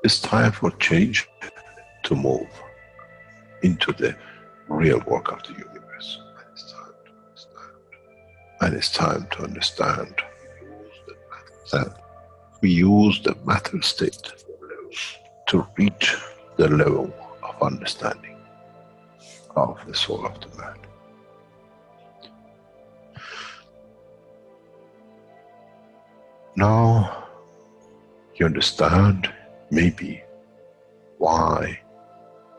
It's time for change to move into the real work of the universe. And it's time to understand. That we use the matter state to reach the level of understanding of the soul of the man. Now you understand maybe why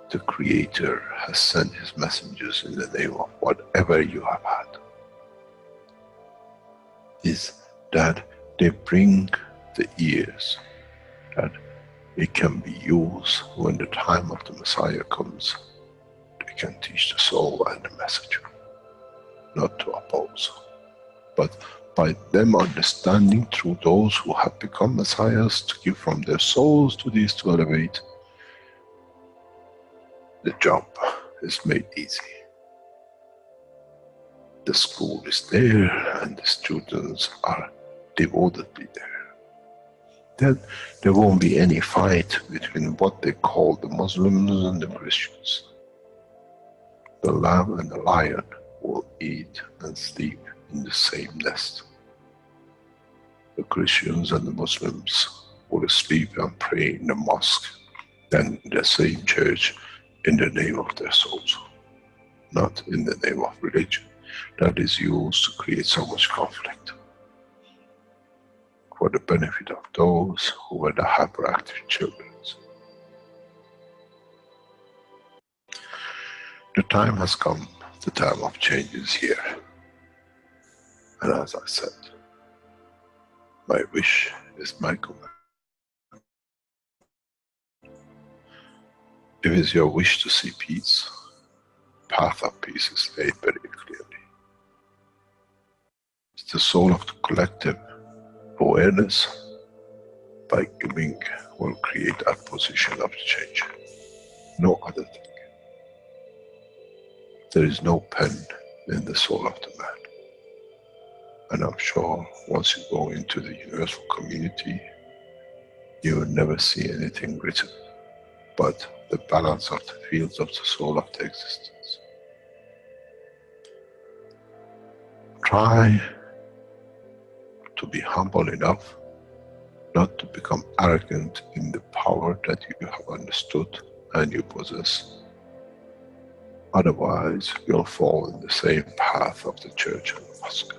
the Creator has sent his messengers in the name of whatever you have had. Is that they bring the ears that it can be used when the time of the Messiah comes. They can teach the soul and the message, not to oppose. But by them understanding through those who have become Messiahs to give from their souls to these to elevate, the job is made easy. The school is there and the students are devotedly there. Then there won't be any fight between what they call the Muslims and the Christians. The lamb and the lion will eat and sleep in the same nest. The Christians and the Muslims will sleep and pray in the mosque, then in the same church, in the name of their souls, not in the name of religion that is used to create so much conflict for the benefit of those who were the hyperactive children. The time has come, the time of change is here. And as I said, my wish is my command. If it's your wish to see peace, path of peace is laid very clearly. It's the soul of the collective awareness. By giving will create that position of change. No other thing. There is no pen in the soul of the man. And I'm sure once you go into the universal community, you will never see anything written but the balance of the fields of the soul of the existence. Try to be humble enough not to become arrogant in the power that you have understood and you possess. Otherwise, you'll fall in the same path of the church and the mosque.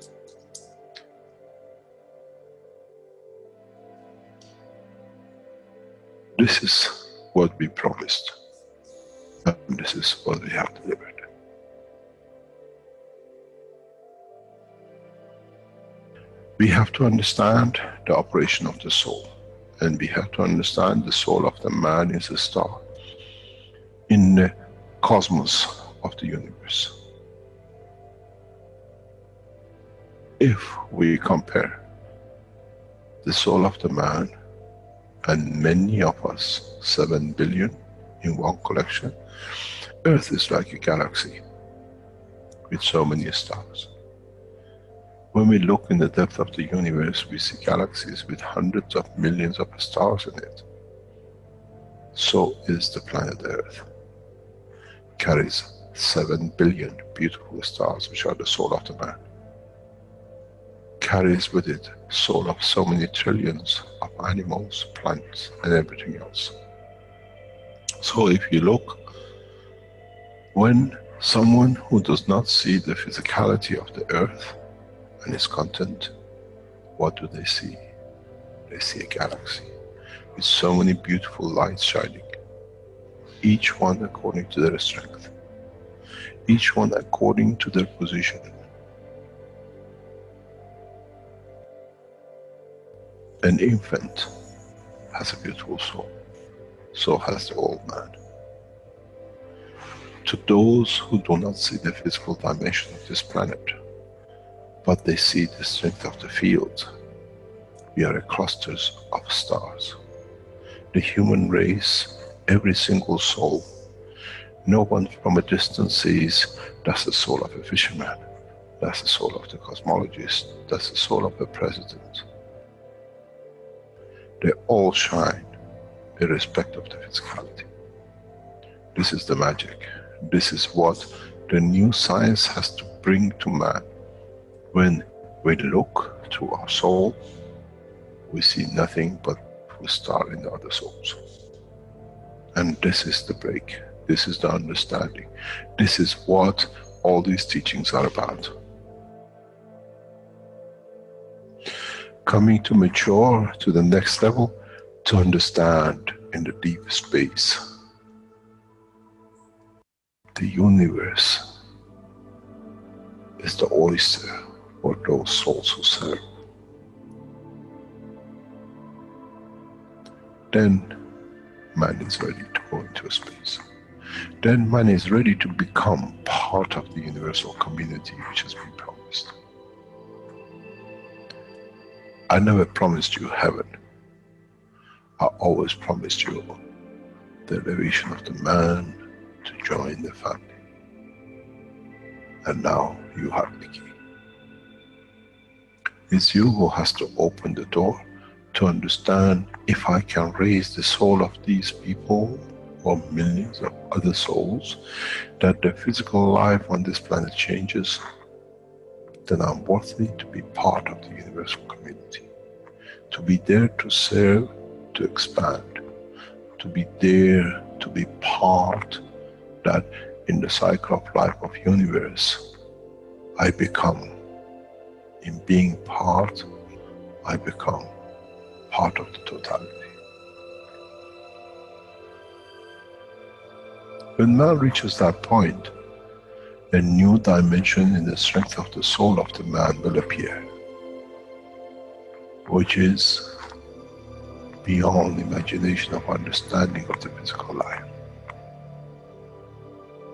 This is what we promised, and this is what we have delivered. We have to understand the operation of the soul, and we have to understand the soul of the man is a star in the cosmos of the universe. If we compare the soul of the man and many of us, 7 billion in one collection, Earth is like a galaxy with so many stars. When we look in the depth of the universe, we see galaxies with hundreds of millions of stars in it. So is the planet Earth. It carries 7 billion beautiful stars, which are the soul of the man. Carries with it soul of so many trillions of animals, plants, and everything else. So if you look, when someone who does not see the physicality of the earth and its content, what do they see? They see a galaxy with so many beautiful lights shining, each one according to their strength, each one according to their position. An infant has a beautiful soul, so has the old man. To those who do not see the physical dimension of this planet, but they see the strength of the field, we are clusters of stars. The human race, every single soul, no one from a distance sees that's the soul of a fisherman, that's the soul of the cosmologist, that's the soul of the president. They all shine irrespective of the physicality. This is the magic. This is what the new science has to bring to man. When we look through our soul, we see nothing but we star in the other souls. And this is the break. This is the understanding. This is what all these teachings are about. Coming to mature to the next level, to understand in the deep space, the universe is the oyster for those souls who serve. Then man is ready to go into space. Then man is ready to become part of the universal community which has been promised. I never promised you heaven. I always promised you the elevation of the man to join the family. And now you have the key. It's you who has to open the door to understand, if I can raise the soul of these people or millions of other souls, that the physical life on this planet changes, then I'm worthy to be part of the universal community. To be there to serve, to expand, to be there to be part, that in the cycle of life of universe, I become, in being part, I become part of the totality. When man reaches that point, a new dimension in the strength of the soul of the man will appear, which is beyond imagination of understanding of the physical life.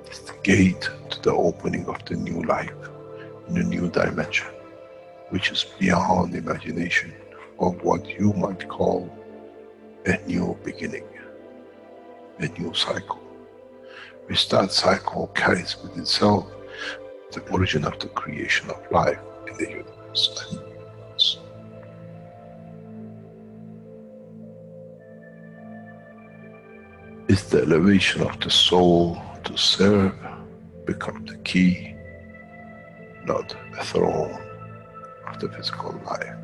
It's the gate to the opening of the new life, in a new dimension, which is beyond imagination of what you might call a new beginning, a new cycle, which that cycle carries with itself the origin of the creation of life in the universe and the universe. It's the elevation of the soul to serve become the key, not a throne of the physical life.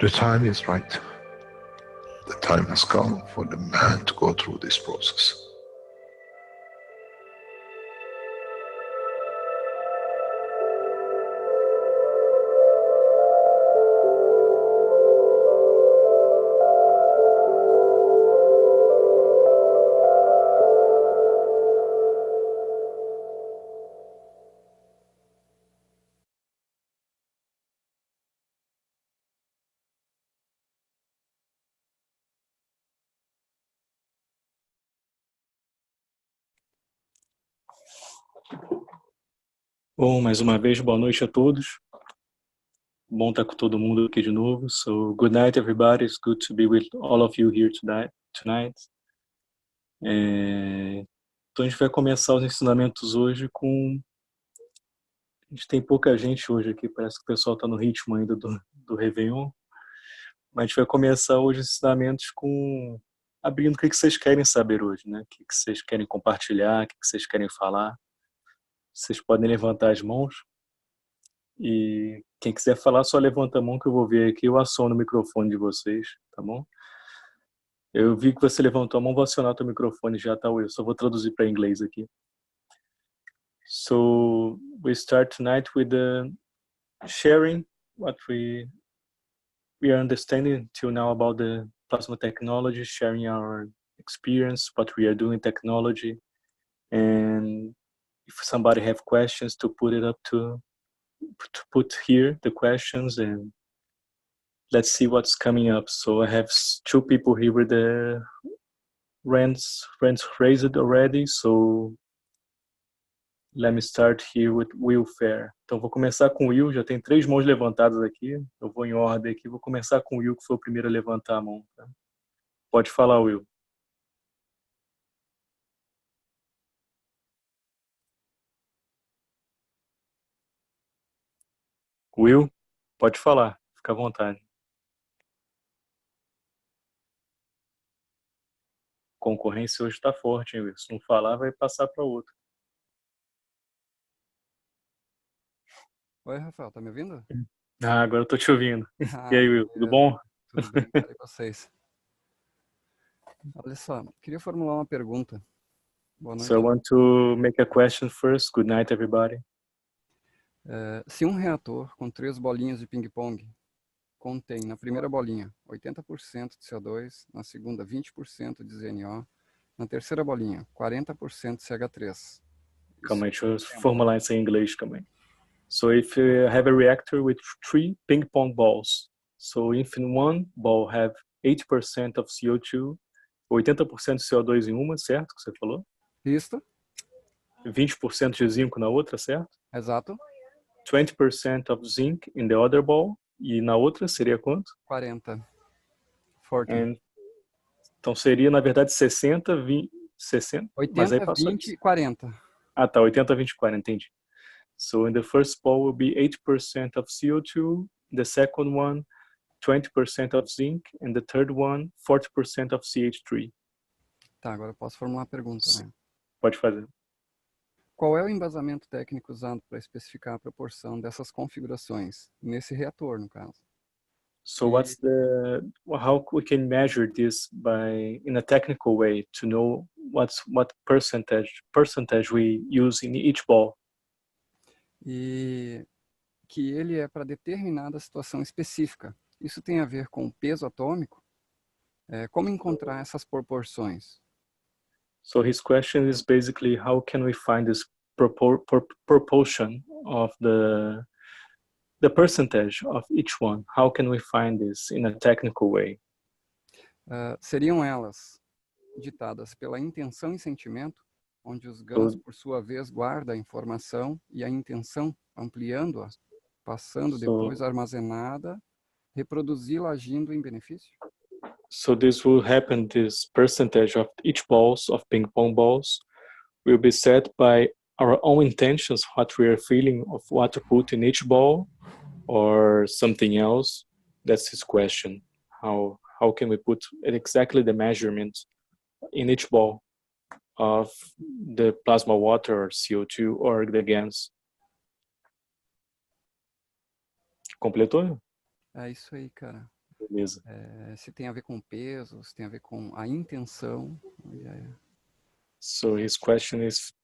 The time is right. The time has come for the man to go through this process. Bom, mais uma vez, boa noite a todos. Bom estar com todo mundo aqui de novo. So, good night, everybody. It's good to be with all of you here tonight. Então, a gente vai começar os ensinamentos hoje com... A gente tem pouca gente hoje aqui, parece que o pessoal está no ritmo ainda do Réveillon. Mas a gente vai começar hoje os ensinamentos com... abrindo o que vocês querem saber hoje, né? O que vocês querem compartilhar, o que vocês querem falar. Vocês podem levantar as mãos. E quem quiser falar, só levanta a mão que eu vou ver aqui, eu aciono o microfone de vocês, tá bom? Eu vi que você levantou a mão, vou acionar o teu microfone já, tá, Will? Só vou traduzir para inglês aqui. So, we start tonight with the sharing what we are understanding till now about the plasma technology, sharing our experience, what we are doing in technology, and if somebody have questions, to put it up to put here the questions, and let's see what's coming up. So I have two people here with the hands raised already, so let me start here with Will Fair. Então vou começar com o Will, já tem 3 mãos levantadas aqui, eu vou em ordem aqui, vou começar com o Will, que foi o primeiro a levantar a mão. Tá? Pode falar, Will. Will, pode falar, fica à vontade. concorrência hoje está forte, hein, Will? Se não falar, vai passar para outro. Oi, Rafael, tá me ouvindo? Ah, agora eu tô te ouvindo. Ah, E aí, Will, tudo beleza. bom? Tudo bem, cara, e vocês? Olha só, queria formular uma pergunta. Boa So I noite. want to make a question first. Good night, everybody. Se um reator com 3 bolinhas de ping-pong contém na primeira bolinha 80% de CO2, na segunda 20% de ZNO, na terceira bolinha 40% de CH3. Calma aí, Isso deixa eu é formular isso em inglês também. So if you have a reactor with 3 ping pong balls, so if in one ball have 80% of CO2, 80% de CO2 em uma, certo? Que você falou? Isto, 20% de zinco na outra, certo? exato, 20% of zinc in the other ball, e na outra seria quanto? 40. 40. And, então seria, na verdade, 60, 20, 60, mas aí 80, passou 20 disso. e 40. Ah, tá, 80, 20, 40, entendi. So in the first ball will be 80% of CO2, the second one 20% of zinc, and the third one 40% of CH3. Tá, agora eu posso formular a pergunta, né? Pode fazer. Qual é o embasamento técnico usado para especificar a proporção dessas configurações nesse reator, no caso? So what's the, how we can measure this by, in a technical way, to know what percentage we use in each ball? E que ele é para determinada situação específica. Isso tem a ver com o peso atômico? Como encontrar essas proporções? So his question is basically how can we find this proportion of the percentage of each one? How can we find this in a technical way? Seriam elas ditadas pela intenção e sentimento, onde os GANs, por sua vez, guardam a informação e a intenção, ampliando-a, passando depois armazenada, reproduzi-la agindo em benefício? So this will happen, this percentage of each balls of ping pong balls will be set by our own intentions, what we are feeling of what to put in each ball or something else. That's his question. How can we put exactly the measurement in each ball of the plasma water or CO2 or the gas? Completou? É isso aí, cara. Beleza. Se tem a ver com peso, se tem a ver com a intenção. So his question is,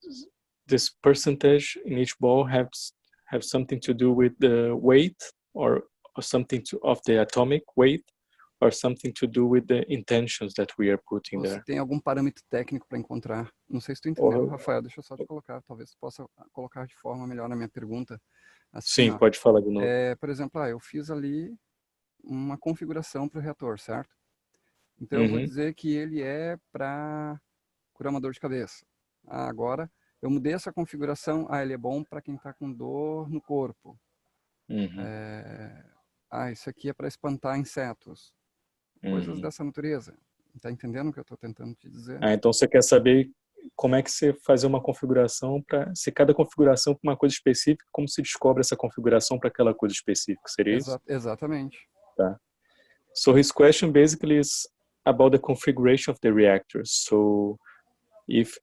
this percentage in each ball have something to do with the weight or something of the atomic weight or something to do with the intentions that we are putting Ou se there? tem algum parâmetro técnico para encontrar. Não sei se tu entendeu, Rafael. Deixa eu só te colocar. Talvez tu possa colocar de forma melhor na minha pergunta. Assim, Sim, pode falar de novo. Por exemplo, eu fiz ali uma configuração para o reator, certo? Então eu vou dizer que ele é para curar uma dor de cabeça. Agora eu mudei essa configuração. Ele é bom para quem está com dor no corpo. Isso aqui é para espantar insetos. Coisas dessa natureza. Tá entendendo o que eu estou tentando te dizer? Então você quer saber como é que você fazer uma configuração para se cada configuração para uma coisa específica, como se descobre essa configuração para aquela coisa específica, seria isso? Exatamente. Tá. So his question basically is about the configuration of the reactors. So if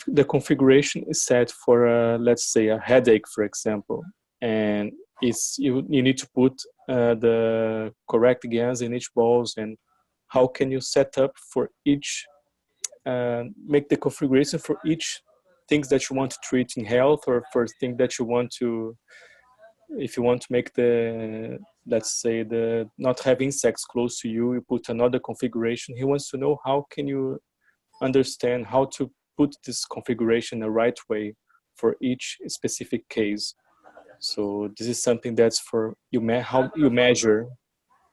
the configuration is set for let's say a headache, for example, and you need to put the correct gas in each balls, and how can you set up for each make the configuration for each things that you want to treat in health, or for things that you want to, if you want to make the, let's say, the not have insects close to you, you put another configuration. He wants to know how can you understand how to put this configuration the right way for each specific case. So this is something that's for you, how you measure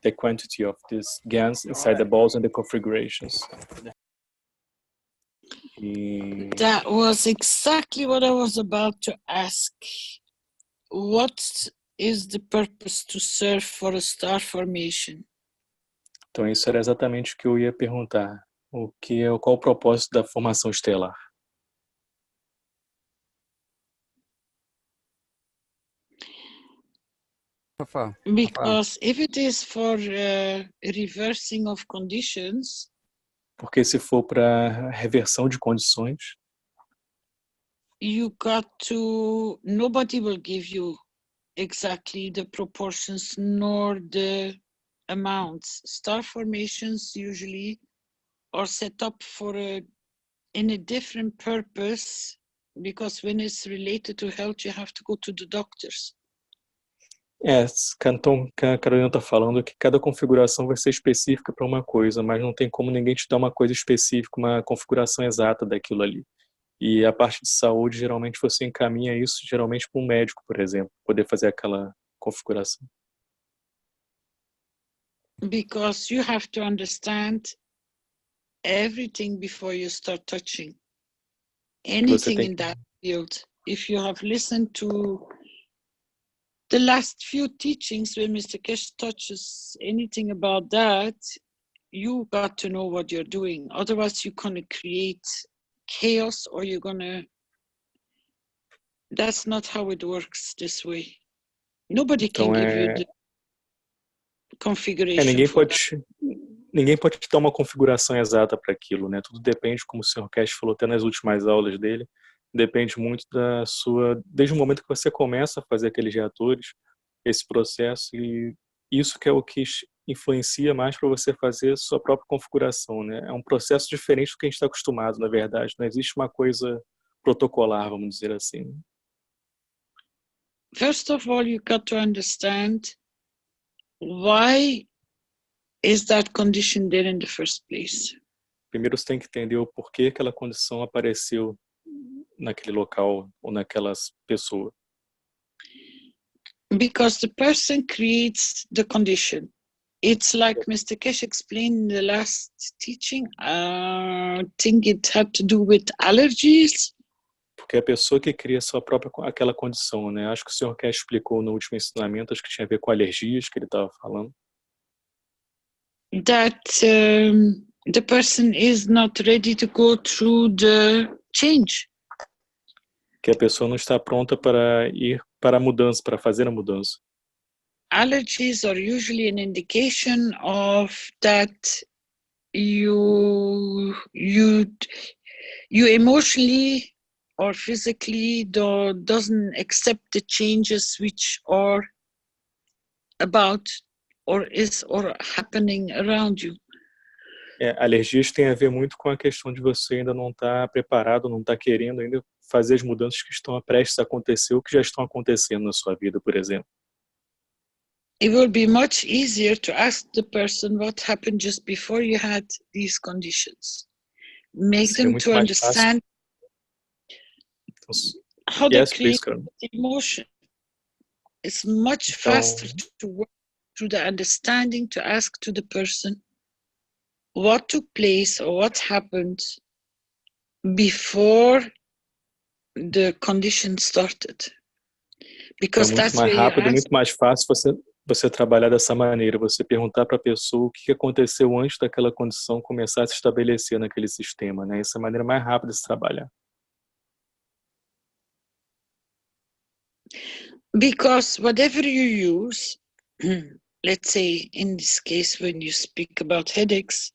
the quantity of these GANs inside the balls and the configurations. That was exactly what I was about to ask. What is the purpose to serve for a star formation? Então isso era exatamente o que eu ia perguntar. Qual o propósito da formação estelar? Because if it is for reversing of conditions, Porque se for para reversão de condições, nobody will give you exactly the proportions nor the amounts. Star formations usually are set up in a different purpose, because when it's related to health, you have to go to the doctors. então a Carolina está falando que cada configuração vai ser específica para uma coisa, mas não tem como ninguém te dar uma coisa específica, uma configuração exata daquilo ali. E a parte de saúde, geralmente você encaminha isso geralmente para um médico, por exemplo, poder fazer aquela configuração. Because you have to understand everything before you start touching anything in that field. If you have listened to the last few teachings where Mr. Keshe touches anything about that, you got to know what you're doing. Otherwise, you're going to create chaos, or you're going to... That's not how it works this way. Nobody can give you the configuration. Ninguém pode te dar uma configuração exata para aquilo, né? Tudo depende, como o Sr. Keshe falou até nas últimas aulas dele, depende muito da sua... Desde o momento que você começa a fazer aqueles reatores, esse processo, e isso que é o que influencia mais para você fazer sua própria configuração, né? É um processo diferente do que a gente está acostumado, na verdade. Não existe uma coisa protocolar, vamos dizer assim. First of all, you got to understand why is that condition there in the first place. Primeiro você tem que entender o porquê aquela condição apareceu naquele local ou naquelas pessoas. Because the person creates the condition. It's like Mr. Keshe explained in the last teaching. I think it had to do with allergies. Porque é a pessoa que cria a sua própria aquela condição, né? Acho que o Sr. Keshe explicou no último ensinamento, acho que tinha a ver com alergias que ele estava falando. That the person is not ready to go through the change. Que a pessoa não está pronta para ir para a mudança, para fazer a mudança. Allergies are usually an indication of that you emotionally or physically doesn't accept the changes which are about or happening around you. Alergias tem a ver muito com a questão de você ainda não estar preparado, não estar querendo ainda fazer as mudanças que estão prestes a acontecer ou que já estão acontecendo na sua vida, por exemplo. It will be much easier to ask the person what happened just before you had these conditions. Make them to understand how they create emotion. It's much faster to work through the understanding, to ask to the person what took place or what happened before the condition started. Because é muito mais rápido, muito mais fácil você trabalhar dessa maneira, você perguntar para a pessoa o que aconteceu antes daquela condição começar a se estabelecer naquele sistema, né? Essa é a maneira mais rápida de se trabalhar. Because whatever you use, let's say in this case when you speak about headaches,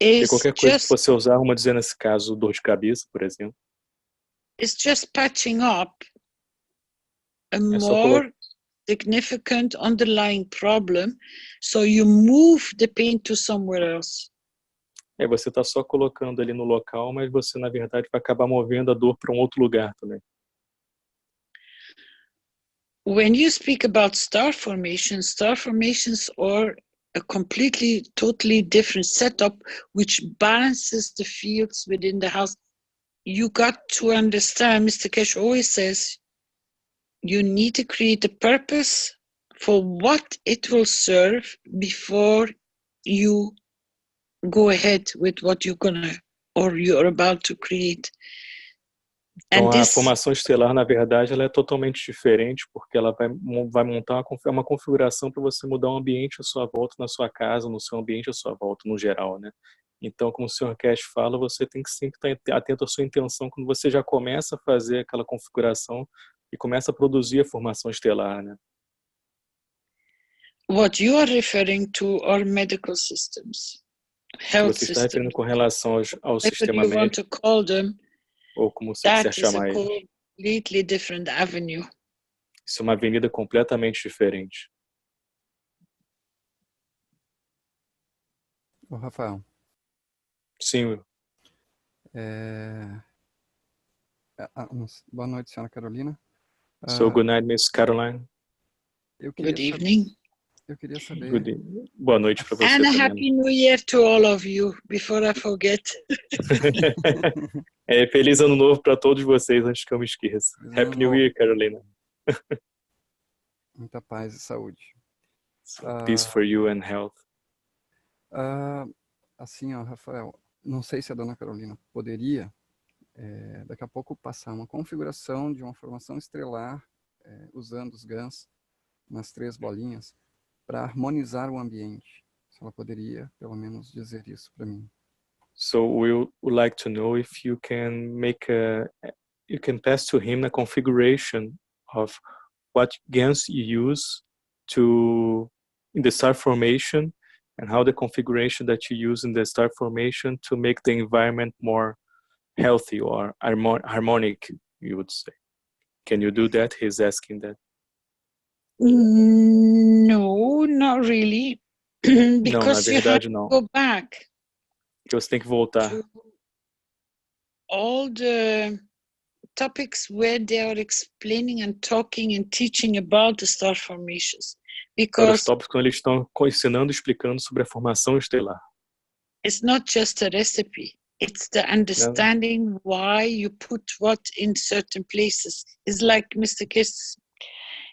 E qualquer coisa que você usar, vamos dizer nesse caso, dor de cabeça, por exemplo. It's just patching up a more significant underlying problem, so you move the pain to somewhere else. Você está só colocando ali no local, mas você na verdade vai acabar movendo a dor para um outro lugar também. When you speak about star formations are a completely, totally different setup which balances the fields within the house. You got to understand, Mr. Keshe always says, you need to create a purpose for what it will serve before you go ahead with what you're about to create. Então a formação estelar, na verdade, ela é totalmente diferente, porque ela vai montar uma configuração para você mudar o ambiente à sua volta, na sua casa, no seu ambiente à sua volta, no geral, né? Então, como o Sr. Keshe fala, você tem que sempre estar atento à sua intenção quando você já começa a fazer aquela configuração e começa a produzir a formação estelar, né? What you are referring to are medical systems. health você está system, referindo com relação ao whatever sistema you want médico, to call them, ou como você quiser that is a chamar ele. completely different avenue. Isso é uma avenida completamente diferente. Ô, Rafael, Sim, Will. boa noite, senhora Carolina. So, good night, Miss Caroline. Eu Good queria evening. Eu queria saber. Boa noite para você And a também. happy new year to all of you, before I forget. Feliz ano novo para todos vocês, antes que eu me esqueça. Feliz ano Happy New novo. Year, Carolina. Muita paz e saúde. Peace for you and health. Assim, ó, Rafael, não sei se a dona Carolina poderia, daqui a pouco, passar uma configuração de uma formação estelar, usando os GANs nas 3 bolinhas, para harmonizar o ambiente. Se ela poderia, pelo menos, dizer isso para mim. So we would like to know if you can you can pass to him a configuration of what GANs you use in the star formation, and how the configuration that you use in the star formation to make the environment more healthy or harmonic, you would say. Can you do that? He's asking that. No, not really. Because you have to go back. Porque você tem que voltar. To all the topics where they are explaining and talking and teaching about the star formations. Para os Because tópicos quando eles estão ensinando e explicando sobre a formação estelar. it's not just a recipe. It's the understanding why you put what in certain places. It's like Mr. Keshe.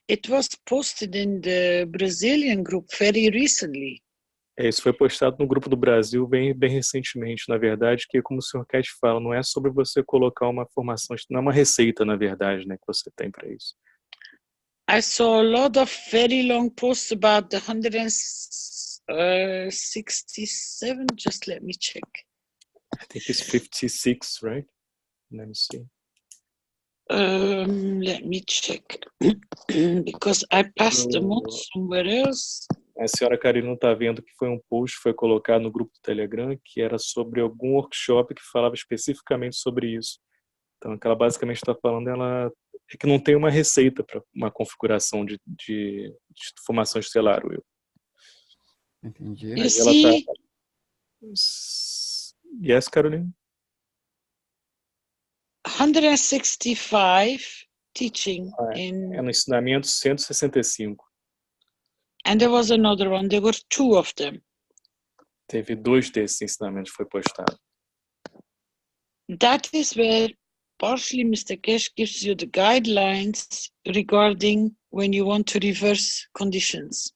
It was posted in the Brazilian group very recently. Isso foi postado no grupo do Brasil bem recentemente, na verdade, que como o Sr. Keshe fala, não é sobre você colocar uma formação, não é uma receita, na verdade, né, que você tem para isso. I saw a lot of very long posts about the 167. Just let me check. I think it's 56, right? Let me see. Let me check. Because I passed them on somewhere else. A senhora Carolina está vendo que foi um post que foi colocado no grupo do Telegram que era sobre algum workshop que falava especificamente sobre isso. Então, o que ela basicamente está falando é que não tem uma receita para uma configuração de formação estelar, Will. Entendi. You see? Yes, Carolina? 165 teaching in... É no ensinamento 165. And there was another one. There were 2 of them. Teve 2 desses ensinamentos que foi postado. That is where partially Mr. Keshe gives you the guidelines regarding when you want to reverse conditions.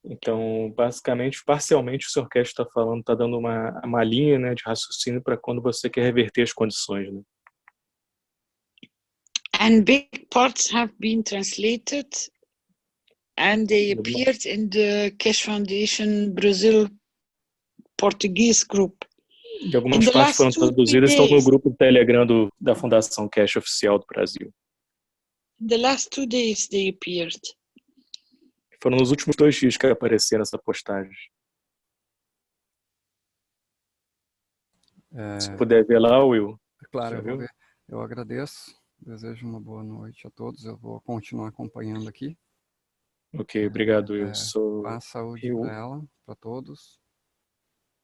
Então, basicamente, parcialmente, o Sr. Keshe está falando, está dando uma linha, né, de raciocínio para quando você quer reverter as condições, né? And big parts have been translated, and they appeared in the Keshe Foundation Brazil Portuguese group. E algumas partes foram traduzidas e estão no grupo do Telegram da Fundação Keshe Oficial do Brasil. The last 2 days they appeared. Foram nos últimos 2 dias que apareceram essa postagem. Se puder ver lá, Will. Claro, eu vou ver. Eu agradeço. Desejo uma boa noite a todos. Eu vou continuar acompanhando aqui. Ok, obrigado, Will. Paz, saúde para ela, para todos.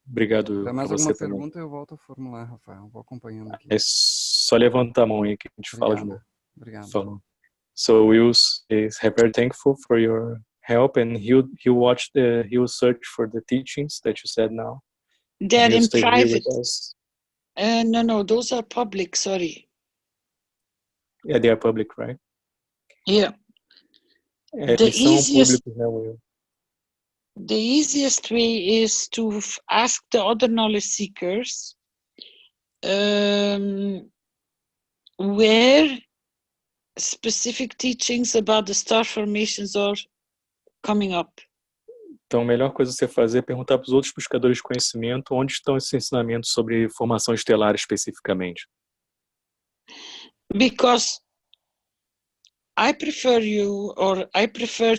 Obrigado, Will. Se tiver mais alguma pergunta, eu volto a formular, Rafael. Vou acompanhando aqui. É só levantar a mão aí que a gente fala de novo. Obrigado. Falou. So Will is very thankful for your help, and he'll search for the teachings that you said now. They're in private. No, those are public. Sorry. Yeah, they are public, right? Yeah. Eles são públicos, né, Will? The easiest way is to ask the other knowledge seekers where specific teachings about the star formations are coming up. Então, a melhor coisa a você fazer é perguntar para os outros buscadores de conhecimento onde estão esses ensinamentos sobre formação estelar especificamente. Because I prefer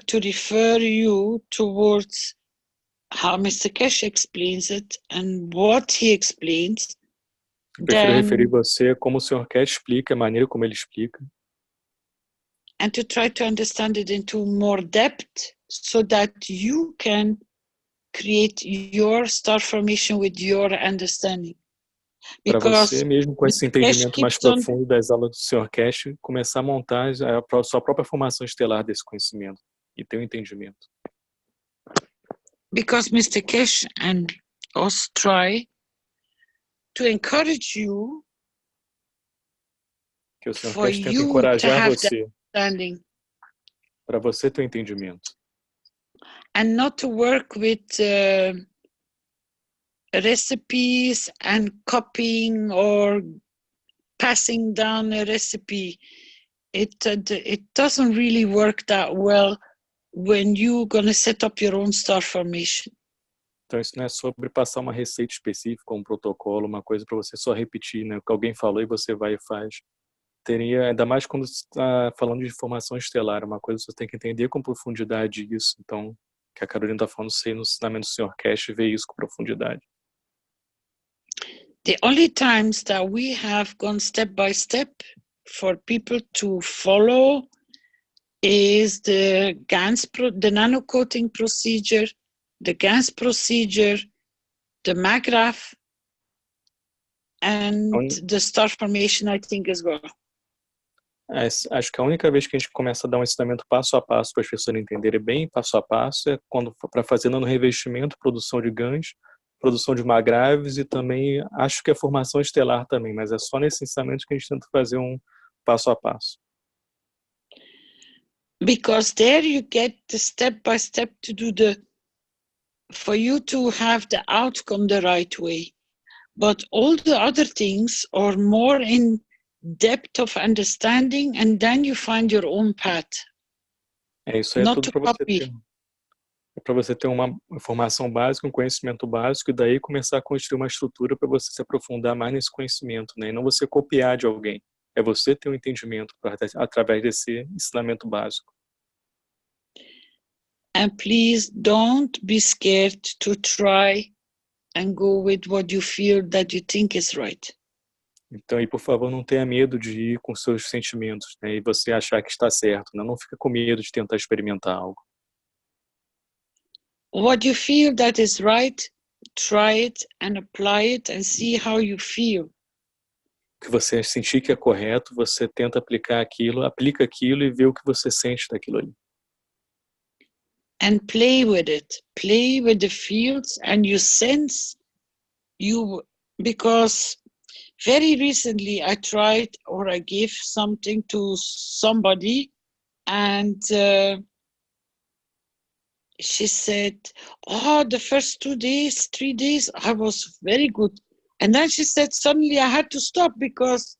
to refer you towards how Mr. Keshe explains it and what he explains, Eu prefiro referir then você a como o Sr. Keshe explica, a maneira como ele explica, and to try to understand it into more depth so that you can create your star formation with your understanding. para Because você mesmo com esse Mr. Keshe entendimento mais keeps on, profundo das aulas do Sr. Keshe, começar a montar a sua própria formação estelar desse conhecimento e ter um entendimento. because Mr. Keshe and us try to encourage you Que o Sr. for Keshe tenta you to encorajar have that você, understanding para você ter um entendimento. and not to work with recipes and copying or passing down a recipe. It doesn't really work that well when you're going to set up your own star formation. Então isso não é sobre passar uma receita específica, um protocolo, uma coisa para você só repetir, né? O que alguém falou e você vai e faz. Teria, ainda mais quando você está falando de formação estelar, uma coisa que você tem que entender com profundidade isso. Então, o que a Carolina está falando, sei no ensinamento do Sr. Keshe, ver isso com profundidade. The only times that we have gone step by step for people to follow is the the nano coating procedure, the GANS procedure, the MAGRAPH, and the star formation, I think, as well. Acho que a única vez que a gente começa a dar um ensinamento passo a passo para as pessoas entenderem bem, passo a passo, é quando para fazer no revestimento, produção de GANs, produção de MAGRAVs e também acho que é formação estelar também, mas é só nesse ensinamento que a gente tenta fazer um passo a passo. Because there you get the step by step to do for you to have the outcome the right way. But all the other things are more in depth of understanding, and then you find your own path. Isso aí é Not tudo to para você copy. ter. É para você ter uma informação básica, um conhecimento básico, e daí começar a construir uma estrutura para você se aprofundar mais nesse conhecimento, né? E não você copiar de alguém. É você ter um entendimento através desse ensinamento básico. And please don't be scared to try and go with what you feel that you think is right. Então, e por favor, não tenha medo de ir com seus sentimentos, né? E você achar que está certo, né? Não fica com medo de tentar experimentar algo. What you feel that is right, try it and apply it and see how you feel. O que você sentir que é correto, você tenta aplicar aquilo, aplica aquilo e vê o que você sente daquilo ali. And play with it. Play with the fields and you sense because very recently I tried or I gave something to somebody and she said, oh, the first 2 days, 3 days, I was very good. And then she said, suddenly I had to stop because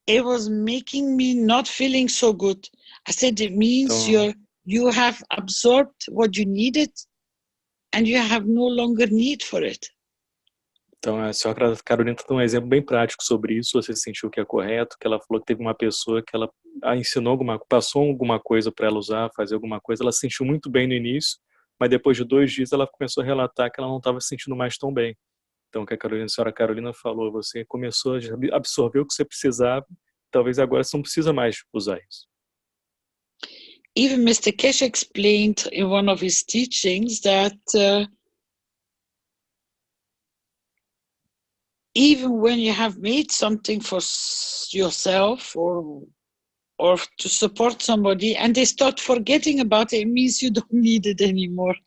it was making me not feeling so good. I said, it means you have absorbed what you needed and you have no longer need for it. Então, a senhora Carolina está dando um exemplo bem prático sobre isso. Você sentiu que é correto, que ela falou que teve uma pessoa que ela ensinou passou alguma coisa para ela usar, fazer alguma coisa. Ela se sentiu muito bem no início, mas depois de 2 dias ela começou a relatar que ela não estava se sentindo mais tão bem. Então, o que a senhora Carolina falou, você começou a absorver o que você precisava, talvez agora você não precisa mais usar isso. Even Mr. Keshe explained in one of his teachings that even when you have made something for yourself or to support somebody and they start forgetting about it, it means you don't need it anymore.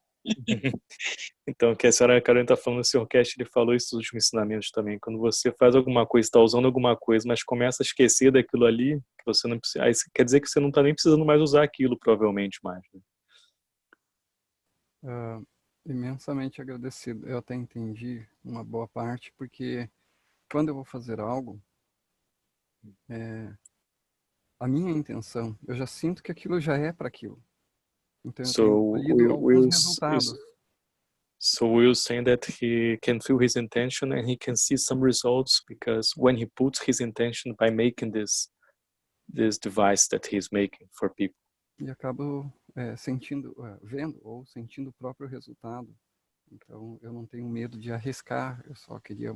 Então, o que a senhora Carolina está falando, o Sr. Keshe, ele falou isso nos últimos ensinamentos também. Quando você faz alguma coisa, está usando alguma coisa, mas começa a esquecer daquilo ali, que você não precisa, aí quer dizer que você não está nem precisando mais usar aquilo, provavelmente, mais. Né? Imensamente agradecido. Eu até entendi uma boa parte, porque quando eu vou fazer algo, a minha intenção, eu já sinto que aquilo já é para aquilo. Então, eu tenho colhido alguns resultados. So Will's saying that he can feel his intention and he can see some results because when he puts his intention by making this device that he's making for people. E acabo sentindo, vendo ou sentindo o próprio resultado. Então, eu não tenho medo de arriscar, eu só queria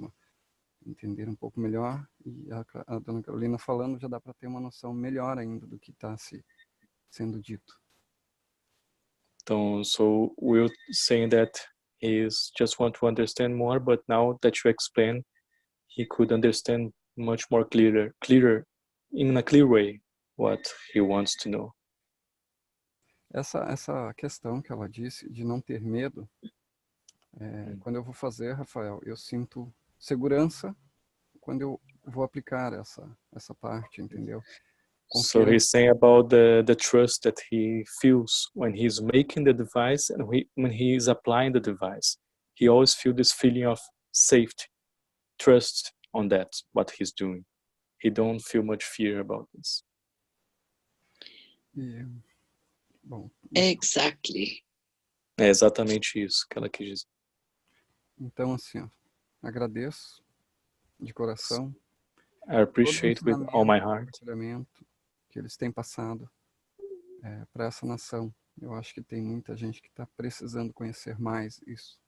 entender um pouco melhor, e a dona Carolina falando já dá para ter uma noção melhor ainda do que está sendo dito. Então, so Will saying that he's just want to understand more, but now that you explain, he could understand much more clearer, in a clear way, what he wants to know. Essa questão que ela disse de não ter medo, quando eu vou fazer, Rafael, eu sinto segurança quando eu vou aplicar essa parte, entendeu? So he's saying about the trust that he feels when he's making the device and when he is applying the device. He always feels this feeling of safety, trust on that, what he's doing. He don't feel much fear about this. Bom, Exactly. É exatamente isso que ela quis dizer. Então, assim, ó, agradeço de coração. I appreciate with all my heart. Que eles têm passado para essa nação. Eu acho que tem muita gente que está precisando conhecer mais isso.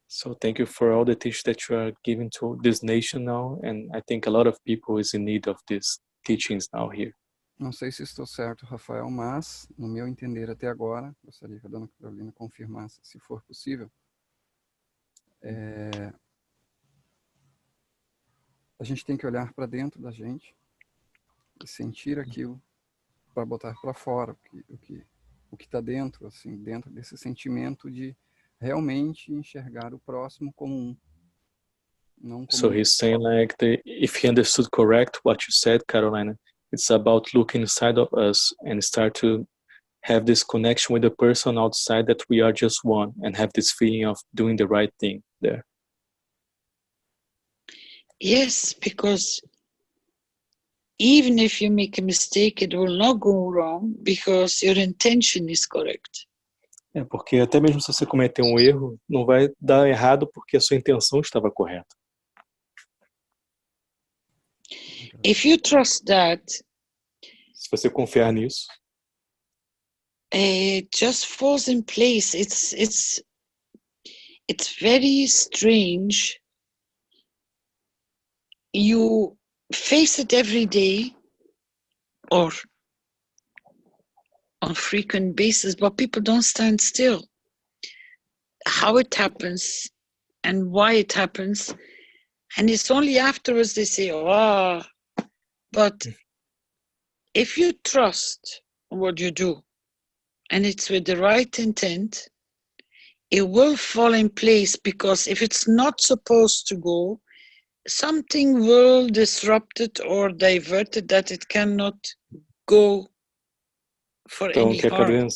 So thank you for all the teaching that you are giving to this nation now, and I think a lot of people is in need of these teachings now here. Não sei se estou certo, Rafael, mas, no meu entender até agora, gostaria que a dona Carolina confirmasse, se for possível, a gente tem que olhar para dentro da gente e sentir aquilo para botar para fora, o que está dentro, assim, dentro desse sentimento de realmente enxergar o próximo como um. Não como So he's saying like, if he understood correct what you said, Carolina, it's about looking inside of us and start to have this connection with the person outside that we are just one and have this feeling of doing the right thing there. Yes, because even if you make a mistake, it will not go wrong because your intention is correct. Porque até mesmo se você cometer um erro, não vai dar errado porque a sua intenção estava correta. If you trust that, se você confiar nisso, it just falls in place. It's very strange. You face it every day or on frequent basis, but people don't stand still. How it happens and why it happens, and it's only afterwards they say, "Oh," but if you trust what you do and it's with the right intent, it will fall in place, because if it's not supposed to go, something will disrupt it or divert it that it cannot go for any harm.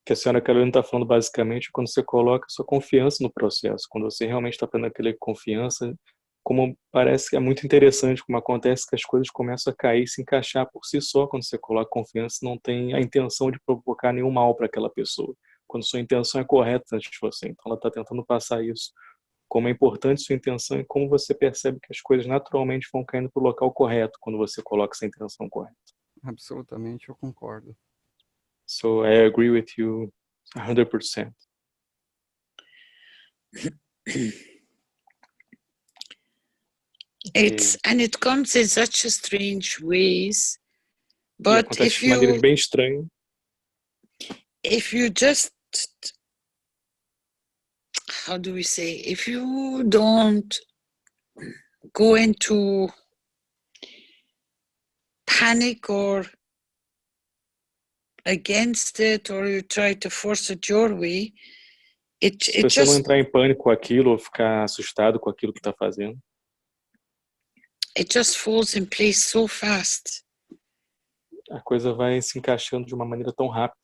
Que a senhora Carolina está falando basicamente quando você coloca sua confiança no processo, quando você realmente está tendo aquela confiança, como parece que é muito interessante como acontece que as coisas começam a cair, se encaixar por si só quando você coloca confiança, não tem a intenção de provocar nenhum mal para aquela pessoa, quando sua intenção é correta antes de você. Então ela está tentando passar isso, como é importante sua intenção e como você percebe que as coisas naturalmente vão caindo para o local correto quando você coloca essa intenção correta. Absolutamente, eu concordo. So I agree with you 100%. And it comes in such a strange ways, E but acontece de maneiras bem estranhas. If you just, how do we say, if you don't go into panic or against it, or you try to force it your way, se você não entrar em pânico com aquilo ou ficar assustado com aquilo que está fazendo, it just falls in place so fast. A coisa vai se encaixando de uma maneira tão rápida.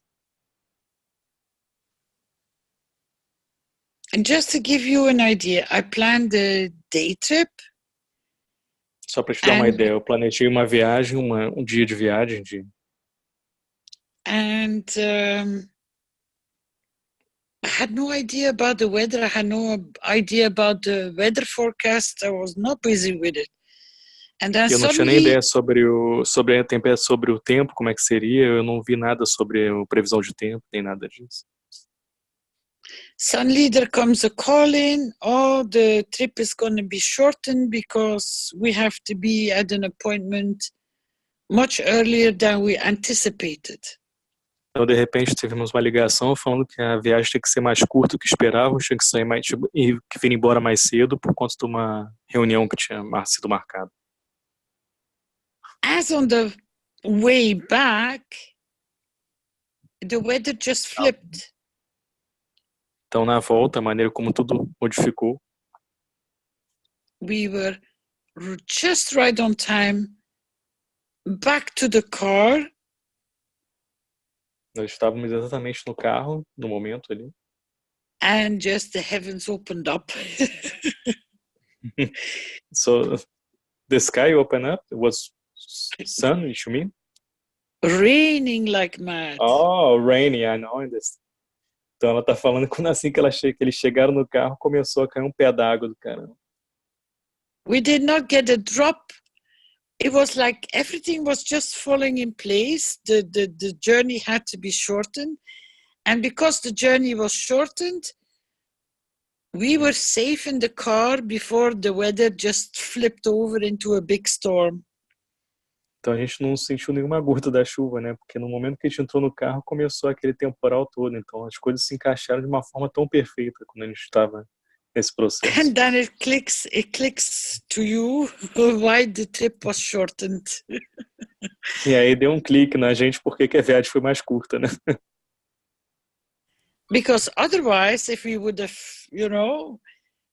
And just to give you an idea, I planned a day trip. Só para te dar uma ideia, eu planejei uma viagem, um dia de viagem And I had no idea about the weather. I had no idea about the weather forecast. I was not busy with it. And then Eu não tinha nem suddenly, ideia sobre o tempo, como é que seria. Eu não vi nada sobre a previsão de tempo, nem nada disso. suddenly there comes a call in, oh, the trip is going to be shortened because we have to be at an appointment much earlier than we anticipated. Então, de repente, tivemos uma ligação falando que a viagem tinha que ser mais curta do que esperávamos, tinha que sair mais e que vir embora mais cedo por conta de uma reunião que tinha sido marcada. As on the way back, the weather just flipped. Então, na volta, a maneira como tudo modificou, We were just right on time, back to the car, nós estávamos exatamente no carro, no momento ali. and just the heavens opened up. So, the sky opened up, it was sun, you mean? Raining like mad. Oh, rainy, I know. Então ela tá falando que assim que eles chegaram no carro, começou a cair um pé d'água do caramba. We did not get a drop. It was like everything was just falling in place. The journey had to be shortened. And because the journey was shortened, we were safe in the car before the weather just flipped over into a big storm. Então a gente não sentiu nenhuma gota da chuva, né? Porque no momento que a gente entrou no carro, começou aquele temporal todo. Então as coisas se encaixaram de uma forma tão perfeita quando a gente estava nesse processo. And then it clicks to you why the trip was shortened. E aí deu um clique na gente porque que a viagem foi mais curta, né? Because otherwise, if we would have,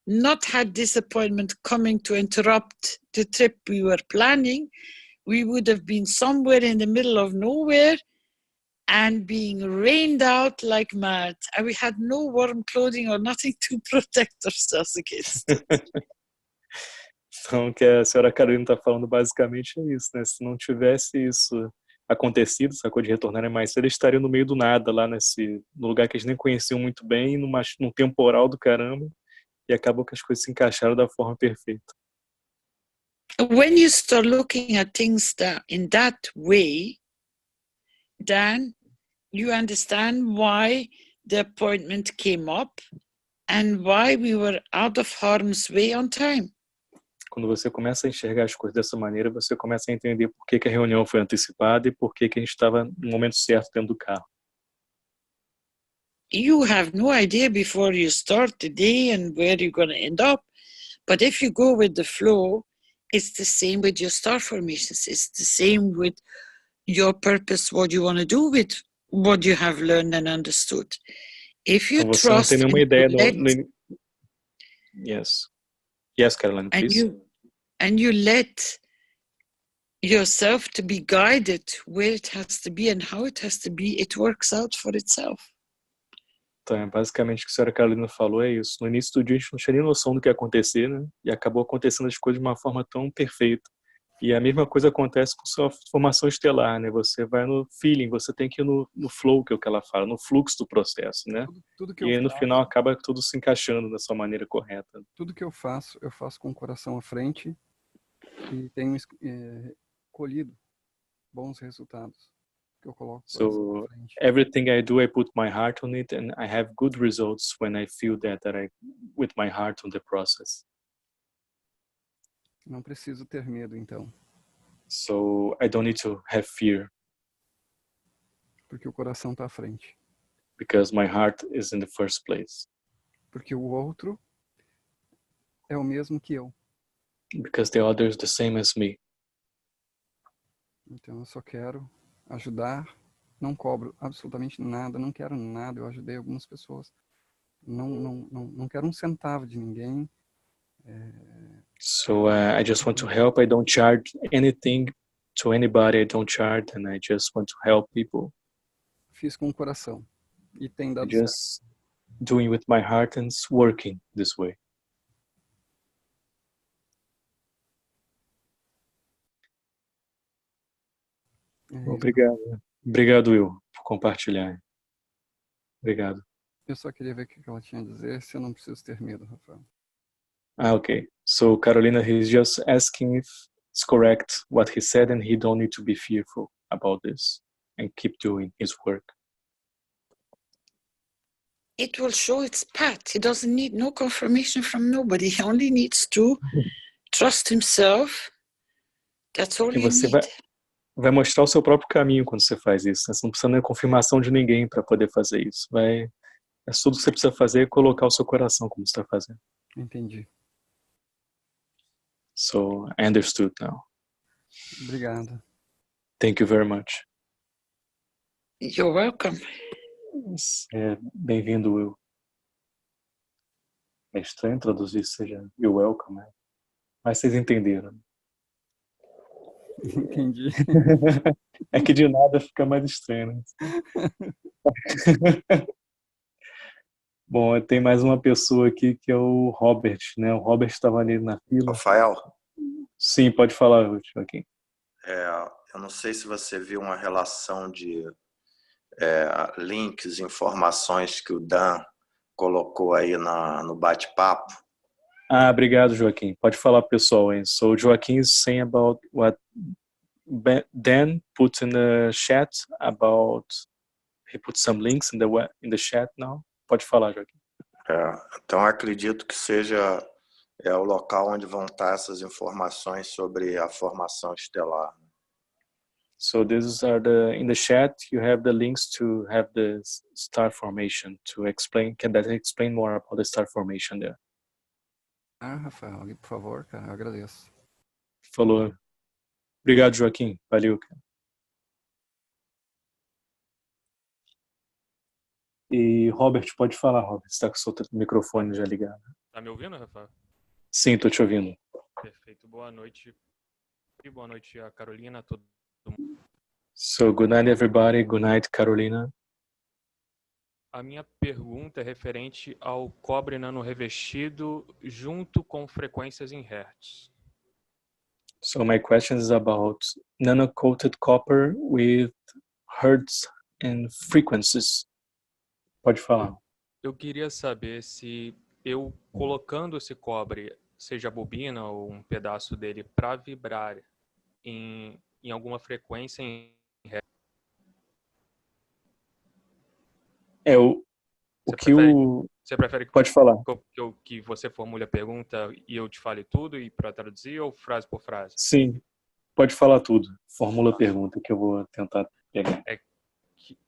not had this appointment coming to interrupt the trip we were planning, we would have been somewhere in the middle of nowhere and being rained out like mad. And we had no warm clothing or nothing to protect ourselves against. Então, o que a senhora Carolina está falando basicamente é isso, né? Se não tivesse isso acontecido, essa coisa de retornarem mais cedo, eles estariam no meio do nada, lá no lugar que eles nem conheciam muito bem, num temporal do caramba, e acabou que as coisas se encaixaram da forma perfeita. When you start looking at things in that way, then you understand why the appointment came up and why we were out of harm's way on time. Quando você começa a enxergar as coisas dessa maneira, você começa a entender por que a reunião foi antecipada e por que a gente estava no momento certo dentro do carro. You have no idea before you start the day and where you're going to end up. But if you go with the flow, it's the same with your star formations. It's the same with your purpose, what you want to do with what you have learned and understood. If you Então você trust não tem nenhuma ideia Yes. Yes, Caroline, please. And you let yourself to be guided where it has to be and how it has to be, it works out for itself. Então, basicamente o que a senhora Carolina falou é isso. No início do dia a gente não tinha nem noção do que ia acontecer, né? E acabou acontecendo as coisas de uma forma tão perfeita. E a mesma coisa acontece com sua formação estelar, né? Você vai no feeling, você tem que ir no flow, que é o que ela fala, no fluxo do processo, né? Tudo que e aí, no faço, final acaba tudo se encaixando da sua maneira correta. Tudo que eu faço com o coração à frente e tenho colhido bons resultados. Que eu coloco o coração à frente. Everything I do, I put my heart on it, and I have good results when I feel that I with my heart on the process. Não preciso ter medo, então. So I don't need to have fear. Porque o coração está à frente. Because my heart is in the first place. Porque o outro é o mesmo que eu. Because the other is the same as me. Então eu só quero ajudar, não cobro absolutamente nada, não quero nada. Eu ajudei algumas pessoas. Não quero um centavo de ninguém. So I just want to help. I don't charge anything to anybody. I don't charge, and I just want to help people. Fiz com o coração e tem dado just doing with my heart and it's working this way. Obrigado. Obrigado, Will, por compartilhar. Obrigado. Eu só queria ver o que ela tinha a dizer, se eu não preciso ter medo, Rafael. Okay. So Carolina, he's just asking it's correct what he said, and he don't need to be fearful about this and keep doing his work. It will show its path. He doesn't need no confirmation from nobody. He only needs to trust himself. That's all E you você need. vai mostrar o seu próprio caminho quando você faz isso. Você não precisa de confirmação de ninguém para poder fazer isso. É tudo que você precisa fazer é colocar o seu coração como você está fazendo. Entendi. So, I understood now. Obrigado. Thank you very much. You're welcome. Bem-vindo, Will. É estranho traduzir seja you're welcome, né? Mas vocês entenderam. Entendi. É que de nada fica mais estranho, né? Bom, tem mais uma pessoa aqui que é o Robert, né? O Robert estava ali na fila. Rafael? Sim, pode falar, Joaquim. Eu não sei se você viu uma relação de links, informações que o Dan colocou aí no bate-papo. Obrigado, Joaquim. Pode falar, pessoal. Hein? So, Joaquim is saying about what Dan put in the chat about... He put some links in the chat now. Pode falar, Joaquim. Então, acredito que seja o local onde vão estar essas informações sobre a formação estelar. So these are in the chat. You have the links to have the star formation to explain. Can that explain more about the star formation there? Rafael, por favor, cara, eu agradeço. Falou. Obrigado, Joaquim. Valeu, cara. E Robert, pode falar, Robert. Você está com o seu microfone já ligado. Tá me ouvindo, Rafael? Sim, tô te ouvindo. Perfeito. Boa noite. E boa noite a Carolina, todo mundo. So, good night, everybody. Good night, Carolina. A minha pergunta é referente ao cobre nano-revestido junto com frequências em hertz. So, my question is about nano-coated copper with hertz and frequencies. Pode falar. Eu queria saber se eu colocando esse cobre, seja a bobina ou um pedaço dele, para vibrar em alguma frequência em hertz. Você prefere Pode falar. Que você formule a pergunta e eu te fale tudo e para traduzir ou frase por frase? Sim, pode falar tudo. Formula a pergunta que eu vou tentar pegar.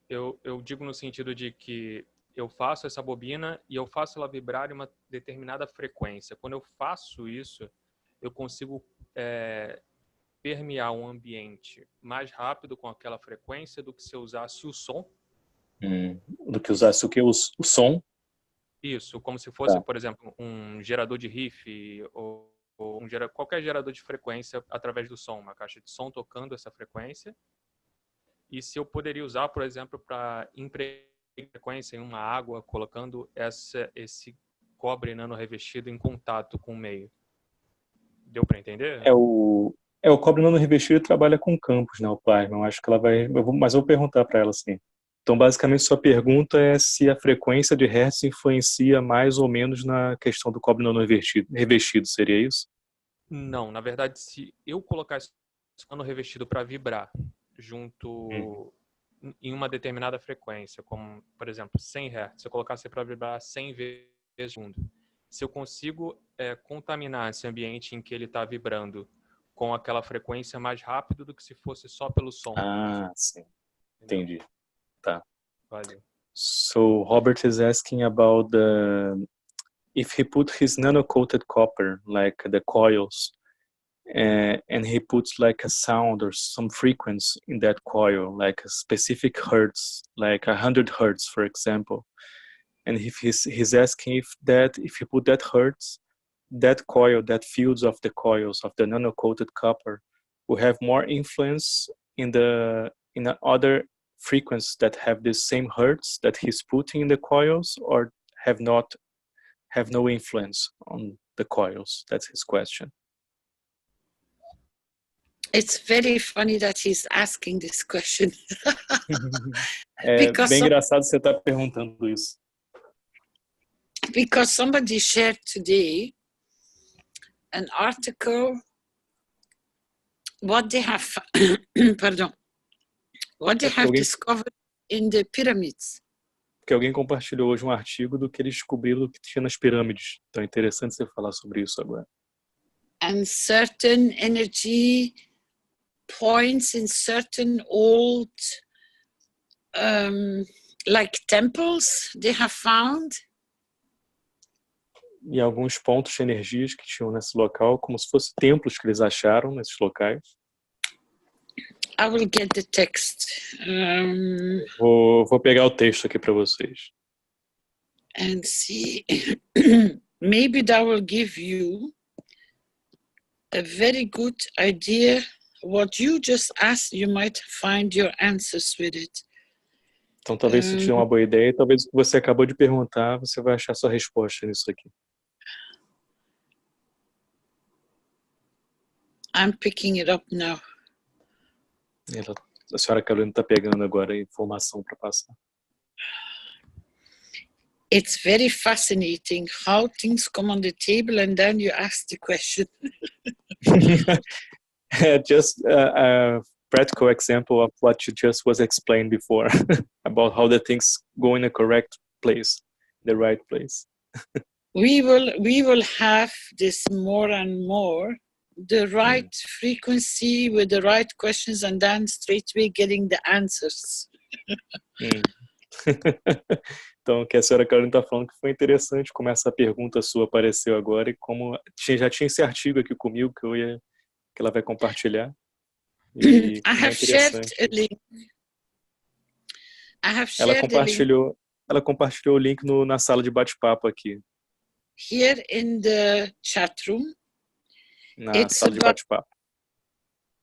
Eu digo no sentido de que eu faço essa bobina e eu faço ela vibrar em uma determinada frequência. Quando eu faço isso, eu consigo permear um ambiente mais rápido com aquela frequência do que se eu usasse o som. Do que usasse o que? O som? Isso, como se fosse, por exemplo, um gerador de riff ou qualquer gerador de frequência através do som, uma caixa de som tocando essa frequência. E se eu poderia usar, por exemplo, para impregnar frequência em uma água, colocando esse cobre nano revestido em contato com o meio. Deu para entender? O cobre nano revestido trabalha com campos, né, o plasma. Eu acho que ela vai... Mas eu vou perguntar para ela assim. Então, basicamente, sua pergunta é se a frequência de hertz influencia mais ou menos na questão do cobre nano revestido. Seria isso? Não, na verdade, se eu colocar esse nano revestido para vibrar junto em uma determinada frequência, como, por exemplo, 100 Hz, se eu colocasse para vibrar 100 vezes por segundo, se eu consigo contaminar esse ambiente em que ele está vibrando com aquela frequência mais rápido do que se fosse só pelo som. Sim. Entendi. Tá. Valeu. So, Robert is asking about if he put his nano-coated copper, like the coils, and he puts like a sound or some frequency in that coil, like a specific hertz, like 100 hertz, for example. And if he's asking if he put that hertz, that coil, that fields of the coils of the nano-coated copper will have more influence in other frequencies that have the same hertz that he's putting in the coils, or have no influence on the coils. That's his question. It's very funny that he's asking this question. É bem engraçado você estar perguntando isso. Because somebody shared today an article what they have, pardon, what they have alguém, discovered in the pyramids. porque alguém compartilhou hoje um artigo do que eles descobriram que tinha nas pirâmides. Então é interessante você falar sobre isso agora. And certain energy points in certain old, like temples, they have found. E alguns pontos de energias que tinham nesse local, como se fossem templos que eles acharam nesses locais. I will get the text. Vou pegar o texto aqui para vocês. And see, maybe that will give you a very good idea. What you just asked, you might find your answers with it. Então talvez se tiver uma boa ideia, talvez o que você acabou de perguntar, você vai achar sua resposta nisso aqui. I'm picking it up now. A senhora Carolina está pegando agora a informação para passar. It's very fascinating how things come on the table and then you ask the question. Just a practical example of what you just was explained before about how the things go in the correct place, the right place. We will have this more and more, the right frequency with the right questions and then straight away getting the answers. Então, o que a senhora Carolina está falando que foi interessante como essa pergunta sua apareceu agora e como já tinha esse artigo aqui comigo que ela vai compartilhar. E I have shared a link. Ela compartilhou o link na sala de bate-papo aqui. Here in the chat room. Na sala de bate-papo.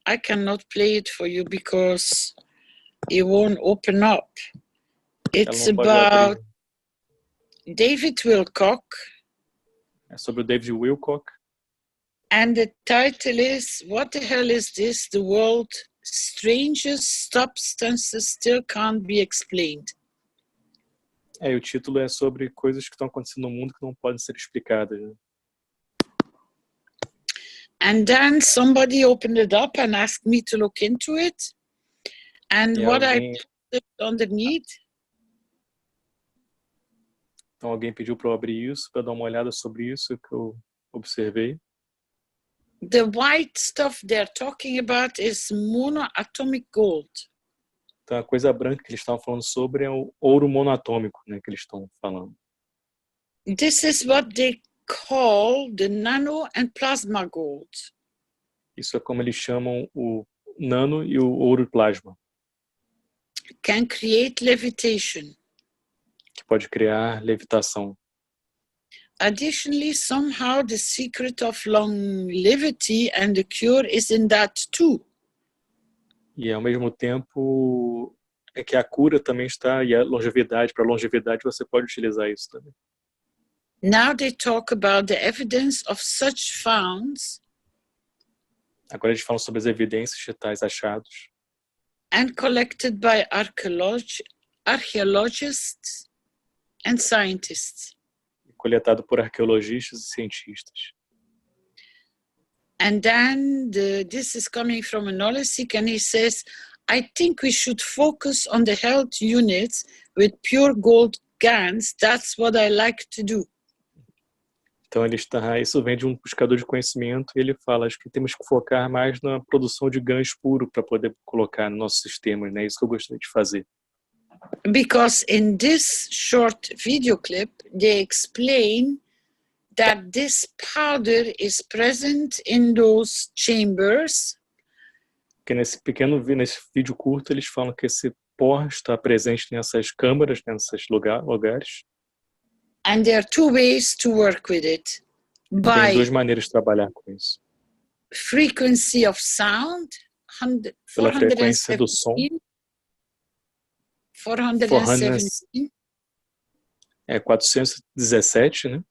I cannot play it for you because it won't open up. It's about David Wilcock. É sobre o David Wilcock. And the title is, what the hell is this? The world's strangest substances still can't be explained. E o título é sobre coisas que estão acontecendo no mundo que não podem ser explicadas. Né? And then somebody opened it up and asked me to look into it. And what I put underneath. Então alguém pediu para eu abrir isso, para dar uma olhada sobre isso que eu observei. The white stuff they're talking about is monoatomic gold. Então a coisa branca que eles estavam falando sobre é o ouro monoatômico, né, que eles estão falando. This is what they call the nano and plasma gold. Isso é como eles chamam o nano e o ouro plasma. Can create levitation. Que pode criar levitação. Additionally, somehow the secret of longevity and the cure is in that too. E ao mesmo tempo é que a cura também está, e a longevidade, para longevidade você pode utilizar isso também. Now they talk about the evidence of such founds. Agora eles falam sobre as evidências de tais achados. And collected by archaeologists and scientists. Coletado por arqueologistas e cientistas. And then this is coming from a knowledge seeker, and he says, I think we should focus on the health units with pure gold GANs. That's what I like to do. Então isso vem de um buscador de conhecimento e ele fala, acho que temos que focar mais na produção de GANs puro para poder colocar no nosso sistema, né? Isso que eu gostaria de fazer. Because in this short video clip, they explain that this powder is present in those chambers. Porque nesse vídeo curto, eles falam que esse pó está presente nessas câmaras, nesses lugares. And there are two ways to work with it. Tem duas maneiras de trabalhar com isso. Frequency of sound, pela frequência do som. 417. 417, né?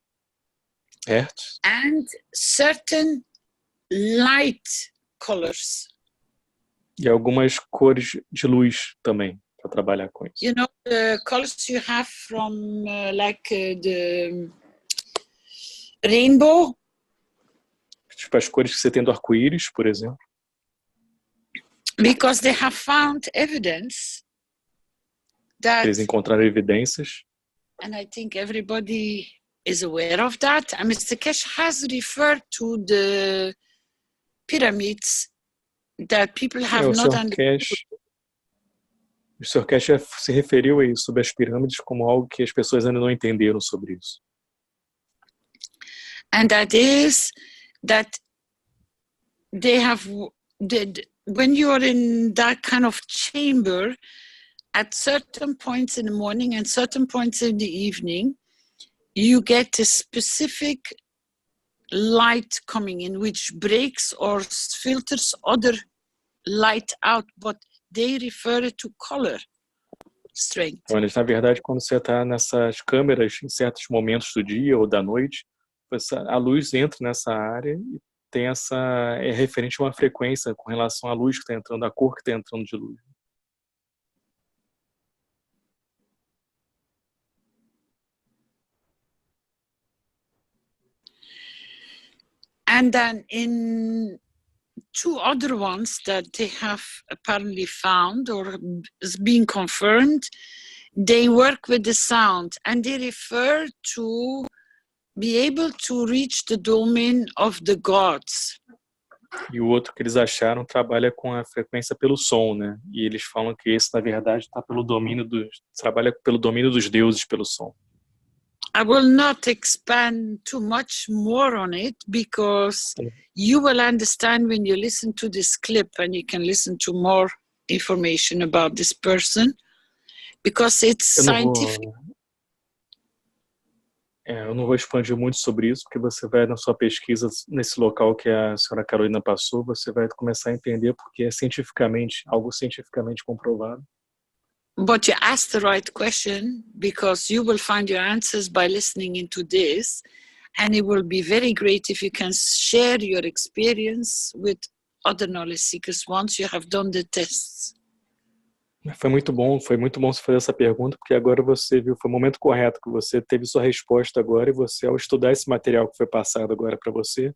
Hertz. And certain light colors. E algumas cores de luz também para trabalhar com isso. You know the colors you have from the rainbow. Tipo as cores que você tem do arco-íris, por exemplo. Because they have found evidence that, Eles encontraram evidências, and I think everybody is aware of that, and Mr. Keshe has referred to the pyramids that people have o not Sr. understood. Keshe, o Sr. Keshe se referiu a isso, sobre as pirâmides, como algo que as pessoas ainda não entenderam sobre isso. And that is that they have, when you're in that kind of chamber, at certain points in the morning and certain points in the evening, you get a specific light coming in, which breaks or filters other light out, but they refer it to color strength. Então, na verdade, quando você está nessas câmeras, em certos momentos do dia ou da noite, a luz entra nessa área e tem é referente a uma frequência com relação à luz que está entrando, à cor que está entrando de luz. And then in two other ones that they have apparently found or is being confirmed, they work with the sound and they refer to be able to reach the domain of the gods. E o outro que eles acharam trabalha com a frequência pelo som, né? E eles falam que esse, na verdade, trabalha pelo domínio dos deuses pelo som. I will not expand too much more on it because you will understand when you listen to this clip and you can listen to more information about this person because it's scientific. Eu não vou expandir muito sobre isso, porque você vai na sua pesquisa nesse local que a senhora Carolina passou, você vai começar a entender porque é algo cientificamente comprovado. But you asked the right question because you will find your answers by listening into this, and it will be very great if you can share your experience with other knowledge seekers once you have done the tests. Foi muito bom você fazer essa pergunta, porque agora você viu, foi o momento correto que você teve sua resposta agora, e você, ao estudar esse material que foi passado agora para você,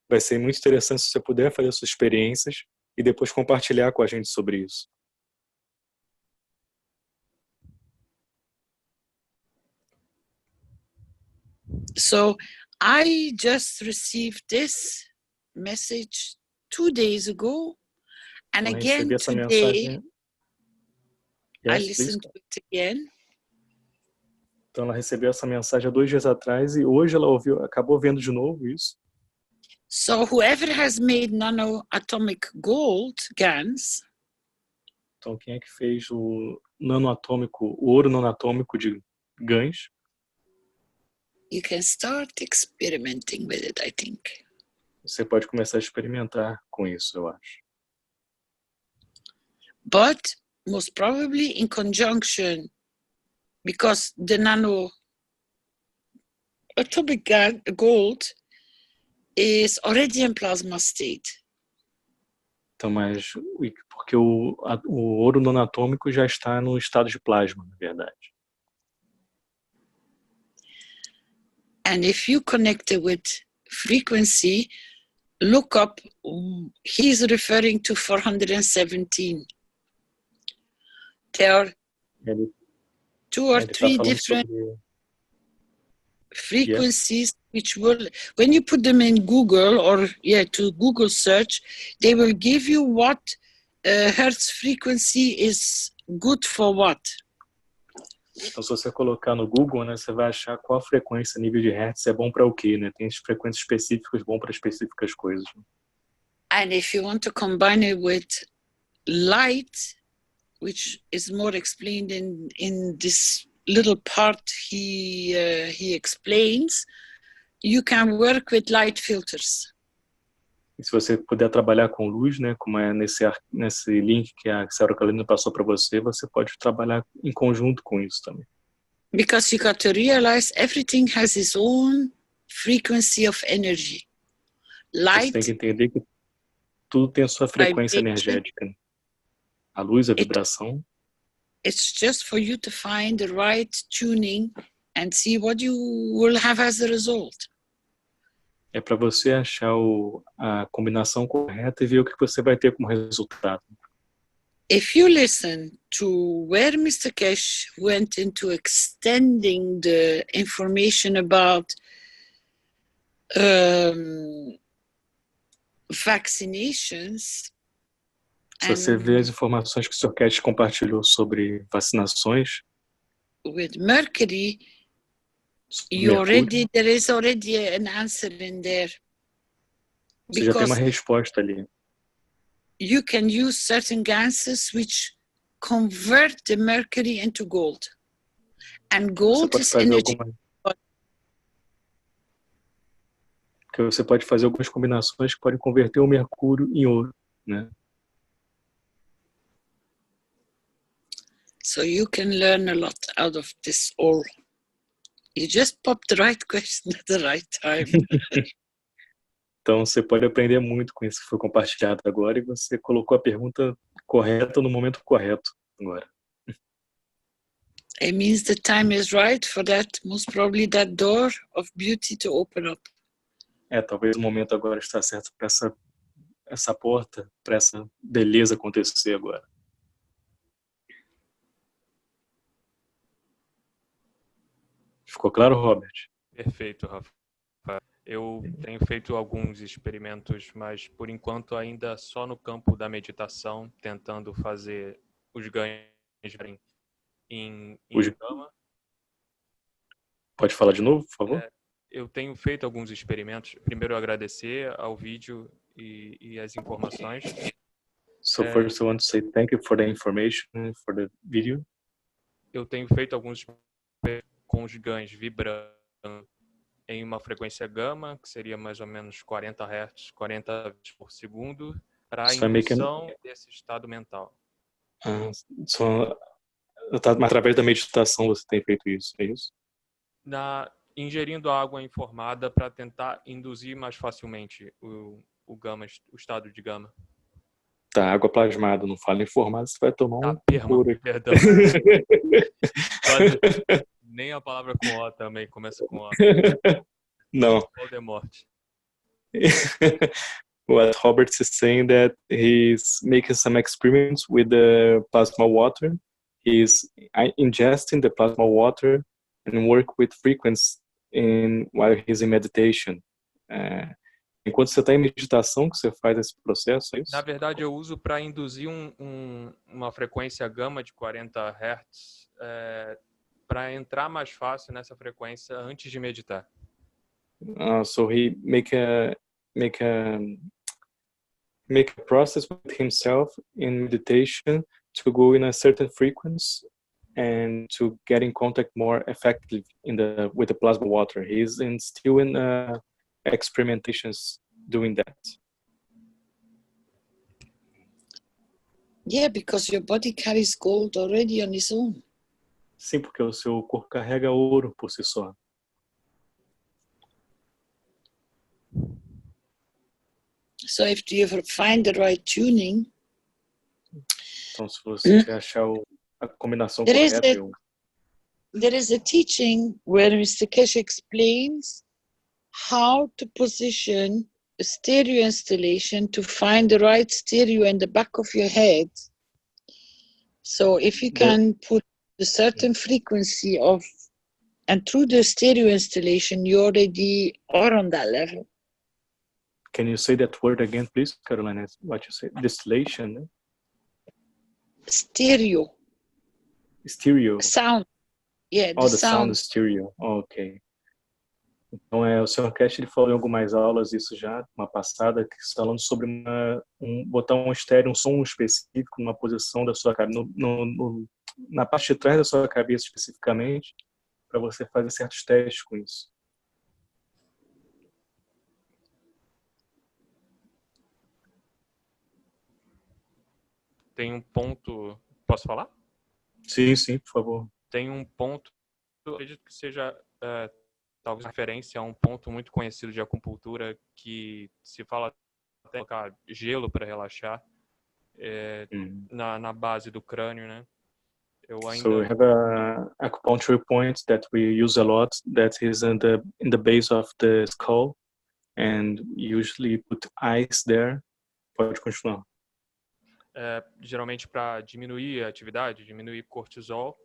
vai ser muito interessante se você puder fazer suas experiências e depois compartilhar com a gente sobre isso. So I just received this message 2 days ago, and again today I listened to it again. Então ela recebeu essa mensagem há 2 dias atrás e hoje ela acabou vendo de novo isso. So whoever has made nano-atomic gold GANs, então quem é que fez o ouro nanoatômico de GANs? You can start experimenting with it, I think. Você pode começar a experimentar com isso, eu acho. But most probably in conjunction, because the nano-atomic gold is already in plasma state. Então, mas porque o ouro nanoatômico já está no estado de plasma, na verdade. And if you connect it with frequency, look up, he's referring to 417. There are 2 or 3 different frequencies which will, when you put them in Google or to Google search, they will give you what hertz frequency is good for what. Então, se você colocar no Google, né, você vai achar qual frequência, nível de hertz é bom para o quê, né? Tem frequências específicas bom para específicas coisas. And if you want to combine it with light, which is more explained in this little part he explains, you can work with light filters. E se você puder trabalhar com luz, né, como é nesse link que a senhora Carolina passou para você, você pode trabalhar em conjunto com isso também. Because you got to realize everything has its own frequency of energy. Light, você tem que entender que tudo tem a sua frequência energética. Né? A luz, a vibração. It's just for you to find the right tuning and see what you will have as a result. É para você achar a combinação correta e ver o que você vai ter como resultado. if you listen to where Mr. Keshe went into extending the information about vaccinations, Se você vê as informações que o Sr. Keshe compartilhou sobre vacinações, with mercury, there is already an answer in there. Você já tem uma resposta ali. You can use certain gases which convert the mercury into gold. And gold is energy. Porque você pode fazer algumas combinações que podem converter o mercúrio em ouro, né? So you can learn a lot out of this all. You just popped the right question at the right time. Então você pode aprender muito com isso que foi compartilhado agora e você colocou a pergunta correta no momento correto agora. It means the time is right for that, most probably that door of beauty to open up. Talvez o momento agora está certo para essa porta, para essa beleza acontecer agora. Ficou claro, Robert? Perfeito, Rafa. Eu tenho feito alguns experimentos, mas por enquanto ainda só no campo da meditação, tentando fazer os ganhos em gama. Pode falar de novo, por favor? Eu tenho feito alguns experimentos. Primeiro, agradecer ao vídeo e as informações. So first I want to say thank you for the information, for the video. Eu tenho feito alguns experimentos com os ganhos vibrando em uma frequência gama, que seria mais ou menos 40 Hz, 40 Hz por segundo, para a indução desse estado mental. Através da meditação você tem feito isso, é isso? Ingerindo água informada para tentar induzir mais facilmente o gama, o estado de gama. Tá, água plasmada, não fala informada, você vai tomar perdão. Nem a palavra com O também começa com O. Não. Voldemort. What Robert is saying that he's making some experiments with the plasma water. He's ingesting the plasma water and work with frequency while he's in meditation. Enquanto você está em meditação, que você faz esse processo, é isso? Na verdade, eu uso para induzir uma frequência gama de 40 Hz para entrar mais fácil nessa frequência antes de meditar. So he make a process with himself in meditation to go in a certain frequency and to get in contact more effectively with the plasma water. He's still in experimentations doing that. Yeah, because your body carries gold already on its own. Sim, porque o seu corpo carrega ouro por si só. So if you find the right tuning, então se você achar a combinação correta, there is a teaching where Mr. Keshe explains how to position a stereo installation to find the right stereo in the back of your head. So if you can put a certain frequency and through the stereo installation, you already are on that level. Can you say that word again, please, Carolina? What you say? Distillation? Né? Stereo. Stereo. Sound. Yeah, the sound stereo. Ok. Então, o Sr. Keshe ele falou em algumas aulas isso já, uma passada, que falando sobre botar um estéreo, um som específico numa posição da sua cabeça, na parte de trás da sua cabeça especificamente, para você fazer certos testes com isso. Tem um ponto... Posso falar? Sim, por favor. Tem um ponto, eu acredito que seja talvez referência a um ponto muito conhecido de acupuntura que se fala até colocar gelo para relaxar na base do crânio, né? So we have a acupuncture point that we use a lot that is in the base of the skull and usually put ice there. Pode continuar. geralmente para diminuir a atividade, diminuir cortisol.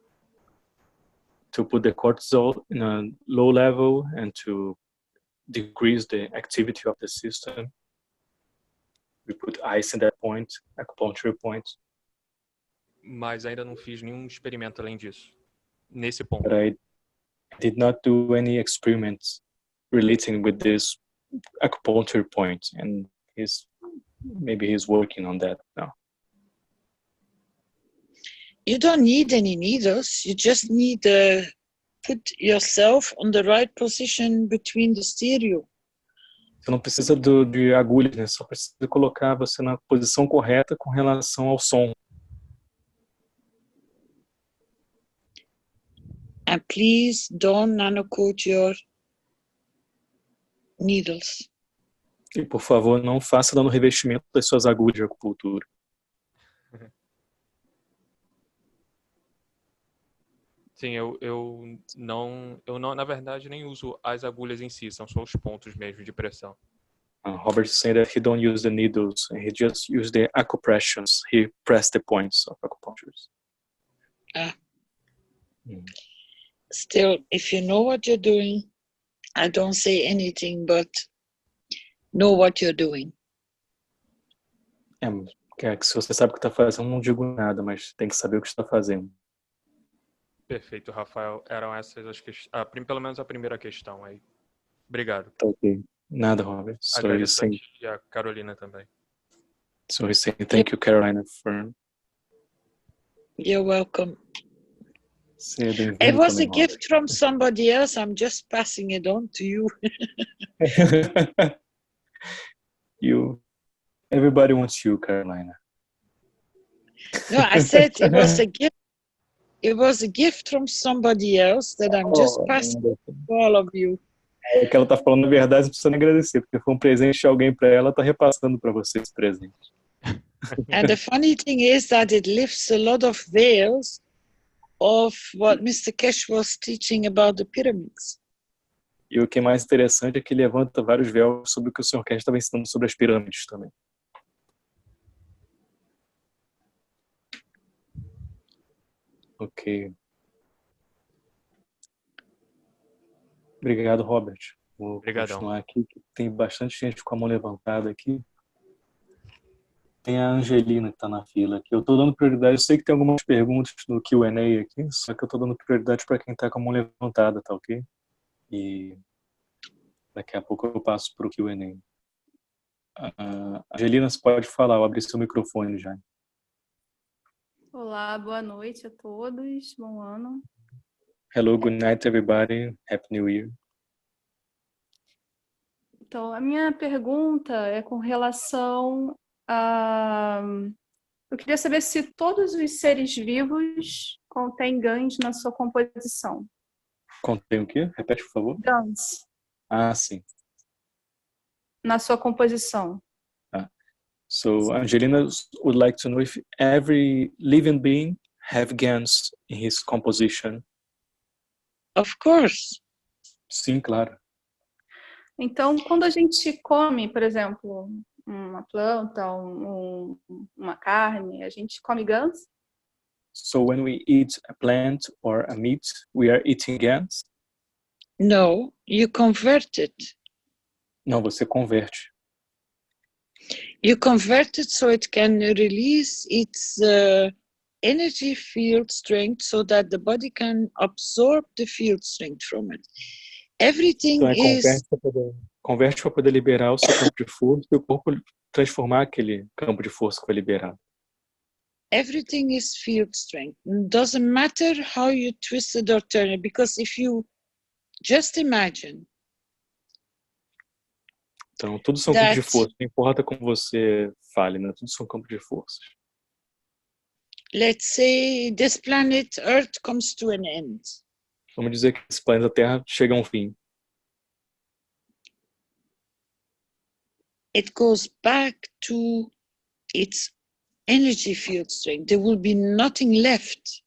To put the cortisol in a low level and to decrease the activity of the system. We put ice in that point, acupuncture point. Mas ainda não fiz nenhum experimento além disso, nesse ponto. But I did not do any experiments relating with this acupuncture point, and maybe he's working on that now. You don't need any needles. You just need to put yourself on the right position between the stereo. Você não precisa de agulhas, né? Só precisa colocar você na posição correta com relação ao som. And please don't nanocoat your needles. E, por favor, não faça dano revestimento das suas agulhas de acupuntura. Sim, eu não, na verdade, nem uso as agulhas em si, são só os pontos mesmo de pressão. Robert is saying that he don't use the needles, he just use the acupressions. He press the points of acupunctures. Still, if you know what you're doing, I don't say anything, but know what you're doing. Se você sabe o que está fazendo, não digo nada, mas tem que saber o que está fazendo. Perfeito, Rafael. Eram essas as questões, pelo menos a primeira questão aí. Obrigado. Tá ok. Nada, Robert. Agradeço a ti e a Carolina também. So he's saying thank you, Carolina, for... You're welcome. It It was a gift from somebody else. I'm just passing it on to you. Everybody wants you, Carolina. No, I said it was a gift. It was a gift from somebody else that I'm just passing to all of you. É que ela tá falando a verdade, não precisa nem agradecer, porque foi um presente de alguém para ela, tá repassando para você esse presente. And the funny thing is that it lifts a lot of veils of what Mr. Keshe was teaching about the pyramids. E o que é mais interessante é que levanta vários véus sobre o que o Sr. Keshe estava ensinando sobre as pirâmides também. Ok. Obrigado, Robert. Vou continuar aqui. Tem bastante gente com a mão levantada aqui. Tem a Angelina que está na fila aqui. Eu estou dando prioridade. Eu sei que tem algumas perguntas no Q&A aqui, só que eu estou dando prioridade para quem está com a mão levantada, tá ok? E daqui a pouco eu passo para o Q&A. Angelina, você pode falar. Eu abri seu microfone já. Olá, boa noite a todos. Bom ano. Hello, good night everybody. Happy New Year. Então, a minha pergunta é com relação a... Eu queria saber se todos os seres vivos contêm GANs na sua composição. Contém o quê? Repete, por favor. GANs. Sim. Na sua composição. So, Angelina would like to know if every living being have GANs in his composition. Of course. Sim, claro. Então, quando a gente come, por exemplo, uma planta, uma carne, a gente come GANs? So, when we eat a plant or a meat, we are eating GANs? No, you convert it. Não, você converte. You convert it so it can release its energy field strength so that the body can absorb the field strength from it. Everything is... Converte para poder liberar o seu campo de força e o corpo transformar aquele campo de força que foi liberado. Everything is field strength. It doesn't matter how you twist it or turn it, because if you just imagine... Então, tudo são campos de força. Não importa como você fale, né? Tudo são campos de força. Let's say this planet Earth comes to an end. Vamos dizer que esse planeta Terra chega a um fim. It goes back to its energy field strength. There will be nothing left.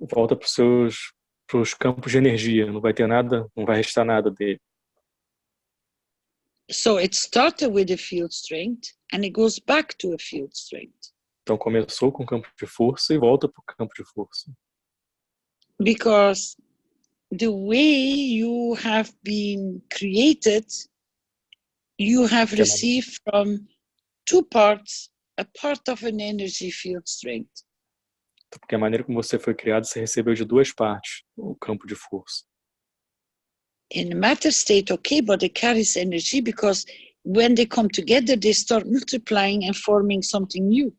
Volta para os campos de energia. Não vai ter nada, não vai restar nada dele. So it started with a field strength and it goes back to a field strength. Então começou com o campo de força e volta para o campo de força. Because the way you have been created, you have Porque a received from two parts a part of an energy field strength. Porque a maneira como você foi criado, você recebeu de duas partes o campo de força. In matter state, okay, but it carries energy because when they come together, they start multiplying and forming something new.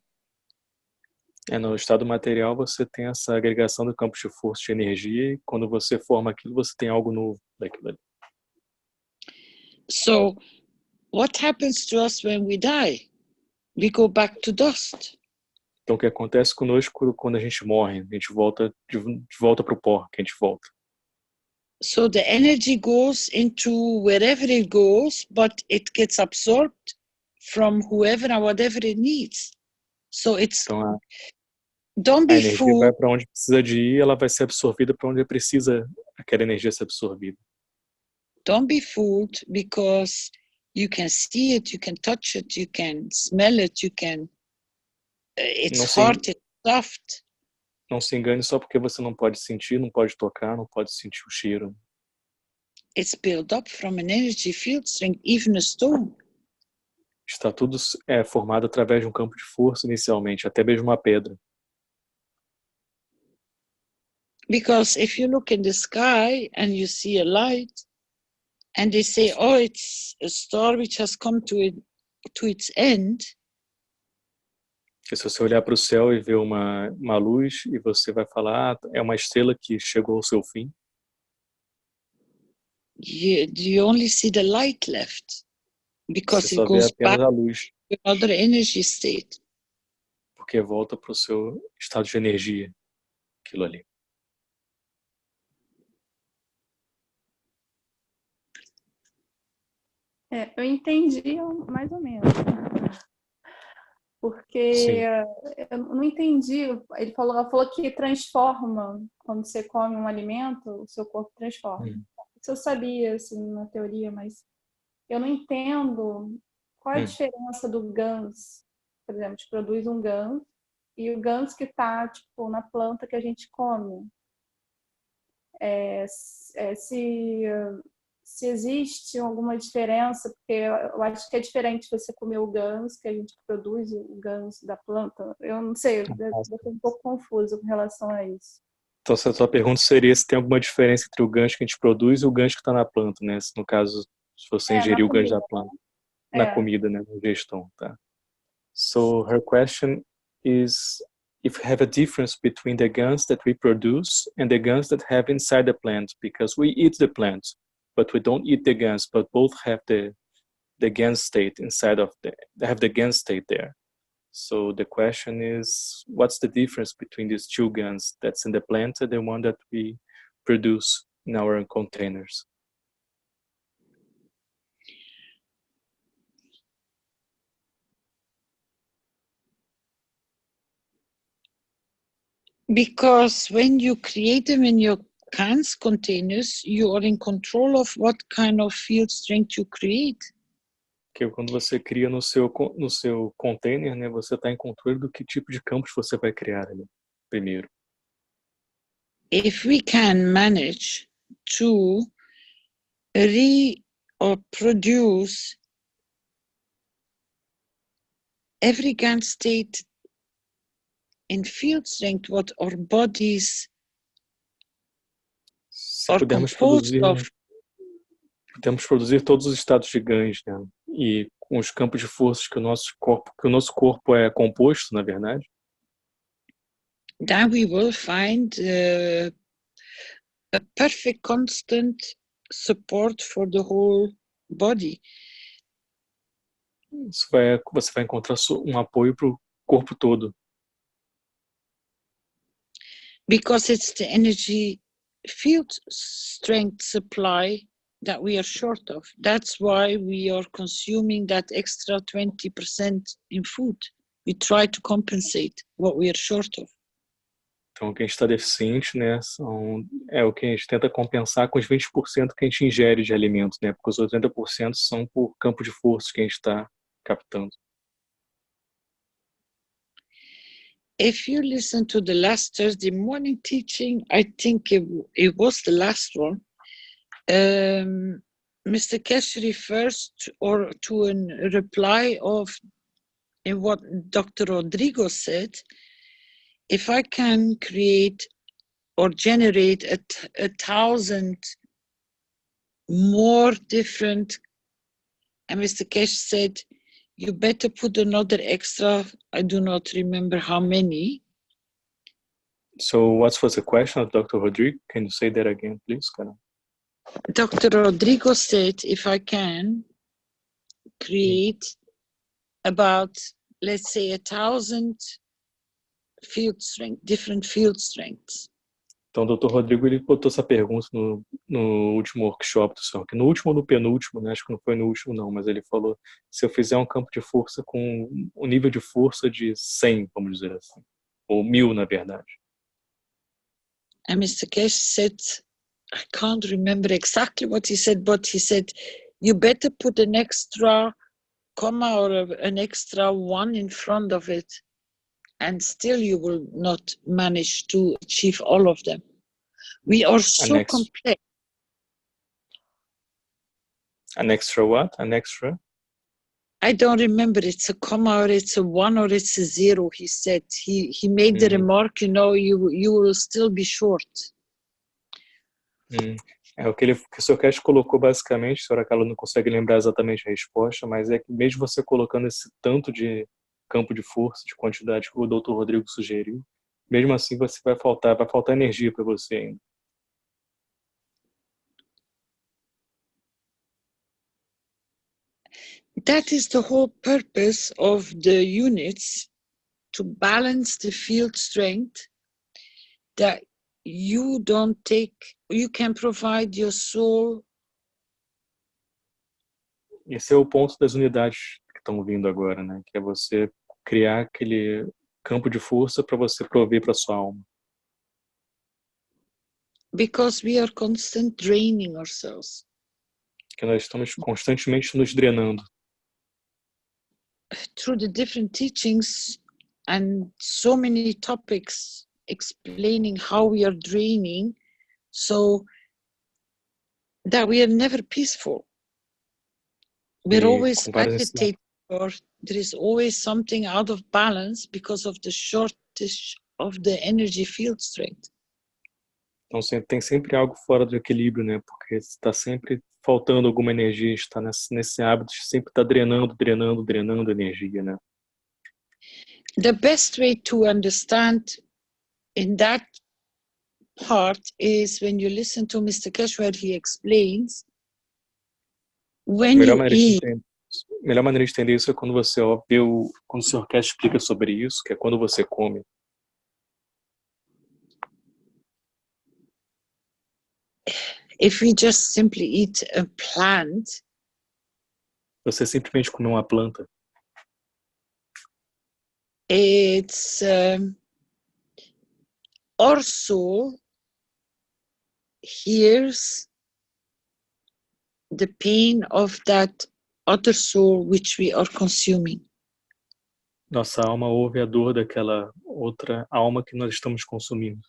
No estado material, você tem essa agregação do campo de força de energia e quando você forma aquilo, você tem algo novo daquilo ali. So, what happens to us when we die? We go back to dust. Então, o que acontece conosco quando a gente morre? A gente volta de volta para o pó, que a gente volta. So the energy goes into wherever it goes, but it gets absorbed from whoever and whatever it needs. So it's Então, don't a be energia vai fooled. para onde precisa de ir, ela vai ser absorvida para onde precisa aquela energia ser absorvida. Don't be fooled because you can see it, you can touch it, you can smell it, you can. It's hard, it's soft. Não se engane só porque você não pode sentir, não pode tocar, não pode sentir o cheiro. It's built up from an energy field strength, even a stone. Está tudo formado através de um campo de força inicialmente, até mesmo uma pedra. Because if you look in the sky and you see a light, and they say, oh, it's a star which has come to its end. Se você olhar para o céu e ver uma luz e você vai falar, é uma estrela que chegou ao seu fim. You only see the light left because Você só it vê goes back apenas a luz, to another energy state. porque volta para o seu estado de energia, aquilo ali. Eu entendi mais ou menos. Porque Sim. eu não entendi. Ela falou que transforma, quando você come um alimento, o seu corpo transforma. Isso eu sabia, assim, na teoria, mas eu não entendo qual é a diferença do GANS. Por exemplo, a gente produz um GANS e o GANS que está tipo, na planta que a gente come. Se existe alguma diferença, porque eu acho que é diferente você comer o GANS, que a gente produz o GANS da planta. Eu não sei, eu estou um pouco confusa com relação a isso. Então, se a sua pergunta seria se tem alguma diferença entre o gancho que a gente produz e o gancho que está na planta, né? No caso, se você ingerir o gancho da planta, na comida, né? Na digestão, tá? So, her question is if you have a difference between the gans that we produce and the gans that have inside the plant, because we eat the plant, but we don't eat the gans, but both have the GAN state inside of they have the GAN state there. So the question is, what's the difference between these two GANs that's in the plant and the one that we produce in our containers? Because when you create them in your cans containers, you are in control of what kind of field strength you create. Porque quando você cria no seu container, né, você está em controle do que tipo de campos você vai criar ali, primeiro. If we can manage to produce every GAN state in field strength, what our bodies are composed of. Podemos produzir todos os estados de GANs, né? E com os campos de forças que o nosso corpo é composto, na verdade. Then we will find a perfect constant support for the whole body. Você vai encontrar um apoio para o corpo todo. Because it's the energy field strength supply that we are short of. That's why we are consuming that extra 20% in food. We try to compensate what we are short of. Então, o que a gente está deficiente, né, é o que a gente tenta compensar com os 20% que a gente ingere de alimentos, né, porque os 80% são por campo de força que a gente está captando. If you listen to the last Thursday morning teaching, I think it was the last one, Mr. Keshe refers to a reply of in what Dr. Rodrigo said. If I can create or generate a 1,000 more different, and Mr. Keshe said, you better put another extra, I do not remember how many. So what was the question of Dr. Rodrigo? Can you say that again, please? Dr. Rodrigo said, if I can create about, let's say, 1,000 field strength, different field strengths. Então, o Dr. Rodrigo ele botou essa pergunta no último workshop do senhor, que no último ou no penúltimo, né? Acho que não foi no último não, mas ele falou, se eu fizer um campo de força com um nível de força de 100, vamos dizer assim, ou 1.000 na verdade. And Mr. Keshe said, I can't remember exactly what he said, but he said, you better put an extra comma or an extra one in front of it, and still you will not manage to achieve all of them. We are so complex. An extra what? An extra? I don't remember, it's a comma or it's a one or it's a zero, he said. He made the remark, you know, you will still be short. É o que o Sr. Keshe colocou basicamente, a senhora Carla não consegue lembrar exatamente a resposta, mas é que mesmo você colocando esse tanto de campo de força, de quantidade que o Dr. Rodrigo sugeriu, mesmo assim vai faltar energia para você ainda. That is the whole purpose of the units, to balance the field strength, that you can provide your soul. Esse é o ponto das unidades que estão vindo agora, né? Que é você criar aquele campo de força para você prover para sua alma. Because we are constantly draining ourselves. Que nós estamos constantemente nos drenando. Through the different teachings and so many topics explaining how we are draining, so that we are never peaceful. We're always agitated, or there is always something out of balance because of the shortage of the energy field strength. Então tem sempre algo fora do equilíbrio, né? Porque está sempre faltando alguma energia, está nesse hábito de sempre estar drenando energia, né? The best way to understand in that part is when you listen to Mr. Keshe, where he explains when melhor maneira de entender isso é quando você quando o Sr. Keshe explica sobre isso, que é quando você come. If we just simply eat a plant, você simplesmente comer uma planta. It's our soul hears the pain of that other soul which we are consuming. Nossa alma ouve a dor daquela outra alma que nós estamos consumindo.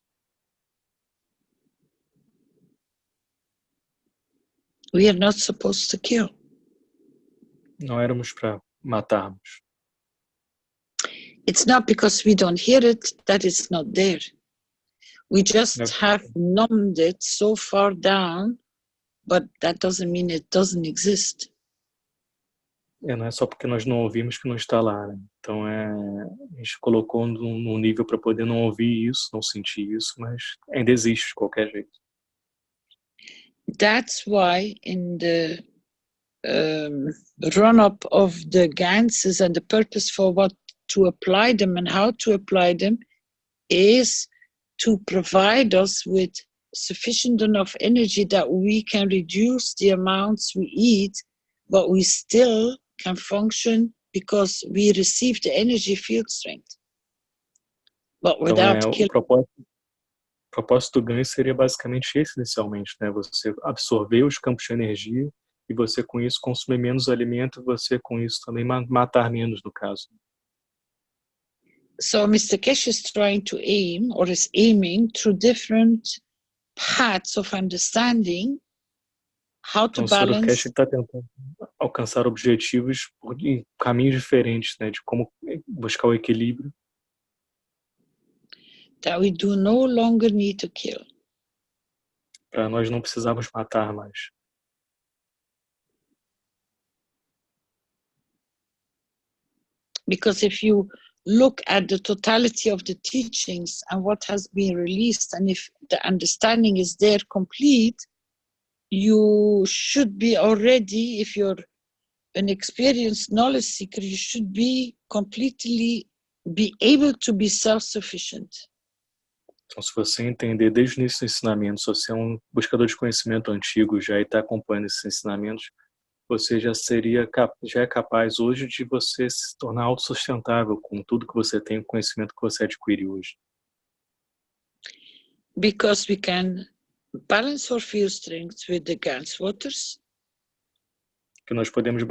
We are not supposed to kill. Não éramos para matarmos. It's not because we don't hear it that it's not there. We just have numbed it so far down, but that doesn't mean it doesn't exist. Não é só porque nós não ouvimos que não está lá, né? Então a gente colocou num nível para poder não ouvir isso, não sentir isso, mas ainda existe de qualquer jeito. That's why in the run-up of the Ganses and the purpose for what to apply them and how to apply them is to provide us with sufficient enough energy that we can reduce the amounts we eat, but we still can function because we receive the energy field strength. But without killing. O propósito do ganho seria basicamente esse inicialmente, né? Você absorver os campos de energia e você com isso consumir menos alimento, você com isso também matar menos no caso. So Mr. Keshe is trying to aim, or is aiming, through different paths of understanding how to Então, o Sr. Keshe balance está tentando alcançar objetivos em caminhos diferentes, né, de como buscar o equilíbrio, that we do no longer need to kill. para nós não precisarmos matar mais. Because if you look at the totality of the teachings and what has been released, and if the understanding is there complete, you should be already, if you're an experienced knowledge seeker, you should be completely be able to be self-sufficient. Então, se você entender desde o início do ensinamento, se você é um buscador de conhecimento antigo já e está acompanhando esses ensinamentos, você já é capaz hoje de você se tornar autossustentável com tudo que você tem, o conhecimento que você adquire hoje. Because we can balance our field strengths with the Gans waters. Que nós podemos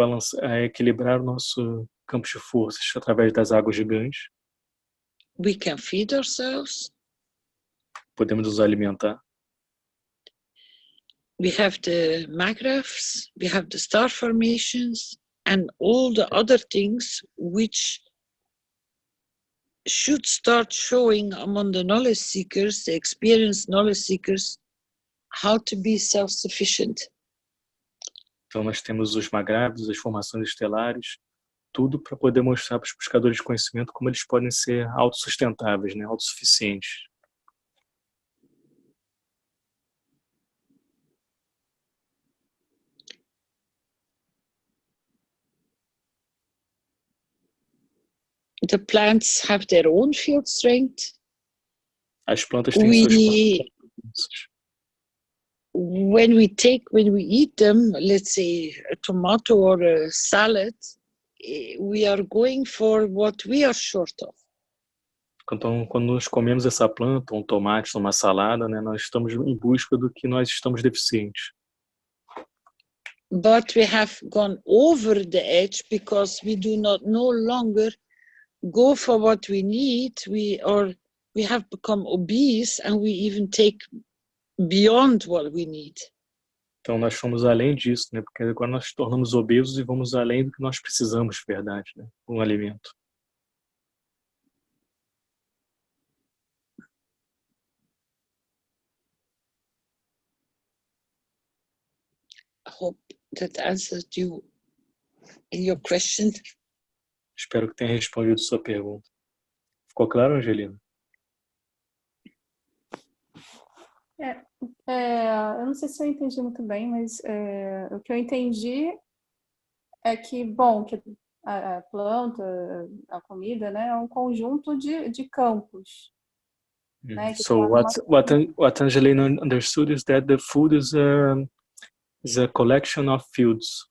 equilibrar o nosso campo de forças através das águas gigantes. We can feed ourselves. Podemos nos alimentar. We have the magraphs, we have the star formations, and all the other things which should start showing among the knowledge seekers, the experienced knowledge seekers, how to be self-sufficient. Então nós temos os magrávidos, as formações estelares, tudo para poder mostrar para os buscadores de conhecimento como eles podem ser autossustentáveis, né, autossuficientes. The plants have their own field strength. As plantas têm suas próprias forças. When we eat them, let's say a tomato or a salad, we are going for what we are short of. Então, quando nós comemos essa planta, um tomate, uma salada, né, nós estamos em busca do que nós estamos deficientes. But we have gone over the edge because we do not no longer go for what we need. We have become obese and we even take beyond what we need. Então nós fomos além disso, né? Porque agora nós nos tornamos obesos e vamos além do que nós precisamos, de verdade, né? Um alimento. I hope that answered you in your question. Espero que tenha respondido sua pergunta. Ficou claro, Angelina? Eu não sei se eu entendi muito bem, mas o que eu entendi é que, bom, que a planta, a comida, né, é um conjunto de campos. Né, So what Angelina understood is that the food is a collection of fields.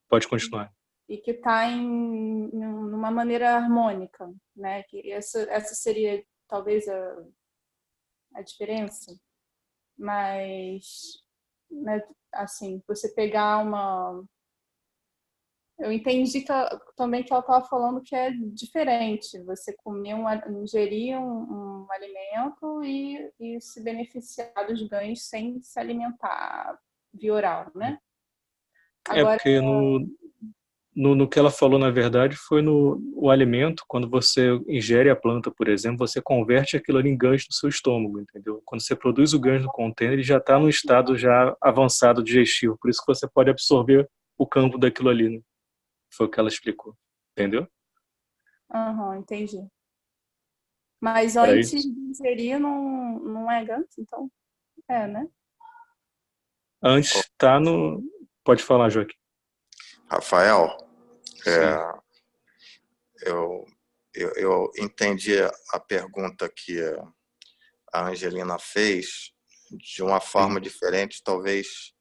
Pode continuar. E que está numa maneira harmônica, né? Que essa seria talvez a diferença, mas, né, assim, você pegar eu entendi também que ela estava falando que é diferente, você comer ingerir um alimento e se beneficiar dos ganhos sem se alimentar via oral, né? Agora, porque no que ela falou, na verdade, foi o alimento, quando você ingere a planta, por exemplo, você converte aquilo ali em gancho no seu estômago, entendeu? Quando você produz o gancho no container, ele já está num estado já avançado digestivo, por isso que você pode absorver o campo daquilo ali, né? Foi o que ela explicou, entendeu? Entendi. Mas antes de ingerir não é gancho, então? Né? Antes está no... Pode falar, Joaquim. Rafael, eu entendi a pergunta que a Angelina fez de uma forma diferente. Talvez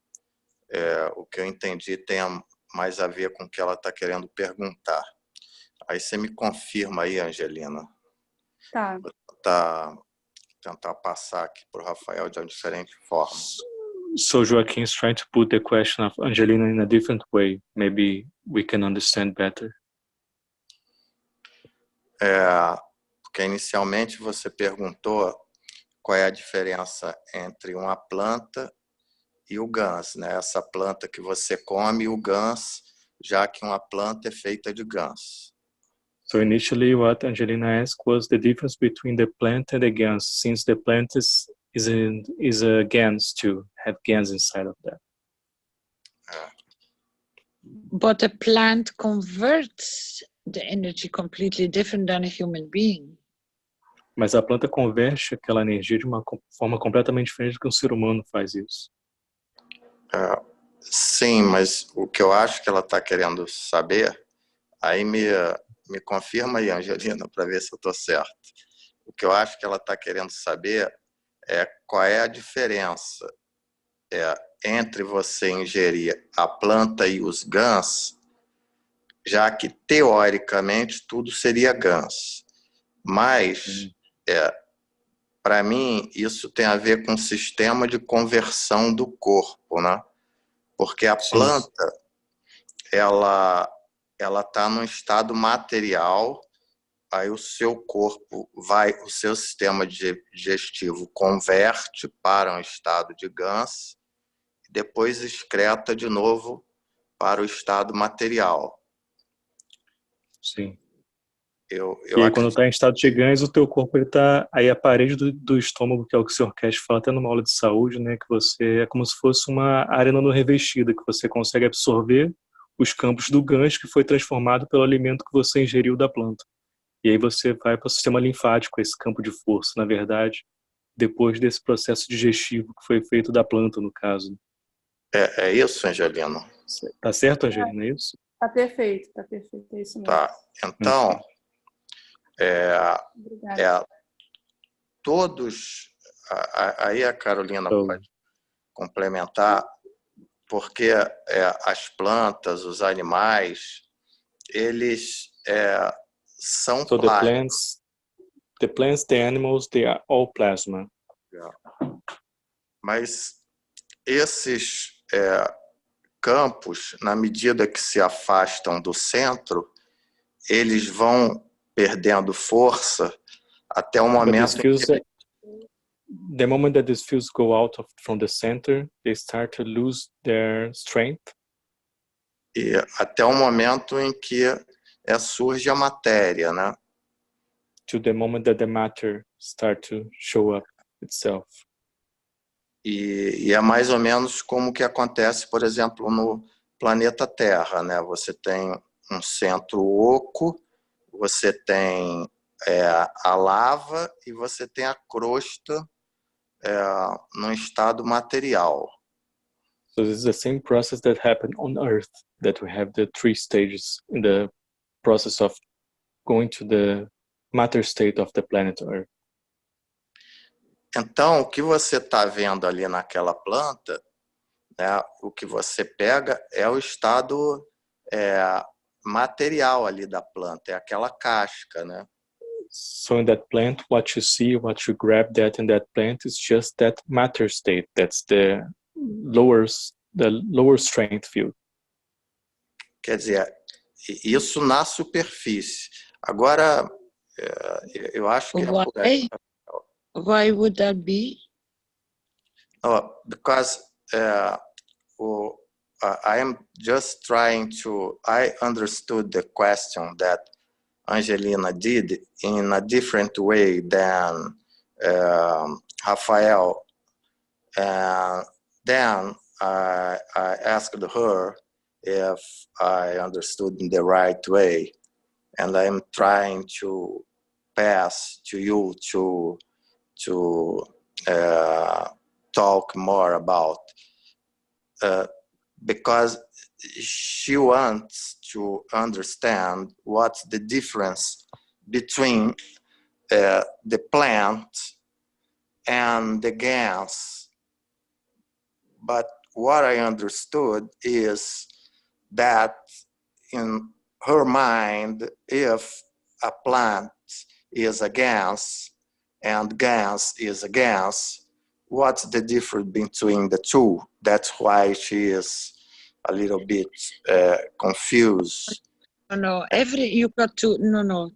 o que eu entendi tenha mais a ver com o que ela está querendo perguntar. Aí você me confirma aí, Angelina. Tá. Vou tentar passar aqui para o Rafael de uma diferente forma. So Joaquim is trying to put the question of Angelina in a different way. Maybe we can understand better. Porque inicialmente você perguntou qual é a diferença entre uma planta e o gans, né? Essa planta que você come e o gans, já que uma planta é feita de gans. So initially what Angelina asked was the difference between the plant and the gans, since the plant is a gans too, have gans inside of that. But a plant converts the energy completely different than a human being. Mas a planta converte aquela energia de uma forma completamente diferente do que um ser humano faz isso. Sim, mas o que eu acho que ela está querendo saber, aí me confirma aí, Angelina, para ver se eu estou certo. O que eu acho que ela está querendo saber é qual é a diferença entre você ingerir a planta e os gans, já que, teoricamente, tudo seria gans. Mas, para mim, isso tem a ver com o sistema de conversão do corpo, né? Porque a planta, ela está num estado material, aí o seu corpo o seu sistema digestivo converte para um estado de gans, e depois excreta de novo para o estado material. Sim. Eu e aí, quando está em estado de gans, o teu corpo está aí a parede do estômago, que é o que o Sr. Keshe fala até numa aula de saúde, né, que você é como se fosse uma área nano-revestida, que você consegue absorver os campos do gans que foi transformado pelo alimento que você ingeriu da planta. E aí você vai para o sistema linfático, esse campo de força, na verdade, depois desse processo digestivo que foi feito da planta, no caso. É isso, Angelina? Tá certo, Angelina, é isso? Tá perfeito, é isso mesmo. Tá, então, todos, aí a Carolina pode complementar, porque as plantas, os animais, eles são plásmicos. The plants, the animals, they are all plasma. Mas esses campos, na medida que se afastam do centro, eles vão perdendo força até o momento the moment that these fields go out from the center, they start to lose their strength. E até o momento em que surge a matéria, né? To the moment that the matter start to show up itself. E é mais ou menos como que acontece, por exemplo, no planeta Terra, né? Você tem um centro oco, você tem a lava e você tem a crosta num estado material. So this is the same process that happened on Earth, that we have the 3 stages in the process of going to the matter state of the planet Earth. Então, o que você está vendo ali naquela planta, né, o que você pega é o estado material ali da planta, é aquela casca, né? So in that plant, what you see, what you grab that in that plant is just that matter state. That's the lower strength field. Quer dizer, isso na superfície. Agora, eu acho que é por aí. Why would that be? Because I am just trying to. I understood the question that Angelina did in a different way than Rafael. And then I asked her if I understood in the right way. And I'm trying to pass to you to talk more about, because she wants to understand what's the difference between the plant and the gas. But what I understood is that in her mind, if a plant is a gas and gas is a gas, what's the difference between the two? That's why she is a little bit confused. No, you got to,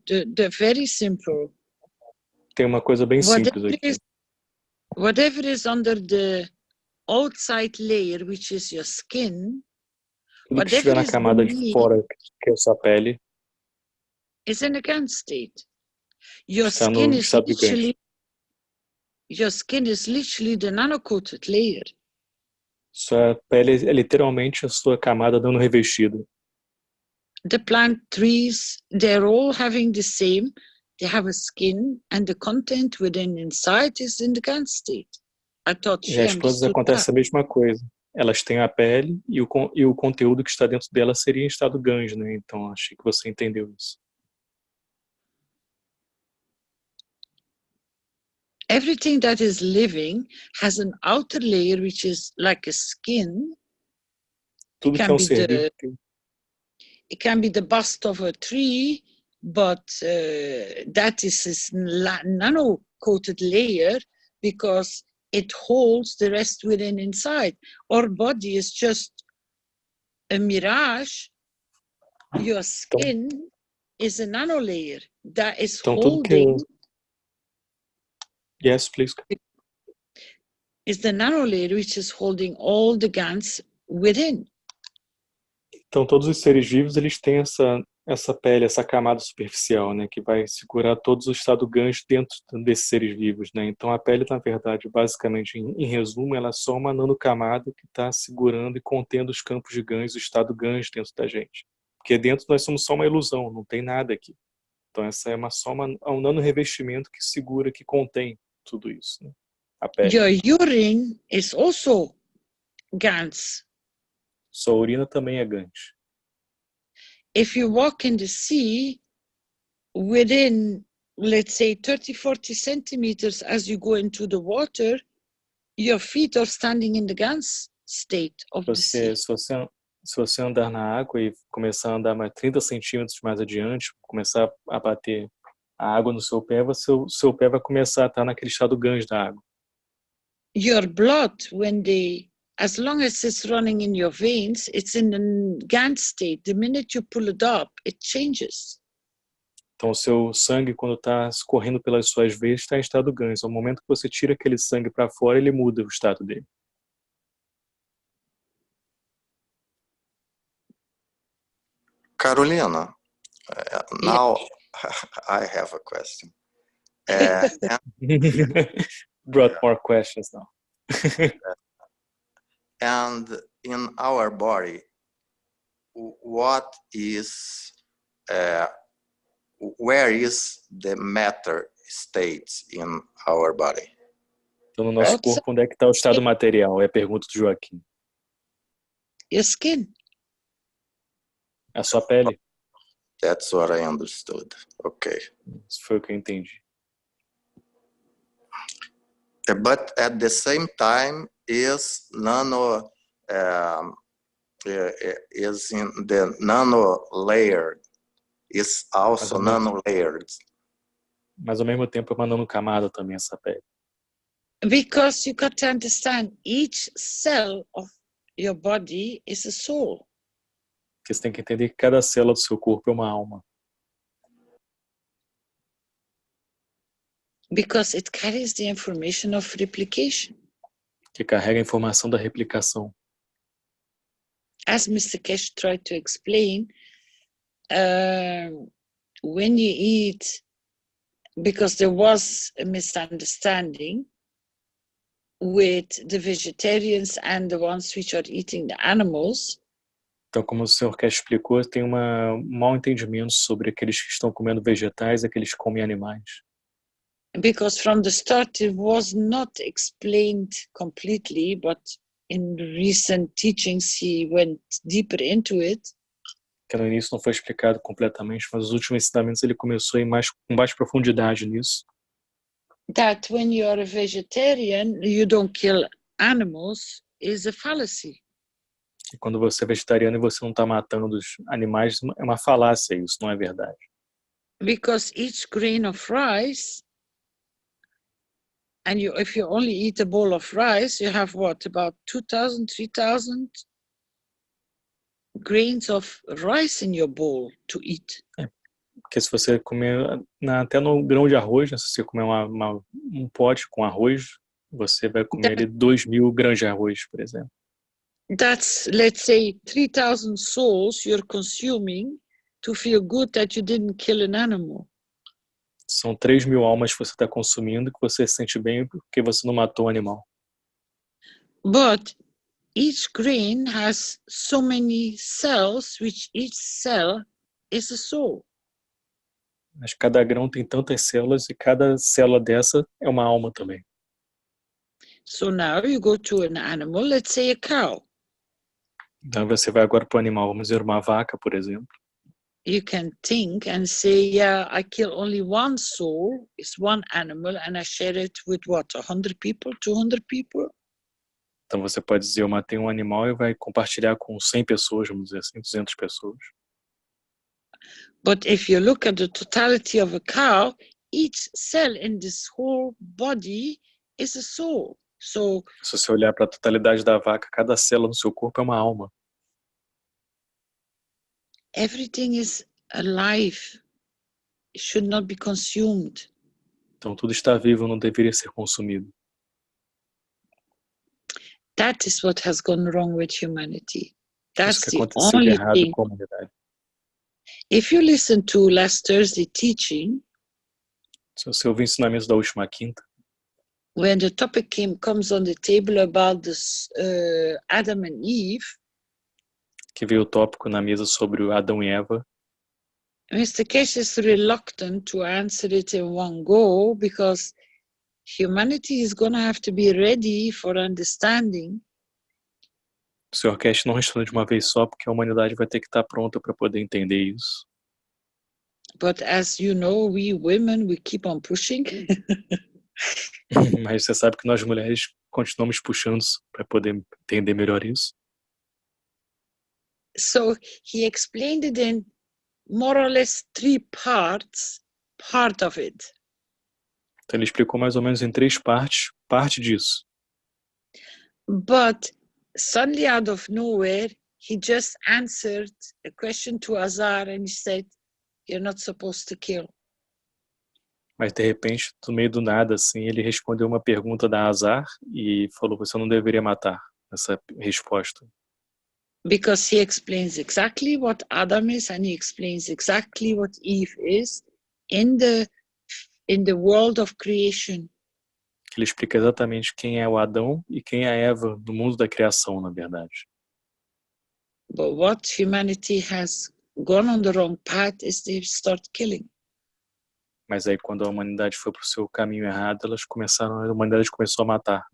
the very simple. Tem uma coisa bem simples aqui. Whatever is under the outside layer, which is your skin, Tudo que estiver na camada de fora, que é essa pele, is in a GAN state. Your está skin no is estado de gancho. the nano-coated layer. Sua pele é literalmente a sua camada não revestida. The plant trees, they're all having the same. They have a skin, and the content within inside is in the GAN state. I thought E as plantas acontece a mesma coisa. Elas têm a pele e o conteúdo que está dentro dela seria em estado GANs, né? Então achei que você entendeu isso. Everything that is living has an outer layer which is like a skin. Tudo que é um ser vivo. It can be the bust of a tree, but that is this nano-coated layer because it holds the rest within inside. Our body is just a mirage. Your skin is a nano layer that is holding. Yes, please. Is the nano layer which is holding all the GANs within. Então todos os seres vivos eles têm essa pele, essa camada superficial, né, que vai segurar todos os estados GANs dentro desses seres vivos, né? Então a pele, na verdade, basicamente, em resumo, ela é só uma nanocamada que está segurando e contendo os campos de GANs, o estado GANs dentro da gente. Porque dentro nós somos só uma ilusão, não tem nada aqui. Então essa é um nano-revestimento que segura, que contém tudo isso, né? A pele. Your urine is also GANs. Sua urina também é GANs. If you walk in the sea, within, let's say, 30, 40 centimeters as you go into the water, your feet are standing in the GANs state of the sea. Se você andar na água e começar a andar mais 30 centímetros mais adiante, começar a bater a água no seu pé, seu pé vai começar a estar naquele estado GANs da água. Your blood, as long as it's running in your veins, it's in the GANs state. The minute you pull it up, it changes. Então, o seu sangue, quando está escorrendo pelas suas veias, está em estado GANs. Ao momento que você tira aquele sangue para fora, ele muda o estado dele. Carolina, now I have a question. Brought more questions now. And in our body, what is, where is the matter state in our body? Então, no nosso corpo, onde é que está o estado material? É a pergunta do Joaquim. Your skin. A sua pele. That's what I understood. Okay. Isso foi o que eu entendi. But at the same time, is is in the nano layer, is also nano layered. Mas ao mesmo tempo é uma nanocamada também essa pele. Because you got to understand, each cell of your body is a soul. Porque você tem que entender que cada célula do seu corpo é uma alma. Because it carries the information of replication. Que carrega a informação da replicação. As Mr. Keshe tried to explain, when you eat, because there was a misunderstanding with the vegetarians and the ones which are eating the animals. Então, como o Sr. Keshe explicou, tem um mau entendimento sobre aqueles que estão comendo vegetais e aqueles que comem animais. Because from the start it was not explained completely, but in recent teachings he went deeper into it. Que no início não foi explicado completamente, mas nos últimos ensinamentos ele começou com mais profundidade nisso. That when you are a vegetarian, you don't kill animals is a fallacy. E quando você é vegetariano e você não está matando os animais, é uma falácia, isso não é verdade. Because each grain of rice, and if you only eat a bowl of rice, you have what, about 2,000, 3,000 grains of rice in your bowl to eat. Porque se você comer até no grão de arroz, né, se você comer um pote com arroz, você vai comer ali 2.000 grãos de arroz, por exemplo. That's, let's say, 3,000 souls you're consuming to feel good that you didn't kill an animal. São 3.000 almas que você está consumindo, que você se sente bem porque você não matou o animal. But each grain has so many cells, which each cell is a soul. Mas cada grão tem tantas células e cada célula dessa é uma alma também. So now you go to an animal, let's say a cow. Então você vai agora para o animal, vamos dizer uma vaca, por exemplo. You can think and say, yeah, I kill only one soul, it's one animal, and I share it with what, 100 people, 200 people? Então você pode dizer, eu matei um animal e vai compartilhar com 100 pessoas, vamos dizer assim, 200 pessoas. But if you look at the totality of a cow, each cell in this whole body is a soul. So se você olhar para a totalidade da vaca, cada célula no seu corpo é uma alma. Everything is alive. It should not be consumed. Então tudo está vivo, não deveria ser consumido. That is what has gone wrong with humanity. That's Isso que the aconteceu de only errado thing. com a humanidade. If you listen to last Thursday teaching, Se você ouvir ensinamentos da última quinta, when the topic comes on the table about this Adam and Eve, que veio o tópico na mesa sobre o Adão e Eva, Mr. Keshe is reluctant to answer it in one go because humanity is going to have to be ready for understanding. o Sr. Keshe não responde de uma vez só, porque a humanidade vai ter que estar pronta para poder entender isso. But as you know, we women, we keep on pushing. Mas você sabe que nós mulheres continuamos puxando para poder entender melhor isso. So he explained it in more or less 3 parts, part of it. Então ele explicou mais ou menos em 3 partes, parte disso. But suddenly out of nowhere, he just answered a question to Azar and he said, you're not supposed to kill. Mas de repente, no meio do nada, assim, ele respondeu uma pergunta da Azar e falou, você não deveria matar, essa resposta. Because he explains exactly what Adam is and he explains exactly what Eve is in the world of creation. Ele explica exatamente quem é o Adão e quem é a Eva no mundo da criação, na verdade. But what humanity has gone on the wrong path is they start killing. Mas aí quando a humanidade foi para o seu caminho errado, a humanidade começou a matar.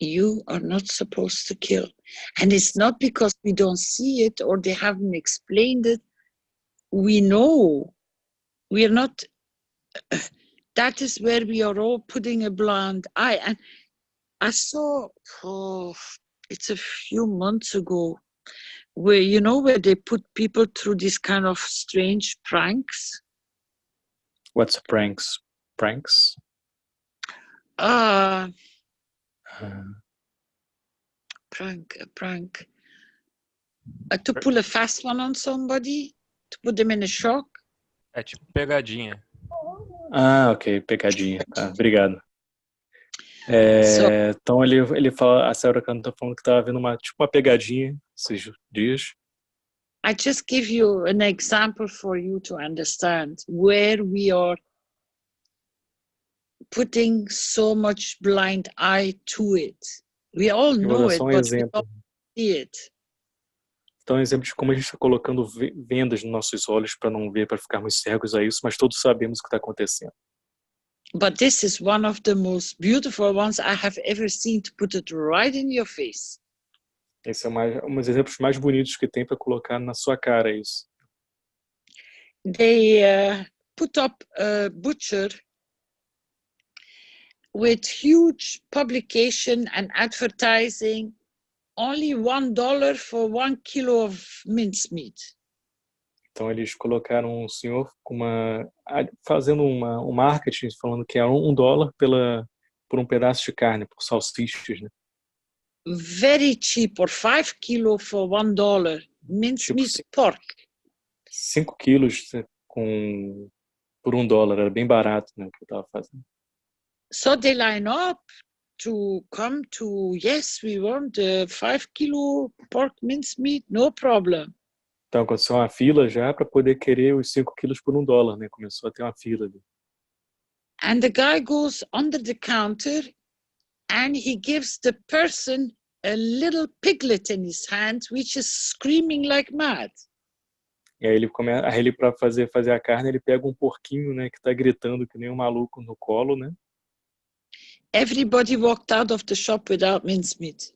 You are not supposed to kill. And it's not because we don't see it or they haven't explained it. We know. We are not, that is where we are all putting a blind eye. And I saw, it's a few months ago, where, you know, where they put people through these kind of strange pranks. What's pranks? Pranks? Prank. To pull a fast one on somebody, to put them in a shock. É tipo pegadinha. Ah, ok, pegadinha. Tá, obrigado. Então ele fala, a Sarah Khan tá falando que estava vendo uma pegadinha esses dias. I just give you an example for you to understand where we are putting so much blind eye to it. We all know it, but we don't see it. Então, um exemplo de como a gente está colocando vendas nos nossos olhos para não ver, para ficarmos cegos a isso, mas todos sabemos o que está acontecendo. But this is one of the most beautiful ones I have ever seen to put it right in your face. Esse é um dos exemplos mais bonitos que tem para colocar na sua cara isso. They put up a butcher with huge publication and advertising, only $1 for 1 kilo of mincemeat. Então eles colocaram um senhor fazendo um marketing falando que é $1 por um pedaço de carne, por salsichas, né? very cheap, or 5 kilo for $1, mincemeat pork. 5 quilos por $1, era bem barato, né, o que eu estava fazendo. So they line up to come to, yes, we want 5 kilo pork mincemeat, no problem. Então aconteceu uma fila já para poder querer os 5 quilos por $1, né? Começou a ter uma fila ali. And the guy goes under the counter and he gives the person a little piglet in his hand, which is screaming like mad. E aí ele para fazer a carne, ele pega um porquinho, né, que está gritando que nem um maluco no colo, né? Everybody walked out of the shop without mincemeat.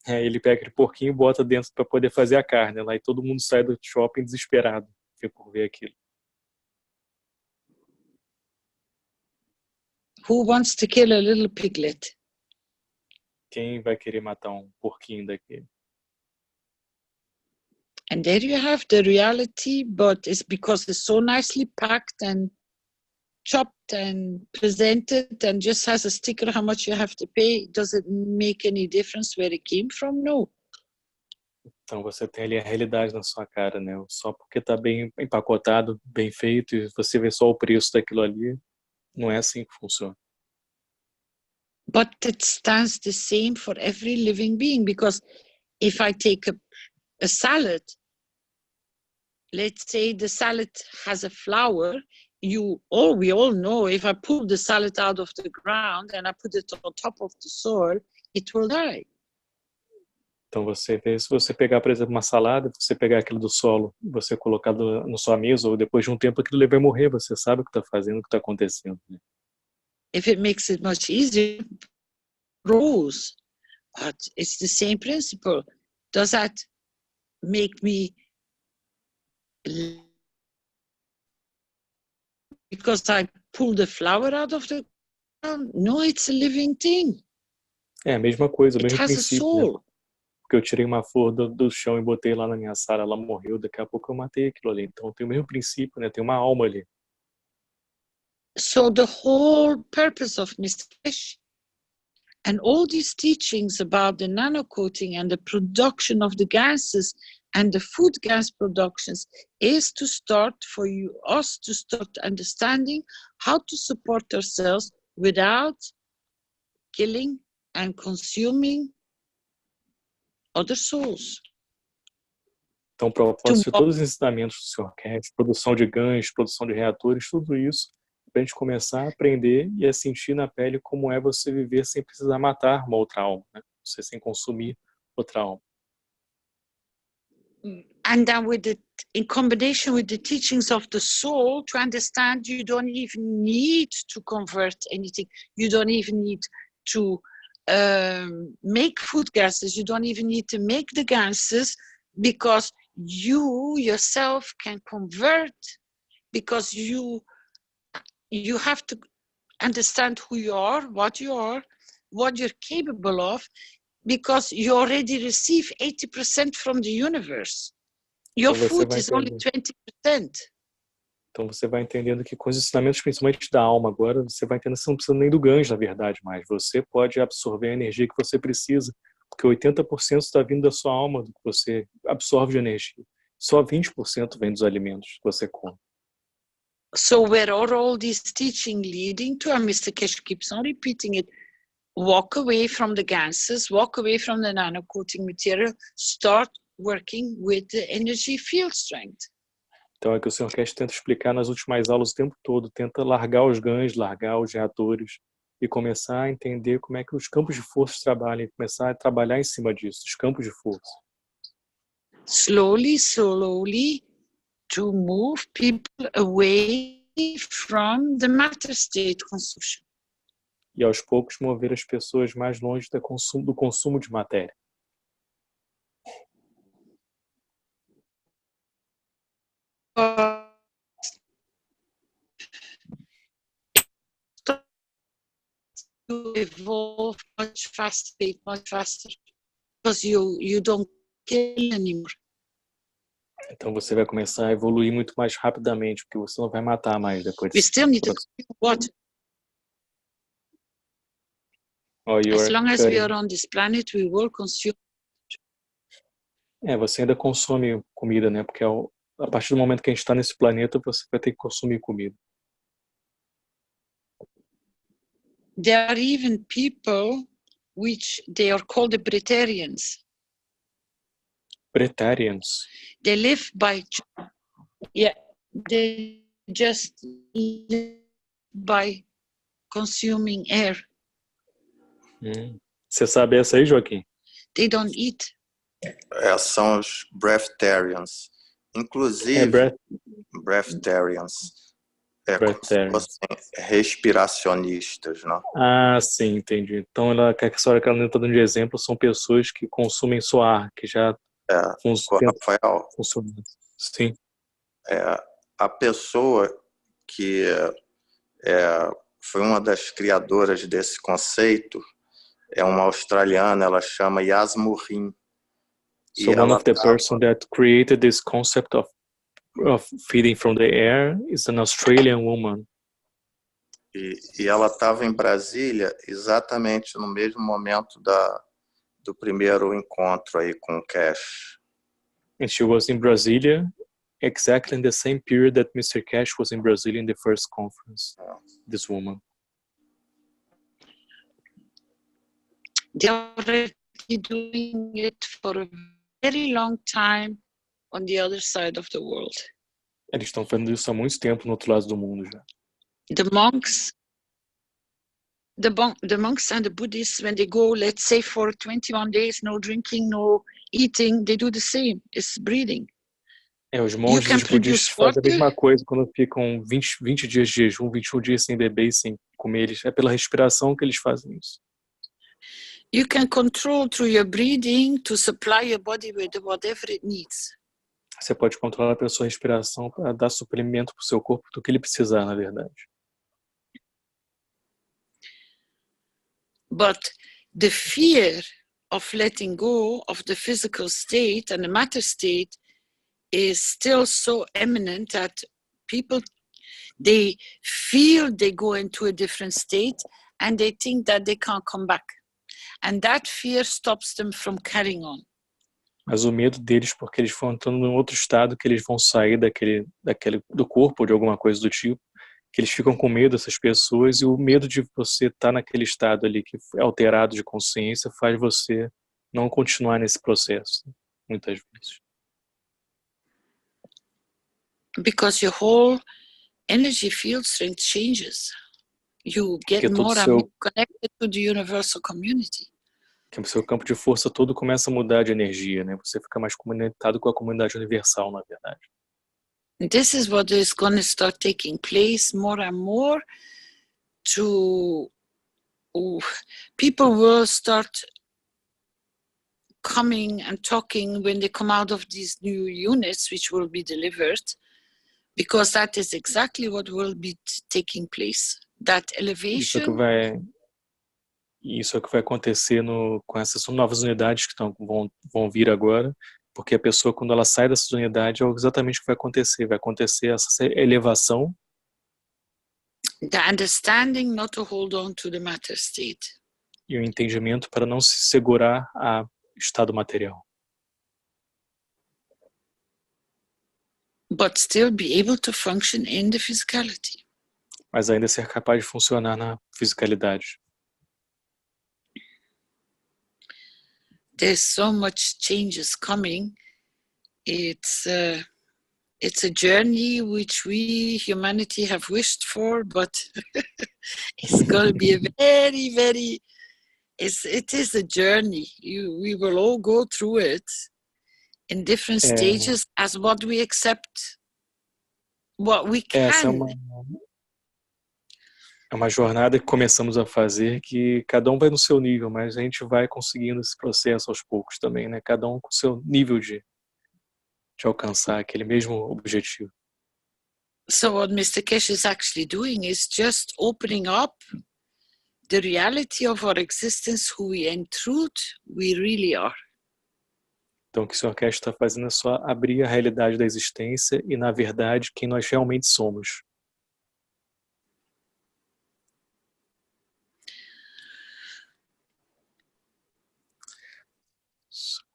Aí ele pega aquele porquinho e bota dentro para poder fazer a carne lá, e todo mundo sai do shopping desesperado por ver aquilo. Who wants to kill a little piglet? Quem vai querer matar um porquinho daquele? And there you have the reality, but it's because it's so nicely packed and chopped and presented and just has a sticker how much you have to pay. Does it make any difference where it came from? No. Então você tem ali a realidade na sua cara, né? Só porque está bem empacotado, bem feito, e você vê só o preço daquilo ali, não é assim que funciona. But it stands the same for every living being, because if I take a salad, let's say the salad has a flower, we all know if I pull the salad out of the ground and I put it on top of the soil, it will die. Então você vê, se você pegar, por exemplo, uma salada, você pegar aquilo do solo, você colocar na sua mesa, ou depois de um tempo aquilo vai morrer, você sabe o que está fazendo, o que está acontecendo, né? If it makes it much easier, grows, but it's the same principle. Does that make me, because I pull the flower out of the ground? No, it's a living thing. É a mesma coisa, o It mesmo has a princípio, soul. né? Porque eu tirei uma flor do chão e botei lá na minha sala, ela morreu, daqui a pouco eu matei aquilo ali. Então tem o mesmo princípio, né? Tem uma alma ali. So the whole purpose of Mr. Keshe and all these teachings about the nano-coating and the production of the gases and the food gas productions is to start for us to start understanding how to support ourselves without killing and consuming other souls. Então, o propósito de todos os ensinamentos do Sr. Keshe, produção de ganhos, produção de reatores, tudo isso, para a gente começar a aprender e a sentir na pele como é você viver sem precisar matar uma outra alma, né? Você sem consumir outra alma. And then in combination with the teachings of the soul, to understand you don't even need to convert anything. You don't even need to make food gases. You don't even need to make the gases, because you yourself can convert, because you have to understand who you are, what you're capable of, because you already receive 80% from the universe. Your food is only 20%. Então você vai entendendo que com os ensinamentos principalmente da alma agora, você vai entendendo que você não precisa nem do ganjo, na verdade, mais. Você pode absorver a energia que você precisa, porque 80% está vindo da sua alma, do que você absorve de energia. Só 20% vem dos alimentos que você come. So where are all these teaching leading to? And Mr. Keshe keeps on repeating it. Walk away from the gases, walk away from the nano-coating material, start working with the energy field strength. Então é que o Sr. Keshe tenta explicar nas últimas aulas o tempo todo, tenta largar os ganhos, largar os reatores e começar a entender como é que os campos de força trabalham, e começar a trabalhar em cima disso, os campos de força. Slowly, slowly, to move people away from the matter state consumption. E aos poucos mover as pessoas mais longe do consumo de matéria. To evolve much faster, because you don't kill anymore. Então você vai começar a evoluir muito mais rapidamente, porque você não vai matar mais depois. We still need to consume water. Oh, you As are long as we cutting. are on this planet, we will consume. Você ainda consome comida, né? Porque a partir do momento que a gente está nesse planeta, você vai ter que consumir comida. There are even people which they are called the Breatharians. Breatharians. They live by, they just live by consuming air. Você sabe essa aí, Joaquim? They don't eat. São os breatharians. Inclusive, breatharians. Como se fossem respiracionistas, não? Ah, sim, entendi. Então, a história que ela está dando de exemplo são pessoas que consumem só ar, que já Rafael, funciona. Sim. A pessoa que foi uma das criadoras desse conceito é uma australiana, ela chama Yasmin. So one of the person that created this concept of feeding from the air is an Australian woman. E ela estava em Brasília exatamente no mesmo momento do primeiro encontro aí com o Keshe. And she was in Brasilia exactly in the same period that Mr. Keshe was in Brasilia in the first conference. This woman. They are already doing it for a very long time on the other side of the world. Eles estão fazendo isso há muito tempo no outro lado do mundo já. The monks and the Buddhists, when they go, let's say, for 21 days, no drinking, no eating, they do the same. It's breathing. Os monges e os budistas fazem a mesma coisa quando ficam 20 dias de jejum, 21 dias sem beber e sem comer. É pela respiração que eles fazem isso. You can control through your breathing to supply your body with whatever it needs. Você pode controlar pela sua respiração para dar suprimento para o seu corpo do que ele precisar, na verdade. But the fear of letting go of the physical state and the matter state is still so eminent that people, they feel they go into a different state and they think that they can't come back. And that fear stops them from carrying on. Mas o medo deles, porque eles vão entrando em outro estado, que eles vão sair do corpo, de alguma coisa do tipo, que eles ficam com medo dessas pessoas, e o medo de você estar naquele estado ali que é alterado de consciência faz você não continuar nesse processo, muitas vezes. Because your whole energy field strength changes. You get more and more connected to the universal community. Que o seu campo de força todo começa a mudar de energia, né? Você fica mais conectado com a comunidade universal, na verdade. And this is what is going to start taking place more and more. People will start coming and talking when they come out of these new units, which will be delivered, because that is exactly what will be taking place. That elevation. Isso é o que vai acontecer com essas novas unidades que vão vir agora, porque a pessoa, quando ela sai dessas unidades, é exatamente o que vai acontecer. Vai acontecer essa elevação. The understanding not to hold on to the matter state. E o entendimento para não se segurar a estado material. But still be able to function in the physicality. Mas ainda ser capaz de funcionar na fisicalidade. There's so much changes coming. It's a journey which we, humanity, have wished for, but it's going to be a very, very, it is a journey. We will all go through it in different stages as what we accept, what we can. Essa é uma jornada que começamos a fazer, que cada um vai no seu nível, mas a gente vai conseguindo esse processo aos poucos também, né? Cada um com o seu nível de alcançar aquele mesmo objetivo. So what Mr. Keshe is actually doing is just opening up the reality of our existence, who we in truth we really are. Então o que o Sr. Keshe está fazendo é só abrir a realidade da existência e, na verdade, quem nós realmente somos.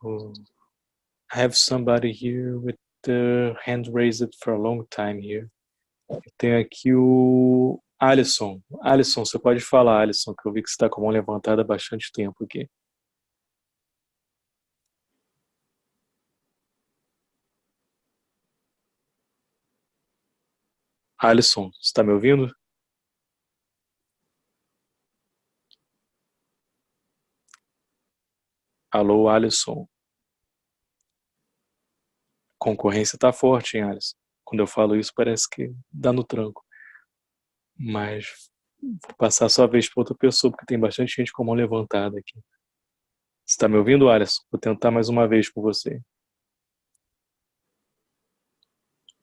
Oh, I have somebody here with the hand raised for a long time here. Tem aqui o Alisson. Alisson, você pode falar, Alisson, que eu vi que você está com a mão levantada há bastante tempo aqui. Alisson, você está me ouvindo? Alô, Alisson. Concorrência tá forte, hein, Alisson? Quando eu falo isso, parece que dá no tranco. Mas vou passar a sua vez para outra pessoa, porque tem bastante gente com a mão levantada aqui. Você está me ouvindo, Alisson? Vou tentar mais uma vez com você.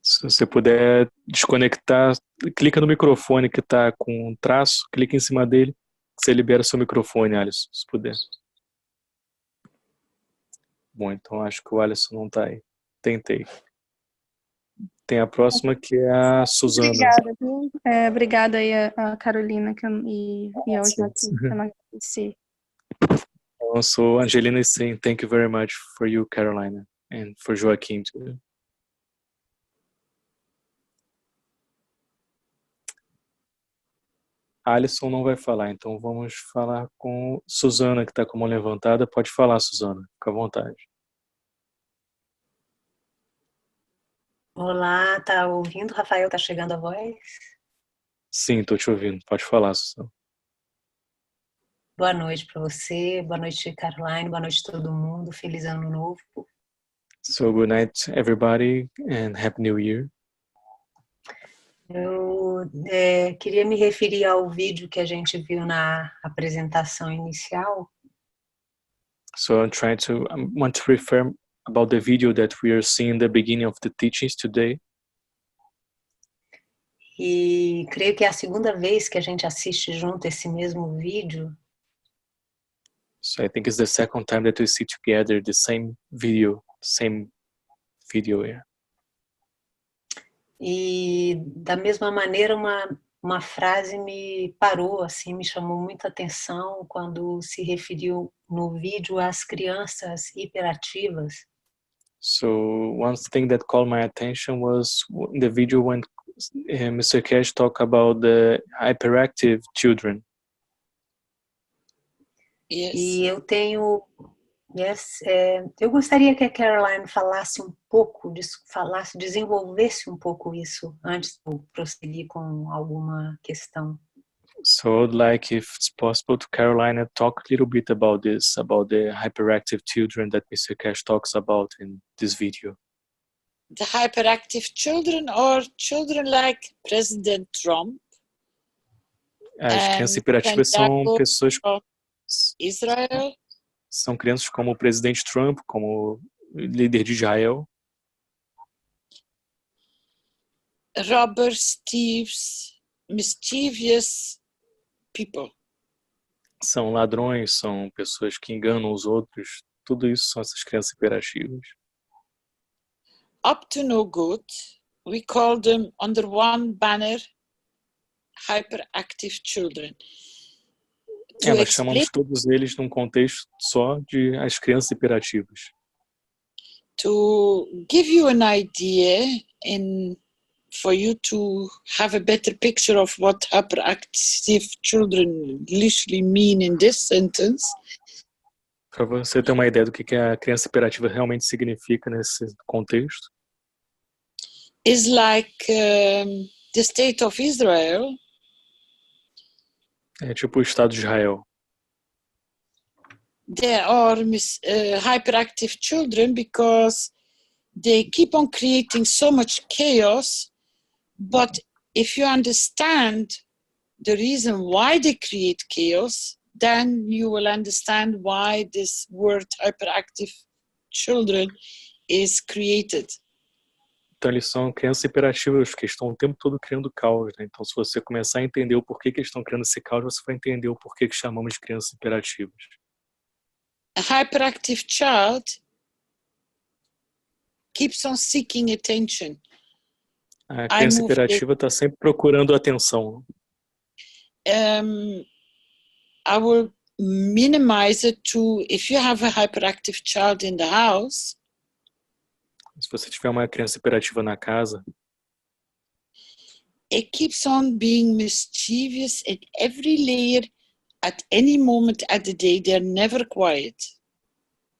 Se você puder desconectar, clica no microfone que está com um traço, clica em cima dele, você libera seu microfone, Alisson, se puder. Bom, então acho que o Alisson não está aí. Tentei. Tem a próxima que é a Suzana. Obrigada, viu? Obrigada aí a Carolina e ao Joaquim, que eu não agradeci. Eu sou Angelina is saying thank you very much for you, Carolina, and for Joaquim too. Alisson não vai falar, então vamos falar com Suzana, que está com a mão levantada. Pode falar, Suzana, fica à vontade. Olá, tá ouvindo, Rafael? Tá chegando a voz? Sim, estou te ouvindo. Pode falar, Suzana. Boa noite para você, boa noite, Caroline, boa noite todo mundo, feliz ano novo. So good night, everybody, and Happy New Year. Eu queria me referir ao vídeo que a gente viu na apresentação inicial. So I want to refer about the video that we are seeing in the beginning of the teachings today. E creio que é a segunda vez que a gente assiste junto esse mesmo vídeo. So I think it's the second time that we see together the same video here. E da mesma maneira uma frase me parou, assim, me chamou muita atenção quando se referiu no vídeo às crianças hiperativas. So one thing that called my attention was in the video when Mr. Keshe talked about the hyperactive children. Yes. E eu tenho... eu gostaria que a Caroline falasse um pouco disso, desenvolvesse um pouco isso antes de eu prosseguir com alguma questão. So I'd like, if it's possible, to Carolina talk a little bit about this, about the hyperactive children that Mr. Keshe talks about in this video. The hyperactive children or children like President Trump. As crianças hiperativas são pessoas... Israel. São crianças como o presidente Trump, como o líder de Israel. Robber, thieves, mischievous people. São ladrões, são pessoas que enganam os outros. Tudo isso são essas crianças hiperativas. Up to no good, we call them under one banner hyperactive children. Nós chamamos todos eles num contexto só de as crianças hiperativas. To give you an idea and for you to have a better picture of what hyperactive children literally mean in this sentence. Para você ter uma ideia do que a criança hiperativa realmente significa nesse contexto. Is like the state of Israel. É tipo o Estado de Israel. There are hyperactive children because they keep on creating so much chaos, but if you understand the reason why they create chaos, then you will understand why this word hyperactive children is created. Então eles são crianças hiperativas que estão o tempo todo criando caos, né? Então se você começar a entender o porquê que eles estão criando esse caos, você vai entender o porquê que chamamos de crianças hiperativas. A hyperactive child keeps on seeking attention. A criança hiperativa está sempre procurando atenção. Our minimize it to, if you have a hyperactive child in the house, Se você tiver uma criança hiperativa na casa, it keeps on being mischievous at every layer, at any moment at the day. They're never quiet.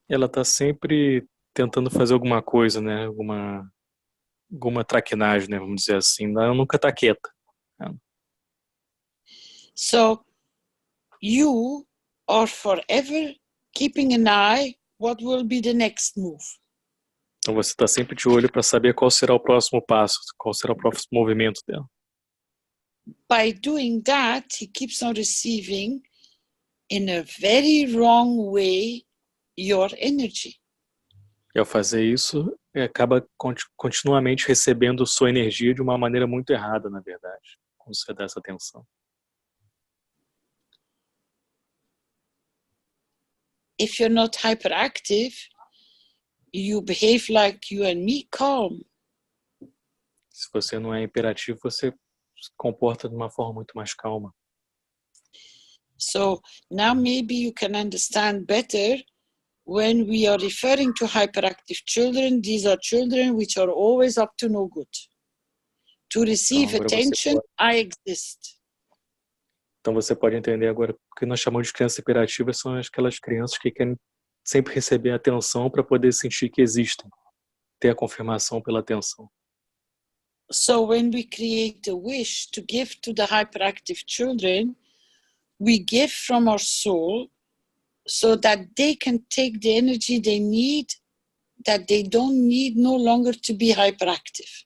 ela está sempre tentando fazer alguma coisa, né? Alguma traquinagem, né? Vamos dizer assim. Ela nunca está quieta. So you are forever keeping an eye what will be the next move. Então você está sempre de olho para saber qual será o próximo passo, qual será o próximo movimento dela. By doing that, he keeps on receiving in a very wrong way your energy. E ao fazer isso, acaba continuamente recebendo sua energia de uma maneira muito errada, na verdade, quando você dá essa atenção. If you're not hyperactive, you behave like you and me, calm. Se você não é hiperativo, você se comporta de uma forma muito mais calma. So now maybe you can understand better when we are referring to hyperactive children, these are children which are always up to no good. To receive attention, I exist. Então você pode entender agora o que nós chamamos de crianças hiperativas são aquelas crianças que querem sempre receber atenção para poder sentir que existem, ter a confirmação pela atenção. So when we create a wish to give to the hyperactive children, we give from our soul so that they can take the energy they need, that they don't need no longer to be hyperactive.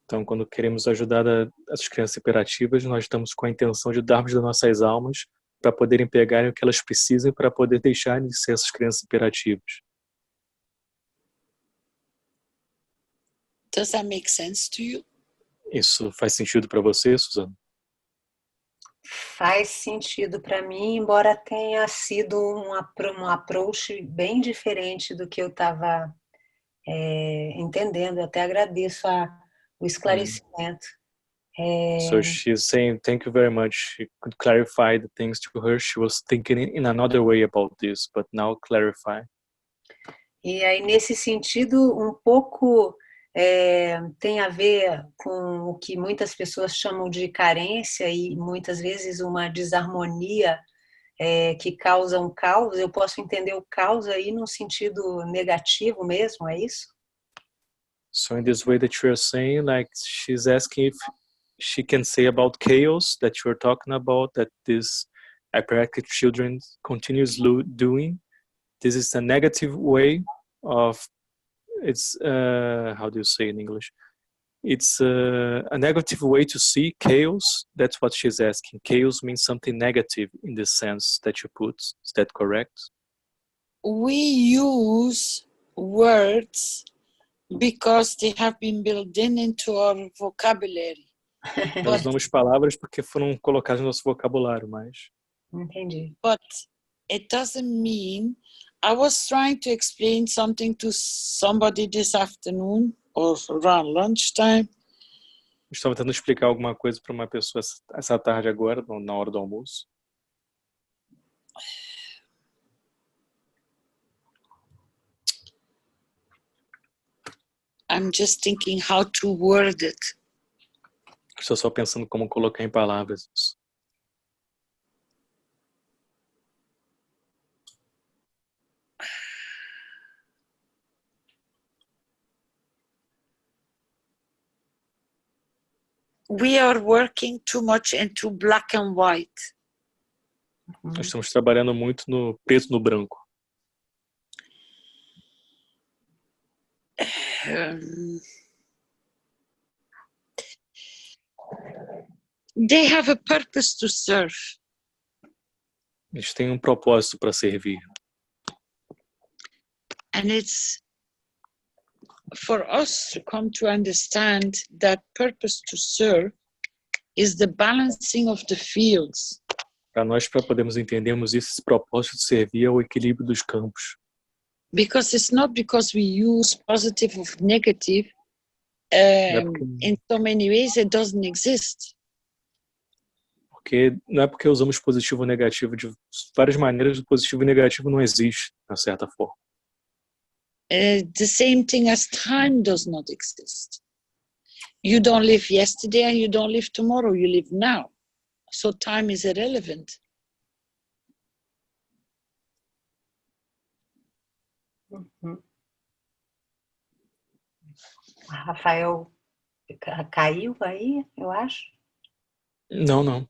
Então, quando queremos ajudar as crianças hiperativas, nós estamos com a intenção de darmos das nossas almas para poderem pegarem o que elas precisam para poder deixarem de ser essas crianças hiperativas. Does that make sense to you? Isso faz sentido para você, Suzana? Faz sentido para mim, embora tenha sido um approach bem diferente do que eu estava entendendo. Eu até agradeço o esclarecimento. So she's saying, thank you very much. She could clarify the things to her. She was thinking in another way about this, but now clarify. E aí, nesse sentido, um pouco tem a ver com o que muitas pessoas chamam de carência e muitas vezes uma desarmonia que causa um caos. Eu posso entender o caos aí no sentido negativo mesmo, é isso? So in this way that you're saying, like she's asking if she can say about chaos that you're talking about, that this hyperactive children continues doing. This is a negative way of, it's, how do you say in English? It's a negative way to see chaos. That's what she's asking. Chaos means something negative in the sense that you put. Is that correct? We use words because they have been built into our vocabulary. Nós usamos palavras porque foram colocadas no nosso vocabulário, mas... Entendi. But it doesn't mean... I was trying to explain something to somebody this afternoon or around lunchtime. Estava tentando explicar alguma coisa para uma pessoa essa tarde agora, na hora do almoço. I'm just thinking how to word it. Estou só pensando como colocar em palavras isso. We are working too much into black and white. Nós estamos trabalhando muito no preto e no branco. They have a purpose to serve. Eles têm um propósito para servir. And it's for us to come to understand that purpose to serve is the balancing of the fields. Para nós, para podermos entendermos isso, esse propósito de servir é o equilíbrio dos campos. Because it's not because we use positive or negative in so many ways it doesn't exist. Porque não é porque usamos positivo ou negativo de várias maneiras, o positivo e negativo não existe, de certa forma. The same thing as time does not exist. You don't live yesterday and you don't live tomorrow, you live now. So time is irrelevant. Uhum. Rafael caiu aí, eu acho. Não, não.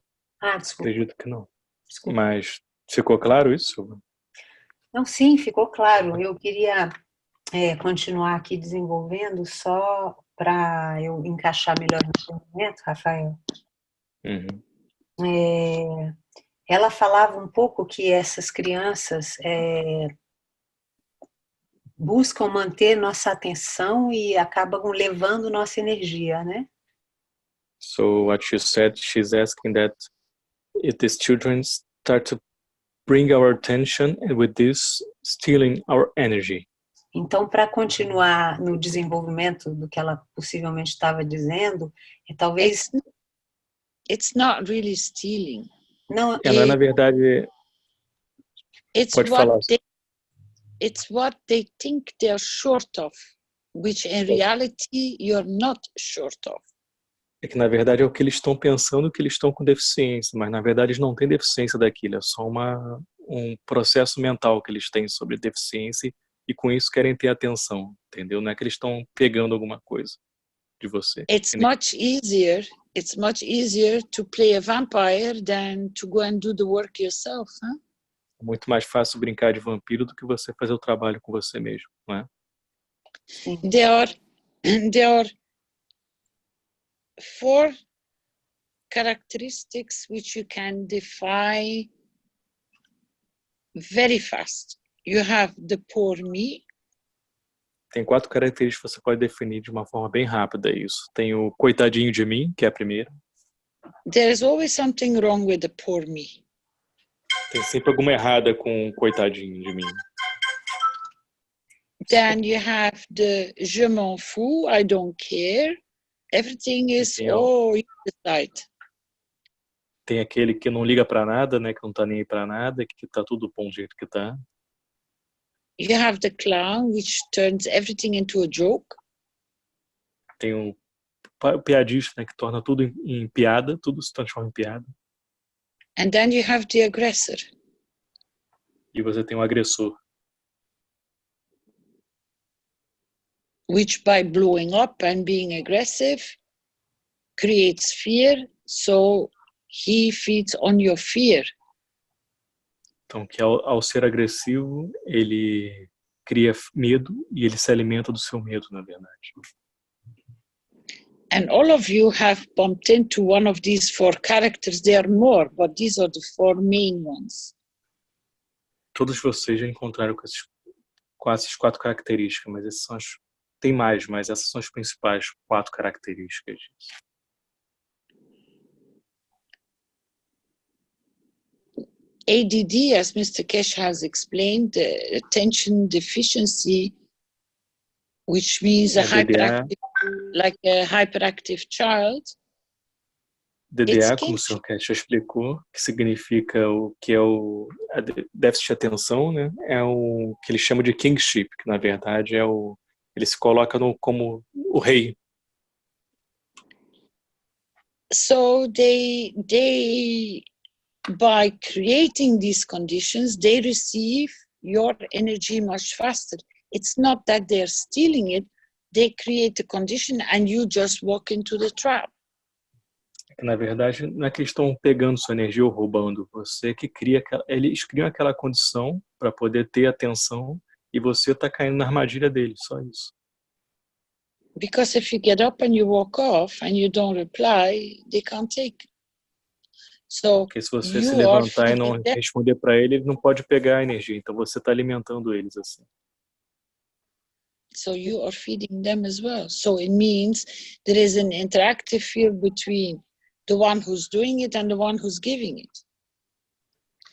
Desculpa. Acredito que não. Desculpa. Mas ficou claro isso? Não, sim, ficou claro. Eu queria continuar aqui desenvolvendo só para eu encaixar melhor no entendimento, Rafael. Uhum. Ela falava um pouco que essas crianças buscam manter nossa atenção e acabam levando nossa energia, né? So what she said, she's asking that if these children start to bring our attention and with this stealing our energy. Então, para continuar no desenvolvimento do que ela possivelmente estava dizendo, talvez... It's not really stealing. Não, Ela, na verdade... Pode falar. It's what they think they're short of, which in reality you're not short of. É que, na verdade, é o que eles estão pensando que eles estão com deficiência, mas, na verdade, eles não têm deficiência daquilo, é só um processo mental que eles têm sobre deficiência e, com isso, querem ter atenção, entendeu? Não é que eles estão pegando alguma coisa de você. It's much easier to play a vampire than to go and do the work yourself, huh? É muito mais fácil brincar de vampiro do que você fazer o trabalho com você mesmo, não é? There are 4 characteristics which you can define very fast. You have the poor me. Tem 4 características que você pode definir de uma forma bem rápida isso. Tem o coitadinho de mim, que é a primeira. There's always something wrong with the poor me. Tem sempre alguma errada com o coitadinho de mim. Then you have the je m'en fous, I don't care. Everything is, you decide. Tem aquele que não liga pra nada, né, que não tá nem aí pra nada, que tá tudo bom do jeito que tá. You have the clown, which turns everything into a joke. Tem o piadista, né, que torna tudo em piada, tudo se transforma em piada. And then you have the aggressor. E você tem o agressor. Which by blowing up and being aggressive creates fear, so he feeds on your fear. Então, que ao ser agressivo, ele cria medo e ele se alimenta do seu medo, na verdade. And all of you have bumped into one of these 4 characters. There are more, but these are the 4 main ones. Todos vocês já encontraram com essas 4 características, mas essas são tem mais, mas essas são as principais 4 características. ADD, as Mr. Keshe has explained, attention deficiency, which means like a hyperactive child. DDA, como o Sr. Keshe explicou, que significa o que é o déficit de atenção, né? É o que eles chamam de kingship, que na verdade é ele se coloca como o rei. So they by creating these conditions, they receive your energy much faster. It's not that they're stealing it, they create a condition and you just walk into the trap. Na verdade, não é que eles estão pegando sua energia ou roubando, você que eles criam aquela condição para poder ter atenção e você está caindo na armadilha deles, só isso. Because if you get up and you walk off and you don't reply, they can't take. So porque se você se levantar e não responder para ele não pode pegar a energia, então você está alimentando eles assim. So you are feeding them as well. So it means there is an interactive field between the one who's doing it and the one who's giving it.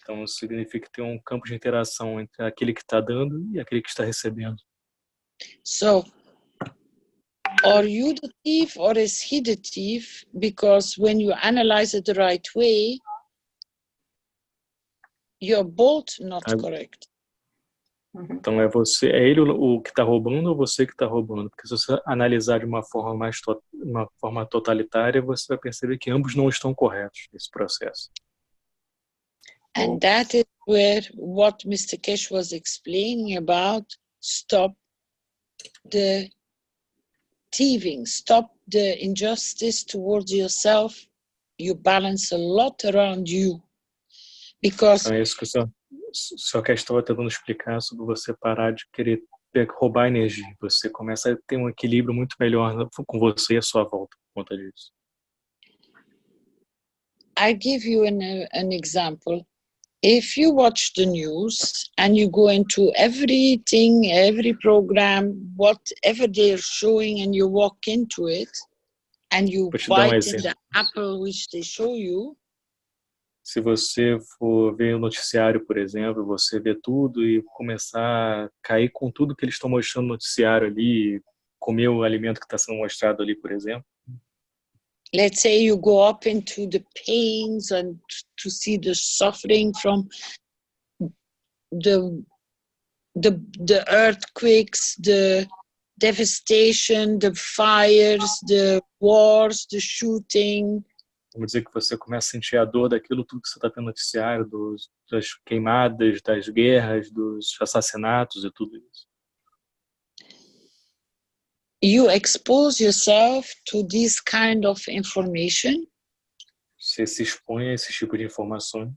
Então isso significa que tem um campo de interação entre aquele que está dando e aquele que está recebendo. So, are you the thief or is he the thief? Because when you analyze it the right way, You're both not Ah. correct. Então é ele o que está roubando ou você que está roubando? Porque se você analisar de uma forma uma forma totalitária, você vai perceber que ambos não estão corretos nesse processo. And that is where what Mr. Keshe was explaining about stop the thieving, stop the injustice towards yourself. You balance a lot around you. Because Então é isso que sua questão está tentando explicar sobre você parar de querer roubar energia. Você começa a ter um equilíbrio muito melhor com você e a sua volta por conta disso. I give you an example. If you watch the news and you go into everything, every program, whatever they're showing, and you walk into it and you bite in the apple which they show you. Se você for ver o noticiário, por exemplo, você vê tudo e começar a cair com tudo que eles estão mostrando no noticiário ali, comer o alimento que está sendo mostrado ali, por exemplo. Let's say you go up into the pains and to see the suffering from the earthquakes, the devastation, the fires, the wars, the shooting. Vamos dizer que você começa a sentir a dor daquilo tudo que você está tendo no noticiário, das queimadas, das guerras, dos assassinatos e tudo isso. You expose yourself to this kind of information. Você se expõe a esse tipo de informações.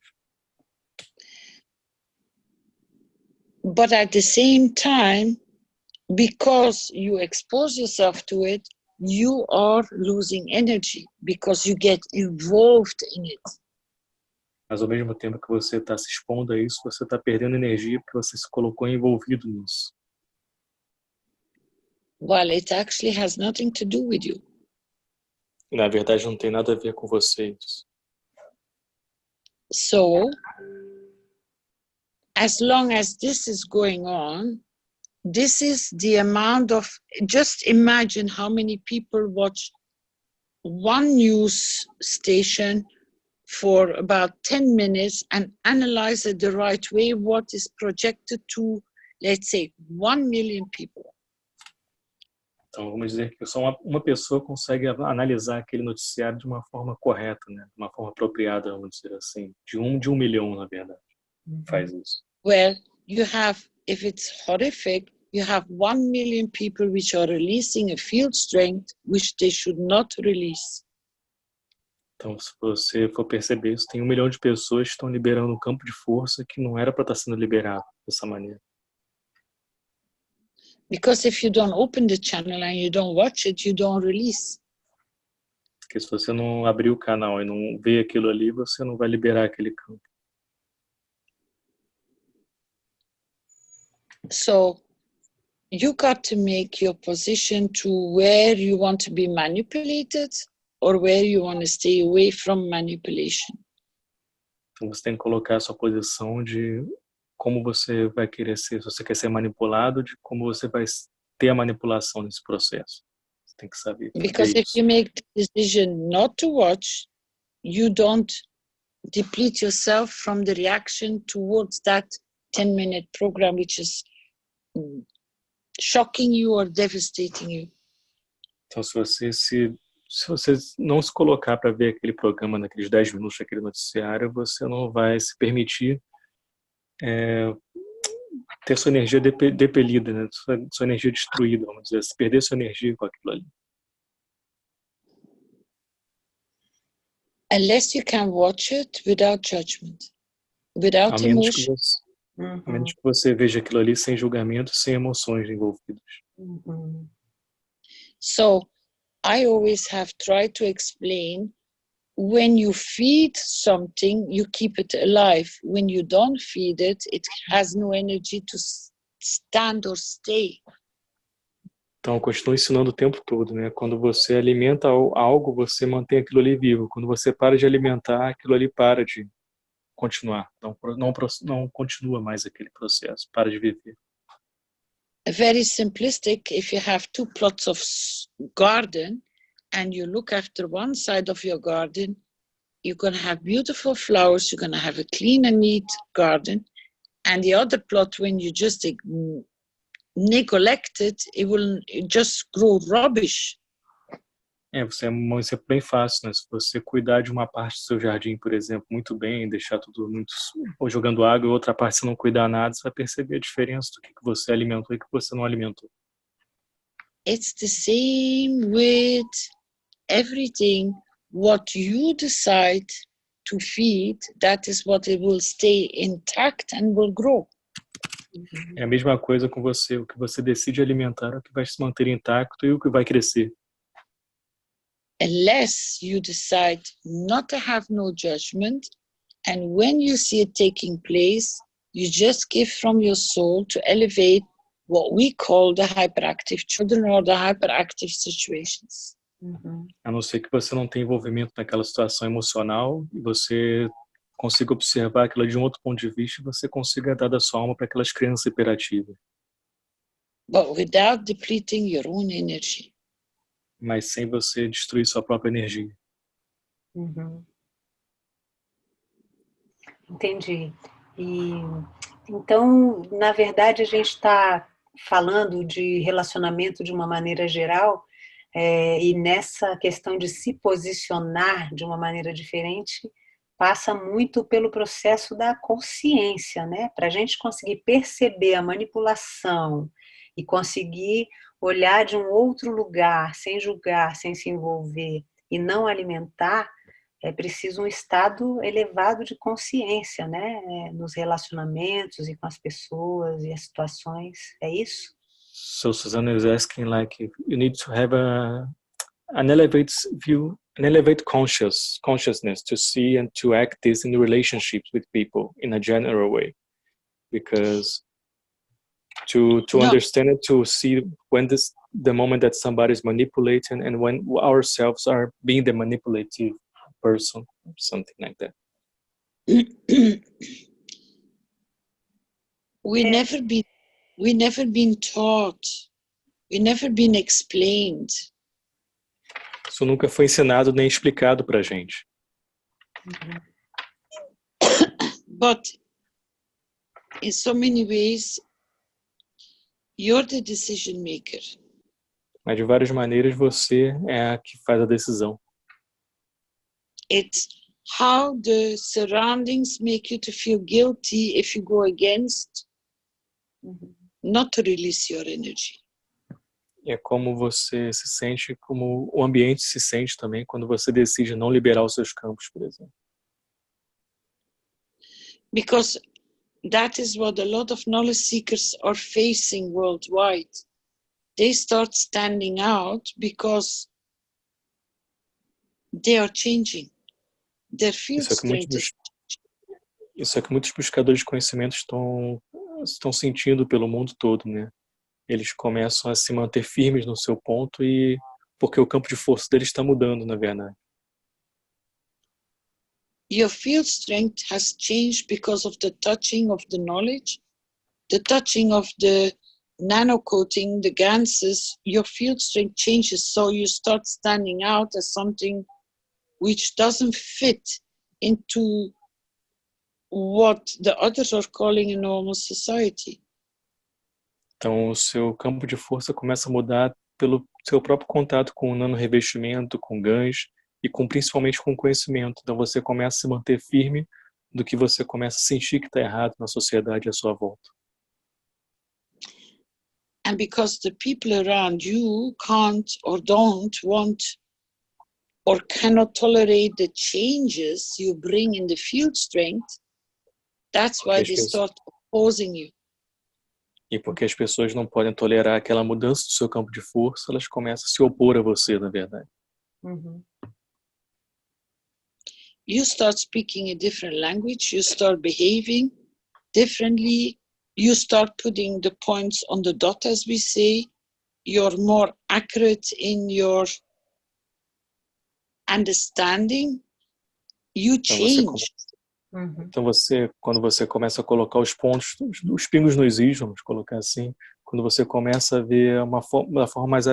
But at the same time, because you expose yourself to it, you are losing energy because you get involved in it. Mas ao mesmo tempo que você está se expondo a isso, você está perdendo energia porque você se colocou envolvido nisso. Well, it actually has nothing to do with you. Na verdade, não tem nada a ver com vocês. So, as long as this is going on, this is the amount of, just imagine how many people watch one news station for about 10 minutes and analyze it the right way, what is projected to, let's say, 1 million people. Então, vamos dizer que só uma pessoa consegue analisar aquele noticiário de uma forma correta, né? De uma forma apropriada, vamos dizer assim. De um milhão, na verdade, faz isso. Well, you have, if it's horrific, you have 1 million people which are releasing a field strength which they should not release. Então, se você for perceber isso, tem 1 milhão de pessoas que estão liberando um campo de força que não era para estar sendo liberado dessa maneira. Because if you don't open the channel and you don't watch it, you don't release. Porque se você não abrir o canal e não ver aquilo ali, você não vai liberar aquele campo. So you got to make your position to where you want to be manipulated or where you want to stay away from manipulation. Então você tem que colocar a sua posição de como você vai querer ser, se você quer ser manipulado, de como você vai ter a manipulação nesse processo. Você tem que saber. Because if you make the decision not to watch, you don't deplete yourself from the reaction towards that 10-minute program which is shocking you or devastating you. Então, se você não se colocar para ver aquele programa naqueles 10 minutos daquele noticiário, você não vai se permitir ter sua energia depelida, né? Sua energia destruída, vamos dizer, se perder sua energia com aquilo ali. Unless you can watch it without judgment, without emotion. A menos que você veja aquilo ali sem julgamento, sem emoções envolvidas. So, I always have tried to explain, when you feed something, you keep it alive. When you don't feed it, it has no energy to stand or stay. Então, eu continuo ensinando o tempo todo, né? Quando você alimenta algo, você mantém aquilo ali vivo. Quando você para de alimentar, aquilo ali para de continuar. Não continua mais aquele processo, para de viver. Very simplistic, if you have 2 plots of garden and you look after one side of your garden, you're going to have beautiful flowers, you're going to have a clean and neat garden, and the other plot, when you just neglect it, it will just grow rubbish. Você é um exemplo bem fácil, né? Se você cuidar de uma parte do seu jardim, por exemplo, muito bem, deixar tudo muito ou jogando água, e outra parte você não cuidar nada, você vai perceber a diferença do que você alimentou e que você não alimentou. It's the same with everything. What you decide to feed, that is what it will stay intact and will grow. É a mesma coisa com você. O que você decide alimentar é o que vai se manter intacto e o que vai crescer. Unless you decide not to have no judgment, and when you see it taking place, you just give from your soul to elevate what we call the hyperactive children or the hyperactive situations. A não ser que você não tenha envolvimento naquela situação emocional e você consiga observar aquilo de um outro ponto de vista e você consiga dar da sua alma para aquelas crianças hiperativas. But without depleting your own energy. Mas sem você destruir sua própria energia. Entendi. E então, na verdade, a gente está falando de relacionamento de uma maneira geral, e nessa questão de se posicionar de uma maneira diferente, passa muito pelo processo da consciência, né? Para a gente conseguir perceber a manipulação e conseguir olhar de um outro lugar, sem julgar, sem se envolver e não alimentar, é preciso um estado elevado de consciência, né? Nos relacionamentos e com as pessoas e as situações, é isso? So Susanna is asking, like, if you need to have an elevated view, an elevated consciousness to see and to act this in relationships with people in a general way, because to understand it, to see when the moment that somebody is manipulating and when ourselves are being the manipulative person, something like that. We never been taught, we never been explained. Isso nunca foi ensinado nem explicado pra gente. But in so many ways, you're the decision maker. Mas de várias maneiras você é a que faz a decisão. It's how the surroundings make you to feel guilty if you go against, not to release your energy. É como você se sente, como o ambiente se sente também quando você decide não liberar os seus campos, por exemplo. Because that is what a lot of knowledge seekers are facing worldwide. They start standing out because they are changing. Their field strength is... Isso é que muitos buscadores de conhecimento estão sentindo pelo mundo todo, né? Eles começam a se manter firmes no seu ponto e porque o campo de força deles está mudando, na verdade. Your field strength has changed because of the touching of the knowledge, the touching of the nano-coating, the ganses. Your field strength changes, so you start standing out as something which doesn't fit into what the others are calling a normal society. Então, o seu campo de força começa a mudar pelo seu próprio contato com o nano-revestimento, com GANs e principalmente com o conhecimento. Então, você começa a se manter firme do que você começa a sentir que está errado na sociedade à sua volta. And because the people around you can't or don't want or cannot tolerate the changes you bring in the field strength, that's why they start opposing you. E porque as pessoas não podem tolerar aquela mudança do seu campo de força, elas começam a se opor a você, na verdade. You start speaking a different language, you start behaving differently, you start putting the points on the dot, as we say, you're more accurate in your understanding, you change. Então quando você começa a colocar os pontos, os pingos nos is, vamos colocar assim, quando você começa a ver uma forma mais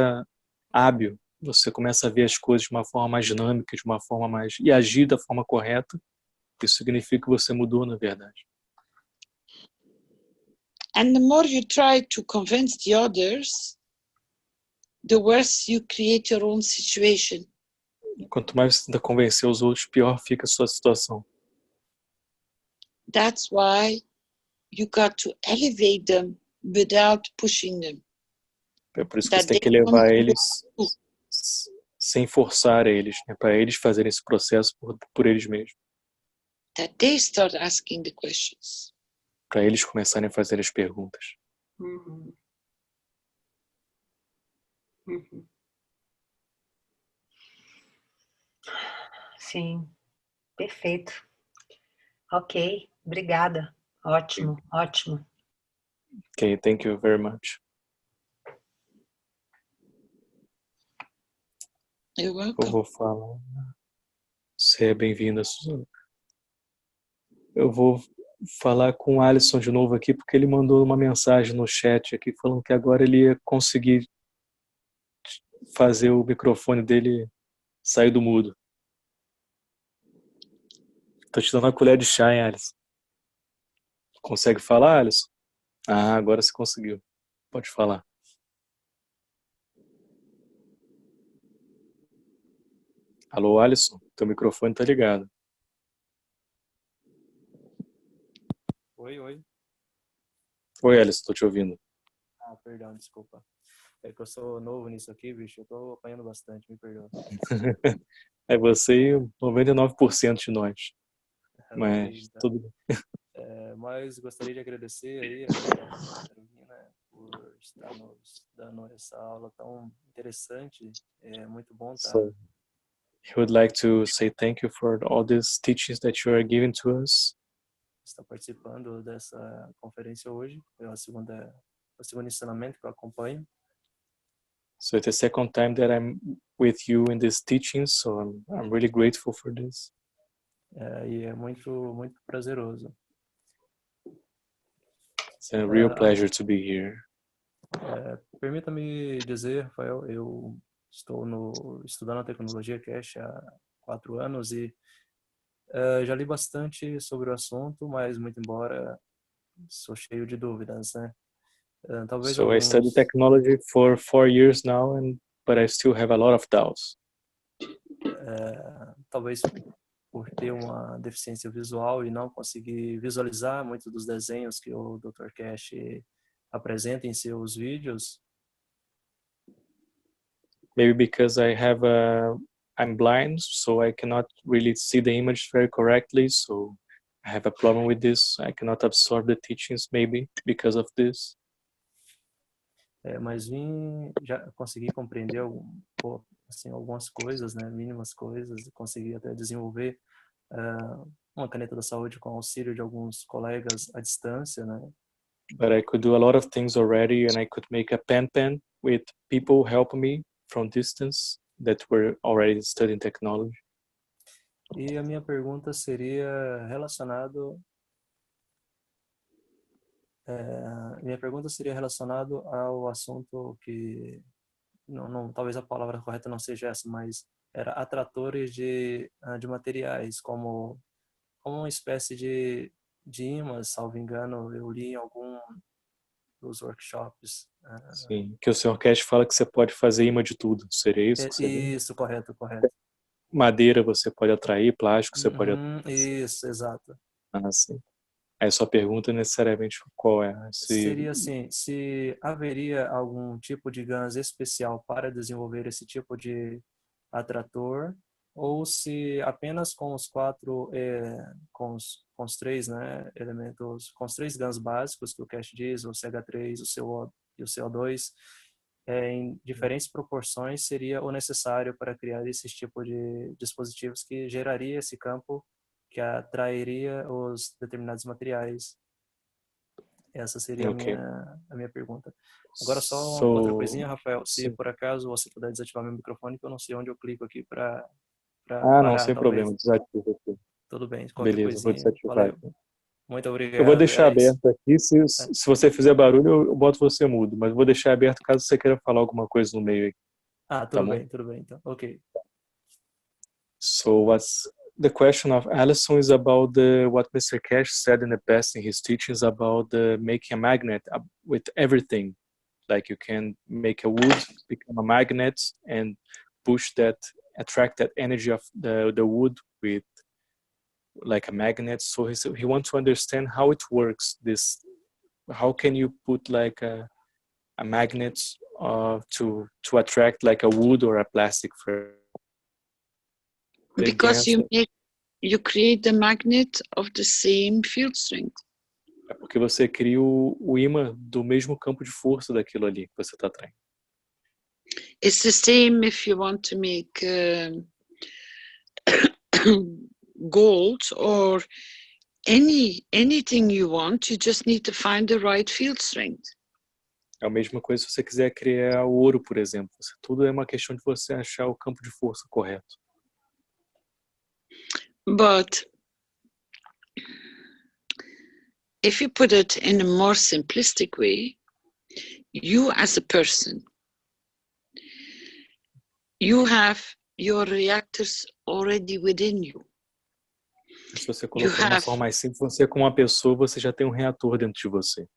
hábil você começa a ver as coisas de uma forma mais dinâmica, de uma forma mais... e agir da forma correta. Isso significa que você mudou, na verdade. And the more you try to convince the others, the worse you create your own situation. Quanto mais você tenta convencer os outros, pior fica a sua situação. That's why you got to elevate them without pushing them. É por isso que você tem que levar eles sem forçar eles, né? Para eles fazerem esse processo por eles mesmos. That they start asking the questions. Para eles começarem a fazer as perguntas. Uhum. Uhum. Sim, perfeito. Ok, obrigada. Ótimo, ótimo. Ok, thank you very much. You're welcome. Eu vou falar. Você é bem-vinda, Suzana. Eu vou falar com o Alisson de novo aqui, porque ele mandou uma mensagem no chat aqui, falando que agora ele ia conseguir fazer o microfone dele sair do mudo. Tô te dando uma colher de chá, hein, Alisson? Consegue falar, Alisson? Ah, agora você conseguiu. Pode falar. Alô, Alisson? Teu microfone tá ligado. Oi. Oi, Alisson, tô te ouvindo. Ah, perdão, desculpa. É que eu sou novo nisso aqui, bicho. Eu tô apanhando bastante, me perdoa. É você e 99% de nós. Mas Então, tudo bem. mas gostaria de agradecer aí a Carolina por estar nos dando essa aula tão interessante. É muito bom So, he would like to say thank you for all these teachings that you are giving to us. estar participando dessa conferência hoje. É o segundo ensinamento que eu acompanho. So it's the second time that I'm with you in these teachings, so I'm really grateful for this. E é muito prazeroso. It's a real pleasure to be here. Permita-me dizer, Rafael, eu estou estudando a tecnologia Keshe há 4 anos e já li bastante sobre o assunto, mas muito embora sou cheio de dúvidas, né? Talvez So I study technology for 4 years now, but I still have a lot of doubts. Talvez por ter uma deficiência visual e não conseguir visualizar muitos dos desenhos que o Dr. Keshe apresenta em seus vídeos. Maybe because I'm blind, so I cannot really see the image very correctly, so I have a problem with this. I cannot absorb the teachings, maybe because of this. Mas já consegui compreender assim, algumas coisas, né, mínimas coisas, consegui até desenvolver uma caneta da saúde com auxílio de alguns colegas à distância, né? But I could do a lot of things already, and I could make a pen with people helping me from distance that were already studying technology. E a minha pergunta seria relacionado ao assunto que talvez a palavra correta não seja essa, mas era atratores de materiais, como uma espécie de ímãs, salvo engano, eu li em algum dos workshops. Sim, que o Sr. Keshe fala que você pode fazer imã de tudo, seria isso que você viu? Isso, correto. Madeira você pode atrair, plástico você pode atrair. Isso, exato. Ah, sim. Aí sua pergunta necessariamente qual é? Seria assim, se haveria algum tipo de GANs especial para desenvolver esse tipo de atrator, ou se apenas com os com os 3, né, elementos, com os 3 GANs básicos que o Keshe diz, o CH3, o CO e o CO2, em diferentes proporções seria o necessário para criar esse tipo de dispositivos que geraria esse campo que atrairia os determinados materiais. Essa seria a minha pergunta. Agora só outra coisinha, Rafael, se por acaso você puder desativar meu microfone, que eu não sei onde eu clico aqui para parar, não, sem talvez. problema, desativa aqui. Tudo bem, qualquer beleza, vou coisinha. desativar. Valeu. Muito obrigado. Eu vou deixar aberto aqui, se você fizer barulho eu boto você mudo, mas vou deixar aberto caso você queira falar alguma coisa no meio aí. Ah, Tá bom? tudo bem, então. Ok. So the question of Alison is about what Mr. Keshe said in the past in his teachings about making a magnet with everything. Like you can make a wood become a magnet and attract that energy of the wood with like a magnet. So he wants to understand how it works. How can you put like a magnet to attract like a wood or a plastic frame? Because you create the magnet of the same field strength. É porque você cria o ímã do mesmo campo de força daquilo ali que você está atraindo. It's the same if you want to make gold or anything you want, you just need to find the right field strength. É a mesma coisa se você quiser criar o ouro, por exemplo. Tudo é uma questão de você achar o campo de força correto. But if you put it in a more simplistic way, you as a person, you have your reactors already within you. Se você colocar de uma forma mais simples, você como uma pessoa, você já tem um reator dentro de você.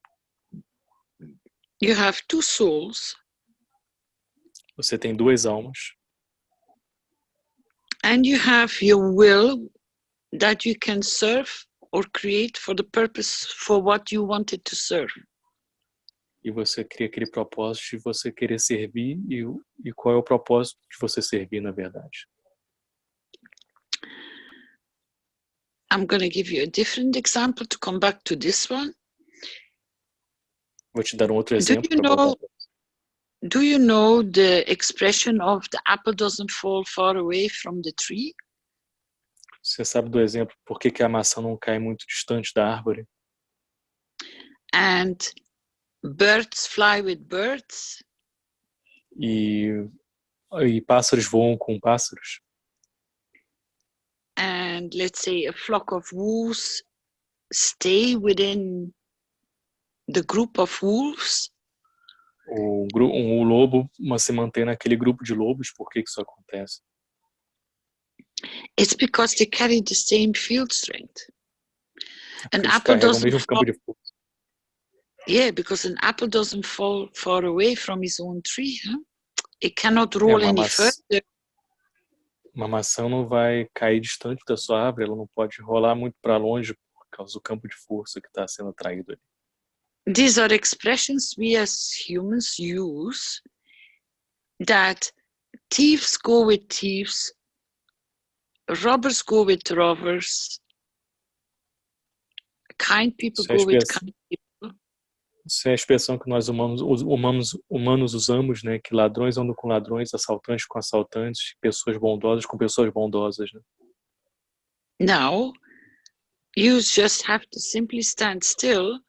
You have two souls. Você tem duas almas. And you have your will that you can serve or create for the purpose for what you wanted to serve. E você cria aquele propósito de você querer servir e qual é o propósito de você servir, na verdade. I'm going to give you a different example to come back to this one. Vou te dar um outro exemplo. Do you know the expression of the apple doesn't fall far away from the tree? Você sabe do exemplo por que a maçã não cai muito distante da árvore? And birds fly with birds. E pássaros voam com pássaros. And let's say a flock of wolves stay within the group of wolves. Um lobo se mantém naquele grupo de lobos. Por que isso acontece? It's because they carry the same field strength. An Eles apple carregam o doesn't mesmo campo de força. Yeah, because an apple doesn't fall far away from his own tree. Huh? It cannot roll any further. Uma maçã não vai cair distante da sua árvore, ela não pode rolar muito para longe por causa do campo de força que está sendo atraído ali. These are expressions we as humans use that thieves go with thieves, robbers go with robbers, kind people go with kind people. Isso é a expressão que nós humanos usamos, né? Que ladrões andam com ladrões, assaltantes com assaltantes, pessoas bondosas com pessoas bondosas. Né? Now, you just have to simply stand still.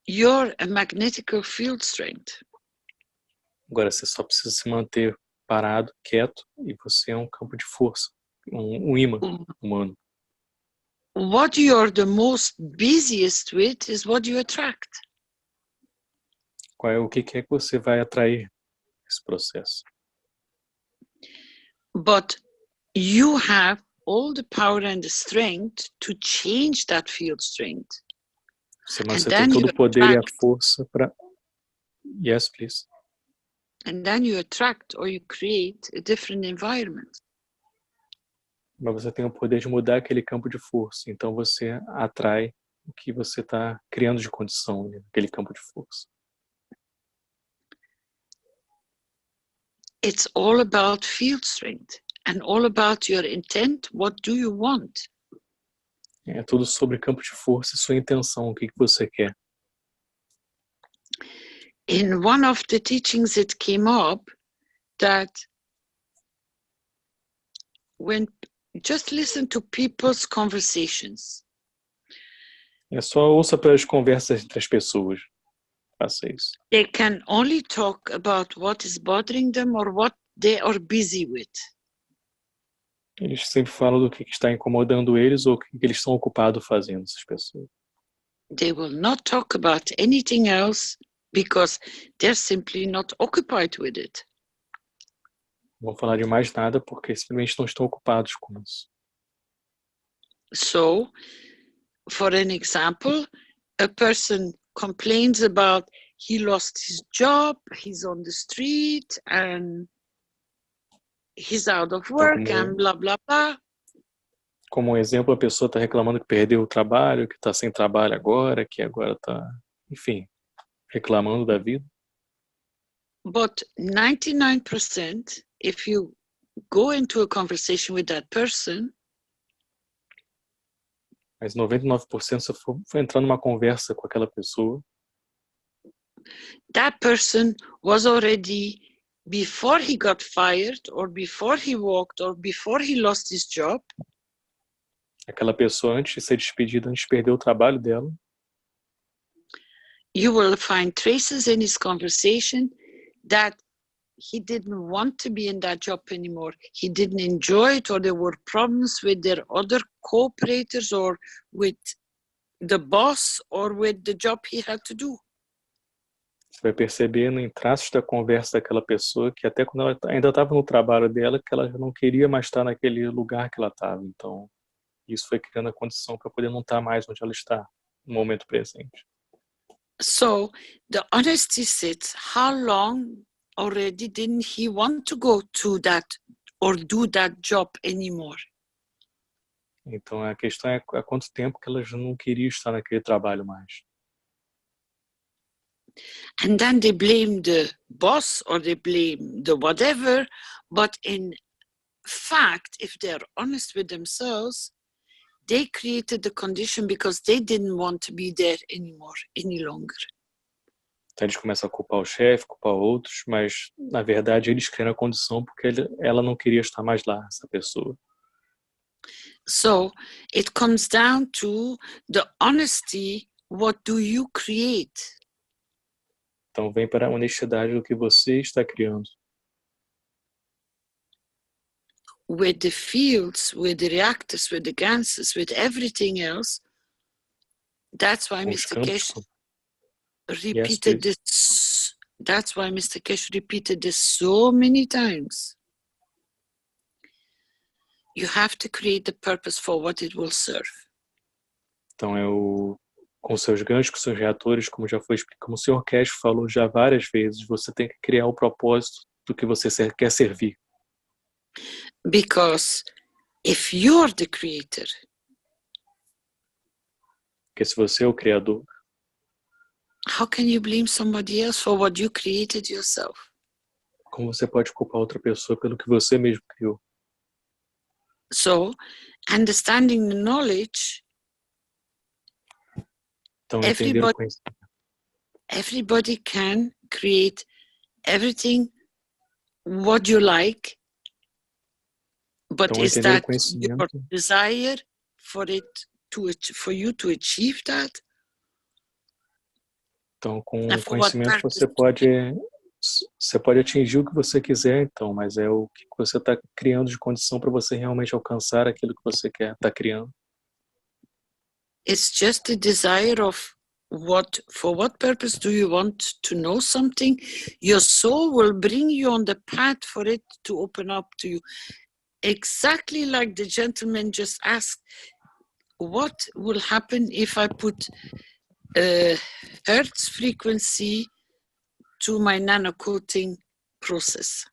You're a magnetic field strength. Agora você só precisa se manter parado, quieto, e você é um campo de força, um ímã humano. What you're the most busiest with is what you attract. O que é que você vai atrair esse processo? But you have all the power and the strength to change that field strength. Mas você tem todo o poder e a força para... Yes, please. And then you attract or you create a different environment. Mas você tem o poder de mudar aquele campo de força. Então você atrai o que você está criando de condição, né? Aquele campo de força. It's all about field strength and all about your intent. What do you want? É tudo sobre campo de força e sua intenção, o que você quer. In one of the teachings it came up that when just listen to people's conversations. É só ouça para as conversas entre as pessoas. Faça isso. They can only talk about what is bothering them or what they are busy with. Eles sempre falam do que está incomodando eles ou o que eles estão ocupados fazendo, essas pessoas. They will not talk about anything else because they're simply not occupied with it. Não vou falar de mais nada porque simplesmente não estão ocupados com isso. So, for an example, a person complains about he lost his job, he's on the street, and he's out of work, and blah, blah, blah. Como um exemplo, a pessoa está reclamando que perdeu o trabalho, que está sem trabalho agora, que agora está, enfim, reclamando da vida. But 99%, if you go into a conversation with that person, mas 99% se for entrar numa conversa com aquela pessoa, that person was already, before he got fired, or before he walked, or before he lost his job, aquela pessoa antes de ser despedida, antes de perder o trabalho dela, you will find traces in his conversation that he didn't want to be in that job anymore. He didn't enjoy it, or there were problems with their other cooperators, or with the boss, or with the job he had to do. você vai perceber em traços da conversa daquela pessoa que até quando ela ainda estava no trabalho dela, que ela já não queria mais estar naquele lugar que ela estava. Então, isso foi criando a condição para poder não estar mais onde ela está no momento presente. So the honesty sits, how long already didn't he want to go to that or do that job anymore? Então a questão é há quanto tempo que ela já não queria estar naquele trabalho mais. And then they blame the boss or they blame the whatever, but in fact, if they're honest with themselves, they created the condition because they didn't want to be there anymore, any longer. Então eles começam a culpar o chefe, culpar outros, mas na verdade eles criam a condição porque ela não queria estar mais lá, essa pessoa. So it comes down to the honesty, what do you create? Então vem para a honestidade do que você está criando. With the fields, with the reactors, with the gases, with everything else. That's why Mr. Keshe repeated this. That's why Mr. Keshe repeated this so many times. You have to create the purpose for what it will serve. Então com seus ganchos, com seus reatores, como já foi explicado, como o Sr. Keshe falou já várias vezes, você tem que criar o propósito do que você quer servir. Because if you're the creator, porque se você é o criador, how can you blame somebody else for what you created yourself? Como você pode culpar outra pessoa pelo que você mesmo criou? So, understanding the knowledge, então entender o conhecimento. Everybody can create everything what you like, but então, is that your desire for you to achieve that? Então, com o conhecimento você pode atingir o que você quiser, então, mas é o que você está criando de condição para você realmente alcançar aquilo que você quer estar criando. It's just the desire of for what purpose do you want to know something? Your soul will bring you on the path for it to open up to you. Exactly like the gentleman just asked, what will happen if I put Hertz frequency to my nano-coating process?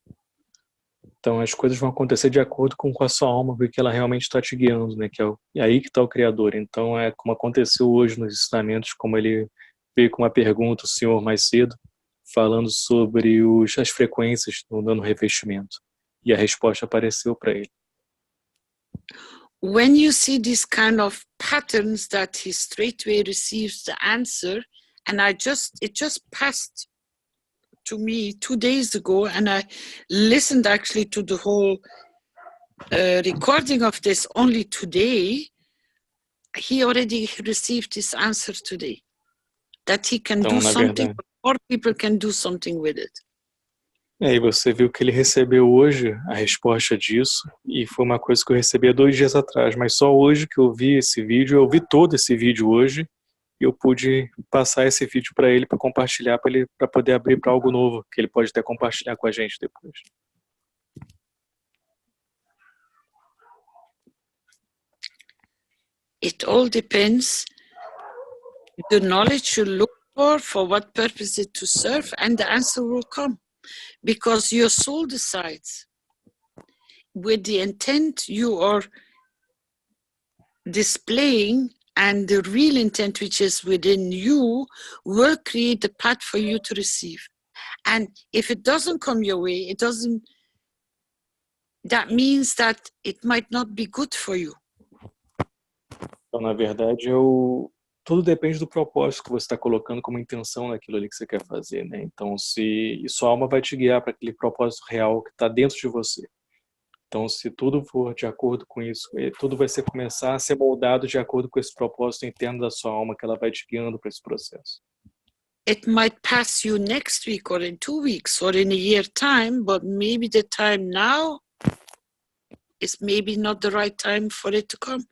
Então as coisas vão acontecer de acordo com a sua alma, porque ela realmente está te guiando, né? Que é aí que está o Criador. Então é como aconteceu hoje nos ensinamentos, como ele veio com uma pergunta, o senhor mais cedo, falando sobre as frequências do nano-revestimento. E a resposta apareceu para ele. When you see these kind of patterns that he straightway receives the answer, and it just passed to me 2 days ago, and I listened actually to the whole recording of this only today. He already received his answer today, that he can do something, or people can do something with it. E você viu que ele recebeu hoje a resposta disso, e foi uma coisa que eu recebi há 2 dias atrás, mas só hoje que eu vi esse vídeo, eu vi todo esse vídeo hoje, e eu pude passar esse vídeo para ele, para compartilhar, para poder abrir para algo novo, que ele pode até compartilhar com a gente depois. It all depends the knowledge you look for what purpose it to serve, and the answer will come. Because your soul decides with the intent you are displaying, and the real intent which is within you will create the path for you to receive. And if it doesn't come your way, that means that it might not be good for you. Então, na verdade, tudo depende do propósito que você está colocando como intenção naquilo ali que você quer fazer, né? Então, se sua alma vai te guiar para aquele propósito real que está dentro de você. Então, se tudo for de acordo com isso, tudo vai começar a ser moldado de acordo com esse propósito interno da sua alma, que ela vai te guiando para esse processo. It might pass you next week or in 2 weeks or in a year time, but maybe the time now is maybe not the right time for it to come.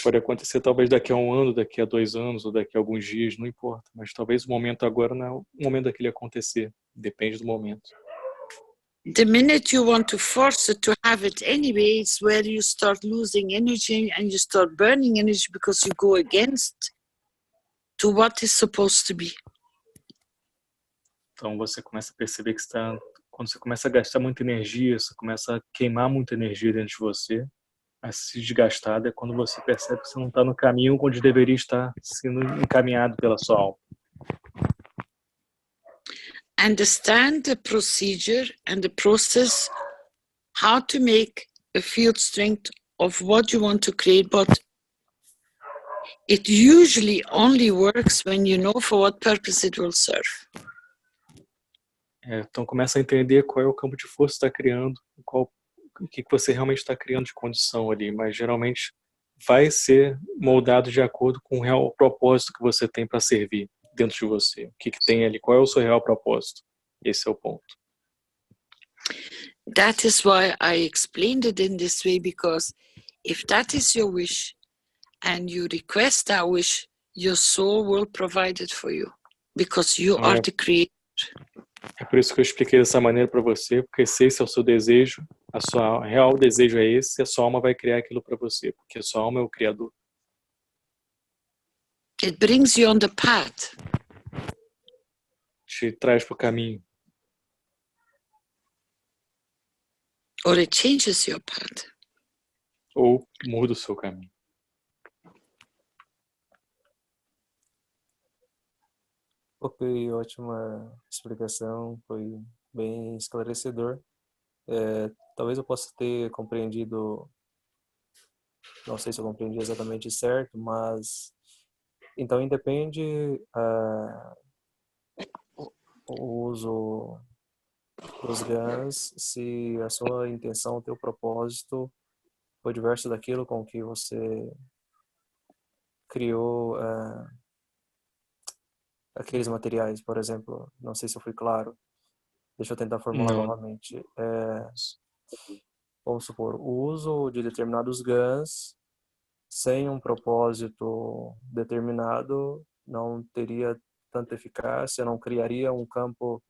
Pode acontecer talvez daqui a 1 ano, daqui a 2 anos ou daqui a alguns dias, não importa. Mas talvez o momento agora não é o momento daquele acontecer. Depende do momento. The minute you want to force it to have it anyway, it's where you start losing energy and you start burning energy because you go against to what is supposed to be. Então você começa a perceber que quando você começa a gastar muita energia, você começa a queimar muita energia dentro de você, a se desgastar, é quando você percebe que você não está no caminho onde deveria estar sendo encaminhado pela sua alma. Understand the procedure and the process, how to make a field strength of what you want to create, but it usually only works when you know for what purpose it will serve. Então começa a entender qual é o campo de força que está criando, o que você realmente está criando de condição ali, mas geralmente vai ser moldado de acordo com o real propósito que você tem para servir dentro de você. O que tem ali, qual é o seu real propósito? Esse é o ponto. That is why I explained it in this way, because if that is your wish and you request that wish, your soul will provide it for you, because you are the creator. É por isso que eu expliquei dessa maneira para você, porque se esse é o seu desejo, a sua real desejo é esse, a sua alma vai criar aquilo para você, porque a sua alma é o criador. It brings you on the path. Te traz para o caminho. Or it changes your path. Ou muda o seu caminho. Ok, ótima explicação, foi bem esclarecedor. Talvez eu possa ter compreendido, não sei se eu compreendi exatamente certo, mas então independe o uso dos GANs se a sua intenção, o teu propósito foi diverso daquilo com que você criou aqueles materiais, por exemplo. Não sei se eu fui claro. Deixa eu tentar formular novamente. Vamos supor, o uso de determinados GANs sem um propósito determinado não teria tanta eficácia, não criaria um campo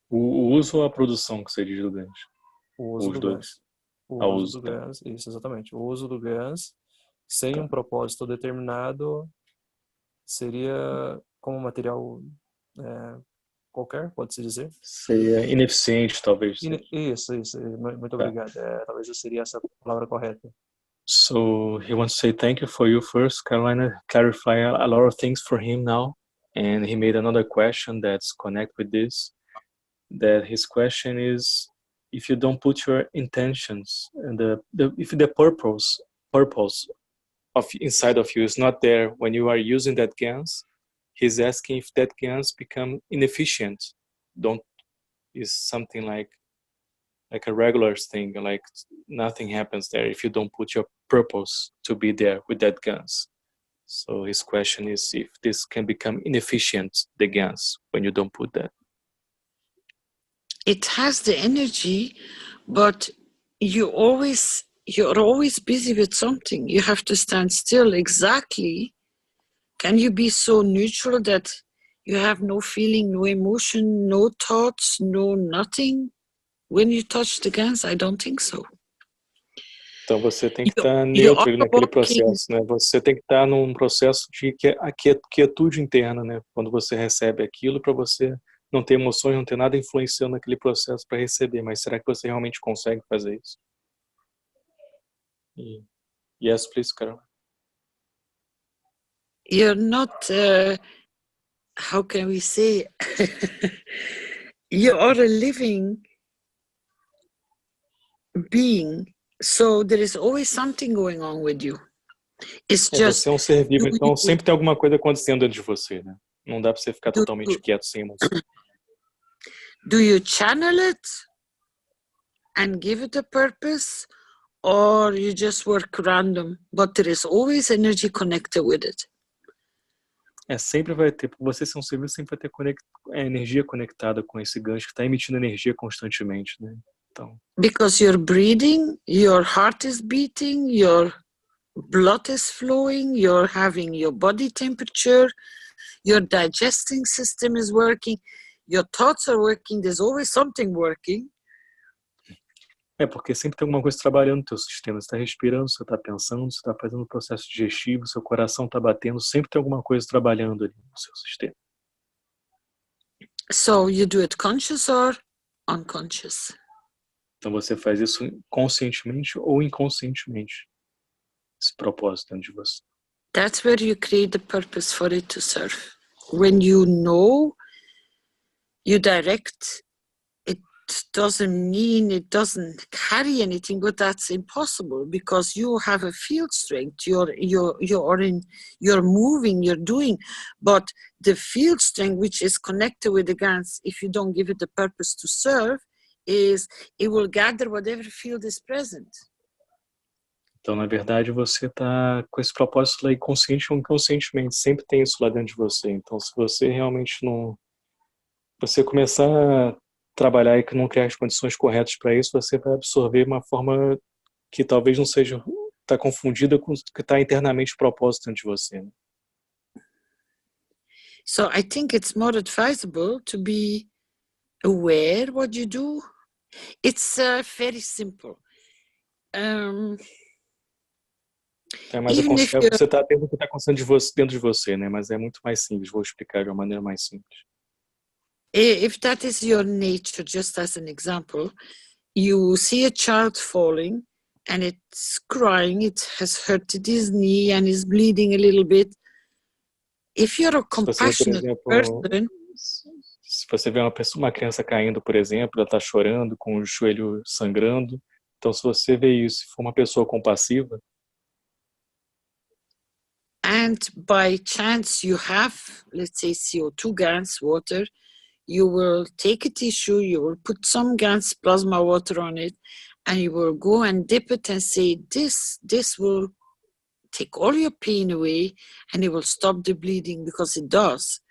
O uso ou a produção que você diz do GANs? O uso do GANs. O uso do GANs, isso, exatamente. O uso do GANs sem um propósito determinado seria como material qualquer, pode-se dizer? Seria ineficiente, talvez. Isso. Muito obrigado. Talvez seria essa palavra correta. So he wants to say thank you for you first, Carolina. Clarify a lot of things for him now. And he made another question that's connected with this. That his question is, if you don't put your intentions and if the purpose of inside of you is not there when you are using that GANs, he's asking if that GANs become inefficient. Is something like a regular thing, like nothing happens there if you don't put your purpose to be there with that GANs. So his question is if this can become inefficient, the GANs, when you don't put that. It has the energy, but you're always busy with something. You have to stand still. Exactly. Can you be so neutral that you have no feeling, no emotion, no thoughts, no nothing when you touch the GANs? I don't think so. Então você tem que estar You neutro are naquele working. processo, né? Você tem que estar num processo de quietude interna, né? Quando você recebe aquilo, para você não ter emoções, não ter nada influenciando naquele processo para receber. Mas será que você realmente consegue fazer isso? Yes, please, Carol. You're not, how can we say, you are a living being, so there is always something going on with you. It's just, Você é um ser vivo, então sempre tem alguma coisa acontecendo dentro de você, né? Não dá para você ficar totalmente quieto, sem emoção. do you channel it and give it a purpose, or you just work random, but there is always energy connected with it? Sempre vai ter, por você ser um ser vivo, sempre vai ter energia conectada com esse gancho que está emitindo energia constantemente, né? Então, because you're breathing, your heart is beating, your blood is flowing, you're having your body temperature, your digesting system is working, your thoughts are working, there's always something working. porque sempre tem alguma coisa trabalhando no teu sistema. Você está respirando, você está pensando, você está fazendo o processo digestivo, seu coração está batendo, sempre tem alguma coisa trabalhando ali no seu sistema. So you do it conscious or unconscious? Então você faz isso conscientemente ou inconscientemente. Esse propósito dentro de você. That's where you create the purpose for it to serve. When you know, you direct. Doesn't mean it doesn't carry anything, but that's impossible because you have a field strength. You're moving, you're doing, but the field strength, which is connected with the GANs, if you don't give it the purpose to serve, is it will gather whatever field is present. Então, na verdade, você está com esse propósito lá, consciente ou inconscientemente, sempre tem isso lá dentro de você. Então, se você realmente não, você começar a trabalhar e que não criar as condições corretas para isso, você vai absorver uma forma que talvez não seja, está confundida com o que está internamente o propósito dentro de você. Né? So I think it's more advisable to be aware what you do. It's very simple. Mas eu considero que você está atento ao que está acontecendo dentro de você, né? Mas é muito mais simples. Vou explicar de uma maneira mais simples. If that is your nature, just as an example, you see a child falling and it's crying, it has hurt his knee and is bleeding a little bit. If you're a compassionate person... Se você vê uma criança caindo, por exemplo, ela está chorando com o joelho sangrando, então se você vê isso e for uma pessoa compassiva, and by chance you have, let's say, CO2 gas, water, you will take a tissue, you will put some gas plasma water on it, and you will go and dip it and say, this will take all your pain away and it will stop the bleeding, because it does.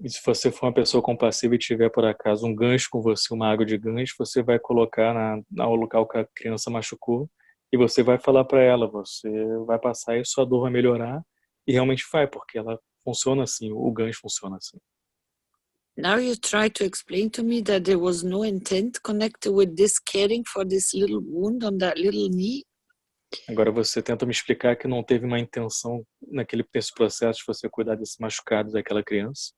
E se você for uma pessoa compassiva e tiver, por acaso, um gancho com você, uma água de gancho, você vai colocar no local que a criança machucou e você vai falar para ela, você vai passar e sua dor vai melhorar, e realmente vai, porque ela funciona assim, o gancho funciona assim. Now you try to explain to me that there was no intent connected with this caring for this little wound on that little knee. Agora você tenta me explicar que não teve uma intenção nesse processo de você cuidar desse machucado daquela criança.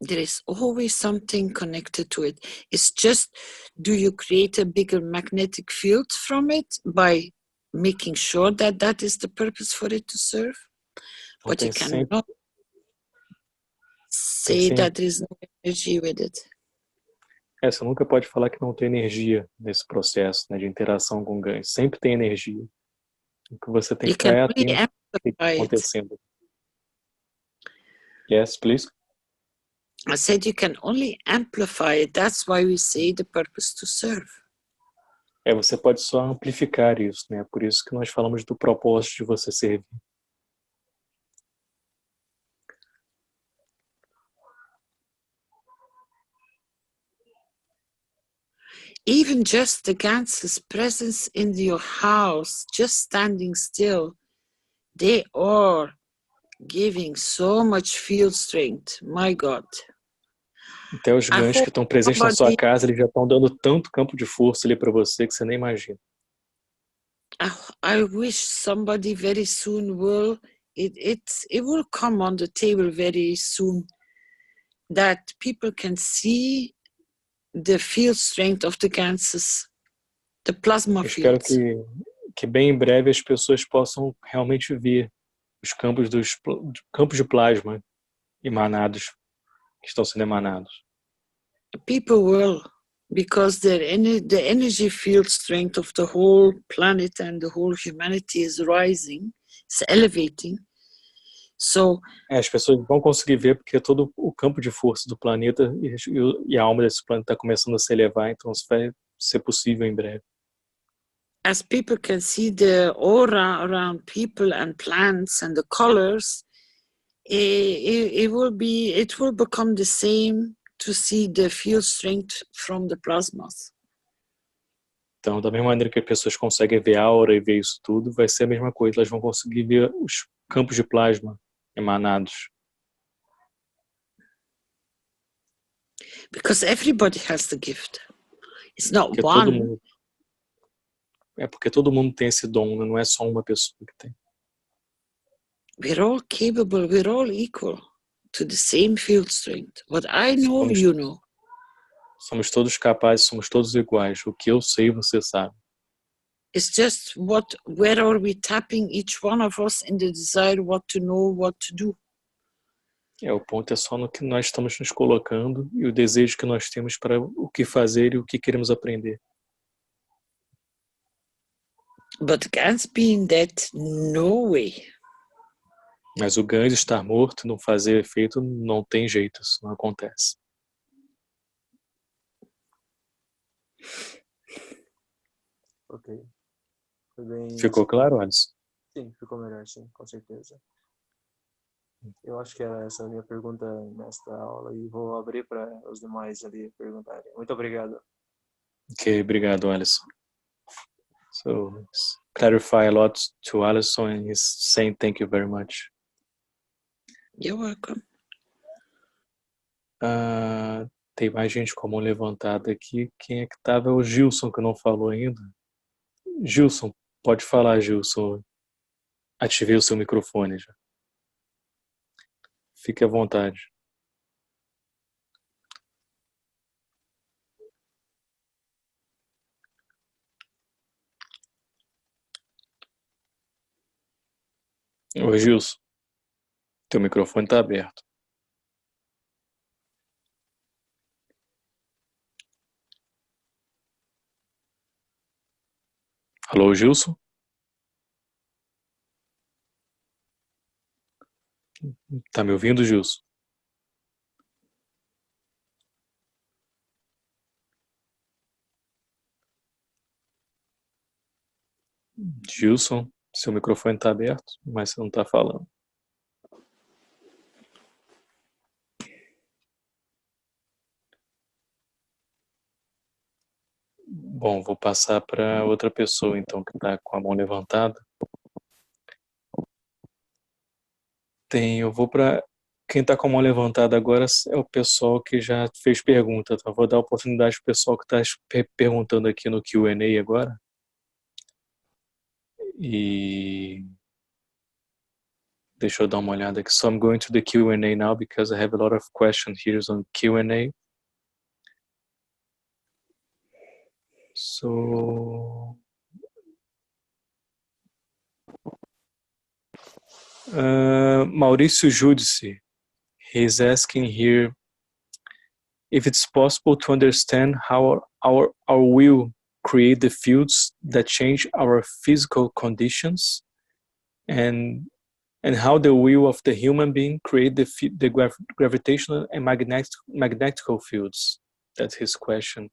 There is always something connected to it. It's just, do you create a bigger magnetic field from it by making sure that that is the purpose for it to serve? But you cannot say that there is no energy with it. Você nunca pode falar que não tem energia nesse processo, né, de interação com o ganho. Sempre tem energia. O que você tem que estar atento ao que está acontecendo. Yes, please. I said you can only amplify it. That's why we say the purpose to serve. Você pode só amplificar isso, né? Por isso que nós falamos do propósito de você servir. Even just the Ganz's presence in your house, just standing still, they are giving so much field strength. My God. Até os I ganhos que hope estão presentes na sua somebody, casa, eles já estão dando tanto campo de força ali para você que você nem imagina. I wish somebody very soon will, it will come on the table very soon, that people can see the field strength of the ganses, the plasma Eu espero fields. que bem em breve as pessoas possam realmente ver os campos de plasma emanados, que estão sendo emanados. People will, because the energy field strength of the whole planet and the whole humanity is rising, it's elevating. So As pessoas vão conseguir ver porque todo o campo de força do planeta e a alma desse planeta está começando a se elevar, então isso vai ser possível em breve. as people can see the aura around people and plants and the colors, it will become the same to see the field strength from the plasmas. Então, da mesma maneira que as pessoas conseguem ver a aura e ver isso tudo, vai ser a mesma coisa. Elas vão conseguir ver os campos de plasma emanados. Because everybody has the gift. It's not Porque one. porque todo mundo tem esse dom, não é só uma pessoa que tem. We're all capable, we're all equal to the same field strength. What I know, you know. Somos todos capazes, somos todos iguais. O que eu sei, você sabe. It's just where are we tapping each one of us in the desire what to know, what to do. O ponto é só no que nós estamos nos colocando e o desejo que nós temos para o que fazer e o que queremos aprender. But Gans being dead, no way. Mas o Gans estar morto, não fazer efeito, não tem jeito, isso não acontece. Ok. Foi bem... Ficou claro, Alisson? Sim, ficou melhor, sim, com certeza. Eu acho que era essa a minha pergunta nesta aula e vou abrir para os demais ali perguntarem. Muito obrigado. Ok, obrigado, Alisson. So, clarify a lot to Alisson and he's saying thank you very much. You're welcome. Tem mais gente com a mão levantada aqui. Quem é que estava? É o Gilson, que não falou ainda. Gilson, pode falar, Gilson. Ativei o seu microfone já. Fique à vontade. Oi, Gilson. Teu microfone está aberto. Alô, Gilson? Tá me ouvindo, Gilson? Gilson, seu microfone está aberto, mas você não está falando. Bom, vou passar para outra pessoa, então, que está com a mão levantada. Eu vou para... Quem está com a mão levantada agora é o pessoal que já fez pergunta. Então, eu vou dar a oportunidade para o pessoal que está perguntando aqui no Q&A agora. E... Deixa eu dar uma olhada aqui. So I'm going to the Q&A now because I have a lot of questions here on Q&A. So... Maurício Judici, he's asking here if it's possible to understand how our will create the fields that change our physical conditions, and how the will of the human being create the gravitational and magnetical fields. That's his question.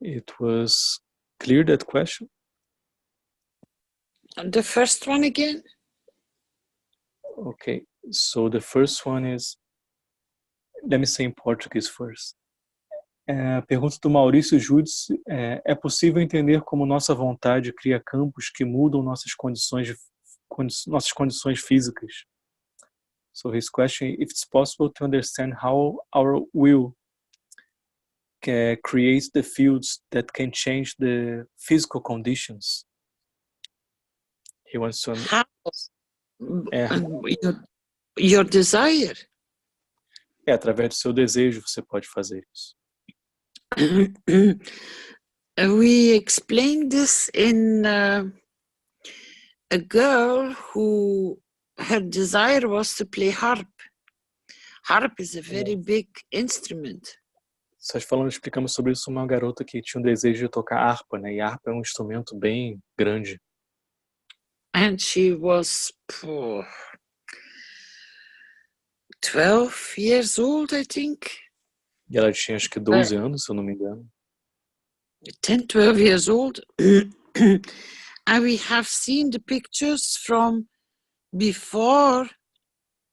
It was clear, that question? The first one again? Okay, so the first one is, let me say in Portuguese first. A pergunta do Maurício Judice é possível entender como nossa vontade cria campos que mudam nossas condições físicas? So his question, if it's possible to understand how our will creates the fields that can change the physical conditions. He wants to... How? Your desire. Através do seu desejo você pode fazer isso. We explained this in a girl who her desire was to play harp. Harp is a very big instrument. Explicamos sobre isso uma garota que tinha um desejo de tocar harpa, né? E harpa é um instrumento bem grande. And she was 12 years old, I think. E ela tinha acho que 12 anos, se eu não me engano. 10, 12 years old. And we have seen the pictures from before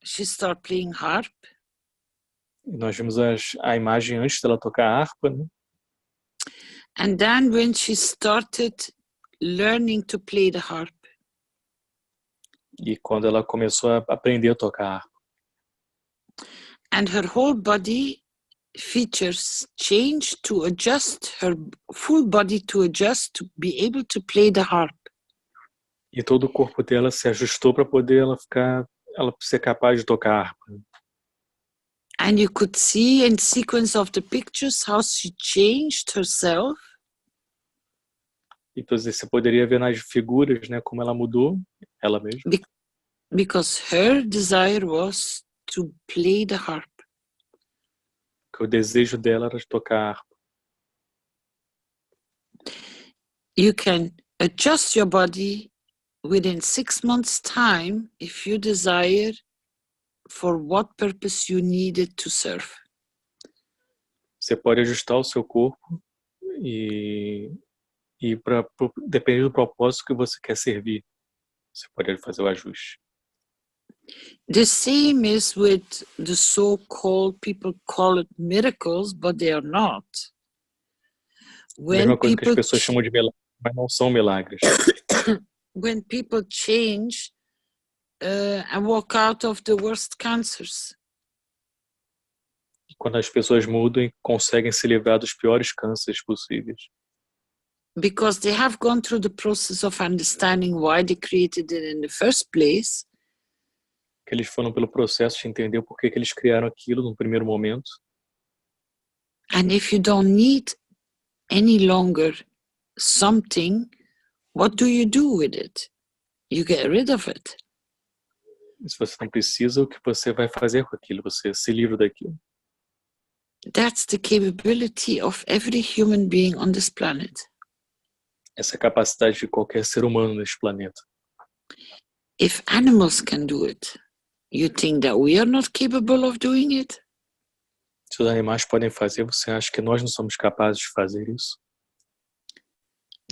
she started playing harp. E nós vimos a imagem antes dela tocar harpa, né? And then when she started learning to play the harp. E quando ela começou a aprender a tocar harpa. And her whole body features changed to adjust, her full body to adjust to be able to play the harp. E todo o corpo dela se ajustou para poder ela ser capaz de tocar harpa. And you could see in sequence of the pictures how she changed herself. Então você poderia ver nas figuras, né, como ela mudou ela mesma. Because her desire was to play the harp. Que o desejo dela era de tocar harpa. You can adjust your body within 6 months' time if you desire for what purpose you need it to serve. Você pode ajustar o seu corpo e depende do propósito que você quer servir. Você pode fazer o ajuste. The same is with the so-called, people call it miracles, but they are not. Mesma coisa que as pessoas chamam de milagres, mas não são milagres. When people change and walk out of the worst cancers. Quando as pessoas mudam e conseguem se livrar dos piores cânceres possíveis. Because they have gone through the process of understanding why they created it in the first place. Que eles foram pelo processo de entender por que eles criaram aquilo no primeiro momento. And if you don't need any longer something, what do you do with it? You get rid of it. E se você não precisa, o que você vai fazer com aquilo? Você se livra daquilo. That's the capability of every human being on this planet. Essa é a capacidade de qualquer ser humano neste planeta. If animals can do it, you think that we are not capable of doing it? Se os animais podem fazer, você acha que nós não somos capazes de fazer isso?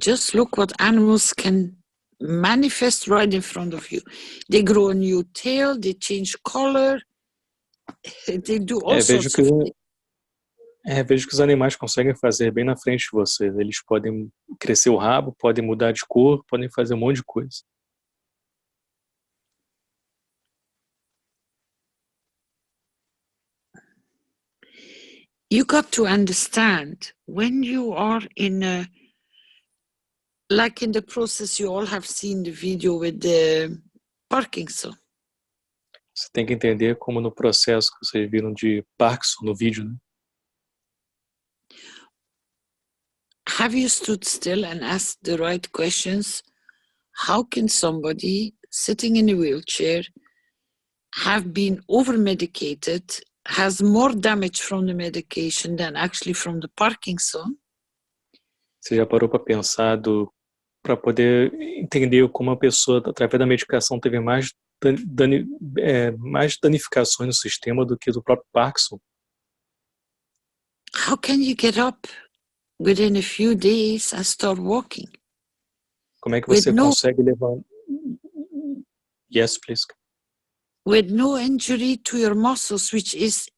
Just look what animals can manifest right in front of you. They grow a new tail, they change color, they do all sorts of things. Vejo que os animais conseguem fazer bem na frente de você. Eles podem crescer o rabo, podem mudar de cor, podem fazer um monte de coisa. You got to understand when you are like in the process, you all have seen the video with the Parkinson. Você tem que entender como no processo que vocês viram de Parkinson no vídeo, né? Have you stood still and asked the right questions? How can somebody sitting in a wheelchair have been over-medicated, has more damage from the medication than actually from the Parkinson? Você já parou para pensar para poder entender como a pessoa, através da medicação, teve mais danificações no sistema do que do próprio Parkinson? How can you get up within a few days and start walking? Como é que você consegue levantar? Yes, please. With no injury to your muscles, which is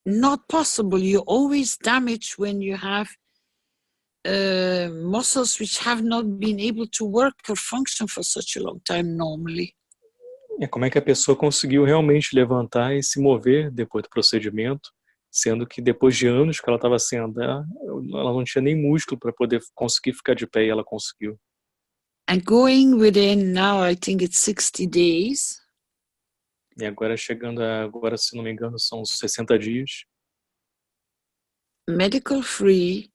not possible. You always damage when you have muscles which have not been able to work or function for such a long time normally. É como é que a pessoa conseguiu realmente levantar e se mover depois do procedimento, sendo que depois de anos que ela estava sem andar, ela não tinha nem músculo para poder conseguir ficar de pé e ela conseguiu. And going within now, I think it's 60 days, E agora agora, se não me engano, são 60 dias. medical free,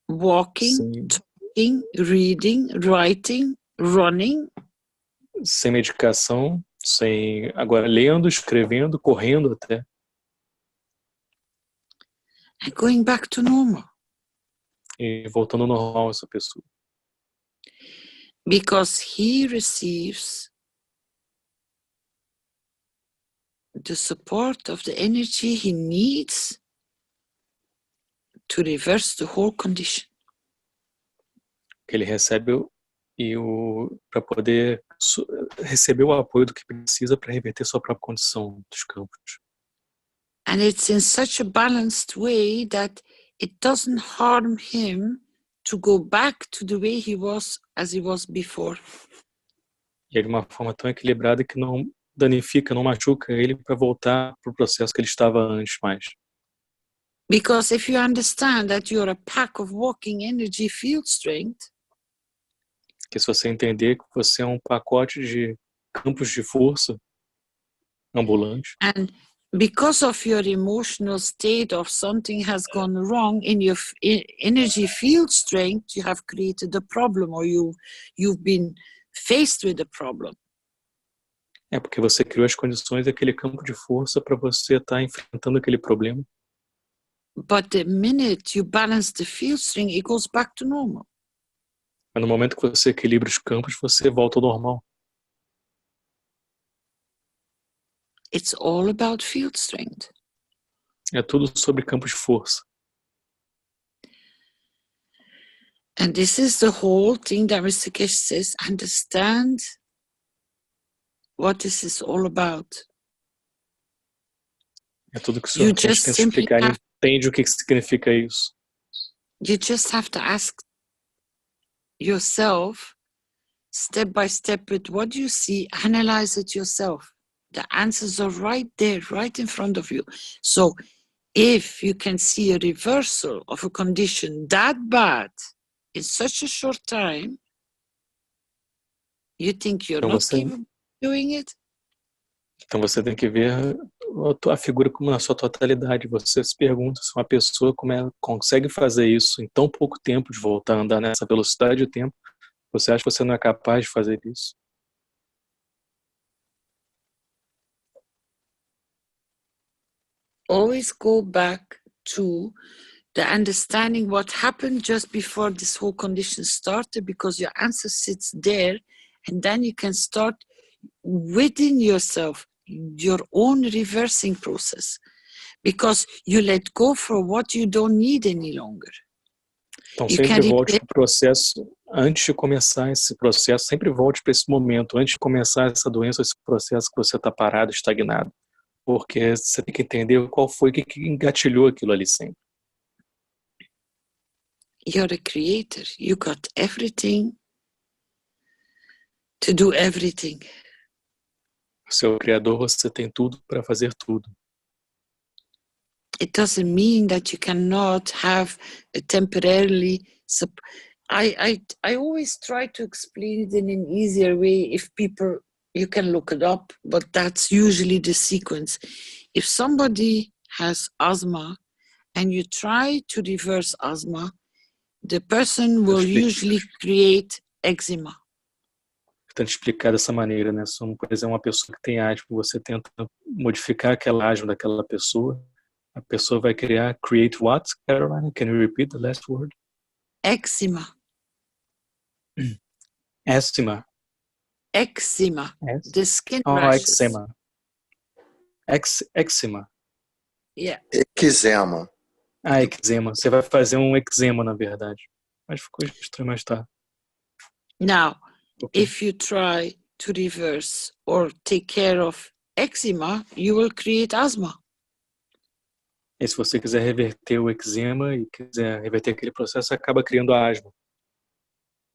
walking, Sem, talking, reading, writing, running, sem medicação, agora lendo, escrevendo, correndo até. and going back to normal. E voltando ao normal essa pessoa. Because he receives the support of the energy he needs to reverse the whole condition. Que ele recebe para poder receber o apoio do que precisa para reverter sua própria condição dos campos. And it's in such a balanced way that it doesn't harm him to go back to the way he was as he was before. E é de uma forma tão equilibrada que não danifica, não machuca ele para voltar para o processo que ele estava antes mais. Because if you understand that you're a pack of walking energy field strength, Porque se você entender que você é um pacote de campos de força ambulante, and because of your emotional state of something has gone wrong in your energy field strength, you have created a problem, or you've been faced with a problem. é porque você criou as condições daquele campo de força para você estar enfrentando aquele problema. But the minute you balance the field strength, it goes back to normal. Mas no momento que você equilibra os campos, você volta ao normal. It's all about field strength. É tudo sobre campos de força. And this is the whole thing that Mr. Keshe says, understand what this is all about. É tudo que o You Sr. Keshe just tenta simply explicar, ele have, entende o que significa isso. you just have to ask yourself, step by step, with what you see, analyze it yourself. The answers are right there, right in front of you. So if you can see a reversal of a condition that bad in such a short time, you think you're Então not você, capable of doing it? então você tem que ver a figura como na sua totalidade. Você se pergunta se uma pessoa consegue fazer isso em tão pouco tempo, de voltar a andar nessa velocidade de tempo. Você acha que você não é capaz de fazer isso? Always go back to the understanding what happened just before this whole condition started, because your answer sits there, and then you can start within yourself your own reversing process, because you let go for what you don't need any longer. Então You sempre can volte para o processo, antes de começar esse processo, sempre volte para esse momento, antes de começar essa doença, esse processo que você está parado, estagnado. Porque você tem que entender qual foi o que engatilhou aquilo ali sempre. You're a creator. You got everything to do everything. Você é o criador, você tem tudo para fazer tudo. It doesn't mean that you cannot have a temporarily. I always try to explain it in an easier way. If people, you can look it up, but that's usually the sequence. If somebody has asthma and you try to reverse asthma, the person will usually create eczema. Tento explicar dessa maneira, né? Por exemplo, uma pessoa que tem asma, você tenta modificar aquela asma daquela pessoa, a pessoa vai create what, Caroline? Can you repeat the last word? Eczema. Eczema. Eczema. The skin Oh, rashes. eczema. Eczema. Yeah. Eczema. Ah, eczema. Você vai fazer um eczema, na verdade. Mas ficou estranho, mas tá. Now, Okay. if you try to reverse or take care of eczema, you will create asthma. E se você quiser reverter o eczema e quiser reverter aquele processo, acaba criando a asma.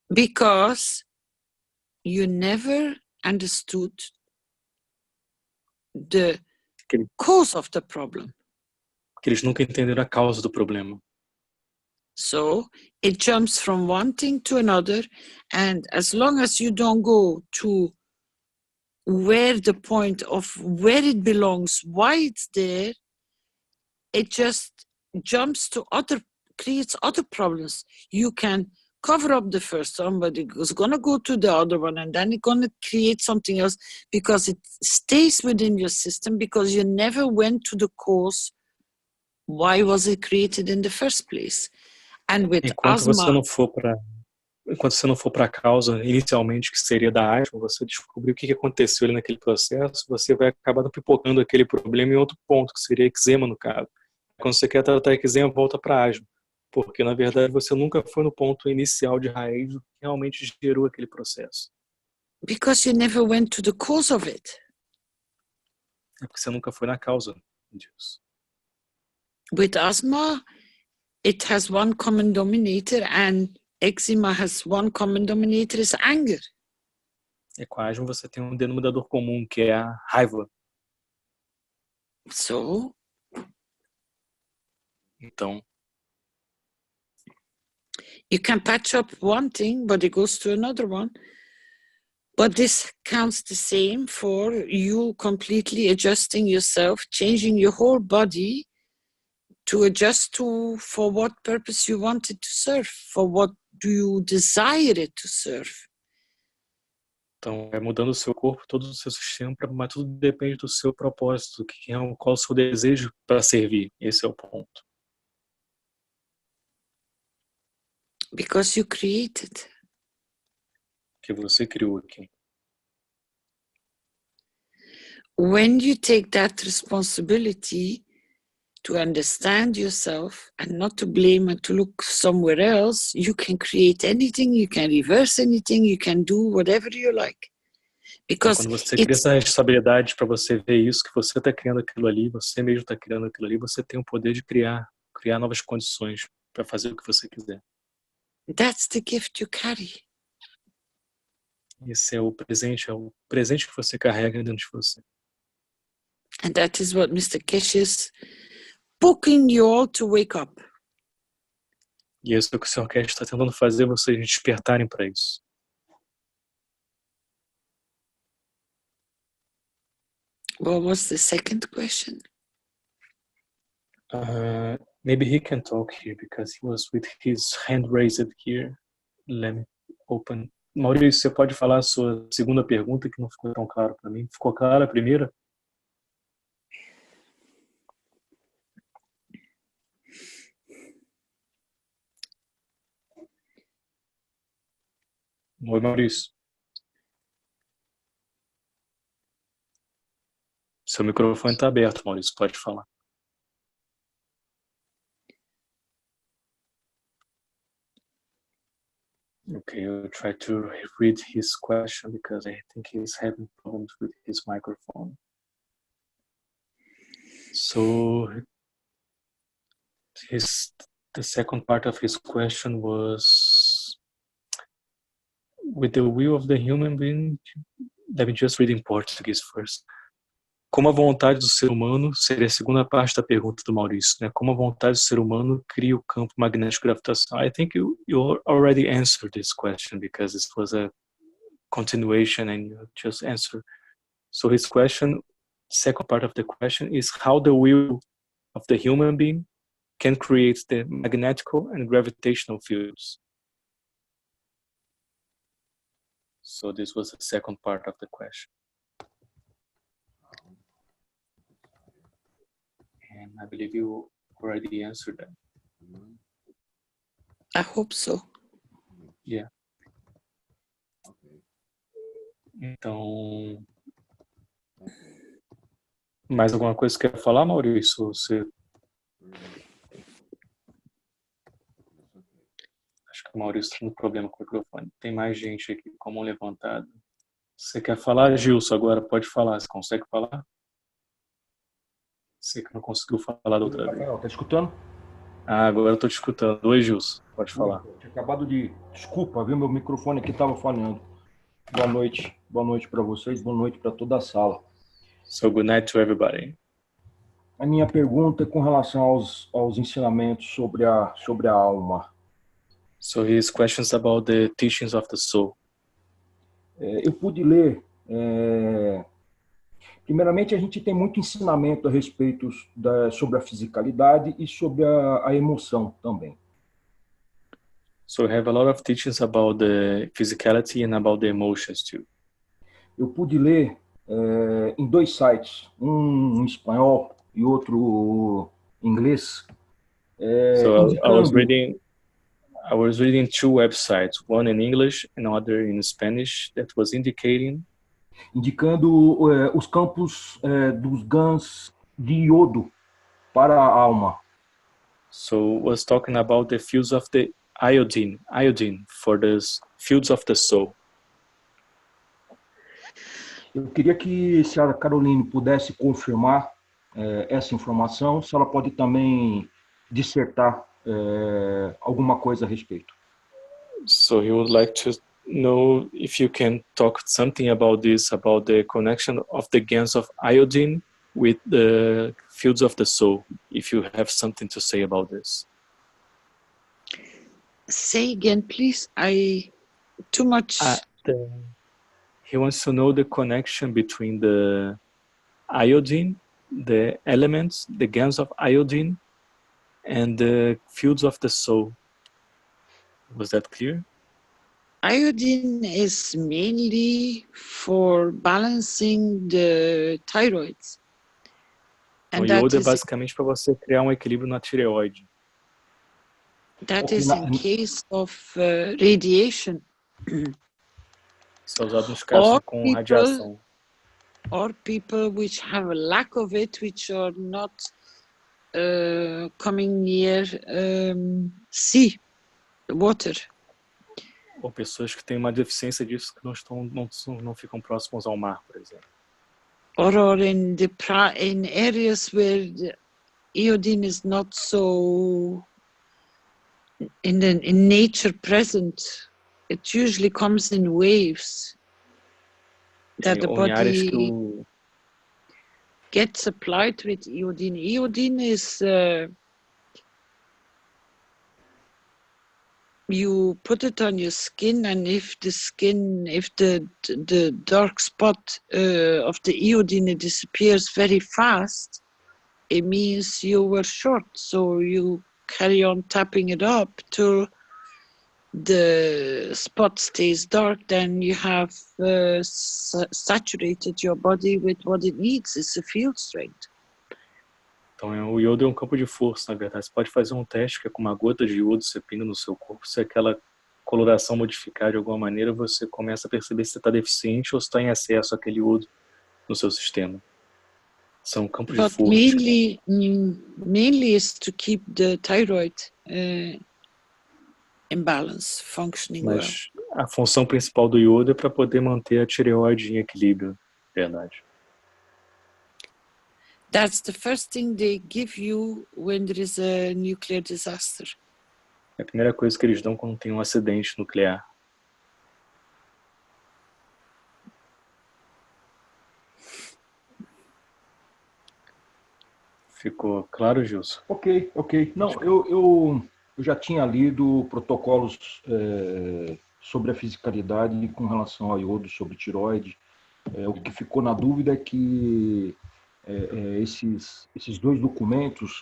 Because you never understood the cause of the problem. Que eles nunca entenderam a causa do problema. So it jumps from one thing to another, and as long as you don't go to where the point of where it belongs, why it's there, it just jumps to creates other problems. You can cover up the first one, but it's going to go to the other one, and then it's going to create something else because it stays within your system because you never went to the cause. Why was it created in the first place? And with Enquanto asthma, você não for para a causa inicialmente, que seria da asma, você descobrir o que aconteceu ali naquele processo, você vai acabar pipocando aquele problema em outro ponto, que seria eczema no caso. Quando você quer tratar eczema, volta para asma, porque na verdade você nunca foi no ponto inicial de raiz do que realmente gerou aquele processo. because you never went to the cause of it. É porque você nunca foi na causa disso. With asthma, it has one common denominator, and eczema has one common denominator, is anger. E com a asma você tem um denominador comum, que é a raiva. So, então, you can patch up one thing, but it goes to another one. But this counts the same for you completely adjusting yourself, changing your whole body to adjust to for what purpose you want it to serve, for what do you desire it to serve. Então, é mudando o seu corpo, todo o seu sistema, mas tudo depende do seu propósito, qual é o seu desejo para servir. Esse é o ponto. Because you created. Que você criou aqui. When you take that responsibility to understand yourself and not to blame and to look somewhere else, you can create anything, you can reverse anything, you can do whatever you like. Because quando você cria essa responsabilidade para você ver isso, que você está criando aquilo ali, você mesmo está criando aquilo ali, você tem o poder de criar novas condições para fazer o que você quiser. That's the gift you carry. Esse é o presente que você carrega dentro de você. And that is what Mr. Keshe is poking you all to wake up. E isso é o que o Sr. Keshe está tentando fazer vocês despertarem para isso. What was the second question? Maybe he can talk here because he was with his hand raised here. Let me open. Maurício, você pode falar a sua segunda pergunta que não ficou tão claro para mim? Ficou clara a primeira? Oi, Maurício. Seu microfone está aberto, Maurício, pode falar. Okay, I'll try to read his question because I think he's having problems with his microphone. So, the second part of his question was, with the will of the human being, let me just read in Portuguese first. Como a vontade do ser humano, seria a segunda parte da pergunta do Maurício, né? Como a vontade do ser humano cria o campo magnético gravitacional. I think you already answered this question because this was a continuation and you just answered. So his question, second part of the question is how the will of the human being can create the magnetical and gravitational fields. So this was the second part of the question. And I believe you already answered that. I hope so. Yeah. Então, mais alguma coisa que quer falar, Maurício? Você... Acho que o Maurício está tendo problema com o microfone. Tem mais gente aqui com a mão levantada. Você quer falar, Gilson? Agora pode falar. Você consegue falar? Você que não conseguiu falar da outra vez. Rafael, tá escutando? Ah, agora eu estou te escutando. Oi, Gilson. Pode falar. Eu tinha acabado de... Desculpa, viu? Meu microfone aqui estava falhando. Boa noite para vocês, boa noite para toda a sala. So good night to everybody. A minha pergunta é com relação aos ensinamentos sobre a alma. So his questions about the teachings of the soul. Eu pude ler. Primeiramente, a gente tem muito ensinamento a respeito sobre a fisicalidade e sobre a emoção também. So we have a lot of teachings about the physicality and about the emotions too. Eu pude ler em 2 sites, um em espanhol e outro em inglês. So I was reading 2 websites, one in English and another in Spanish, that was indicando os campos dos GANs de iodo para a alma. So was talking about the fields of the iodine for the fields of the soul. Eu queria que se a Caroline pudesse confirmar essa informação, se ela pode também dissertar alguma coisa a respeito. So he would like to know if you can talk something about this, about the connection of the GANs of iodine with the fields of the soul, if you have something to say about this. Say again, please. Too much. He wants to know the connection between the iodine, the elements, the GANs of iodine, and the fields of the soul. Was that clear? Iodine is mainly for balancing the thyroid. O iodo é basicamente para você criar um equilíbrio na tireoide. That is in case of radiation. Isso é usado nos casos com radiação. Or people which have a lack of it, which are not coming near sea, water. Ou pessoas que têm uma deficiência disso que não ficam próximos ao mar, por exemplo. Or in areas where the iodine is not so in nature present. It usually comes in waves that the body gets supplied with iodine. Iodine is you put it on your skin, and if the dark spot of the iodine disappears very fast, it means you were short. So you carry on tapping it up till the spot stays dark. Then you have saturated your body with what it needs. It's a field strength. Então, o iodo é um campo de força, na verdade. Você pode fazer um teste que é com uma gota de iodo, você pinga no seu corpo. Se aquela coloração modificar de alguma maneira, você começa a perceber se você está deficiente ou se está em excesso àquele iodo no seu sistema. São campos de força. Mainly is to keep the thyroid in balance, functioning well. Mas a função principal do iodo é para poder manter a tireoide em equilíbrio, verdade. That's the first thing they give you when there is a nuclear disaster. É a primeira coisa que eles dão quando tem um acidente nuclear. Ficou claro, Gilson? Ok. Não, eu já tinha lido protocolos sobre a fisicalidade com relação ao iodo, sobre tireoide. O que ficou na dúvida é que esses 2 documentos,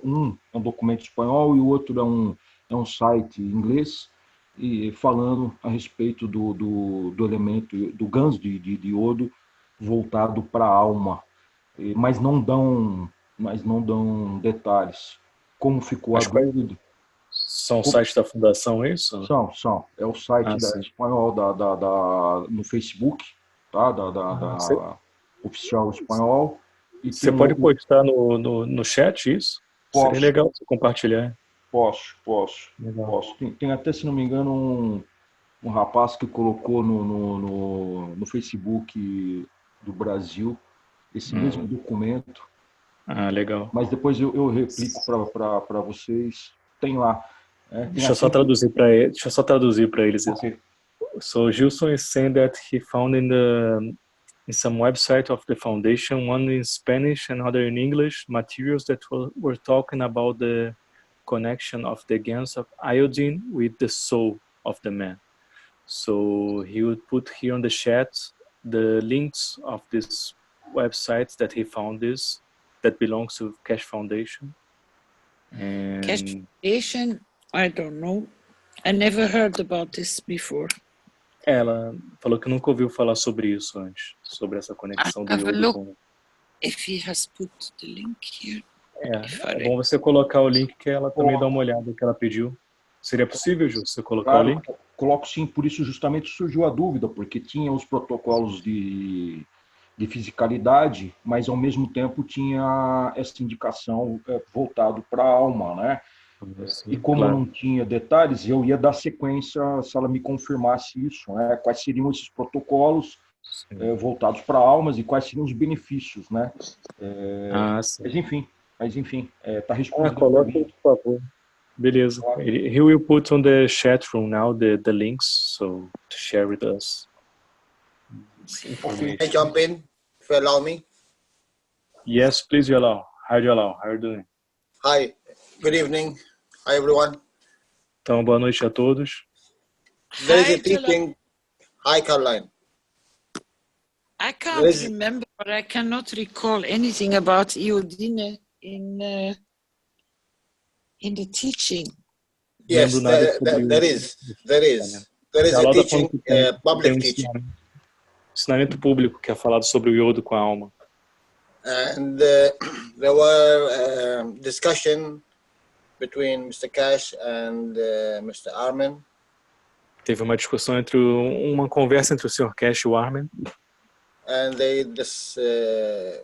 um é um documento espanhol e o outro é um site inglês, e falando a respeito do elemento, do GANs de iodo voltado para a alma, mas não dão detalhes. Como ficou a dúvida? São sites da fundação, é isso? São. É o site espanhol no Facebook, tá? Da oficial espanhol. E você pode postar no chat isso? Posso. Seria legal você compartilhar. Posso. Tem até, se não me engano, um rapaz que colocou no Facebook do Brasil esse mesmo documento. Legal. Mas depois eu replico para vocês. Tem lá. Deixa eu só traduzir para eles. Okay. So Gilson is saying that he found in in some website of the foundation, one in Spanish and other in English, materials that were talking about the connection of the gains of iodine with the soul of the man. So he would put here on the chat the links of these websites that he found that belongs to Keshe Foundation. And Keshe Foundation, I don't know. I never heard about this before. ela falou que nunca ouviu falar sobre isso antes, sobre essa conexão do Have a iodo look com... if he has put the link here. É bom você colocar o link que ela também dá uma olhada que ela pediu. Seria possível, Ju, você colocar o link? Coloco sim, por isso justamente surgiu a dúvida, porque tinha os protocolos de fisicalidade, mas ao mesmo tempo tinha essa indicação voltado para a alma, né? Sim, e como claro. não tinha detalhes, eu ia dar sequência se ela me confirmasse isso, né? Quais seriam esses protocolos voltados para almas e quais seriam os benefícios, né? Mas enfim, está respondendo. Coloque, por favor. Beleza. He will put on the chat room now the links, so to share with us. Can I jump in, if you allow me? Yes, please, Jalal. Hi, Jalal. How are you doing? Hi. Good evening. Hi, everyone. Então, boa noite a todos. There is a teaching. Hi, Caroline. I can't remember, but I cannot recall anything about iodine in the teaching. Yes, there is a teaching, public teaching. Ensinamento público que é falado sobre o iodo com a alma. And there were discussion between Mr. Keshe and Mr. Armin. Teve uma discussão uma conversa entre o Sr. Keshe e o Armin. And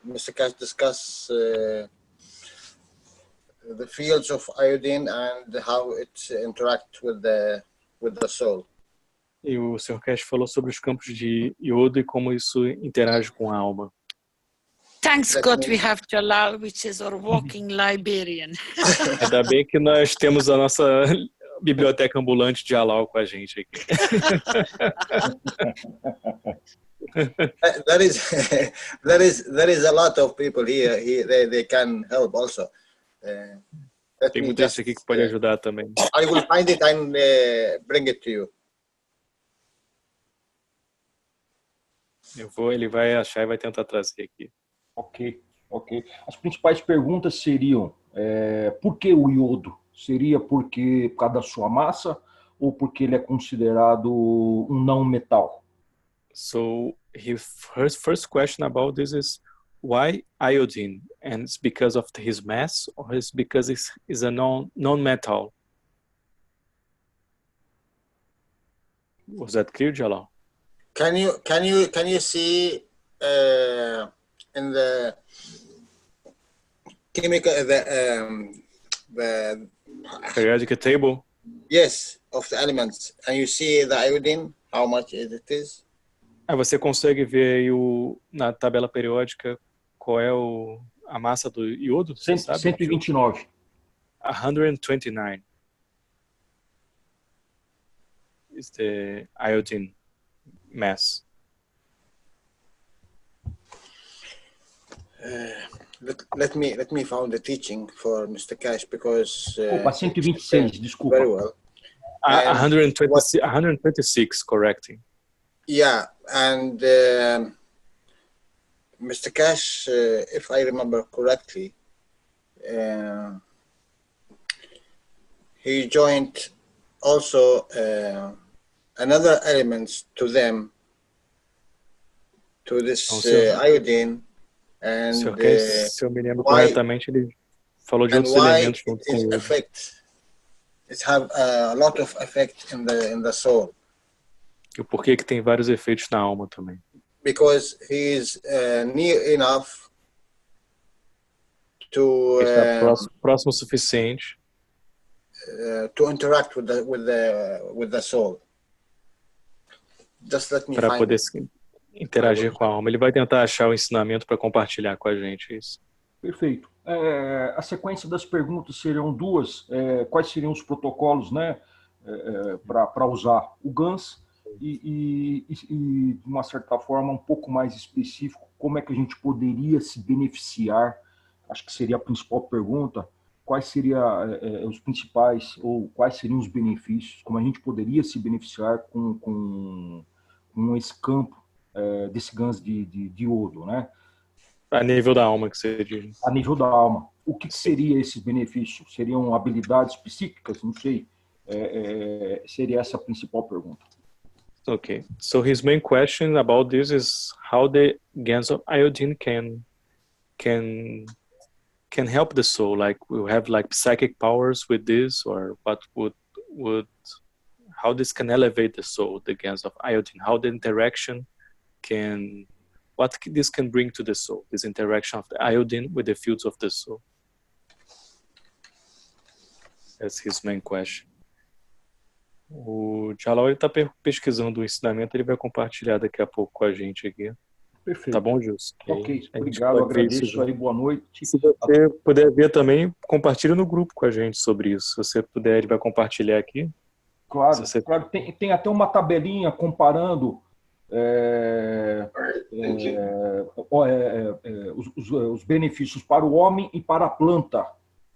Mr. Keshe discussed the fields of iodine and how it interacts with the soul. E o Sr. Keshe falou sobre os campos de iodo e como isso interage com a alma. Thanks God we have Jalal, which is our walking librarian. Ainda bem que nós temos a nossa biblioteca ambulante de Jalal com a gente aqui. There is a lot of people here. They can help also. Tem muita gente aqui que pode ajudar também. I will find it and bring it to you. Ele vai achar e vai tentar trazer aqui. Ok. As principais perguntas seriam, por que o iodo? Seria por causa da sua massa ou porque ele é considerado um não metal? So his first question about this is why iodine? And it's because of his mass or it's because it's a non-metal? Was that clear, Jalal? Can you see in the chemical the periodic table? Yes, of the elements, and you see the iodine, how much it is? Você consegue ver aí na tabela periódica qual é a massa do iodo? 129. 129 is the iodine mass. Let me find the teaching for Mr. Keshe because 126, desculpa. Very well. 126, correcting. Yeah, and Mr. Keshe, if I remember correctly, he joined also another elements to this iodine. And se eu me lembro corretamente, ele falou de outros elementos junto com ele. It have a lot of effect in the soul. E o porquê que tem vários efeitos na alma também. Because he is near enough to está próximo o suficiente to interact with the soul. Just let me para poder interagir com a alma. Ele vai tentar achar o ensinamento para compartilhar com a gente isso. Perfeito. A sequência das perguntas seriam duas. Quais seriam os protocolos, né, para usar o GANS e, de uma certa forma, um pouco mais específico, como é que a gente poderia se beneficiar, acho que seria a principal pergunta, quais seriam os principais, ou quais seriam os benefícios, como a gente poderia se beneficiar com esse campo desse GANs de iodo, né? A nível da alma, que você diz. A nível da alma. O que seria esse benefício? Seriam habilidades psíquicas? Não sei. Seria essa a principal pergunta. Okay, so his main question about this is how the GANs of iodine can help the soul. Like, we have like psychic powers with this, or what would how this can elevate the soul, the GANs of iodine, how the interaction can, what this can bring to the soul, this interaction of the iodine with the fields of the soul. That's his main question. O Jalal está pesquisando o ensinamento, ele vai compartilhar daqui a pouco com a gente aqui. Perfeito. Tá bom, Gilson? Ok, obrigado, agradeço aí, boa noite. Se você puder ver também, compartilha no grupo com a gente sobre isso. Se você puder, ele vai compartilhar aqui. Claro, claro, tem até uma tabelinha comparando os benefícios para o homem e para a planta,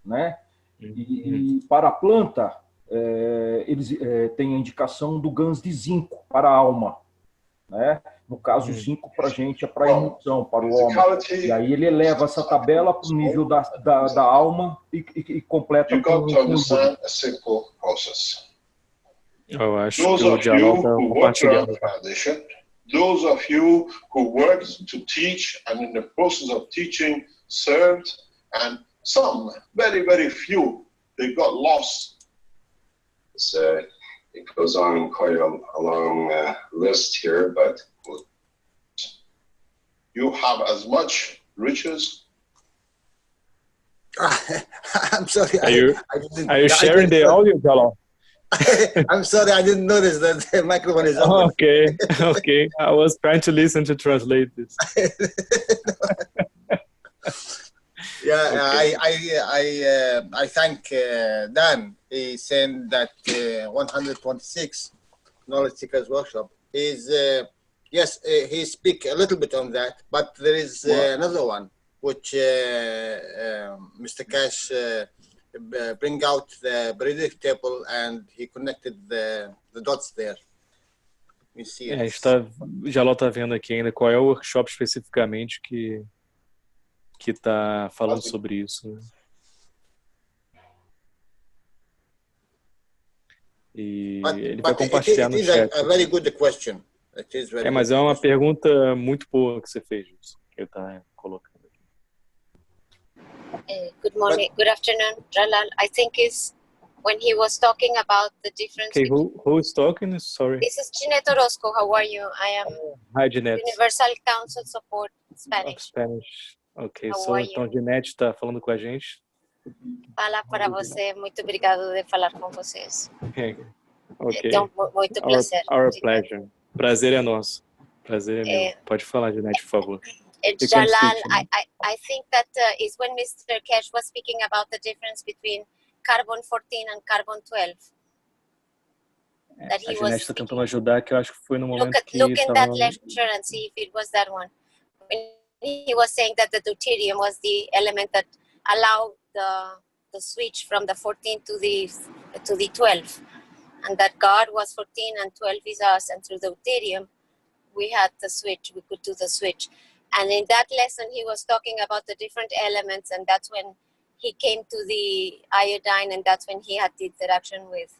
né? E para a planta, eles têm a indicação do GANs de zinco para a alma, né? No caso, o zinco para a gente é para a emoção, para o homem. E aí ele eleva essa tabela para o nível da alma e completa com eu acho que o Jalal está compartilhando. Those of you who worked to teach and in the process of teaching served, and some, very, very few, they got lost. It goes on quite a long list here, but you have as much riches. I'm sorry. Are you sharing the audio, Jalal? I'm sorry, I didn't notice that the microphone is open. Okay. I was trying to listen to translate this. Yeah, okay. I thank Dan. He said that 126 Knowledge Seekers Workshop is, yes, he speak a little bit on that, but there is another one, which Mr. Keshe bring out the periodic table, and he connected the dots there. You see it. Jalal está vendo aqui ainda qual é o workshop especificamente que está falando sobre isso, né? E ele vai compartilhar no chat. A very good question. Mas é uma pergunta muito boa que você fez, isso que ele está colocando. Good morning, good afternoon, Jalal. I think is when he was talking about the difference. Okay, who is talking? Sorry. This is Ginette Orozco. How are you? I am Hi, Ginette. Universal Council Support Spanish. Ok, então Ginette está falando com a gente. Fala para você. Muito obrigado de falar com vocês. Ok. Então, muito prazer. Our pleasure. Prazer é nosso. Prazer é meu. Pode falar, Ginette, por favor. Jalal, I think that is when Mr. Keshe was speaking about the difference between carbon 14 and carbon 12. A Ginette está tentando ajudar, que eu acho que foi no momento que look in that lecture and see if it was that one. When he was saying that the deuterium was the element that allowed the switch from the 14 to the 12, and that God was 14 and 12 is us, and through the deuterium we had the switch, we could do the switch. And in that lesson, he was talking about the different elements, and that's when he came to the iodine, and that's when he had the interaction with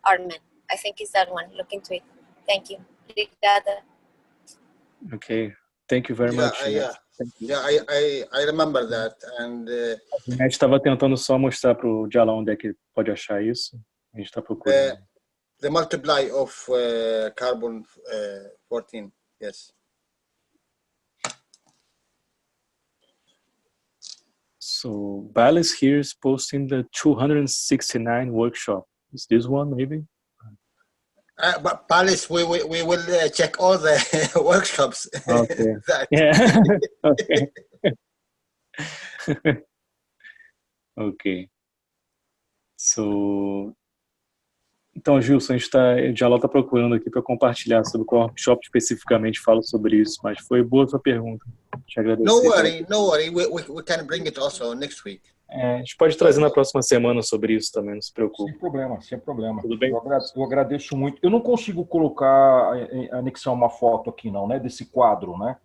Armin. I think it's that one. Look into it. Thank you. Okay. Thank you very much. I remember that. And a gente estava tentando só mostrar para o Jalal onde é que pode achar isso. A gente está procurando. The multiply of carbon 14, yes. So Balis here is posting the 269 workshop. Is this one maybe? But Balis, we will check all the workshops. Okay. Yeah. Okay. Okay. So Então, Gilson, o Jalal está procurando aqui para compartilhar sobre qual workshop especificamente fala sobre isso, mas foi boa sua pergunta. Te agradecer. No worry. We can bring it also next week. A gente pode trazer na próxima semana sobre isso também, não se preocupe. Sem problema, sem problema. Tudo bem? Eu agradeço muito. Eu não consigo colocar, anexar uma foto aqui não, né? Desse quadro, né?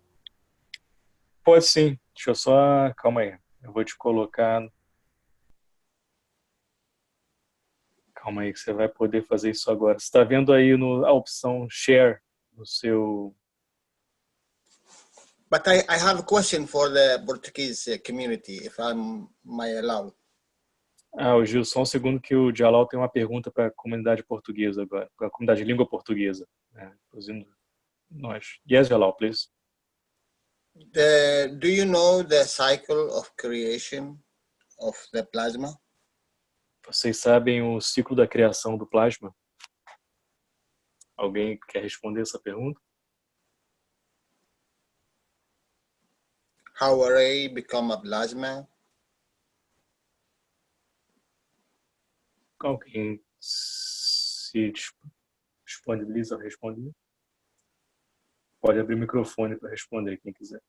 Pode sim. Deixa eu só... Calma aí. Eu vou te colocar... Calma aí que você vai poder fazer isso agora. Você está vendo aí a opção Share no seu... But I have a question for the Portuguese community, if I may allow. O Gilson, segundo que o Jalal tem uma pergunta para a comunidade portuguesa agora, para a comunidade de língua portuguesa. Inclusive nós. Yes, Jalal, please. Do you know the cycle of creation of the plasma? Vocês sabem o ciclo da criação do plasma? Alguém quer responder essa pergunta? How a ray become a plasma? Alguém se disponibiliza a responder? Pode abrir o microfone para responder, quem quiser.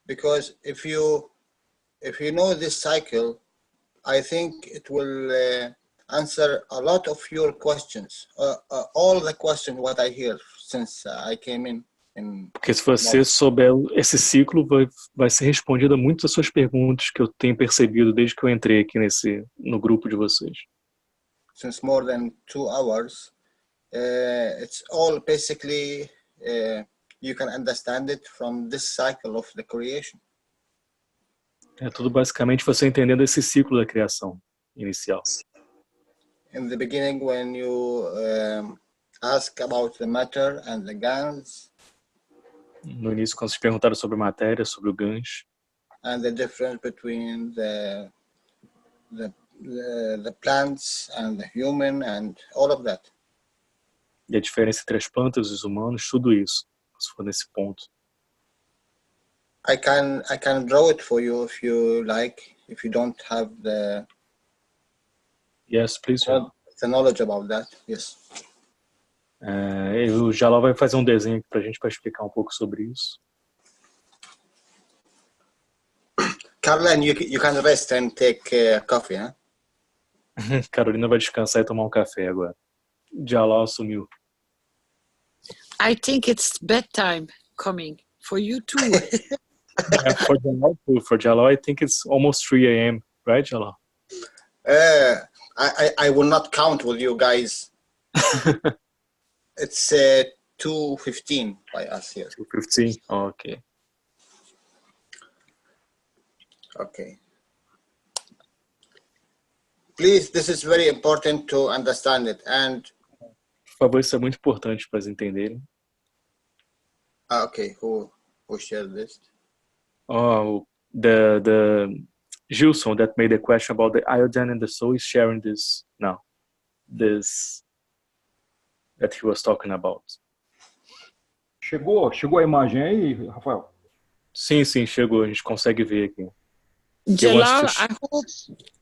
Because if you know this cycle, I think it will answer a lot of your questions. All the questions what I hear since I came in. Porque se você souber esse ciclo, vai ser respondida muitas das suas perguntas que eu tenho percebido desde que eu entrei aqui no grupo de vocês. Since more than 2 hours, it's all basically you can understand it from this cycle of the creation. É tudo basicamente você entendendo esse ciclo da criação inicial. In the beginning, when you ask about the matter and the gans. No início, quando vocês perguntaram sobre matéria, sobre o GANs. And the difference between the plants and the human and all of that. E a diferença entre as plantas e os humanos, tudo isso, se for nesse ponto. I can draw it for you if you like, if you don't have the Yes, please. The knowledge about that. Yes. O Jalal vai fazer um desenho para a gente para explicar um pouco sobre isso. Caroline, you can rest and take coffee, huh? Carolina vai descansar e tomar um café agora. Jalal sumiu. I think it's bedtime coming for you too. For Jalal, I think it's almost 3 a.m. Right, Jalal? I will not count with you guys. It's 2:15 by us here. 2:15. Oh, okay. Okay. Please, this is very important to understand it. And por favor, isso é muito importante para eles entenderem. Okay, who shared this? Oh, the Gilson that made the question about the iodine and the soul is sharing this now. This that he was talking about. Chegou a imagem aí, Rafael? Sim, chegou. A gente consegue ver aqui. Jalal,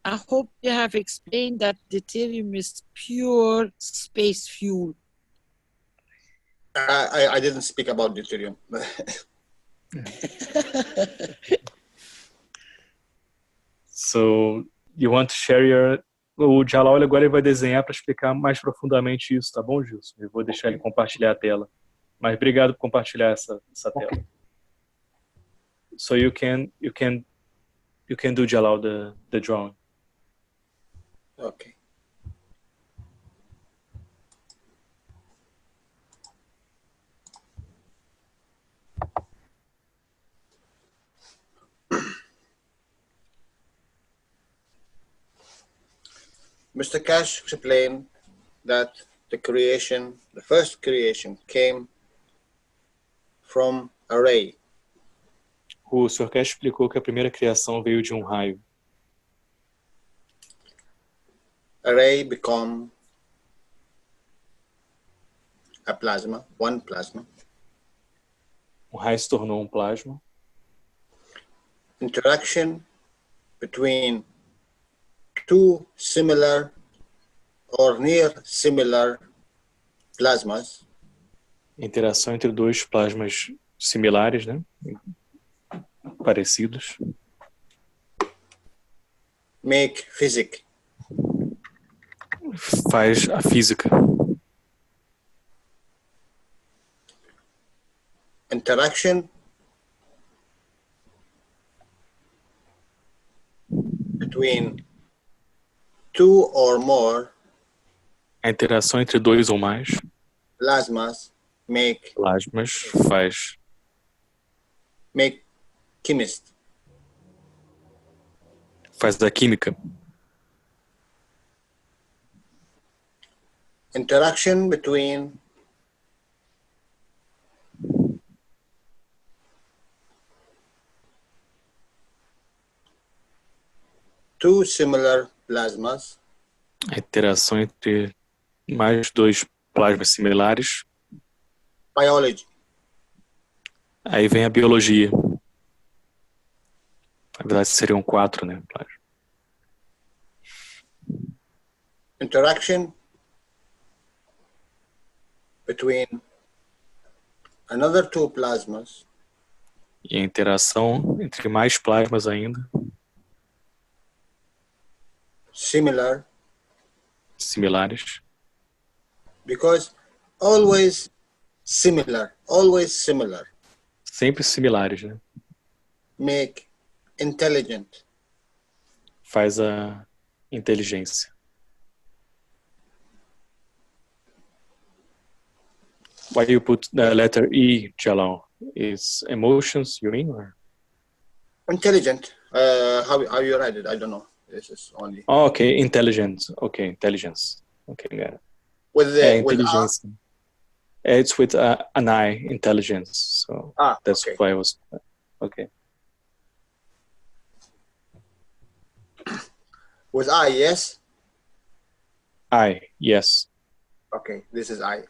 I hope you have explained that deuterium is pure space fuel. I didn't speak about deuterium. So, you want to share O Jalal agora ele vai desenhar para explicar mais profundamente isso, tá bom, Gilson? Eu vou deixar ele compartilhar a tela. Mas obrigado por compartilhar essa tela. So you can do, Jalal, the drawing. Okay. Mr. Keshe explained that the first creation came from a ray. O Sr. Keshe explicou que a primeira criação veio de um raio. A ray become a plasma, one plasma. Um raio se tornou um plasma. Interaction between two similar or near similar plasmas Interação entre dois plasmas similares, né? Parecidos. make physics. Faz a física. Interaction between two or more A interação entre dois ou mais plasmas plasmas make chemist. faz a química. Interaction between two similar plasmas A interação entre mais dois plasmas similares. biology. Aí vem a biologia. Na verdade seriam 4, né? Interaction between another two plasmas E a interação entre mais plasmas ainda, similares, because always similar, sempre similares, né? make intelligent. Faz a inteligência. Why you put the letter E, Jalal? Is emotions, you mean? Or? Intelligent. How you write it? I don't know. This is only. Oh, okay, intelligent. Okay, intelligence. Okay, got it. With the intelligence. It's with an I, intelligence. So that's okay. why I was okay. With I, yes. I, yes. Okay, this is I.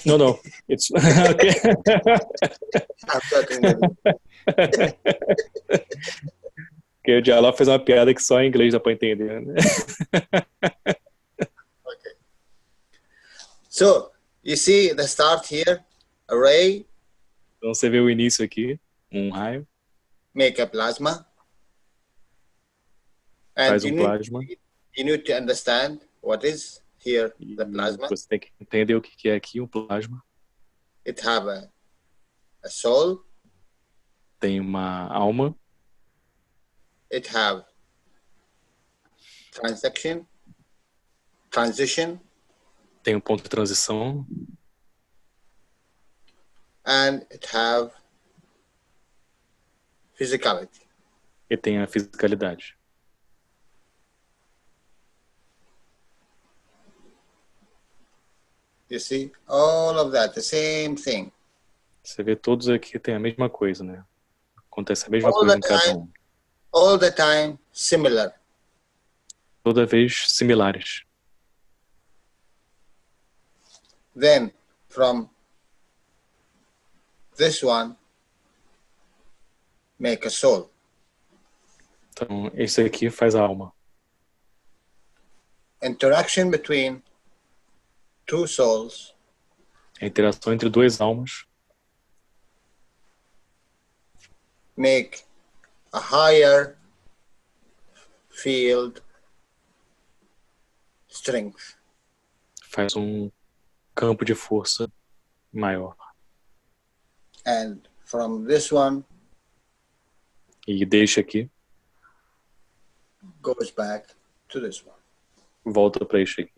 No, it's okay. I'm talking with Porque o Jalal fez uma piada que só em inglês dá para entender, né? Okay. So, you see the start here, array. Então você vê o início aqui, raio. Make a plasma. And Faz plasma. You need to understand what is here the plasma. Você tem que entender o que é aqui plasma. It have a soul. Tem uma alma. It have transition. Tem ponto de transição. And it have physicality. E tem a fisicalidade. You see, all of that, the same thing. Você vê todos aqui tem a mesma coisa, né? Acontece a mesma coisa em cada um. All the time, similar. Toda vez similares. Then, from this one, make a soul. Então, esse aqui faz a alma. Interaction between two souls. A interação entre duas almas. Make a higher field strength. Faz campo de força maior. And from this one, e deixa aqui. Goes back to this one. Volta para este aqui.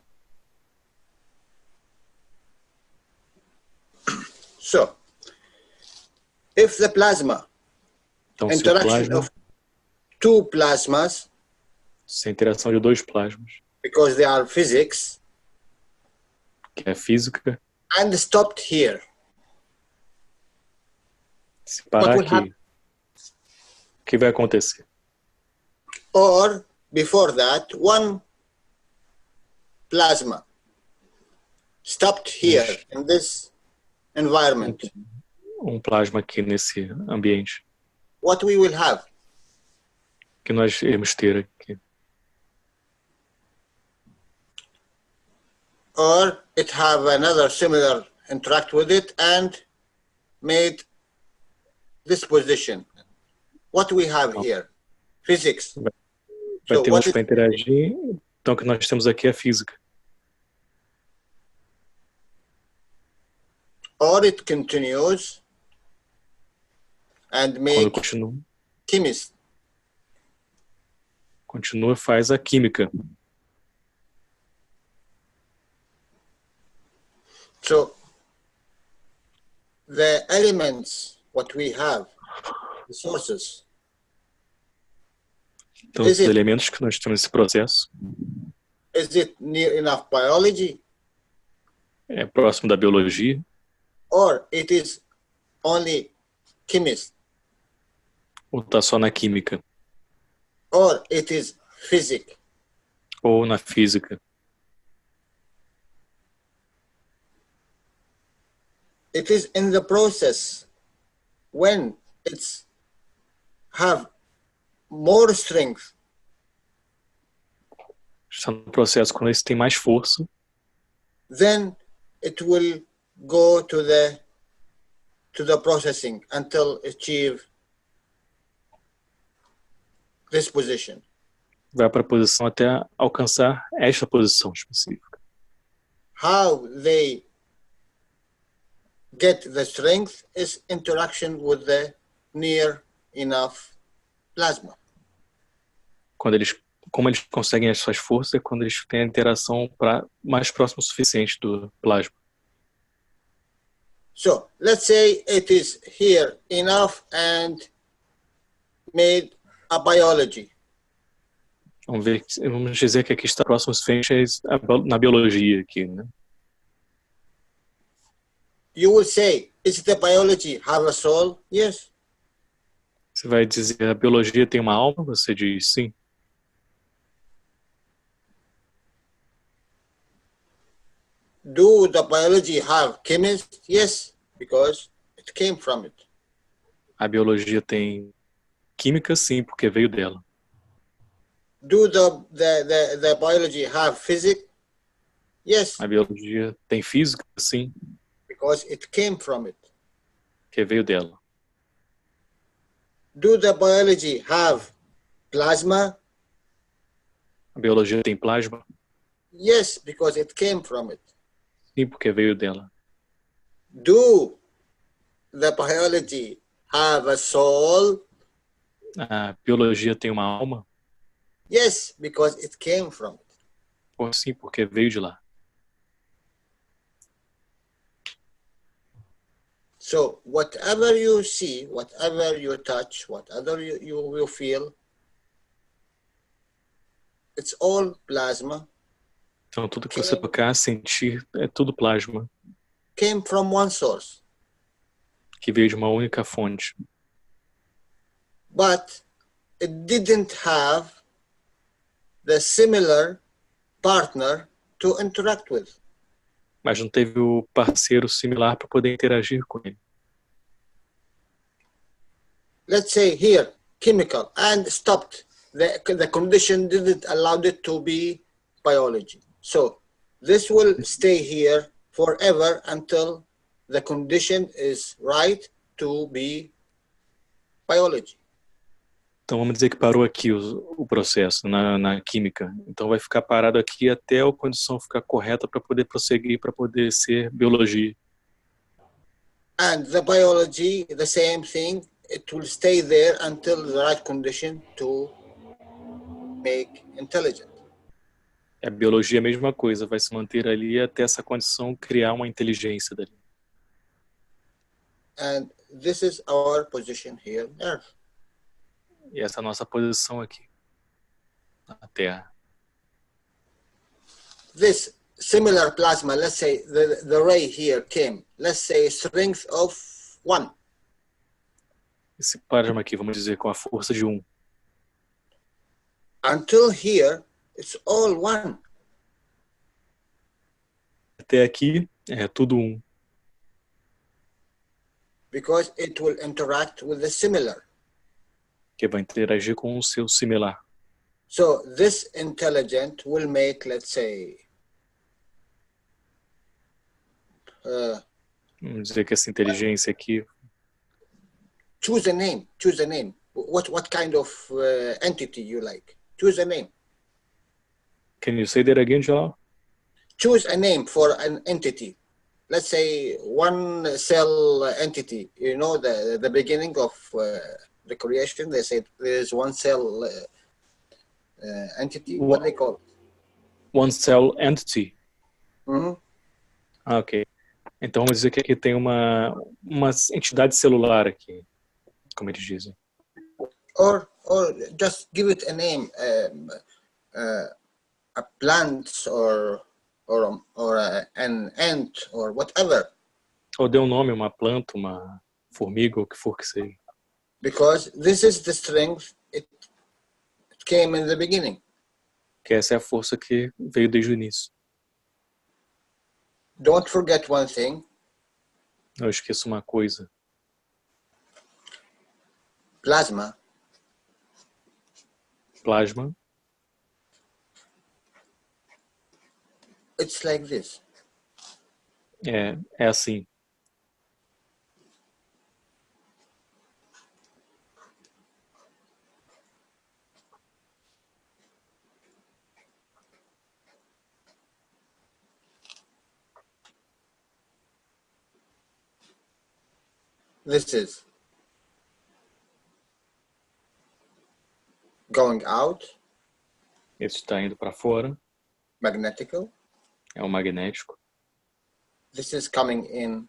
So, if the plasma, então, interaction of two plasmas, se a interação de dois plasmas, because they are physics, que é física, and stopped here, se parar aqui, o que vai acontecer? Or, before that, one plasma stopped here in this environment. Plasma aqui nesse ambiente. What we will have? que nós iremos ter aqui. Or it have another similar interact with it and made this position. What we have here? Physics. Vai So ter what uns para interagir, então o que nós temos aqui é a física. or it continues and Quando make chemist. Continua, faz a química. So the elements, what we have, the sources. Então, os elementos que nós temos nesse processo. Is it near enough biology? É próximo da biologia. Or it is only chemist? Ou está só na química. Or it is physics? Ou na física. It is in the process when it's have more strength. Está no processo quando eles têm mais força. Then it will go to the processing until achieve this position. Vai para a posição até alcançar esta posição específica. How they get the strength is interaction with the near enough plasma. Como eles conseguem essas forças é quando eles têm a interação mais próximo o suficiente do plasma. So let's say it is here enough and made a biology. Vamos dizer que aqui está próximo o suficiente na biologia aqui, né? You will say, is the biology have a soul? Yes. Você vai dizer, a biologia tem uma alma? Você diz sim. Do the biology have chemists? Yes, because it came from it. A biologia tem química, sim, porque veio dela. Do the biology have physics? Yes. A biologia tem física, sim, because it came from it. porque veio dela. Do the biology have plasma? A biologia tem plasma? Yes, because it came from it. Sim, porque veio dela. Do the biology have a soul? A biologia tem uma alma? Yes, because it came from it. Ou sim, porque veio de lá. So whatever you see, whatever you touch, whatever you will feel, it's all plasma. Então tudo que você tocar, sentir, é tudo plasma. Came from one source. Que veio de uma única fonte. But it didn't have the similar partner to interact with. Mas não teve o parceiro similar para poder interagir com ele. Let's say here, chemical, and stopped. The condition didn't allow it to be biology. So this will stay here forever until the condition is right to be biology. Então vamos dizer que parou aqui o processo na química. Então vai ficar parado aqui até a condição ficar correta para poder prosseguir, para poder ser biologia. And the biology, the same thing, it will stay there until the right condition to make intelligent. A biologia é a mesma coisa, vai se manter ali até essa condição criar uma inteligência dali. And this is our position here on Earth. E essa é a nossa posição aqui, na Terra. This similar plasma, let's say the ray here came, let's say strength of 1. Esse plasma aqui, vamos dizer, com a força de 1. Until here, it's all 1. Até aqui, é tudo 1. Because it will interact with the similar. que vai interagir com o seu similar. So this intelligent will make, let's say, Vamos dizer que essa inteligência aqui, choose a name. Choose a name. What kind of entity you like? Choose a name. can you say that again, Jalal? Choose a name for an entity. Let's say one cell entity. You know, the beginning of the creation, they said there is one cell entity. What they call it? One cell entity. Mhm. Ah, ok. Então vamos dizer que aqui tem uma entidade celular aqui, como eles dizem. Or just give it a name, a plant or an ant or whatever. Ou dê um nome, uma planta, uma formiga, ou o que for que seja. Because this is the strength it came in the beginning. Que essa é a força que veio desde o início. Don't forget one thing. Não esqueça uma coisa. Plasma Plasma, it's like this. é assim. This is going out, Esse está indo para fora, magnetical. é o magnético. This is coming in,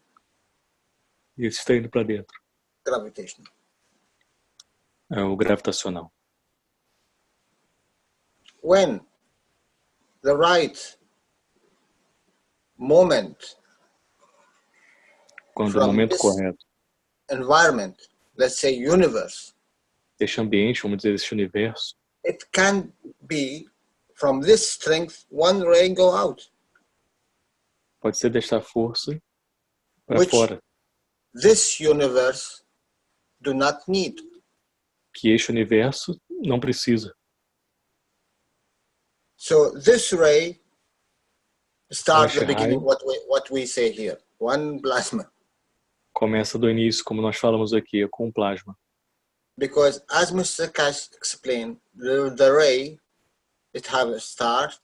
E esse está indo para dentro, gravitational. é o gravitacional. When the right moment Quando o from momento this correto, environment, let's say universe, deste ambiente, vamos dizer, deste universo, it can be from this strength one ray go out, pode ser desta força para which fora, this universe do not need. que este universo não precisa. So this ray starts the Este beginning, raio what we say here, one plasma. começa do início, como nós falamos aqui, com o plasma. Because as Mr. Keshe explained, the ray, it have a start,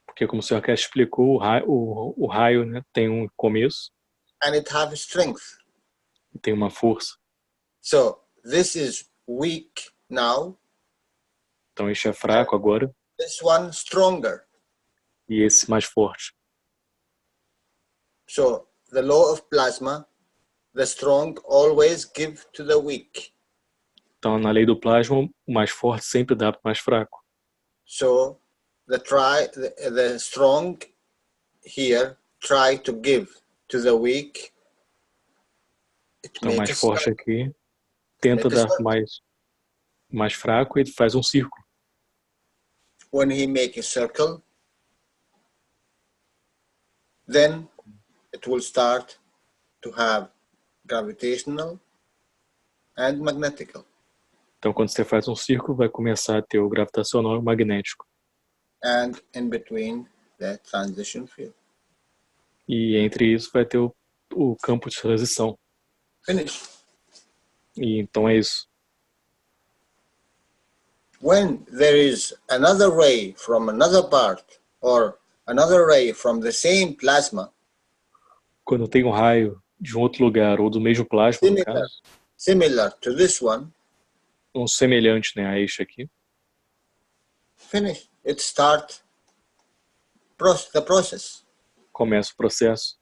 Porque como o Sr. Keshe explicou, o raio, né, tem um começo and it have strength. e tem uma força. So this is weak now, Então este é fraco agora this one stronger. e esse mais forte. So the law of plasma, the strong always give to the weak. Então na lei do plasma, o mais forte sempre dá para o mais fraco. So the strong here try to give to the weak. It Então o make mais a forte circle. aqui tenta Make a dar circle. mais fraco e faz um círculo. When he make a circle, then it will start to have gravitational and magnetical. Então quando você faz um círculo, vai começar a ter o gravitacional e o magnético. And in between the transition field. E entre isso vai ter o campo de transição. Finish. E então é isso. When there is another ray from another part or another ray from the same plasma, Quando tem um raio de um outro lugar ou do mesmo plasma, no caso, similar to this one, um semelhante, né, a este aqui, finish. It start the process. começa o processo.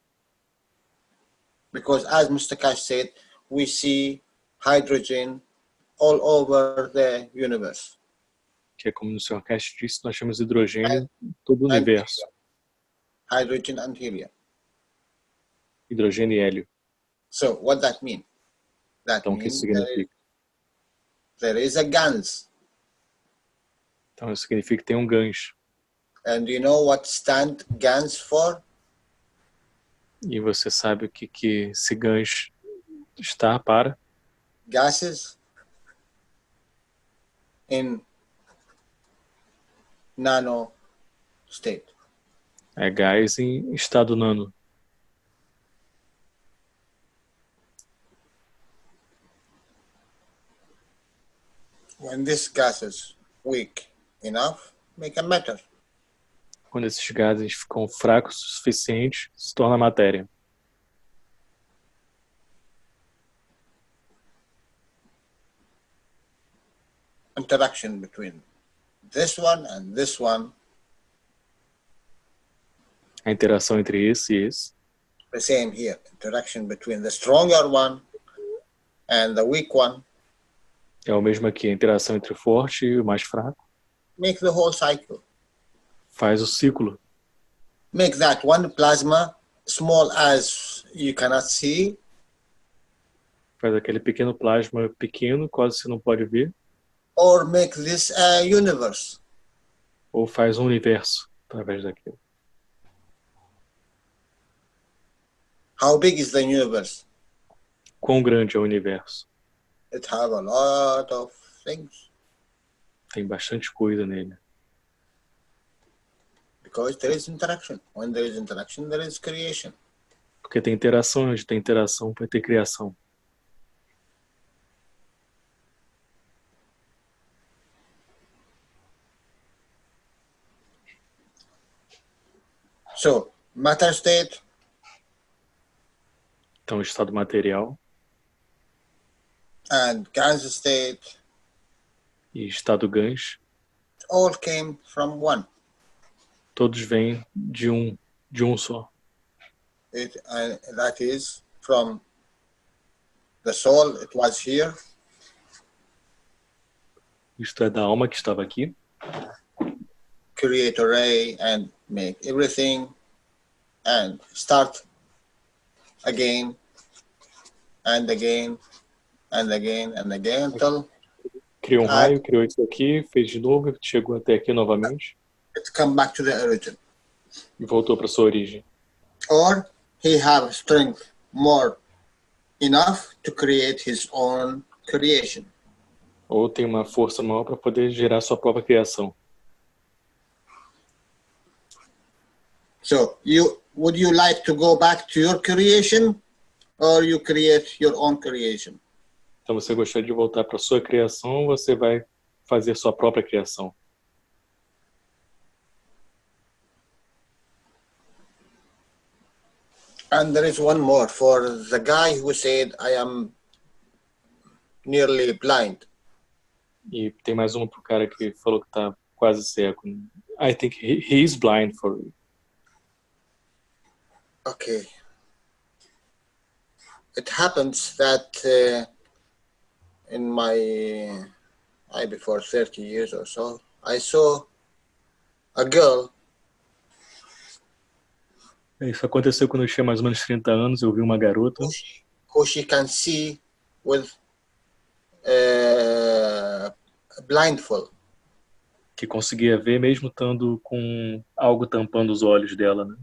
Because as Mr. Keshe said, we see hydrogen all over the universe. Que é como no Sr. Keshe disse, nós temos hidrogênio em todo o universo. Hydrogen and helium. Hidrogênio e hélio. So what that mean? That Então o que isso means significa? there is a GANS. Então isso significa que tem um gancho. And do you know what stand GANS for? E você sabe o que esse gancho está para? Gases. in nano state. É gás em estado nano. When this gas is weak enough, make a matter. Quando esses gases ficam fracos o suficiente, se torna matéria. Interaction between this one and this one, A interação entre esse e esse. the same here. Interaction between the stronger one and the weak one. É o mesmo aqui, a interação entre o forte e o mais fraco. Make the whole cycle. Faz o ciclo. Make that one plasma small as you cannot see, Faz aquele pequeno plasma pequeno, quase você não pode ver. or make this a universe. Ou faz um universo através daquilo. How big is the universe? Quão grande é o universo? It have a lot of things Tem bastante coisa nele. because there is interaction. When there is interaction, there is creation. Porque tem interação, onde tem interação vai ter criação. So, matter state, Então, o estado material and gas state e estado gans, all came from one. todos vêm de um só. That is from the soul, it was here, Isto é da alma que estava aqui, create array and make everything and start again and again and again and again until criou um raio, criou isso aqui, fez de novo, chegou até aqui novamente it come back to the origin. e voltou para sua origem. Or he have strength more enough to create his own creation. Ou tem uma força maior para poder gerar sua própria criação. So would you like to go back to your creation or you create your own creation? Então você gostaria de voltar para sua criação ou você vai fazer sua própria criação? And there is one more for the guy who said, I am nearly blind. E tem mais uma pro cara que falou que tá quase cego. I think he is blind for you. Okay. It happens that in my, before 30 years or so, I saw a girl. Isso aconteceu quando eu tinha mais ou menos 30 anos, eu vi uma garota Who she can see with blindfold. que conseguia ver mesmo estando com algo tampando os olhos dela, né?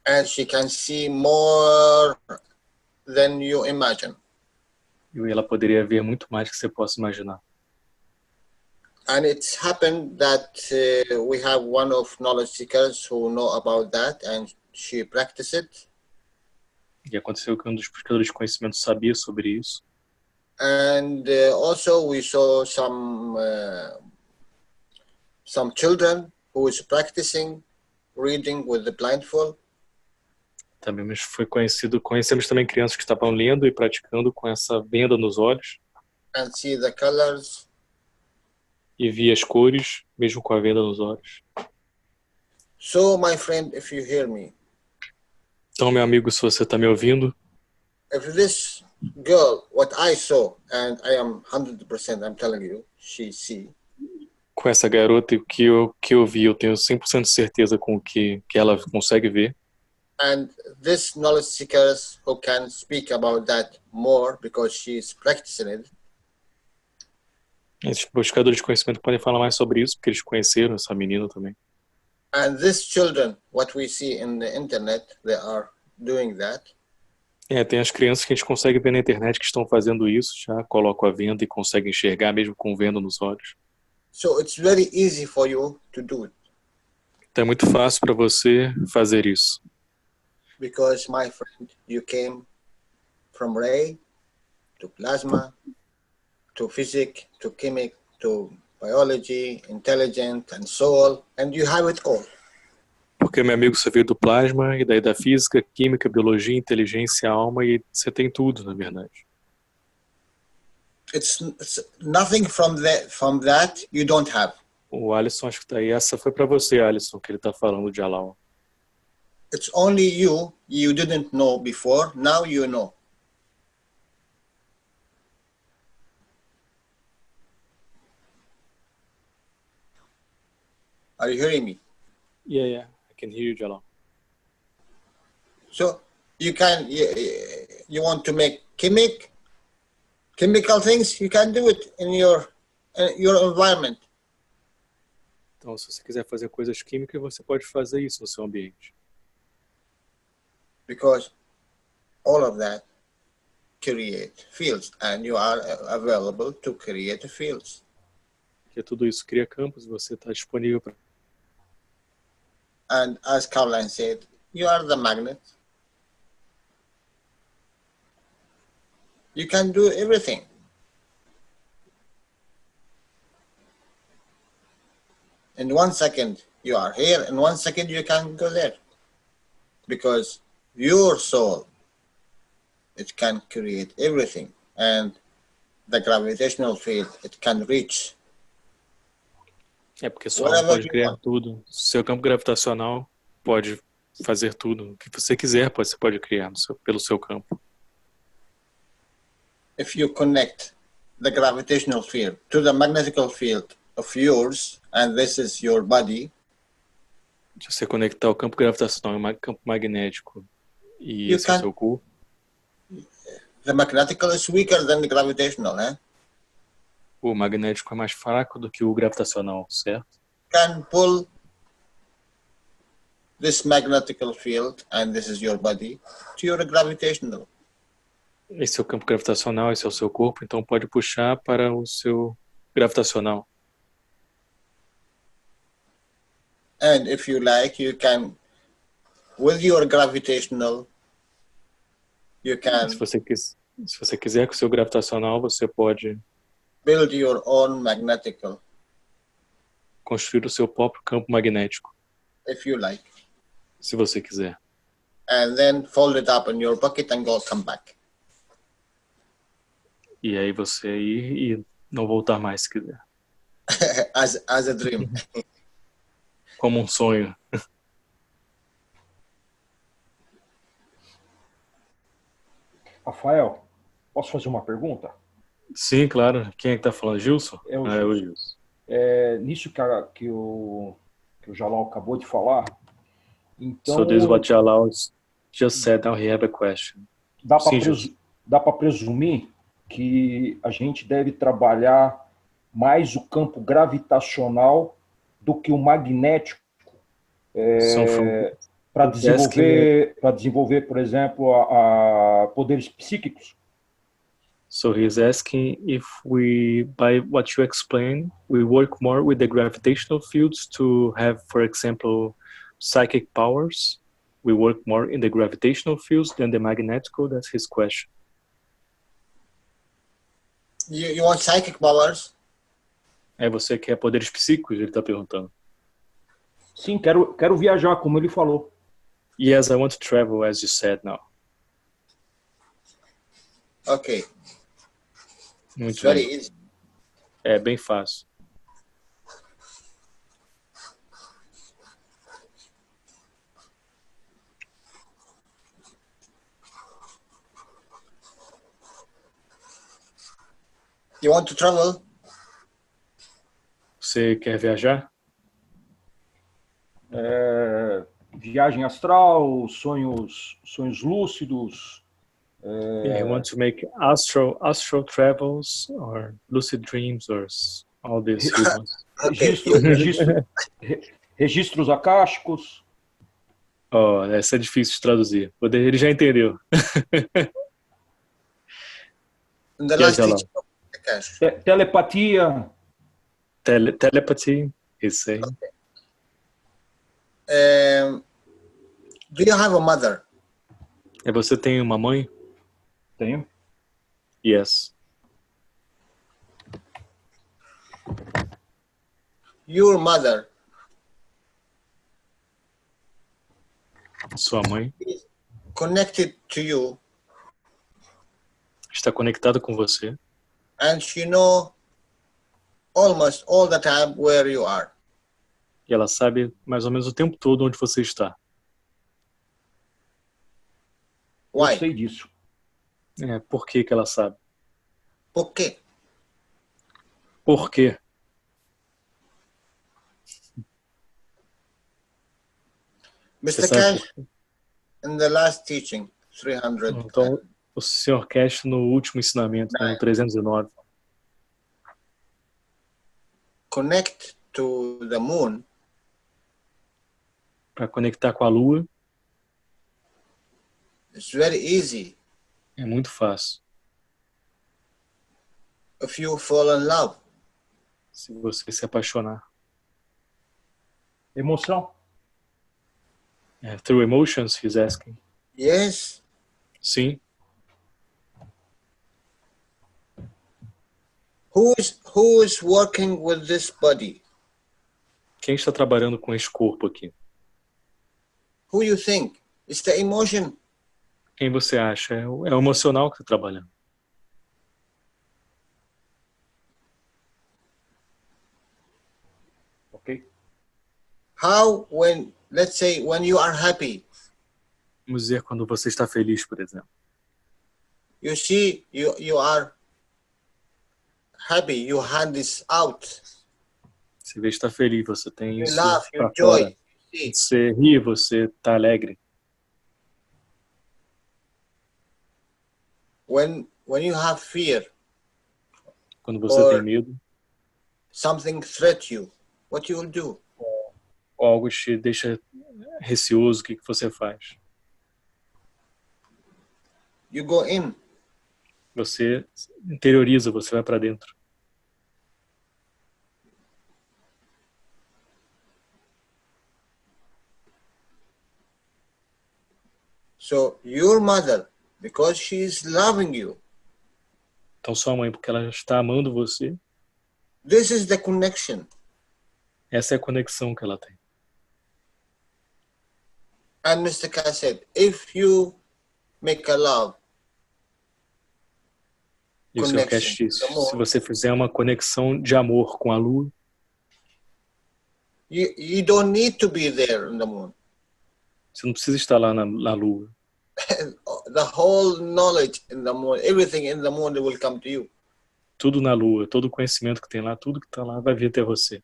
And she can see more than you imagine. E ela poderia ver muito mais que você possa imaginar. And it's happened that we have one of knowledge seekers who know about that, and she practiced it. E aconteceu que um dos buscadores de conhecimento sabia sobre isso. And also we saw some children who is practicing reading with the blindfold. Também conhecemos também crianças que estavam lendo e praticando com essa venda nos olhos. And see the colors. E via as cores, mesmo com a venda nos olhos. So, my friend, if you hear me. Então, meu amigo, se você está me ouvindo. If this girl, what I saw, and I am 100%, I'm telling you, she see. Com essa garota, o que eu vi, eu tenho 100% de certeza com o que ela consegue ver. And this knowledge seekers who can speak about that more because she's practicing it. Esses buscadores de conhecimento podem falar mais sobre isso, porque eles conheceram essa menina também. And these children, what we see in the internet, they are doing that. Tem as crianças que a gente consegue ver na internet que estão fazendo isso, já colocam a venda e conseguem enxergar mesmo com venda nos olhos. So it's very easy for you to do it. Então é muito fácil para você fazer isso. Because, my friend, you came from ray to plasma to physics to chemic to biology, intelligence and soul, and you have it all. Porque, meu amigo, você veio do plasma, e daí da física, química, biologia, inteligência, alma, e você tem tudo, na verdade. It's nothing from that you don't have. O Alisson, acho que tá aí. Essa foi para você, Alisson, que ele está falando de Alal. It's only you didn't know before, now you know. Are you hearing me? Yeah, I can hear you, Jalal. So you want to make chemical things, you can do it in your environment. Então, se você quiser fazer coisas químicas, você pode fazer isso no seu ambiente. Because all of that create fields, and you are available to create fields. Porque tudo isso cria campos, você está disponível para. And as Caroline said, you are the magnet. You can do everything. In 1 second, you are here. In 1 second, you can go there. Because your soul, it can create everything. And the gravitational field, it can reach. É porque sua alma pode criar tudo. Seu campo gravitacional pode fazer tudo. O que você quiser, você pode criar pelo seu campo. If you connect the gravitational field to the magnetical field of yours, and this is your body. Se você conectar o campo gravitacional e o campo magnético e esse é o seu corpo. The magnetical is weaker than the gravitational, eh? O magnético é mais fraco do que o gravitacional, certo? Can pull this magnetical field, and this is your body, to your gravitational. Esse é o campo gravitacional, esse é o seu corpo, então pode puxar para o seu gravitacional. And if you like, you can, with your gravitational, you can. Se você quiser com o seu gravitacional, você pode build your own magnetical. Construir o seu próprio campo magnético. If you like. Se você quiser. And then fold it up in your bucket and come back. E aí você ir e não voltar mais se quiser. as a dream. Como um sonho. Rafael, posso fazer uma pergunta? Sim, claro. Quem é que está falando? Gilson? É o Gilson. É o Gilson. Nisso que o Jalal acabou de falar, então... So this is what Jalal just said. Now he have a question. Dá para presumir que a gente deve trabalhar mais o campo gravitacional do que o magnético para desenvolver, por exemplo, a poderes psíquicos. So he's asking if we, by what you explained, we work more with the gravitational fields to have, for example, psychic powers. We work more in the gravitational fields than the magnetical. That's his question. You want psychic powers? Você quer poderes psíquicos? Ele está perguntando. Sim, quero viajar, como ele falou. Yes, I want to travel, as you said now. Okay. Muito very bem. Easy. É bem fácil. You want to travel? Você quer viajar? Viagem astral, sonhos lúcidos. You want to make astral travels or lucid dreams or all these ones. Registros acásticos. Oh, essa é difícil de traduzir. Ele já entendeu. Telepatia. Telepathy, he's saying. Do you have a mother? Você tem uma mãe? Tenho. Yes. Your mother Sua mãe is connected to you, está conectada com você and she know almost all the time where you are. e ela sabe mais ou menos o tempo todo onde você está. Eu Why? sei disso. Por que que ela sabe? Por quê? Por quê? Você Mr. sabe Keshe, in the last teaching, 300, Então, o Sr. Keshe, no último ensinamento, no 309, connect to the moon, para conectar com a Lua, it's very easy é muito fácil. if you fall in love. Se você se apaixonar. Emoção. Through emotions, he's asking. Yes. Sim. Who is working with this body? Quem está trabalhando com esse corpo aqui? Who you think? It's the emotion. Quem você acha? É o emocional que está trabalhando. Ok? How when, let's say, when you are happy, Vamos dizer quando você está feliz, por exemplo. you see, you are happy, you hand this out. Você vê que está feliz, você tem You isso laugh, you para joy. fora. Você ri, você está alegre. When you have fear, Quando você or tem medo, something threat you, what you will do? ou algo te deixa receoso, o que você faz? You go in. Você interioriza, você vai para dentro. So your mother, because she is loving you, Então sua mãe, porque ela está amando você, this is the connection. essa é a conexão que ela tem. And Mr. Keshe said, if you make a love E o Sr. connection Keshe disse, to the moon, se você fizer uma conexão de amor com a Lua, you don't need to be there in the moon. você não precisa estar lá na Lua. The whole knowledge in the moon, everything in the moon will come to you. Tudo na Lua, todo o conhecimento que tem lá, tudo que está lá vai vir até você.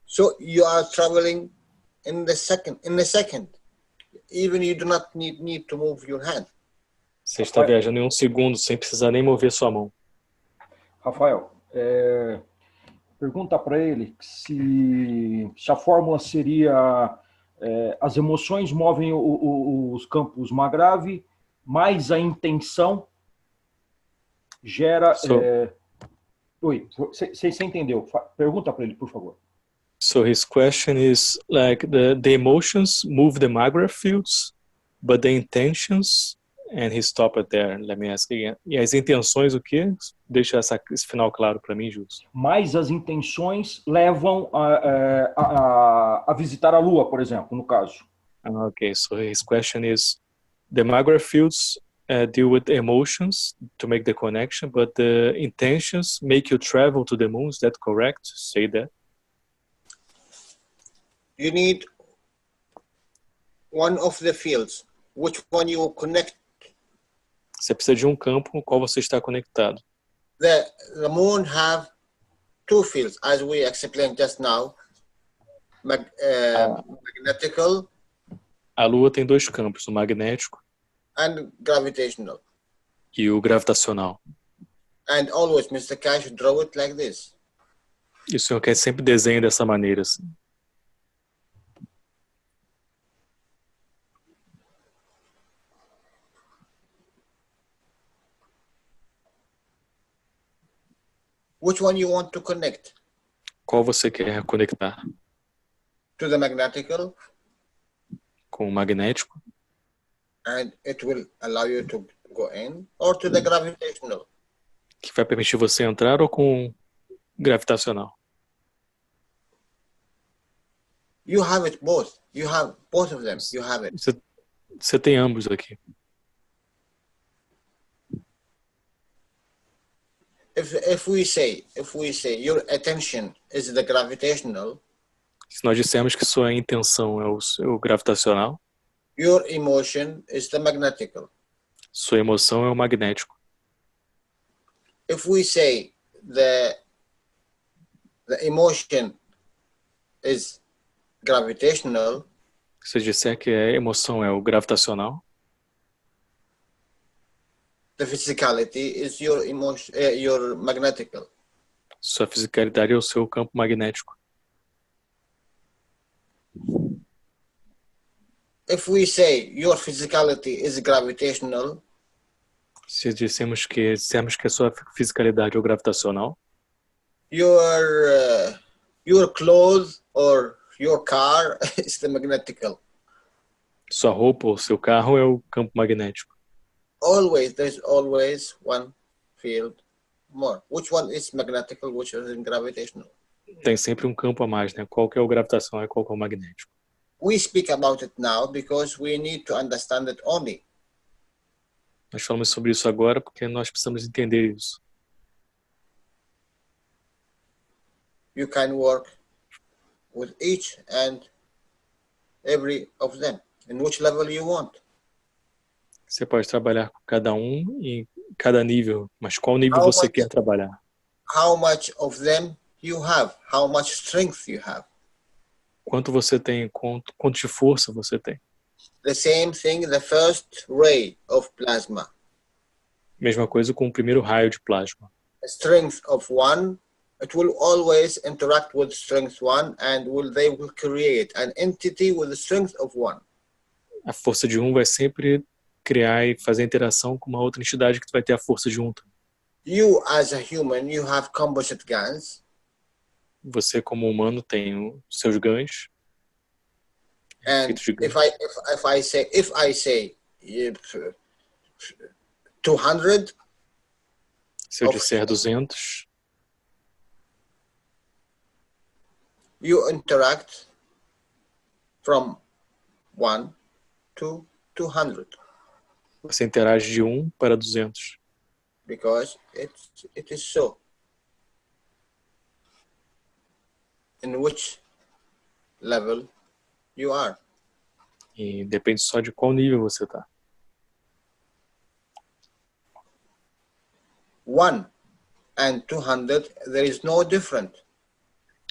So you are traveling in the second. Even you do not need to move your hand. Você está viajando em um segundo, sem precisar nem mover sua mão. Rafael, pergunta para ele se a fórmula seria as emoções movem os campos Magrav, mais a intenção gera... Oi, você entendeu? Pergunta para ele, por favor. So his question is like the emotions move the Magrav fields, but the intentions, and he stopped it there. Let me ask again. E as intenções o quê? Deixa esse final claro para mim, Justo. Mas as intenções levam a visitar a Lua, por exemplo, no caso. Okay, so his question is, the Magrav fields deal with emotions to make the connection, but the intentions make you travel to the moon. Is that correct? Say that. You need one of the fields. Which one you will connect? Você precisa de um campo com o qual você está conectado. The moon have two fields, as we explained just now. Magnetical. A Lua tem dois campos, o magnético and gravitational. E o gravitacional. And always Mr. Keshe draw it like this. E o Sr. Keshe sempre desenha dessa maneira, assim. Which one you want to connect? qual você quer conectar? To the magnetical, Com o magnético, and it will allow you to go in, or to the gravitational. que vai permitir você entrar, ou com o gravitacional? You have it both. You have both of them. You have it. Você tem ambos aqui. If we say your attention is the gravitational, Se nós dissermos que sua intenção é o gravitacional, your emotion is the magnetical. sua emoção é o magnético. If we say the emotion is gravitational, Se você disser que a emoção é o gravitacional, the physicality is your emotion, your magnetical. sua fisicalidade é o seu campo magnético. If we say your physicality is gravitational, Se dissermos que a sua fisicalidade é o gravitacional, your clothes or your car is the magnetical. sua roupa ou seu carro é o campo magnético. There's always one field more. Which one is magnetical, which is gravitational? Tem sempre um campo a mais, né? Qual que é o gravitacional e qual que é o magnético. We speak about it now because we need to understand it only. Nós falamos sobre isso agora porque nós precisamos entender isso. You can work with each and every of them in which level you want. Você pode trabalhar com cada um em cada nível, mas qual nível você quer trabalhar? How much of them you have? How much strength you have? Quanto você tem, quanto de força você tem? The same thing, the first ray of plasma. Mesma coisa com o primeiro raio de plasma. The strength of one, it will always interact with strength one, and they will create an entity with the strength of one. A força de um vai sempre criar e fazer interação com uma outra entidade que vai ter a força de um. You as a human, you have composite gans. Você como humano tem os seus ganhos. And if I say 200, se eu disser 200, you interact from 1 to 200. Você interage de 1 para 200. Because it is so. In which level you are. E depende só de qual nível você está. 1 and 200, there is no difference.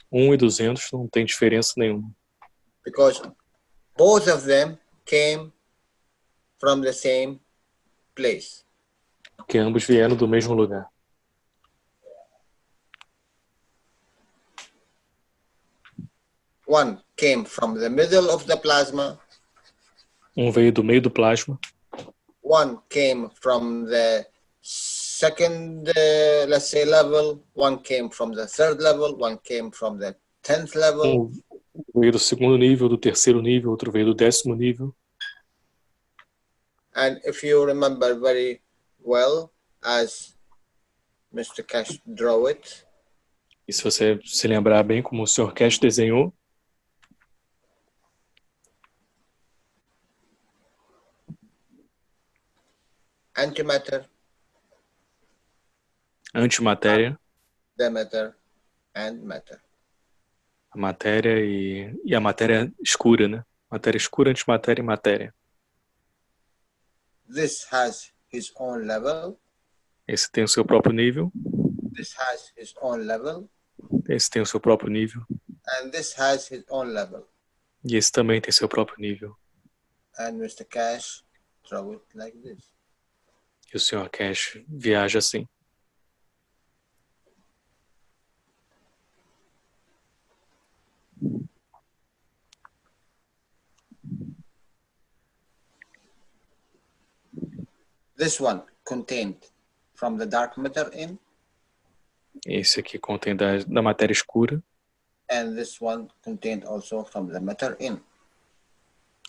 1 e 200 não tem diferença nenhuma. Because both of them came from the same place. Porque ambos vieram do mesmo lugar. One came from the middle of the plasma. Veio do meio do plasma. One came from the second, let's say, level. One came from the third level. One came from the 10th level. Veio do segundo nível, do terceiro nível, outro veio do 10º nível. And if you remember very well, as Mr. Keshe drew it. E se você se lembrar bem como o Sr. Keshe desenhou, antimatéria, matter and matter. A matéria e a matéria escura, né? Matéria escura, antimatéria e matéria. This has his own level. Esse tem o seu próprio nível. This has his own level. Esse tem o seu próprio nível. And this has his own level. E esse também tem seu próprio nível. And Mr. Keshe drew it like this. E o Sr. Keshe viaja assim. This one contained from the dark matter in. Esse aqui contém da matéria escura. And this one contained also from the matter in.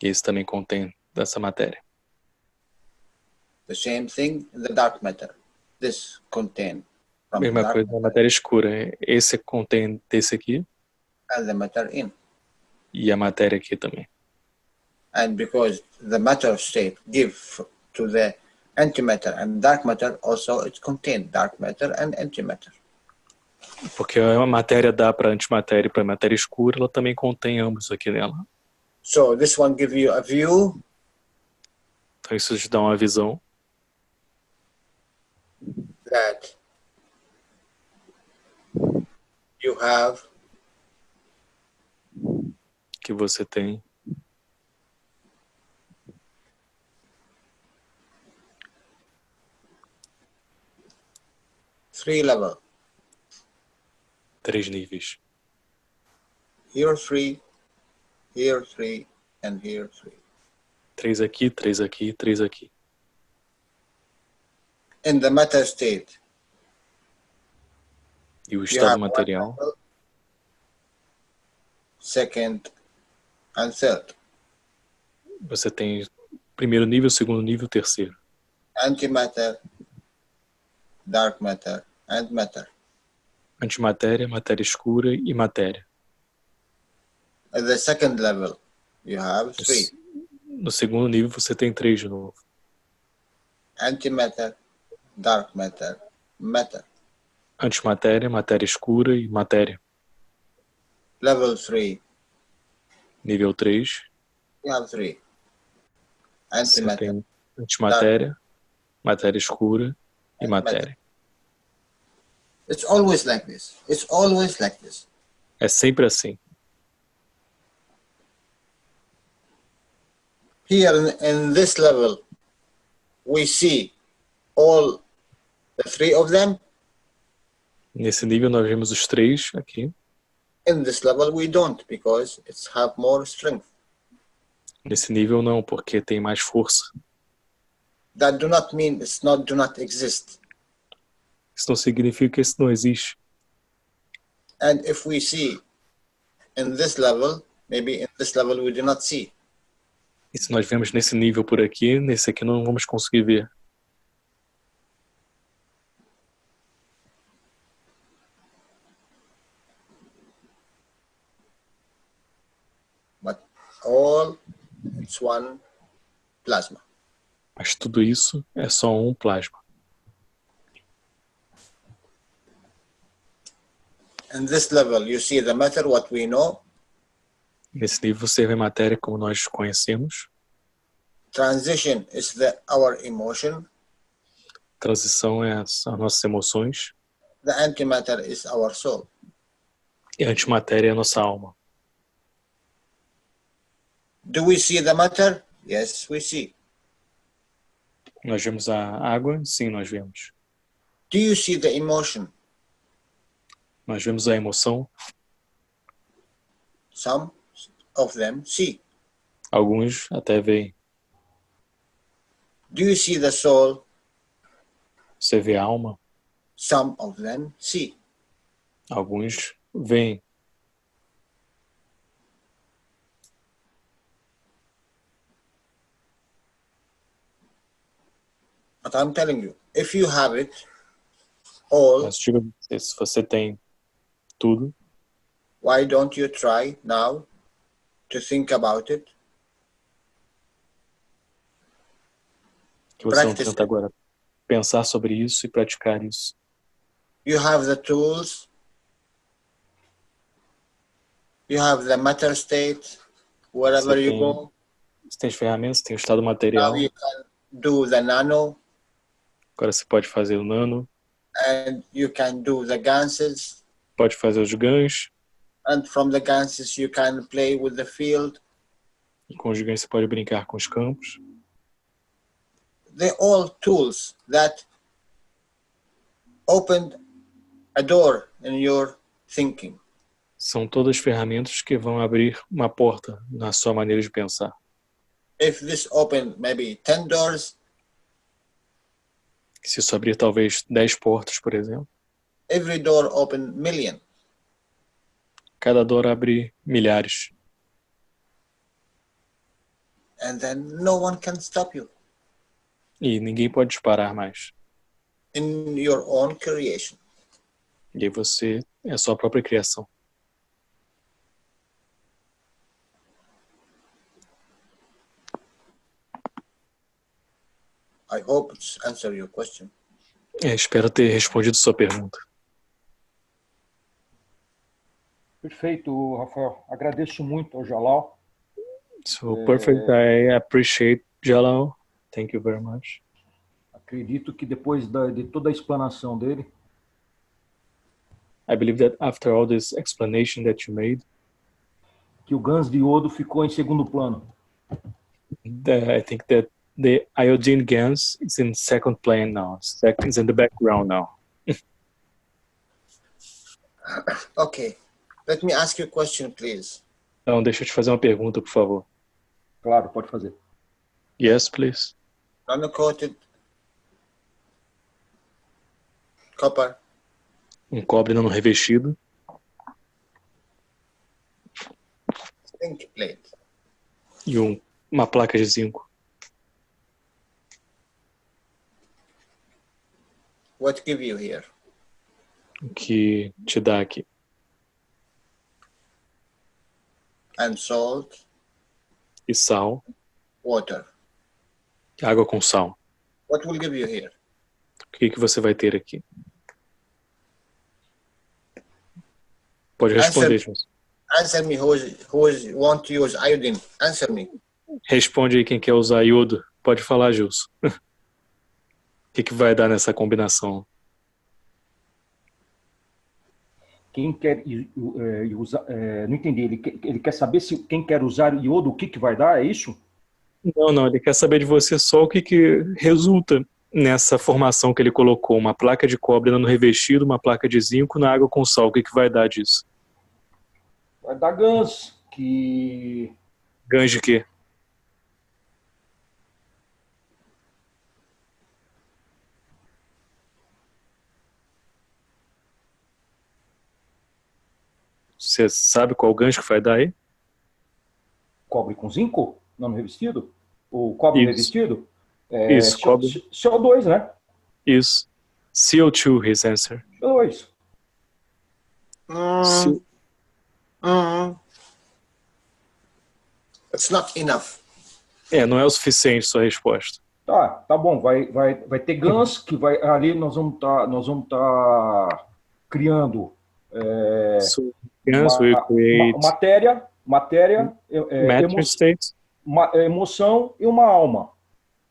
E esse também contém dessa matéria. The same thing in the dark matter. This contained from the Mesma dark coisa na matéria escura. Esse contém desse aqui and the matter in. e a matéria aqui também. And because the matter state give to the antimatter and dark matter, also it contains dark matter and antimatter. Porque a matéria dá para antimatéria e para matéria escura, ela também contém ambos aqui nela. So this one gives you a view. Então isso te dá uma visão That you have que você tem three levels. 3 níveis. Here three, and here three. 3 aqui, 3 aqui, 3 aqui. In the matter state, E o you estado have material, one level, second and third. você tem primeiro nível, segundo nível, terceiro. Antimatter, dark matter, and matter. Antimatéria, matéria escura e matéria. At the second level, you have three. No segundo nível você tem 3 de novo. Antimatter, dark matter, matter. Antimatéria, matéria escura e matéria. Level 3, Nível 3, you have three. você Antimatter, tem antimatéria, matéria escura e matéria. it's always like this. It's always like this. É sempre assim. Here in this level, we see all the three of them. Nesse nível nós vemos os 3 aqui. In this level, we don't, because it's have more strength. Nesse nível não, porque tem mais força. That do not mean it's not do not exist. Isso não significa que isso não existe. And if we see in this level, maybe in this level we do not see. E se nós vemos nesse nível por aqui, nesse aqui não vamos conseguir ver. But all it's one plasma. Mas tudo isso é só um plasma. In this level, you see the matter, what we know. Nesse nível você vê matéria como nós conhecemos. Transition is our emotion. Transição é as nossas emoções. The antimatter is our soul. E a antimatéria é a nossa alma. Do we see the matter? Yes, we see. Nós vemos a água? Sim, nós vemos. Do you see the emotion? Nós vemos a emoção? Some of them see. Alguns até veem. Do you see the soul? Você vê a alma? Some of them see. Alguns veem. But I'm telling you, if you have it all, Mas diga se você tem tudo, why don't you try now to think about it? que você não Practice tenta agora pensar sobre isso e praticar isso. You have the tools. You have the matter state wherever you go. Você tem as ferramentas, tem o estado material. Now you can do the nano. Agora você pode fazer o nano. And you can do the ganses. Pode fazer os GANs. And from the ganses you can play with the field. E com os GANs você pode brincar com os campos. They're all tools that opened a door in your thinking. São todas ferramentas que vão abrir uma porta na sua maneira de pensar. If this opened maybe 10 doors, se isso abrir talvez 10 portas, por exemplo, every door opened million. Cada dor abre milhares. And then no one can stop you E ninguém pode te parar mais. in your own creation. E aí você é a sua própria criação. I hope it's answer your question. Espero ter respondido sua pergunta. Perfeito, Rafael. Agradeço muito ao Jalal. So perfect. I appreciate Jalal. Thank you very much. Acredito que depois de toda a explanação dele, I believe that after all this explanation that you made, que o GANs de iodo ficou em segundo plano. I think that the iodine GANs is in second plane now. It's in the background now. Okay, let me ask you a question, please. Então, deixa eu te fazer uma pergunta, por favor. Claro, pode fazer. Yes, please. Nano-coated copper, Cobre não revestido, zinc plate. e uma placa de zinco. What give you here? O que te dá aqui? And salt, E sal, water. água com sal. What will give you here? O que você vai ter aqui? Pode responder, Johnson. Answer me who want to use iodine. Answer me. Responde aí quem quer usar iodo. Pode falar, Gilson. O que vai dar nessa combinação? Quem quer usar... não entendi. Ele quer saber se quem quer usar iodo, o que vai dar, é isso? Não, ele quer saber de você só o que resulta nessa formação que ele colocou. Uma placa de cobre no revestido, uma placa de zinco na água com sal. O que vai dar disso? Vai dar GANs, que... GANs de quê? Você sabe qual gancho que vai dar aí? Cobre com zinco? Não revestido? O cobre revestido? Isso, cobre. CO2, né? Isso. CO2, his answer. CO2. It's not enough. Não é o suficiente sua resposta. Tá bom. Vai ter GANs que vai ali nós vamos tá criando matéria, emoção e uma alma.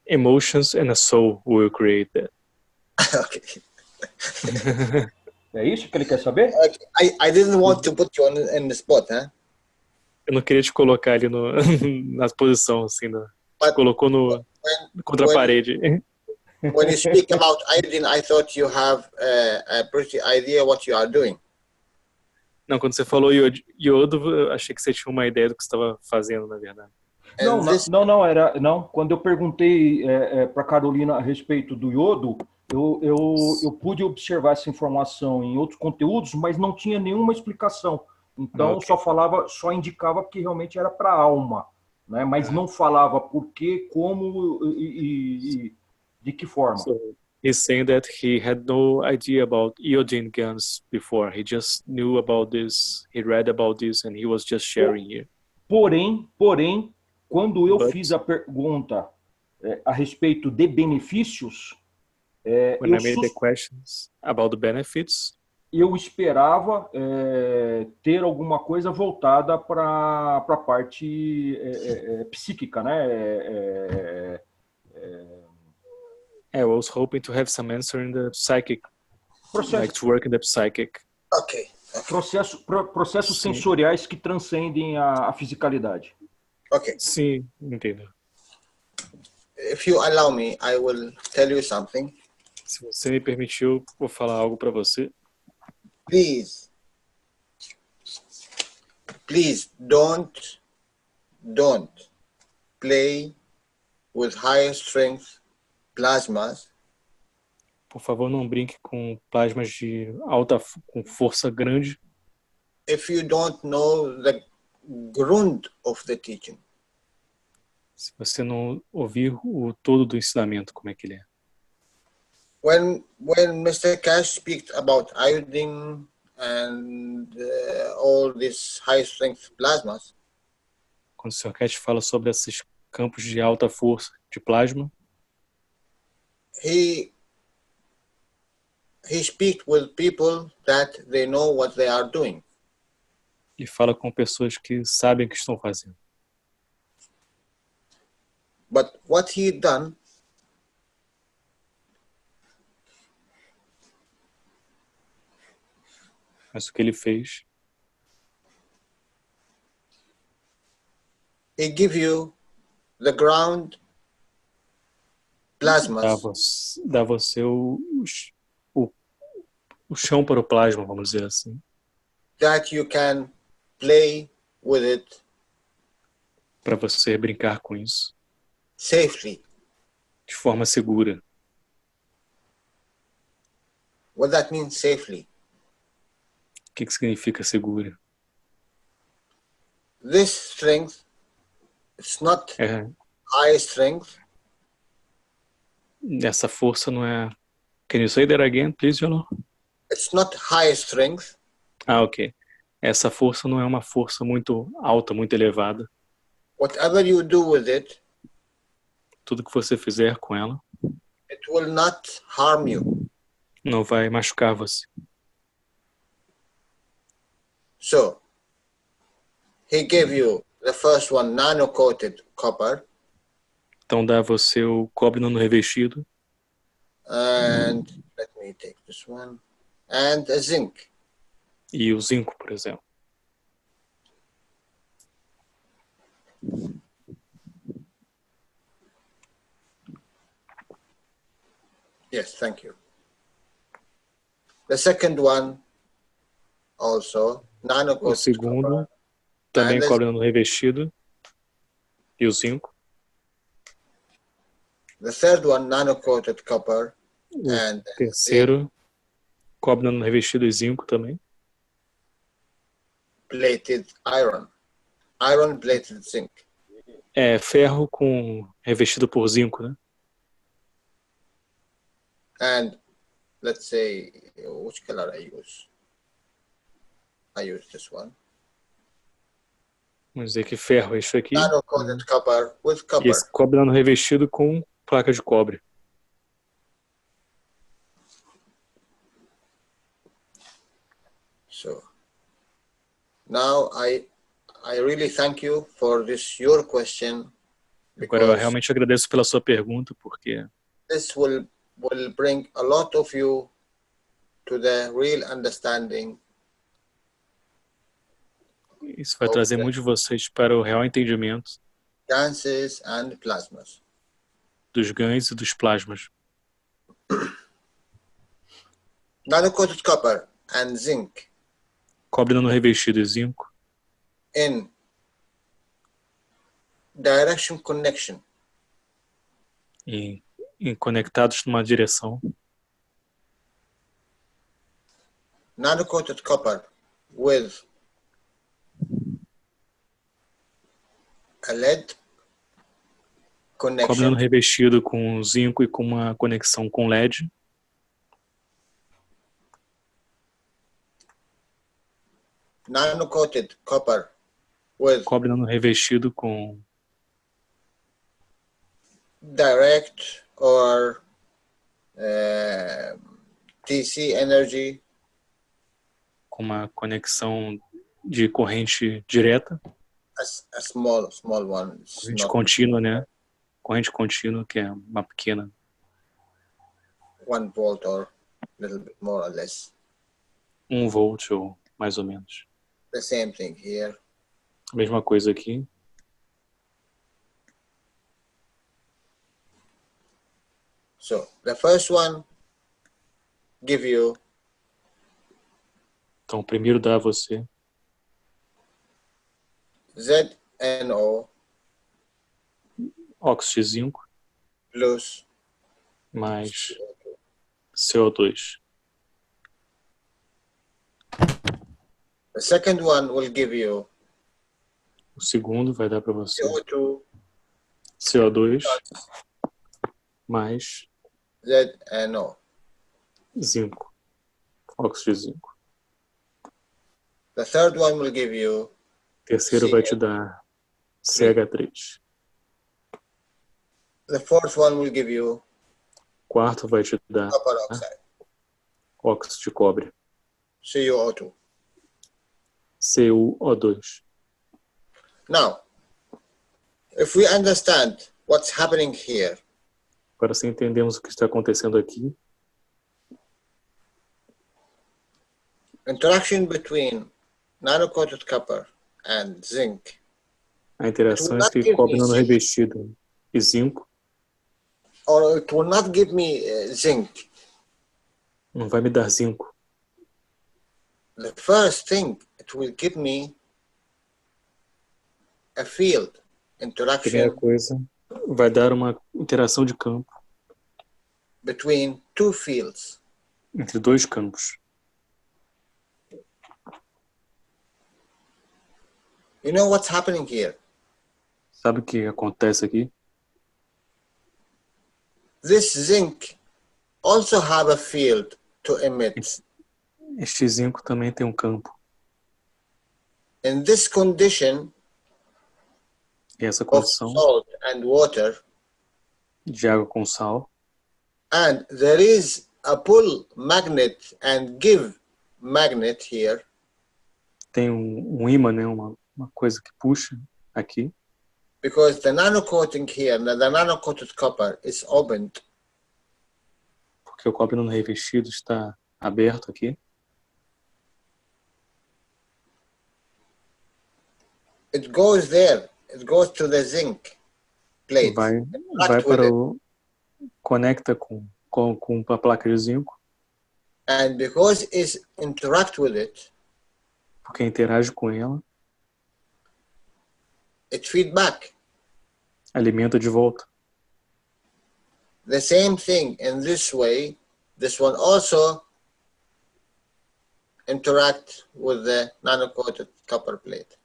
Emotions and a soul will create that. Okay. É isso que ele quer saber? I didn't want to put you in the spot, huh? Eu não queria te colocar ali na posição, assim, te colocou contra a parede. When you speak about iodine, I thought you have a pretty idea what you are doing. Não, quando você falou iodo, eu achei que você tinha uma ideia do que você estava fazendo, na verdade. Não. Quando eu perguntei para Carolina a respeito do iodo, eu pude observar essa informação em outros conteúdos, mas não tinha nenhuma explicação. Então só indicava que realmente era para a alma, né? Mas não falava por quê, como e de que forma. So, he's saying that he had no idea about iodine GANs before. He just knew about this, he read about this, and he was just sharing here. Porém, quando eu fiz a pergunta a respeito de benefícios, when I made the questions about the benefits, eu esperava ter alguma coisa voltada para a parte psíquica, né? I was hoping to have some answer in the psychic, like to work in the psychic. Okay. Processos sensoriais que transcendem a fisicalidade. Okay. Sim, entendo. If you allow me, I will tell you something. Se você me permitiu, vou falar algo para você. Please don't play with higher strength plasmas. Por favor, não brinque com plasmas de com força grande. if you don't know the grund of the teaching. Se você não ouvir o todo do ensinamento, como é que ele é. When Mr. Keshe speaks about iodine and all these high strength plasmas, Quando o Sr. Keshe fala sobre esses campos de alta força de plasma, he speaks with people that they know what they are doing. e fala com pessoas que sabem o que estão fazendo. But what he done, Mas o que ele fez, he give you the ground plasmas dá você o chão para o plasma, vamos dizer assim, that you can play with it para você brincar com isso safely. de forma segura. What that means, safely? O que significa segura? This strength, it's not high strength. Essa força não é... Can you say that again, please, Jolo? It's not high strength. Ah, ok. Essa força não é uma força muito alta, muito elevada. Whatever you do with it, Tudo que você fizer com ela it will not harm you. não vai machucar você. So, he gave you the first one, nano-coated copper. Então dá você o cobre nano revestido. And let me take this one. And a zinc. E o zinco, por exemplo. Yes, thank you. The second one, also, O nano-coated segundo, copper. também And cobre nano revestido. E o zinco. the third one, nano-coated copper. O And terceiro, cobre nano revestido e zinco também. plated iron. Iron plated zinc. É ferro com revestido por zinco, né? And let's say, which color I use? I use this one. Vamos dizer que ferro é isso aqui. Nano-coated copper with E copper. esse cobre nano revestido com placa de cobre. So now I really thank you for this your question, Agora eu because realmente agradeço pela sua pergunta, porque this will bring a lot of you to the real understanding isso vai trazer muitos de vocês para o real entendimento gases and plasmas. dos ganhos e dos plasmas. Nano-coated copper and zinc Cobre nano revestido e zinco in direction connection e conectados numa direção. nano-coated copper with a lead Cobre connection, nano revestido com zinco e com uma conexão com LED. nano-coated copper with Cobre nano revestido com direct or DC energy, com uma conexão de corrente direta, a small one. It's corrente not contínua, né? Corrente contínua, que é uma pequena, 1 volt or a little bit more or less. 1 volt ou mais ou menos. The same thing here. Mesma coisa aqui. So the first one give you Então, primeiro dá a você ZNO óxido de zinco plus mais CO2. the The second one will give you O segundo vai dar para você CO2, CO2 mais ZNO. zinco, óxido de zinco. The third one will give you O terceiro vai te dar CH3. The fourth one will give you O quarto vai te dar copper oxide, óxido de cobre, CuO2. CuO2. Now, if we understand what's happening here, Agora, se entendemos o que está acontecendo aqui, interaction between nano-coated copper and zinc, a interação It will not entre give cobre me não zinc. revestido e zinco or it will not give me zinc. não vai me dar zinco. The first thing, it will give me a field Primeira interaction coisa, vai dar uma interação de campo between two fields. entre dois campos. You know what's happening here? Sabe o que acontece aqui? This zinc also have a field to emit. Este zinco também tem um campo. In this condition E essa of condição salt and water, de água com sal, and there is a pull magnet and give magnet here, tem um ímã, né? Uma coisa que puxa aqui, because the nano-coating here, the nano-coated copper is opened. porque o cobre não revestido está aberto aqui. It goes there. It goes to the zinc plate. Vai Interact with para it. o... conecta com a placa de zinco, And because it interact with it, porque interage com ela, it feed back. alimenta de volta. The same thing in this way, this one also interact with the nano-coated copper plate.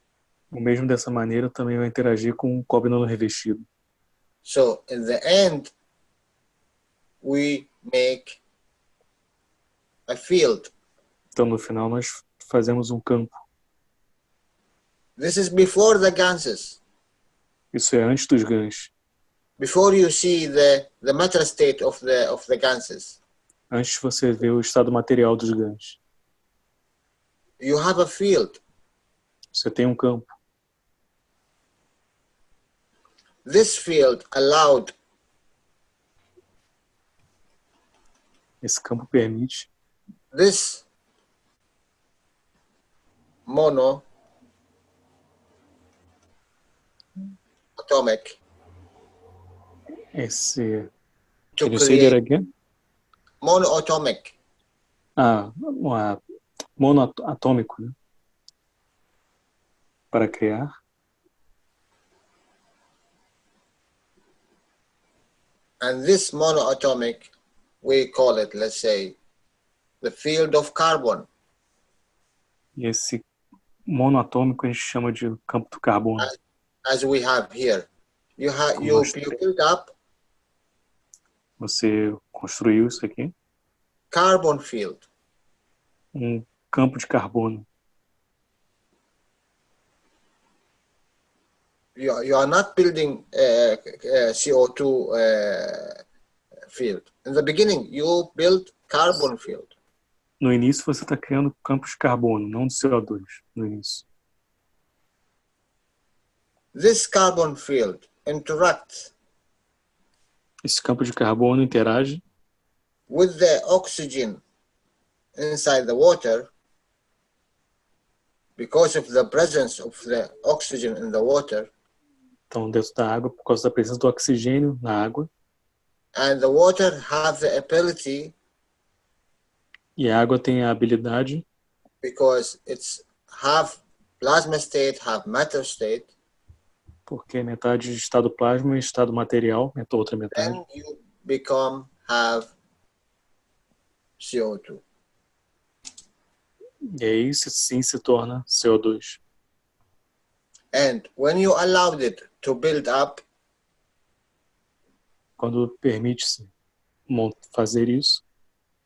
O mesmo dessa maneira também vai interagir com o cobre não revestido. So in the end, we make a field. Então, no final, nós fazemos um campo. This is before the ganses. Isso é antes dos GANs. Before you see the matter state of the ganses, Antes de você ver o estado material dos GANs. you have a field. Você tem um campo. This field allowed Esse campo permite this mono atomic esse... to Can you say that create again? monoatomic. Monoatômico, né? Para criar And this monoatomic, we call it, let's say, the field of carbon. e esse monoatômico a gente chama de campo do carbono. As we have here. You build up Você construiu isso aqui, carbon field. Campo de carbono. You are not building CO2 field. In the beginning, you build carbon field. No início você está criando campos de carbono, não de CO2, no início. This carbon field interacts Esse campo de carbono interage with the oxygen inside the water because of the presence of the oxygen in the water. Então, dentro da água, por causa da presença do oxigênio na água, And the water have the ability, e a água tem a habilidade, because it's have plasma state, have matter state, porque é metade de estado plasma e estado material, outra metade, then you have CO2. E aí sim se torna CO2. And when you allowed it to build up, quando permite-se fazer isso,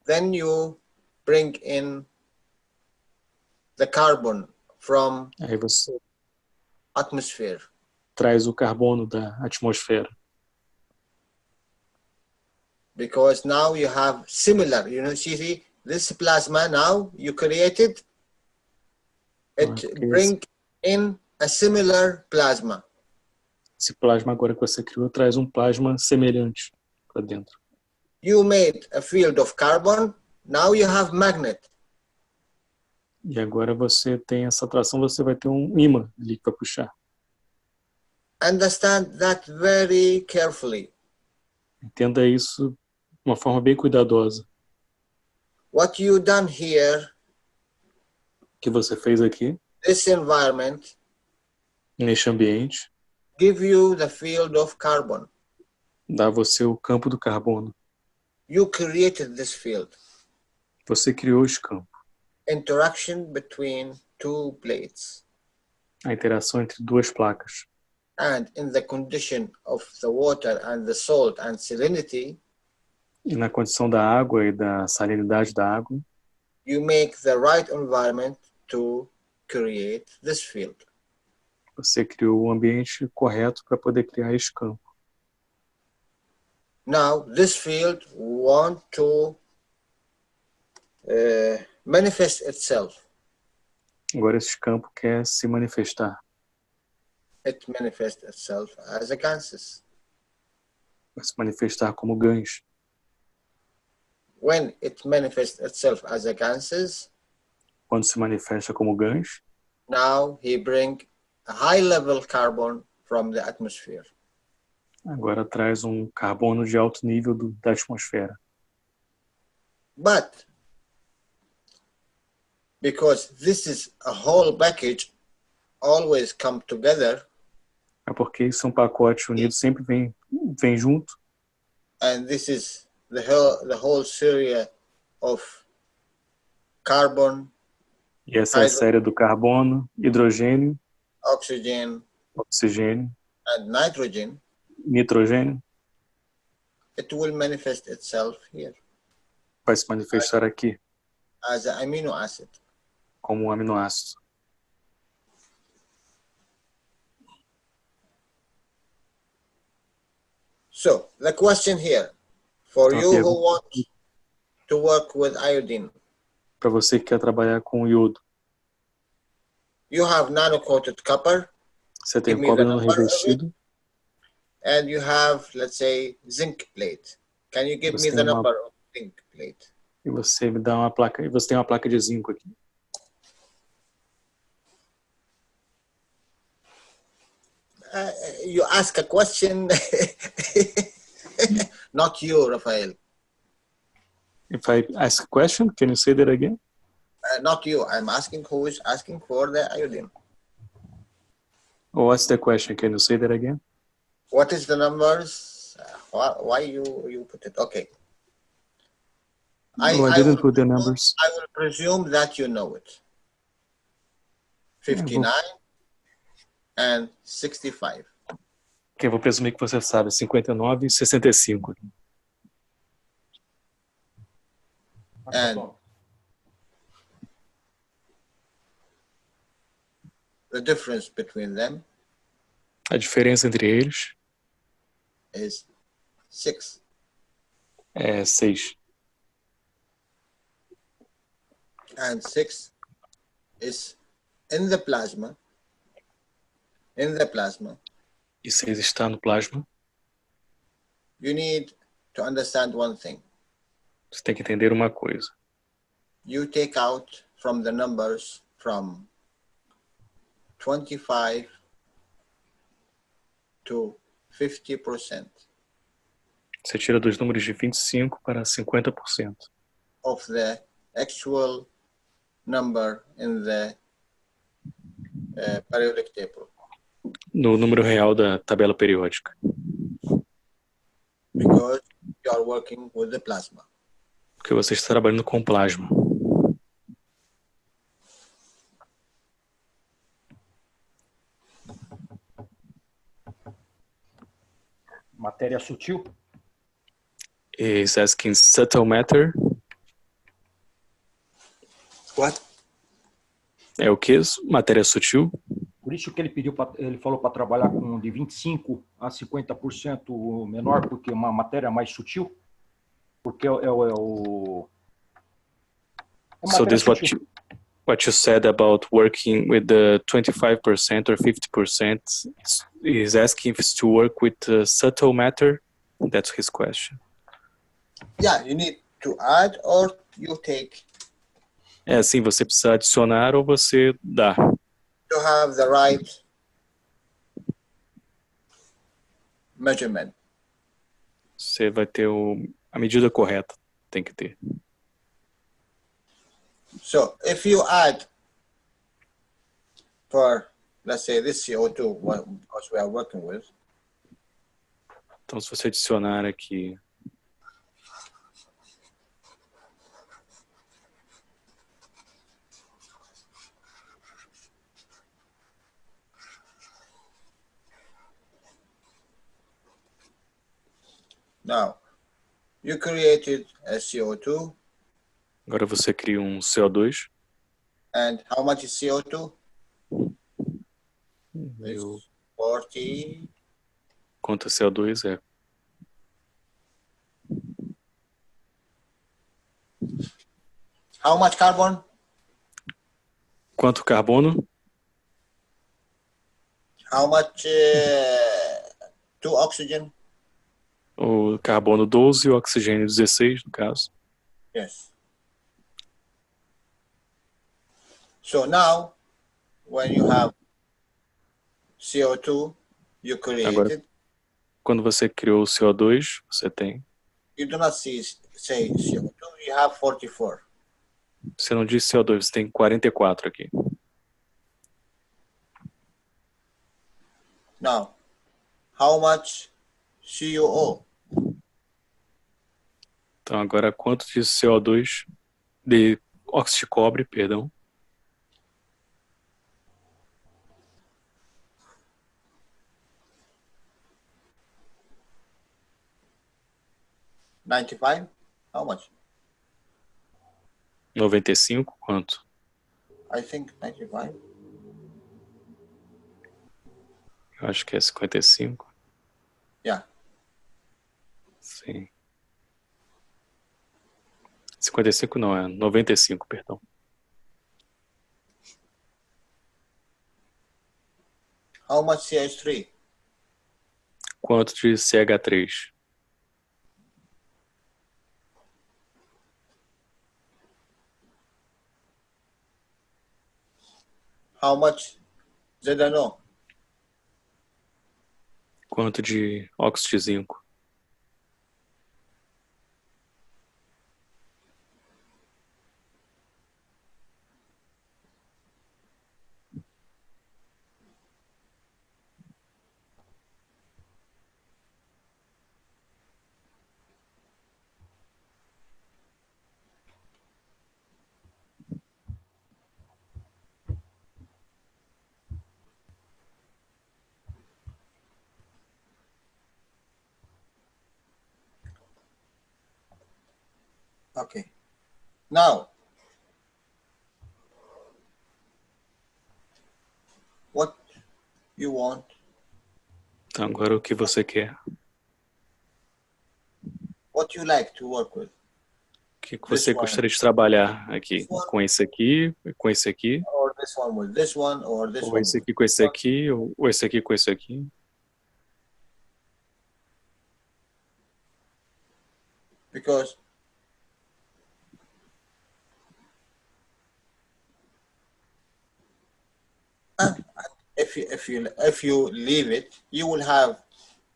then you bring in the carbon from aí você atmosphere. traz o carbono da atmosfera. Because now you have similar, see this plasma now you created, it bring in a similar plasma. Esse plasma agora que você criou traz um plasma semelhante para dentro. You made a field of carbon, now you have magnet. E agora você tem essa atração, você vai ter um ímã ali para puxar. Understand that very carefully. Entenda isso de uma forma bem cuidadosa. What you done here, que você fez aqui, this environment, neste ambiente, give you the field of carbon. Dá a você o campo do carbono. You created this field. Você criou esse campo. Interaction between two plates. A interação entre duas placas. And in the condition of the water and the salt and salinity, e na condição da água e da salinidade da água, you make the right environment to create this field. Você criou o ambiente correto para poder criar esse campo. Now, this field want to manifest itself. Agora esse campo quer se manifestar. It manifests itself as a gases. Vai se manifestar como gãs. When it manifests itself as a gases, quando se manifesta como gãs, now he bring a high level carbon from the atmosphere. Agora traz um carbono de alto nível da atmosfera. But because this is a whole package, always come together. É porque isso é um pacote unido, sempre vem junto. And this is the whole series of carbon. E essa é a série do carbono, hidrogênio, oxigênio, and nitrogênio. It will manifest itself here. Vai se manifestar aqui. As an amino acid. Como um aminoácido. So, the question here, for you who want to work with iodine. Para você que quer trabalhar com iodo. You have nano-coated copper. Você tem cobre nano revestido. And you have, let's say, zinc plate. Can you give me the number of zinc plate? E você me dá uma placa, e você tem uma placa de zinco aqui. You ask a question, not you, Rafael. If I ask a question, can you say that again? Not you. I'm asking who is asking for the iodine. Oh, what's the question? Can you say that again? What is the numbers? Why you put it? Okay. I didn't put the numbers. I will presume that you know it. 59 and 65. Ok, vou presumir que você sabe. 59 e 65. And the difference between them. A diferença entre eles is 6. É 6. And 6 is in the plasma. In the plasma. E 6 está no plasma. You need to understand one thing. Você tem que entender uma coisa. You take out from the numbers from 25 to 50%. Você tira dos números de 25 para 50%. Of the actual number in the periodic table. No número real da tabela periódica. Because you are working with the plasma. Porque você está trabalhando com plasma. Matéria sutil? He's asking subtle matter. What? É o que? Matéria sutil? Por isso que ele falou para trabalhar com de 25 a 50% menor, porque é uma matéria mais sutil. Porque é So this what you said about working with the 25% or 50% is asking if it's to work with subtle matter. That's his question. Yeah, you need to add or you take. É assim, você precisa adicionar ou você dá. To have the right measurement. Você vai ter a medida correta, tem que ter. So if you add for, let's say, this CO2, what we are working with. Então, se você adicionar aqui Now, you created a CO2. Agora você cria um CO2. And how much is CO2? Eu... 40. Quanto CO2 é? How much carbon? Quanto carbono? How much to oxygen? O carbono 12 e o oxigênio 16, no caso. Yes. So now, when you have CO2, you created. Agora, quando você criou o CO2, você tem. You do not say CO2, you have 44. Você não diz CO2, você tem 44 aqui. Now, how much CuO? Então agora quanto de CO2 de óxido de cobre, perdão? $95? How much? 95, quanto? I think 95. Eu acho que é 55. Yeah. Sim. 55 não, é 95, perdão. How much CH3? Quanto de CH3? How much ZNO? Quanto de óxido de zinco? Okay. Now, what you want? Então agora o que você quer? What you like to work with? O que você gostaria de trabalhar aqui? Com esse aqui, com esse aqui? Or this one with this one, or this Ou one esse with aqui com esse aqui, ou esse aqui com esse aqui? because if you leave it, you will have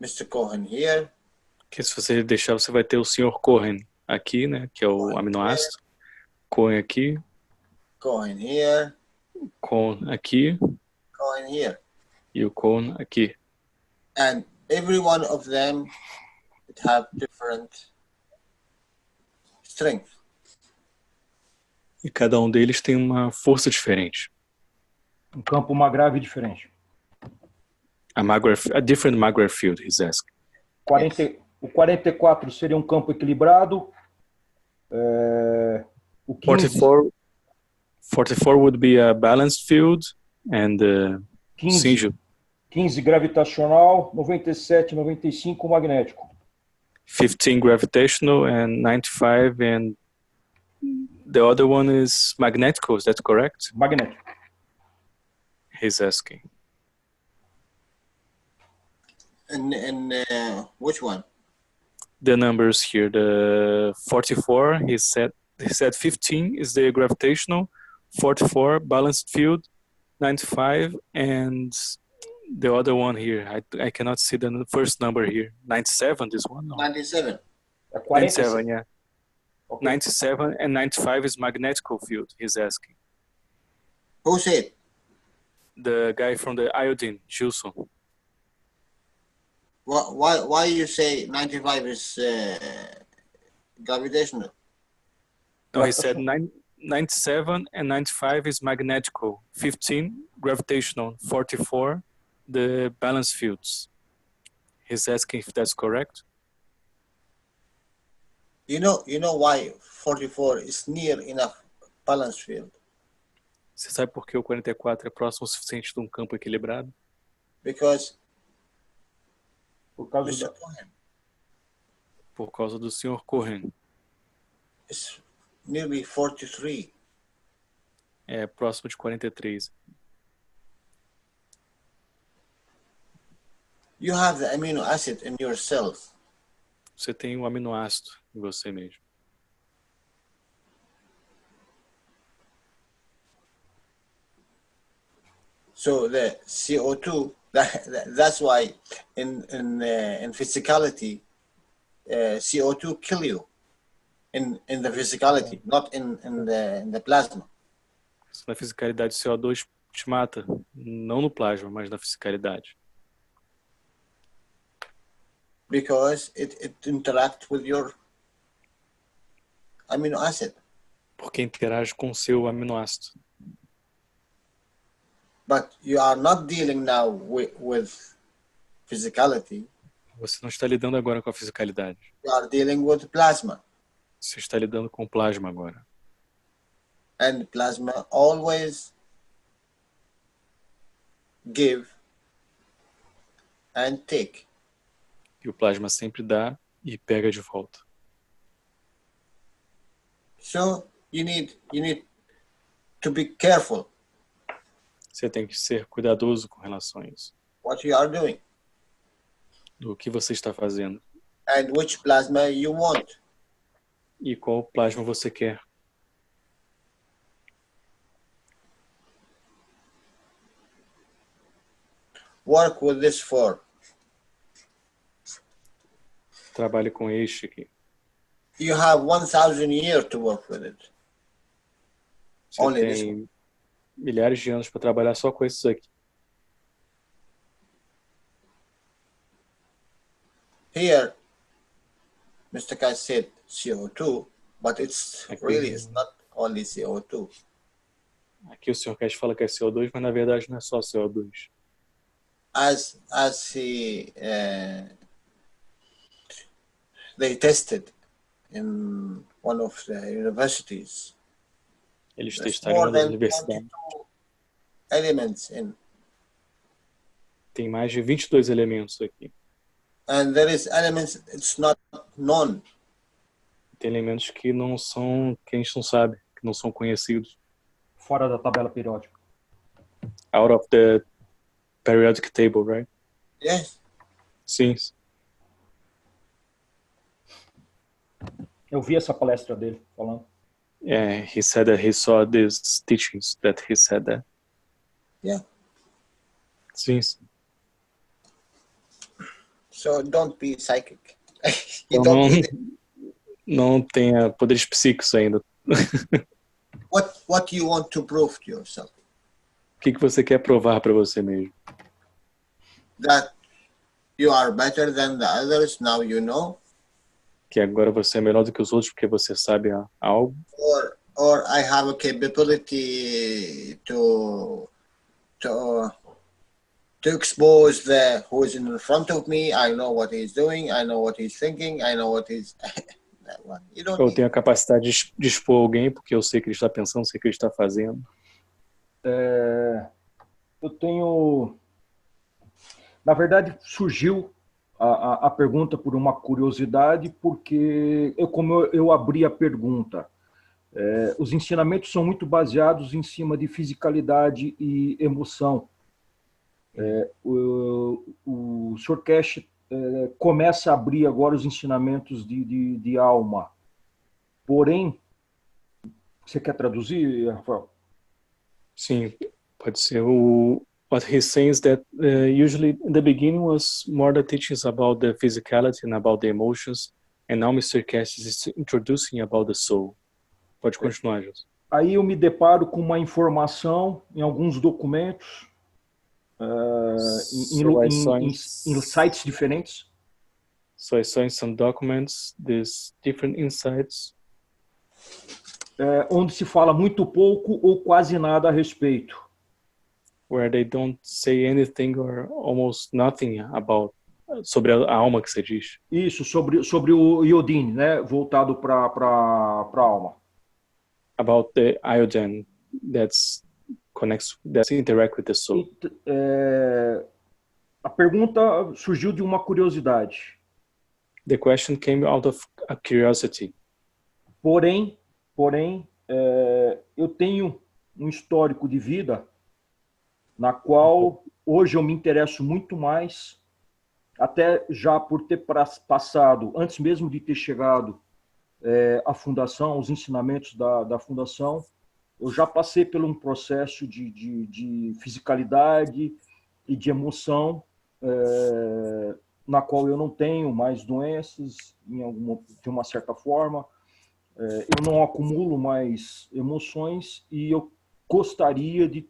Mr. Cohen here. Que se você deixar, você vai ter o Sr. Cohen aqui, né? Que é o aminoácido. Cohen aqui. Cohen here. Cohen aqui. Cohen here. E o Cohen aqui. And every one of them it have different strength. E cada um deles tem uma força diferente. Um campo magrável diferente. A different maglev field, he's asking. O 44 seria um campo equilibrado. O 15, 44 would be a balanced field, and 15 gravitacional, 97, 95 magnético. 15 gravitational, and 95, and the other one is magnetical. Is that correct? Magnético. He's asking. And which one? The numbers here. The 44. He said 15 is the gravitational, 44 balanced field, 95, and the other one here. I cannot see the first number here. 97. This one. No. 97. 97. Yeah. Okay. 97 and 95 is magnetical field. He's asking. Who said? The guy from the iodine, Gilson. Why you say 95 is gravitational? No, he said 97 and 95 is magnetical, 15 gravitational, 44 the balance fields. He's asking if that's correct. You know why 44 is near enough balance field? Você sabe por que o 44 é próximo o suficiente de um campo equilibrado? Because Por causa Mr. da... Cohen Por causa do Sr. Cohen. is nearly 43. É próximo de 43. You have the amino acid in your cells. Você tem um aminoácido em você mesmo. So the CO2, that's why in physicality, CO2 kill you in the physicality, not in the plasma. Na fisicalidade, CO2 te mata. Não no plasma, mas na fisicalidade. Because it interacts with your amino acid. Porque interage com o seu aminoácido. But you are not dealing now with physicality. Você não está lidando agora com a fisicalidade. You are dealing with plasma. Você está lidando com o plasma agora. And plasma always give and take. E o plasma sempre dá e pega de volta. So you need to be careful Você tem que ser cuidadoso com relação a isso. what you are doing Do que você está fazendo. and which plasma you want. E qual plasma você quer. Work with this form. Trabalhe com este aqui. You have 1,000 years to work with it. Você Only this tem milhares de anos para trabalhar só com esses aqui. Here, Mr. Keshe said CO2, but it's not only CO2. Aqui o Sr. Keshe fala que é CO2, mas na verdade não é só CO2. As they tested in one of the universities. Eles There's testaram more nas than universidades. 22 elements in, Tem mais de 22 elementos aqui. and there is elements it's not known. Tem elementos que não são, que a gente não sabe, que não são conhecidos. Fora da tabela periódica. Out of the periodic table, right? Yes. Sim. Eu vi essa palestra dele falando. Yeah, he said that he saw these teachings, that he said that. Yeah. Sim. So don't be psychic. You Então don't need it. não tenha poderes psíquicos ainda. What you want to prove to yourself? O que você quer provar para você mesmo? That you are better than the others, now you know. Que agora você é melhor do que os outros porque você sabe algo? Or I have a capability to to expose who is in front of me. I know what he's doing. I know what he's thinking. I know what he's. Eu tenho a capacidade de expor alguém porque eu sei o que ele está pensando, sei o que ele está fazendo. Eu tenho... Na verdade, surgiu a pergunta por uma curiosidade, porque como eu abri a pergunta, os ensinamentos são muito baseados em cima de fisicalidade e emoção. O Sr. Keshe começa a abrir agora os ensinamentos de alma. Porém, você quer traduzir, Rafael? Sim, pode ser. What he's saying is that usually in the beginning was more the teachings about the physicality and about the emotions, and now Mr. Keshe is introducing about the soul. Pode continuar, José. Aí eu me deparo com uma informação em alguns documentos, em sites diferentes. So I saw in some documents these different insights. Onde se fala muito pouco ou quase nada a respeito. Where they don't say anything or almost nothing about sobre a alma que você diz. Isso, sobre o iodine, né, voltado para a alma. About the iodine that interact with the soul. A pergunta surgiu de uma curiosidade. The question came out of a curiosity. Porém, eu tenho um histórico de vida na qual hoje eu me interesso muito mais, até já por ter passado, antes mesmo de ter chegado à fundação, os ensinamentos da fundação, eu já passei por um processo de fisicalidade e de emoção, na qual eu não tenho mais doenças, de uma certa forma, eu não acumulo mais emoções e eu gostaria de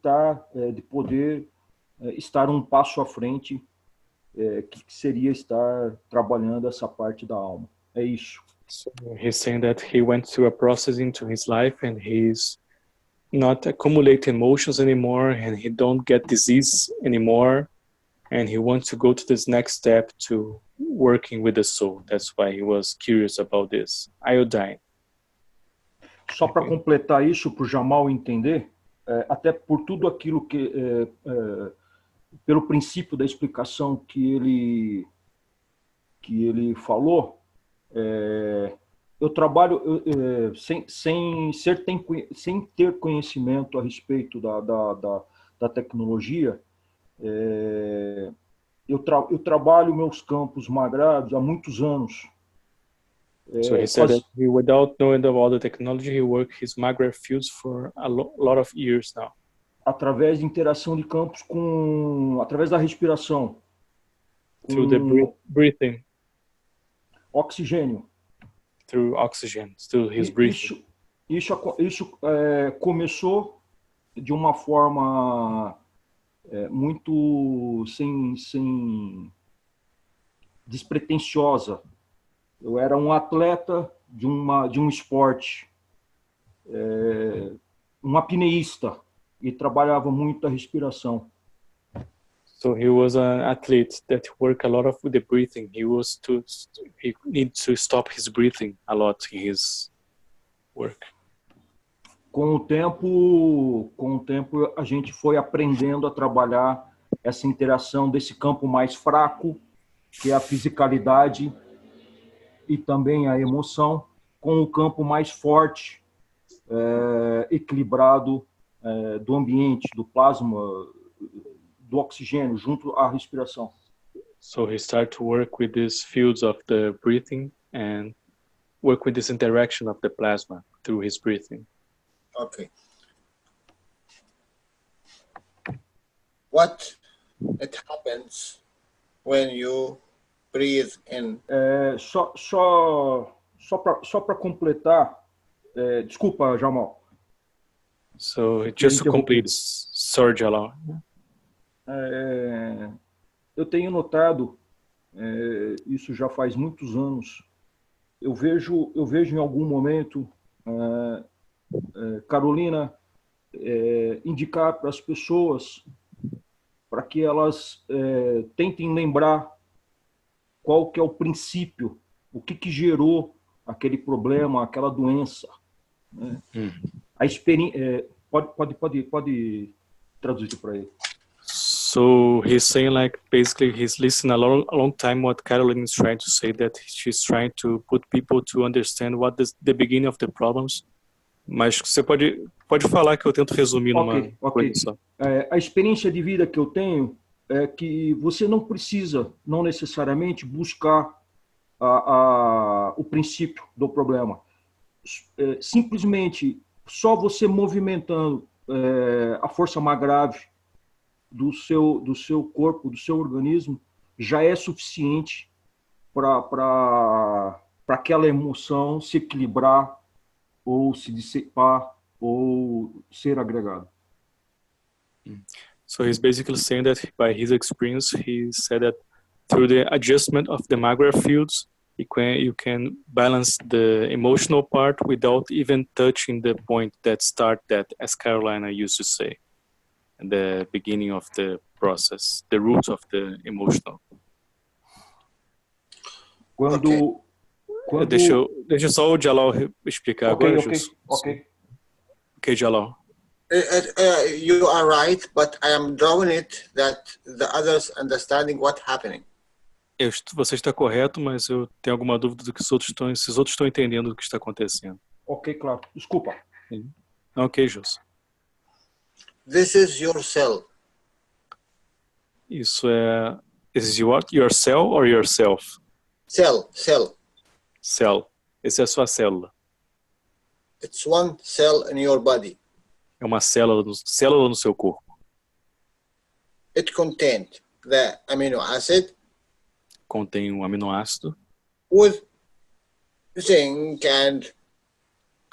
poder estar um passo à frente, que seria estar trabalhando essa parte da alma. É isso. So he's saying that he went through a process into his life and he's not accumulating emotions anymore and he don't get disease anymore and he wants to go to this next step to working with the soul. That's why he was curious about this. Iodine. Só para completar isso, para o Jamal entender, até por tudo aquilo que, pelo princípio da explicação que ele falou, eu trabalho sem ter conhecimento a respeito da tecnologia. Eu trabalho meus campos magrados há muitos anos. So he said that without knowing about the technology, he worked his magravity fields for a lot of years now. Através de interação de campos através da respiração. Through the breathing. Oxigênio. Through oxygen, through his breathing. Isso começou de uma forma muito sem despretensiosa. Eu era um atleta de um esporte, um apneísta, e trabalhava muito a respiração. So he was an athlete that worked a lot with the breathing. He needed to stop his breathing a lot in his work. Com o tempo a gente foi aprendendo a trabalhar essa interação desse campo mais fraco, que é a fisicalidade e também a emoção, com o campo mais forte, equilibrado do ambiente, do plasma, do oxigênio, junto à respiração. So he started to work with these fields of the breathing and work with this interaction of the plasma through his breathing. Okay. What it happens when you breathe in? Só para completar, desculpa, Jamal. So just to complete, sorry, Jalal. Eu tenho notado, isso já faz muitos anos, eu vejo em algum momento, Carolina, indicar para as pessoas para que elas tentem lembrar qual que é o princípio, o que gerou aquele problema, aquela doença. Né? A experiência... pode traduzir para ele. So he's saying, like, basically he's listening a long time what Caroline is trying to say, that she's trying to put people to understand what is the beginning of the problems. Mas você pode falar que eu tento resumir numa coisa só. A experiência de vida que eu tenho é que você não precisa, não necessariamente, buscar o princípio do problema. Simplesmente, só você movimentando a força mais grave do seu corpo, do seu organismo, já é suficiente para aquela emoção se equilibrar ou se dissipar ou ser agregada. So he's basically saying that by his experience, he said that through the adjustment of the magnetic fields, you can balance the emotional part without even touching the point that as Carolina used to say, at the beginning of the process, the roots of the emotional. Deixa só o Jalal explicar agora, Jus. Ok, Jalal. You are right, but I am drawing it that the others understanding what's happening. Você está correto, mas eu tenho alguma dúvida do que se os outros estão entendendo do que está acontecendo. Ok, claro. Desculpa. Ok, Jus. This is your cell. Isso é... This is your cell or yourself? Cell. Cell. Essa é a sua célula. It's one cell in your body. É uma célula no seu corpo. It contains the amino acid. Contém um aminoácido. With zinc and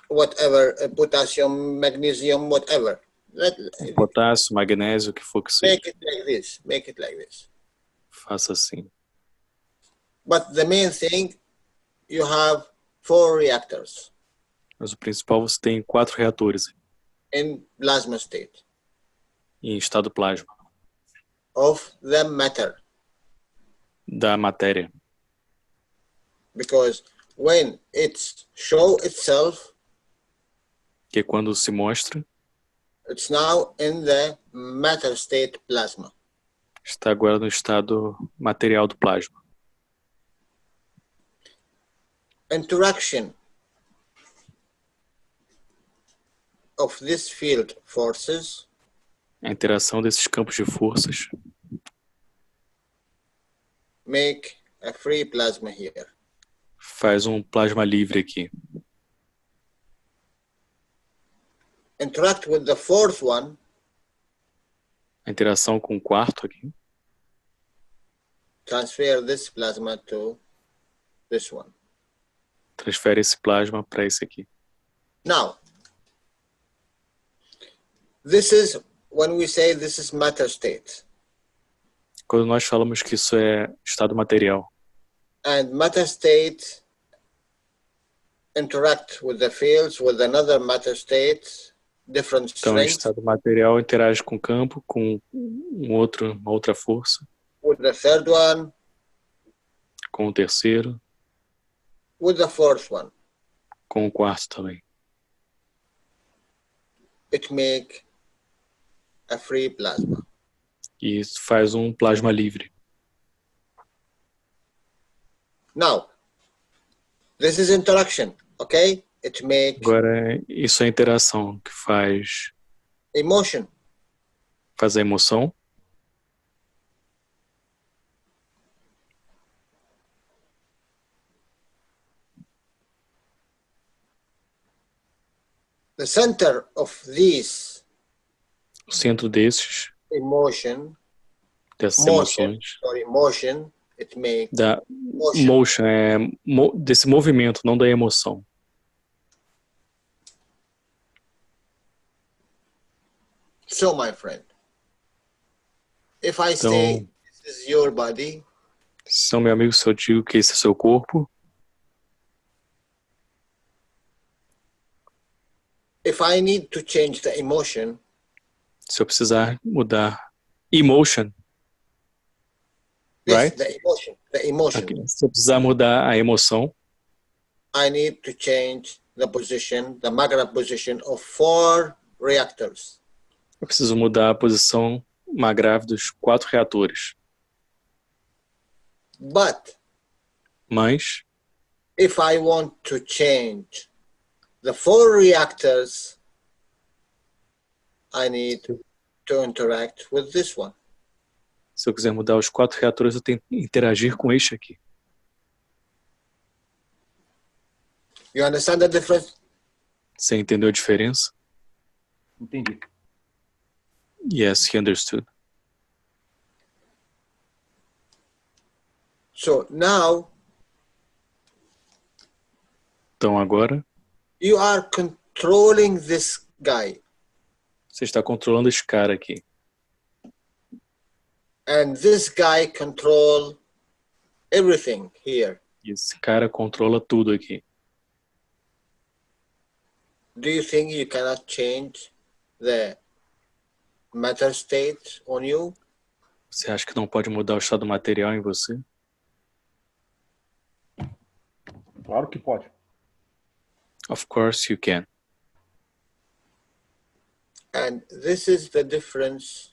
whatever, potassium, magnesium, whatever. Potássio, magnésio, o que for que seja. Make it like this. Faça assim. But the main thing, you have 4 reactors. Mas o principal, você tem 4 reatores. In plasma state. Em estado plasma. Of the matter. Da matéria. Because when it show itself, que quando se mostra, it's now in the matter state plasma. Está agora no estado material do plasma. Interaction of this field forces. A interação desses campos de forças. Make a free plasma here. Faz um plasma livre aqui. Interact with the fourth one. A interação com o quarto aqui. Transfer this plasma to this one. Transfere esse plasma para esse aqui. Now, this is when we say this is matter state. Quando nós falamos que isso é estado material. And matter state interact with the fields with another matter state, different então, strength. Estado material interage com o campo, com uma outra força. With the third one. Com o terceiro. With the fourth one. Com o quarto também. It make a free plasma. E isso faz um plasma livre. Now, this is interaction, okay? It makes. Agora, isso é interação que faz. Emotion. Faz a emoção. The center of this. O centro desses. Emotion. Dessas emoções. Motion. It makes. Da motion desse movimento, não da emoção. So, my friend, if I say this is your body, então, meu amigo, se eu digo que esse é seu corpo, if I need to change the emotion, se eu precisar mudar emotion, Yes, right? the emotion. The emotion. Okay. Se eu precisar mudar a emoção, I need to change the position, the magnet position of 4 reactors. eu preciso mudar a posição magrável dos 4 reatores. But Mas, if I want to change the 4 reactors, I need to interact with this one. se eu quiser mudar os 4 reatores, eu tenho que interagir com este aqui. You understand the difference? Você entendeu a diferença? Entendi. Yes, he understood. So now Então agora, you are controlling this guy, você está controlando esse cara aqui. and this guy control everything here. E esse cara controla tudo aqui. Do you think you cannot change the matter state on you? Você acha que não pode mudar o estado material em você? Claro que pode. Of course you can. And this is the difference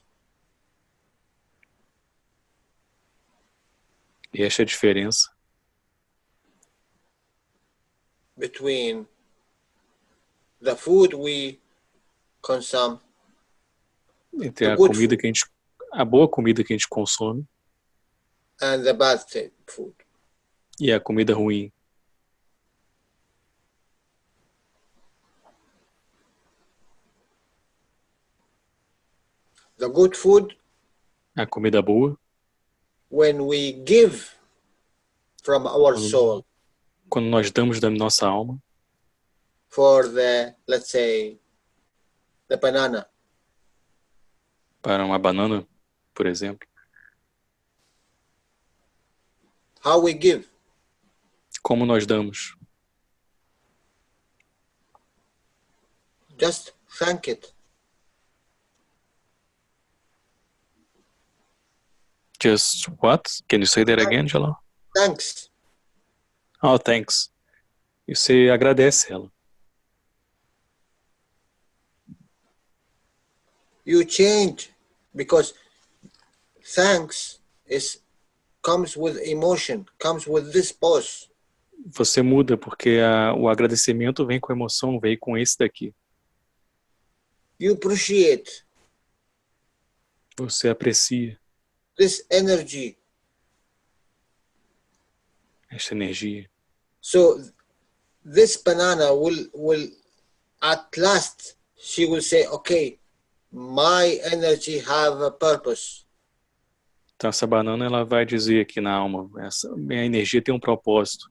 E essa é a diferença between the food we consume entre a comida que a boa comida que a gente consome and the bad food. e a comida ruim. The good food, A comida boa, when we give from our soul quando nós damos da nossa alma, for the, let's say, the banana, para uma banana, por exemplo. how we give? Como nós damos? Just thank it. Just what? Can you say that again, Jalal? Thanks. Oh, thanks. E você agradece ela. You change because thanks comes with emotion, comes with this pause. Você muda porque o agradecimento vem com emoção, vem com esse daqui. You appreciate Você aprecia this energy. esta energia. So this banana will at last she will say, okay, my energy have a purpose. Então essa banana ela vai dizer aqui na alma, essa minha energia tem um propósito.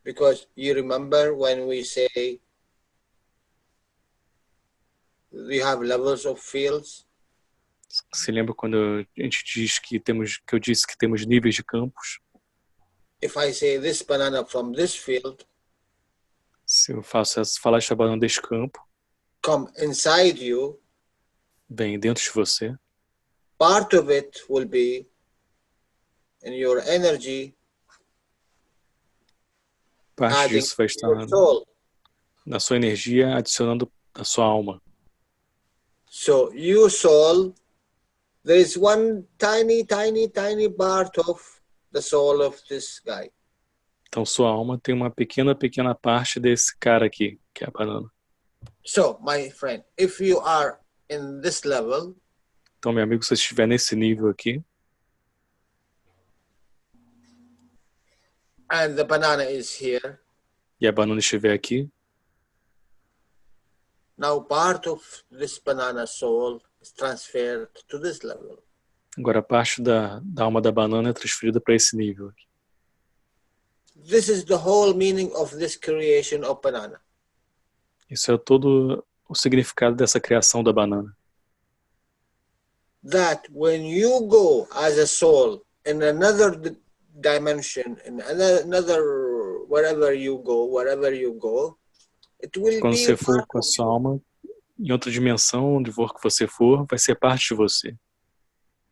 Because you remember when we say we have levels of fields? Você lembra quando a gente diz que eu disse que temos níveis de campos? If I say this banana from this field, Se eu falar esta banana deste campo, come inside you, vem dentro de você, part of it will be in your energy, parte adding disso vai to estar your soul. na sua energia, adicionando a sua alma. So your soul, there is one tiny part of the soul of this guy. Então sua alma tem uma pequena parte desse cara aqui, que é a banana. So, my friend, if you are in this level, Então, meu amigo, se você estiver nesse nível aqui, and the banana is here, e a banana estiver aqui, now part of this banana soul is transferred to this level. agora a parte da alma da banana é transferida para esse nível aqui. This is the whole meaning of this creation of banana. Isso é todo o significado dessa criação da banana. That when you go as a soul in another dimension, in another wherever you go, it will Quando be você for com a sua alma em outra dimensão, onde for que você for, vai ser parte de você.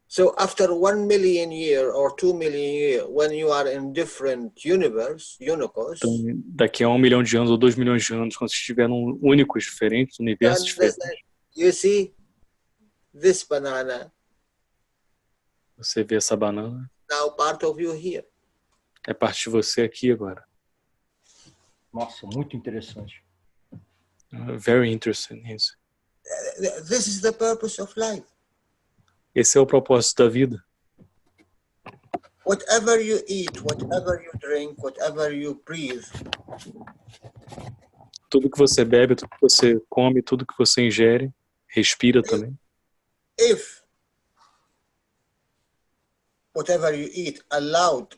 So after 1 million year or 2 million year, when you are in different unicos, Então, daqui a 1 milhão de anos ou 2 milhões de anos, quando você estiver num únicos diferentes, universos diferentes, you see this banana você vê essa banana, now part of you here. é parte de você aqui agora. Nossa, muito interessante. Very interesting. Isso. This is the purpose of life. Esse é o propósito da vida. Whatever you eat, whatever you drink, whatever you breathe, Tudo que você bebe, tudo que você come, tudo que você ingere, respira também. if whatever you eat allowed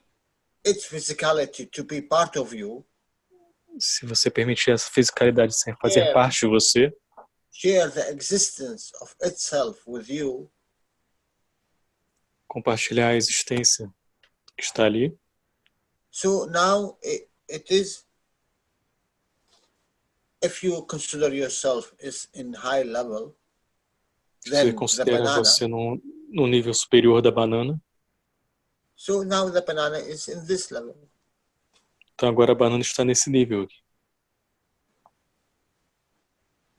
its physicality to be part of you, Se você permitir essa fisicalidade sem fazer parte de você, share the existence of itself with you, compartilhar a existência que está ali, so now it is, if you consider yourself is in high level, se você then the considera banana, você no nível superior da banana, so now the banana is in this level. então agora a banana está nesse nível aqui.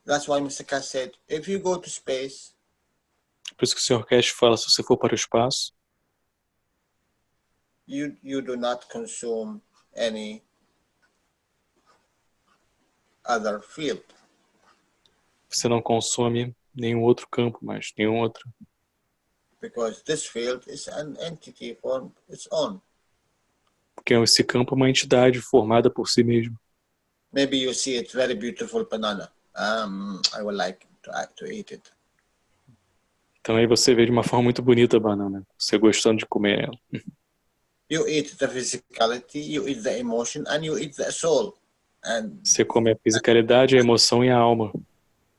That's why Mr. Keshe said, if you go to space, Por isso que o Sr. Keshe fala, se você for para o espaço, you do not consume any other field. você não consome nenhum outro campo mais, nenhum outro. Because this field is an entity for its own. Porque esse campo é uma entidade formada por si mesmo. Maybe you see it very beautiful banana. I would like to eat it. Então aí você vê de uma forma muito bonita a banana, você gostando de comer ela. You eat the physicality, you eat the emotion, and you eat the soul. And Você come a fisicalidade, a emoção e a alma.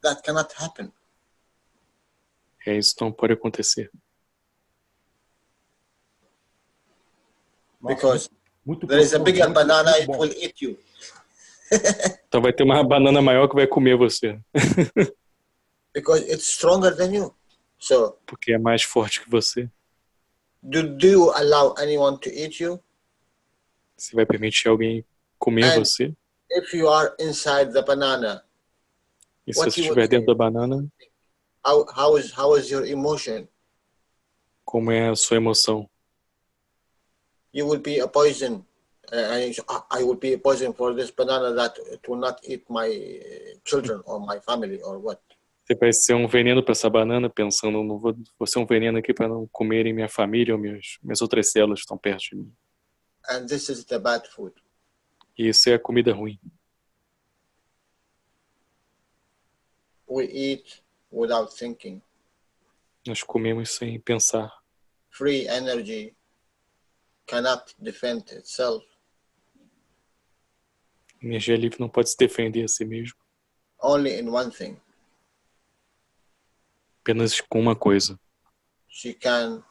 that cannot happen. Isso não pode acontecer. Because muito there is a bigger muito banana, it bom. will eat you. Então vai ter uma banana maior que vai comer você. Because it's stronger than you. So, Porque é mais forte que você. do you allow anyone to eat you? Você vai permitir alguém comer And você? if you are inside the banana, E se what você you estiver would dentro da banana, how is your emotion? como é a sua emoção? You will be a poison. I will be a poison for this banana that it will not eat my children or my family or what. Você vai ser um veneno para essa banana, pensando, não vou ser um veneno aqui para não comerem minha família ou minhas outras células que estão perto de mim. And this is the bad food. E isso é a comida ruim. We eat without thinking. Nós comemos sem pensar. Free energy cannot defend itself. Energia livre não pode se defender a si mesmo. Only in one thing. Apenas com uma coisa. She can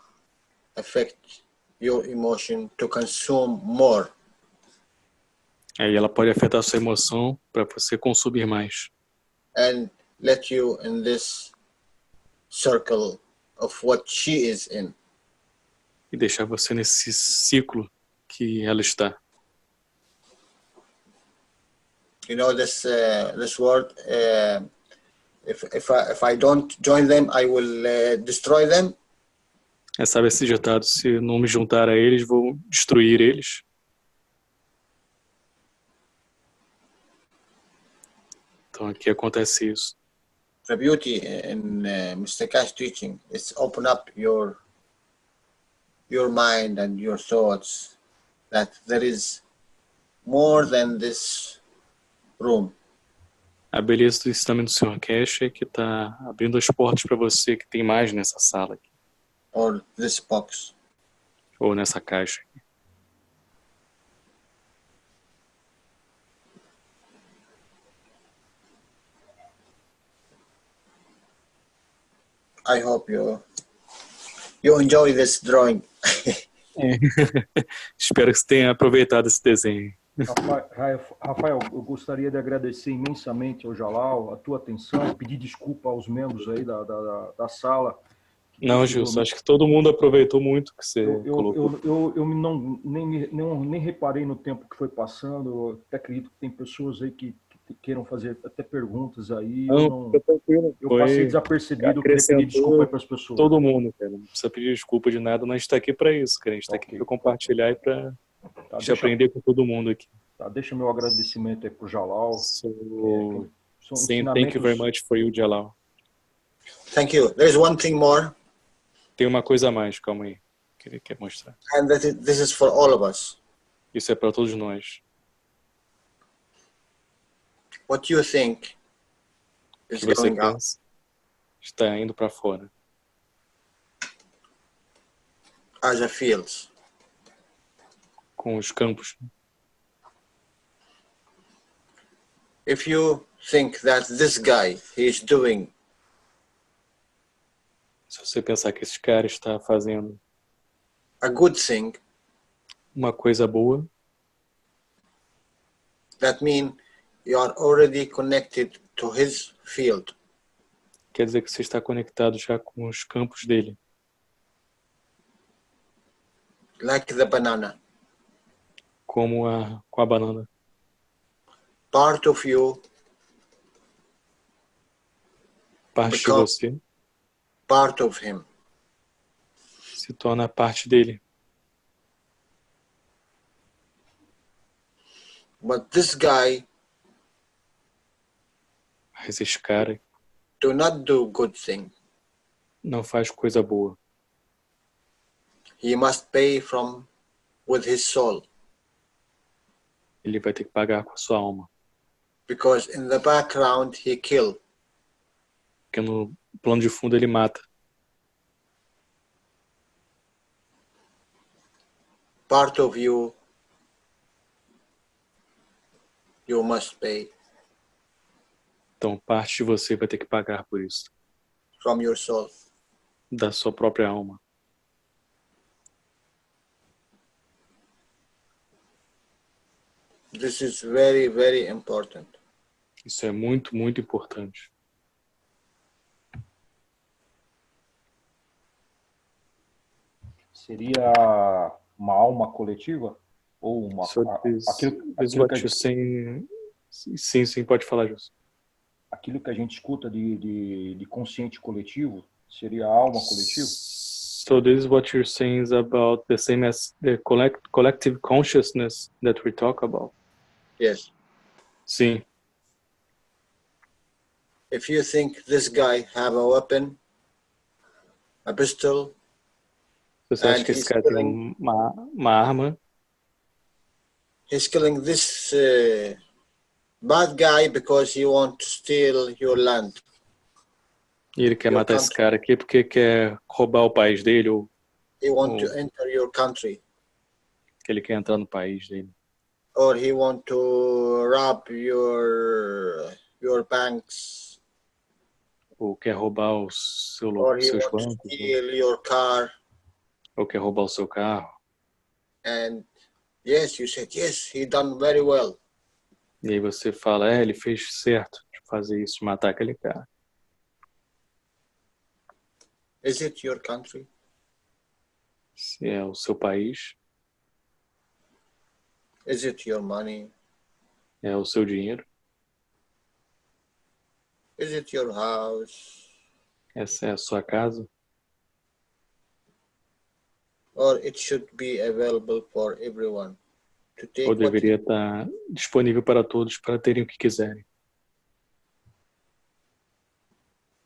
affect your emotion to consume more. Aí ela pode afetar a sua emoção para você consumir mais. And let you in this circle of what she is in. E deixar você nesse ciclo que ela está. You know this word. If I don't join them, I will destroy them. Sabe esse ditado? Se não me juntar a eles, vou destruir eles. Então aqui acontece isso. The beauty in Mr. Keshe teaching is open up your mind and your thoughts that there is more than this room. A beleza do ensinamento do Sr. Keshe é que está abrindo as portas para você que tem mais nessa sala aqui. Or this box. Ou nessa caixa. I hope you enjoy this drawing. Espero que você tenha aproveitado esse desenho. Rafael, eu gostaria de agradecer imensamente ao Jalal a tua atenção, pedir desculpa aos membros aí da sala Não, Gilson, acho que todo mundo aproveitou muito o que você colocou. Nem reparei no tempo que foi passando. Eu até acredito que tem pessoas aí que queiram fazer até perguntas aí. Eu passei desapercebido, eu queria pedir desculpa aí para as pessoas. Todo mundo, cara. Não precisa pedir desculpa de nada, mas a gente está aqui para isso, cara. A gente está aqui para compartilhar e para aprender com todo mundo aqui. Tá, deixa meu agradecimento aí para o Jalal. Sim, thank you very much for you, Jalal. Thank you. There's one thing more. Tem uma coisa a mais, calma aí, que ele quer mostrar. And this is for all of us. Isso é para todos nós. What you think O is que você going out. pensa está indo para fora. As a fields. Com os campos. If you think that this guy, he is doing Se você pensar que esse cara está fazendo a good thing, uma coisa boa, that means you are already connected to his field. quer dizer que você está conectado já com os campos dele. Like the banana. Como com a banana. Part of you Parte de você part of him. se torna parte dele. But this guy Mas esse cara do not do good thing. não faz coisa boa. He must pay from with his soul. Ele vai ter que pagar com a sua alma. Because in the background he killed. Porque no plano de fundo ele mata. Part of you must pay Então parte de você vai ter que pagar por isso. from your soul. Da sua própria alma. This is very, very important. Isso é muito, muito importante. Seria uma alma coletiva? Ou uma... Sim, pode falar, José. Aquilo que a gente escuta de consciente coletivo, seria a alma coletiva? So this is what you're saying is about the same as the collective consciousness that we talk about. Yes. Sim. If you think this guy have a weapon, a pistol, Se você acha que esse cara tem uma arma, he's killing this bad guy because he wants to steal your land. e ele quer matar esse cara aqui porque quer roubar o país dele ou He wants to enter your country. Que ele quer entrar no país dele. Or he wants to rob your banks. Ou quer roubar o seus bancos. Steal your car. Ou quer roubar o seu carro. And yes, you said, yes, he done very well. E aí você fala, ele fez certo de fazer isso, de matar aquele cara. Is it your country? Se é o seu país. Is it your money? É o seu dinheiro. Is it your house? Essa é a sua casa. Or it should be available for everyone to take. Ou deveria estar disponível para todos para terem o que quiserem.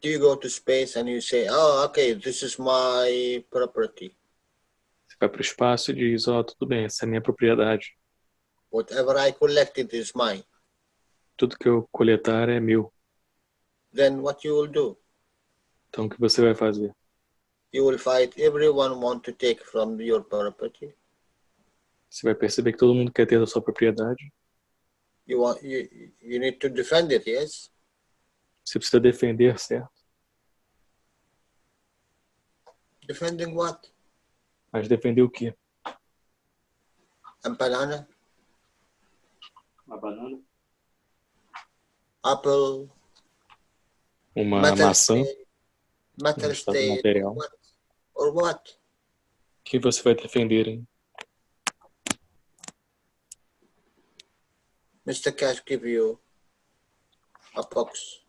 Do you go to space and you say, oh, okay, this is my property. Você vai para o espaço e diz, tudo bem, essa é a minha propriedade. Whatever I collected is mine. Tudo que eu coletar é meu. Then what you will do? Então o que você vai fazer? You will fight everyone want to take from your property. Você vai perceber que todo mundo quer ter a sua propriedade. You need to defend it, yes? Você precisa defender, certo? Defending what? Mas defender o quê? A banana? Uma banana? Apple? Uma metal maçã? state, metal Um estado state, material. what? or what? Que você vai defender, hein? Mr. Keshe give you a box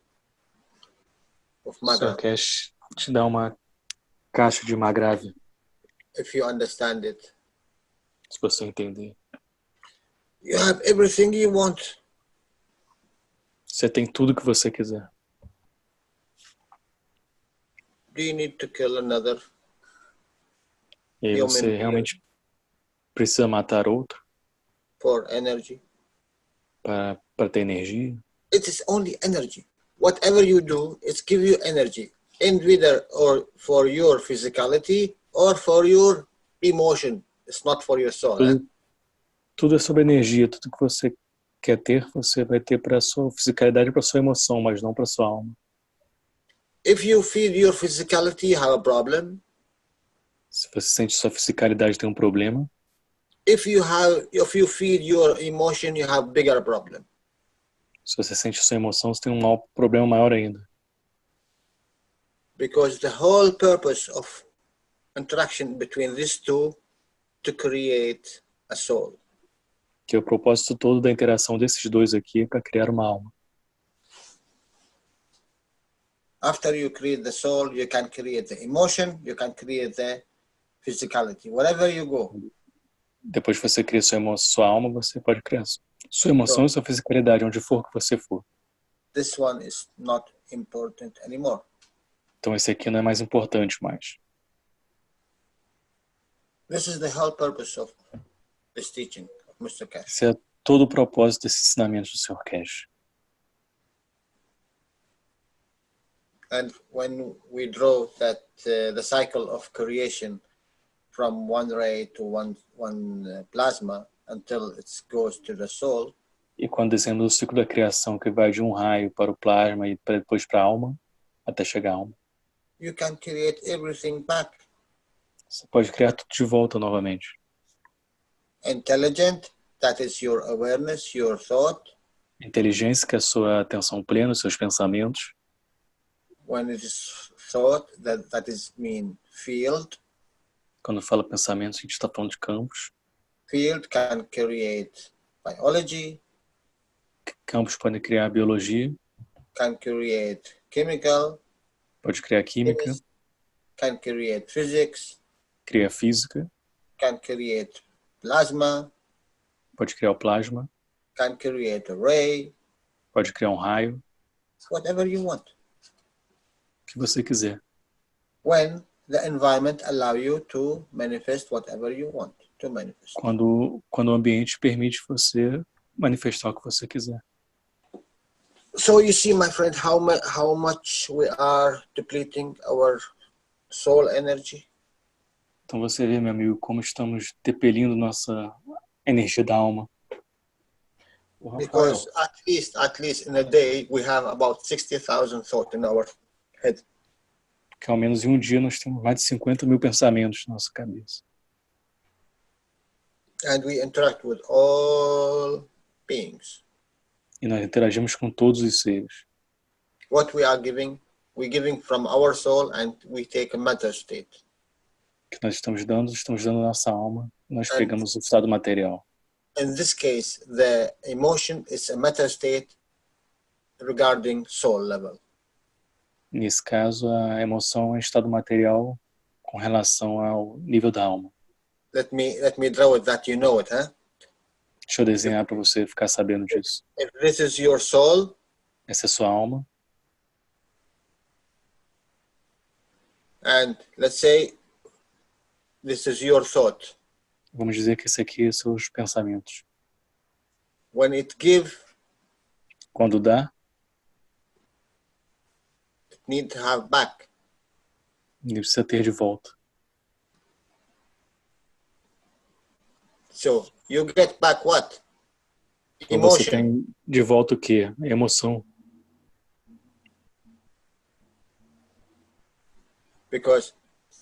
of Sr. magra, Keshe te dá uma caixa de magrave, if you understand it. se você entender. You have everything you want. Você tem tudo que você quiser. Do you need to kill another E aí human você being realmente precisa matar outro for energy? para ter energia? It is only energy. Whatever you do, it's give you energy, and whether or for your physicality or for your emotion. It's not for your soul. Tudo é sobre energia. Tudo que você quer ter, você vai ter para a sua fisicalidade e para a sua emoção, mas não para a sua alma. If you feel your physicality, you have a problem. Se você sente que sua fisicalidade tem um problema, If you feel your emotion, you have bigger problem. se você sente sua emoção, você tem um problema maior ainda. Because the whole purpose of interaction between these two to create a soul. Que o propósito todo da interação desses dois aqui é para criar uma alma. After you create the soul, you can create the emotion, you can create the physicality, wherever you go. Depois que você cria sua alma, você pode criar sua emoção e sua fisicalidade, onde for que você for. This one is not important anymore. Então esse aqui não é mais importante mais. This is the whole purpose of this teaching of Mr. Keshe. Esse é todo o propósito desses ensinamentos do Sr. Keshe. And when we draw that the cycle of creation from one ray to one plasma until it goes to the soul. E quando desenhamos o ciclo da criação que vai de um raio para o plasma e depois para a alma, até chegar à alma. You can create everything back. Você pode criar tudo de volta novamente. Intelligent, that is your awareness, your thought. Inteligência, que é a sua atenção plena, os seus pensamentos. When it is thought, that is mean field. Quando fala pensamentos, a gente está falando de campos. Field can create biology. Campos podem criar biologia. Can create chemical. Pode criar química. Can create physics. Cria física. Can create plasma. Pode criar o plasma. Can create a ray. Pode criar um raio. Whatever you want. O que você quiser. When the environment allow you to manifest whatever you want to manifest. Quando o ambiente permite você manifestar o que você quiser. So you see, my friend, how much we are depleting our soul energy. Então você vê, meu amigo, como estamos depelindo nossa energia da alma. Because at least in a day we have about 60,000 thoughts in our head. Que ao menos em um dia nós temos mais de 50 mil pensamentos na nossa cabeça. And we interact with all beings. E nós interagimos com todos os seres. What we are giving, we're giving from our soul and we take a matter state. Que nós estamos dando a nossa alma, nós pegamos o estado material. In this case, the emotion is a matter state regarding soul level. Nesse caso, a emoção é estado material com relação ao nível da alma. Let me draw it that you know it, huh? Deixa eu desenhar para você ficar sabendo disso. If this is your soul, essa é a sua alma. And let's say this is your thought. Vamos dizer que esse aqui são os pensamentos. When it give, quando dá, it need to have back. Ele precisa ter de volta. So you get back what? Então você tem de volta o quê? Emoção. Because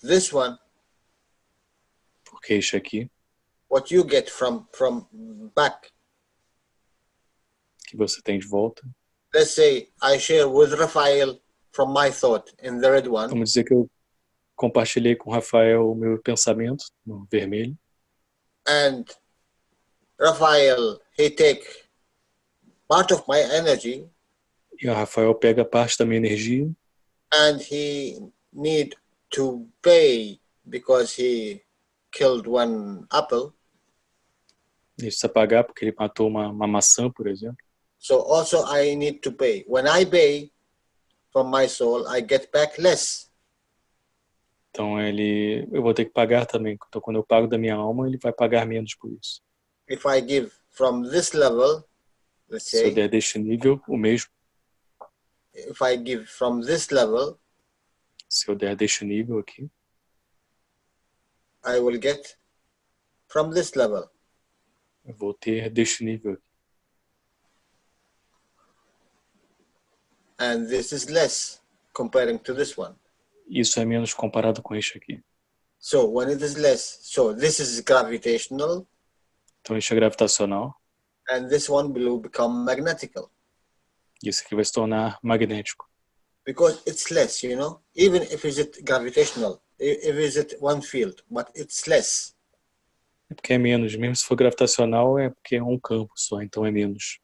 this one, porque isso aqui, what you get from back, que você tem de volta. Let's say I share with Rafael from my thought in the red one. Vamos dizer que eu compartilhei com o Rafael o meu pensamento no vermelho. And Raphael, he take part of my energy E o Rafael pega parte da minha energia and he need to pay because he killed one apple. Ele precisa pagar porque ele matou uma maçã, por exemplo. So also I need to pay. When I pay from my soul, I get back less. Então eu vou ter que pagar também. Então quando eu pago da minha alma, ele vai pagar menos por isso. If I give from this level, let's Se eu say, der deste nível, o mesmo. if I give from this level, Se eu der deste nível aqui, I will get from this level. eu vou ter deste nível aqui. And this is less comparing to this one. Isso é menos comparado com este aqui. So when it is less, so this is gravitational, Então este é gravitacional and this one will become magnetical e esse aqui vai se tornar magnético. because it's less, you know. Even if it's gravitational, if it's one field, but it's less. É porque é menos. Mesmo se for gravitacional, é porque é um campo só, então é menos.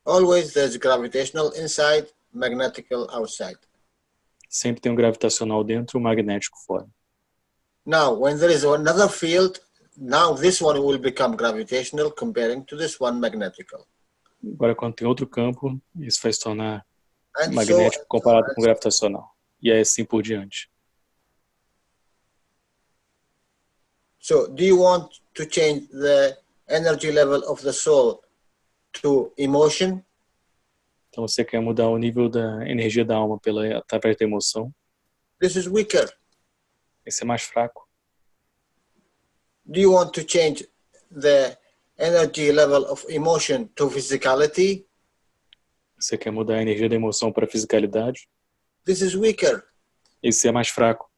Always there's gravitational inside, magnetical outside. Sempre tem um gravitacional dentro e um magnético fora. Now, when there is another field, now this one will become gravitational comparing to this one magnetical. Agora, quando tem outro campo, isso vai se tornar And magnético comparado com so gravitacional. E aí assim por diante. So, do you want to change the energy level of the soul to emotion? Então você quer mudar o nível da energia da alma através da emoção. This is weaker. Esse é mais fraco. Do you want to change the energy level of emotion to physicality? Você quer mudar a energia da emoção para a fisicalidade. This is weaker. Esse é mais fraco.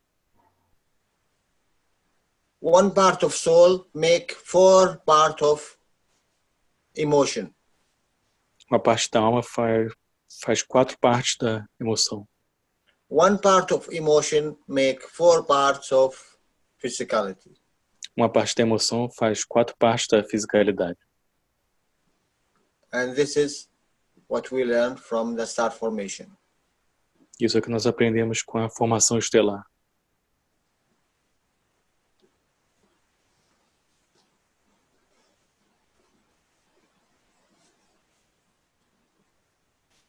One part of soul make 4 part of emotion. Uma parte da alma faz 4 partes da emoção. One part of emotion make 4 parts of physicality. Uma parte da emoção faz 4 partes da fisicalidade. And this is what we learn from the star formation. Isso é o que nós aprendemos com a formação estelar.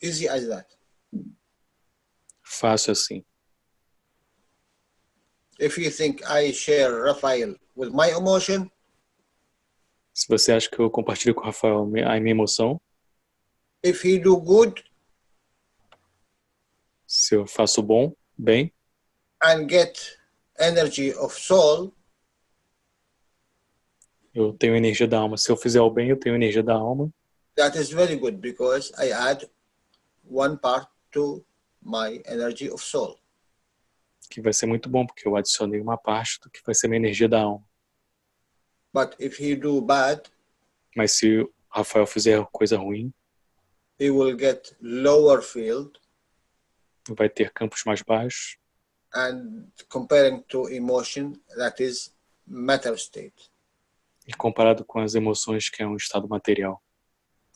Easy as that. Fácil assim. If you think I share Raphael with my emotion, Se você acha que eu compartilho com o Rafael a minha emoção, if he do good se eu faço bem, and get energy of soul, eu tenho energia da alma. Se eu fizer o bem, eu tenho energia da alma. that is very good because I add one part to my energy of soul. Que vai ser muito bom, porque eu adicionei uma parte do que vai ser minha energia da alma. But if he do bad, Mas se o Rafael fizer coisa ruim, he will get lower field, vai ter campos mais baixos. and comparing to emotion, that is matter state. E comparado com as emoções, que é um estado material,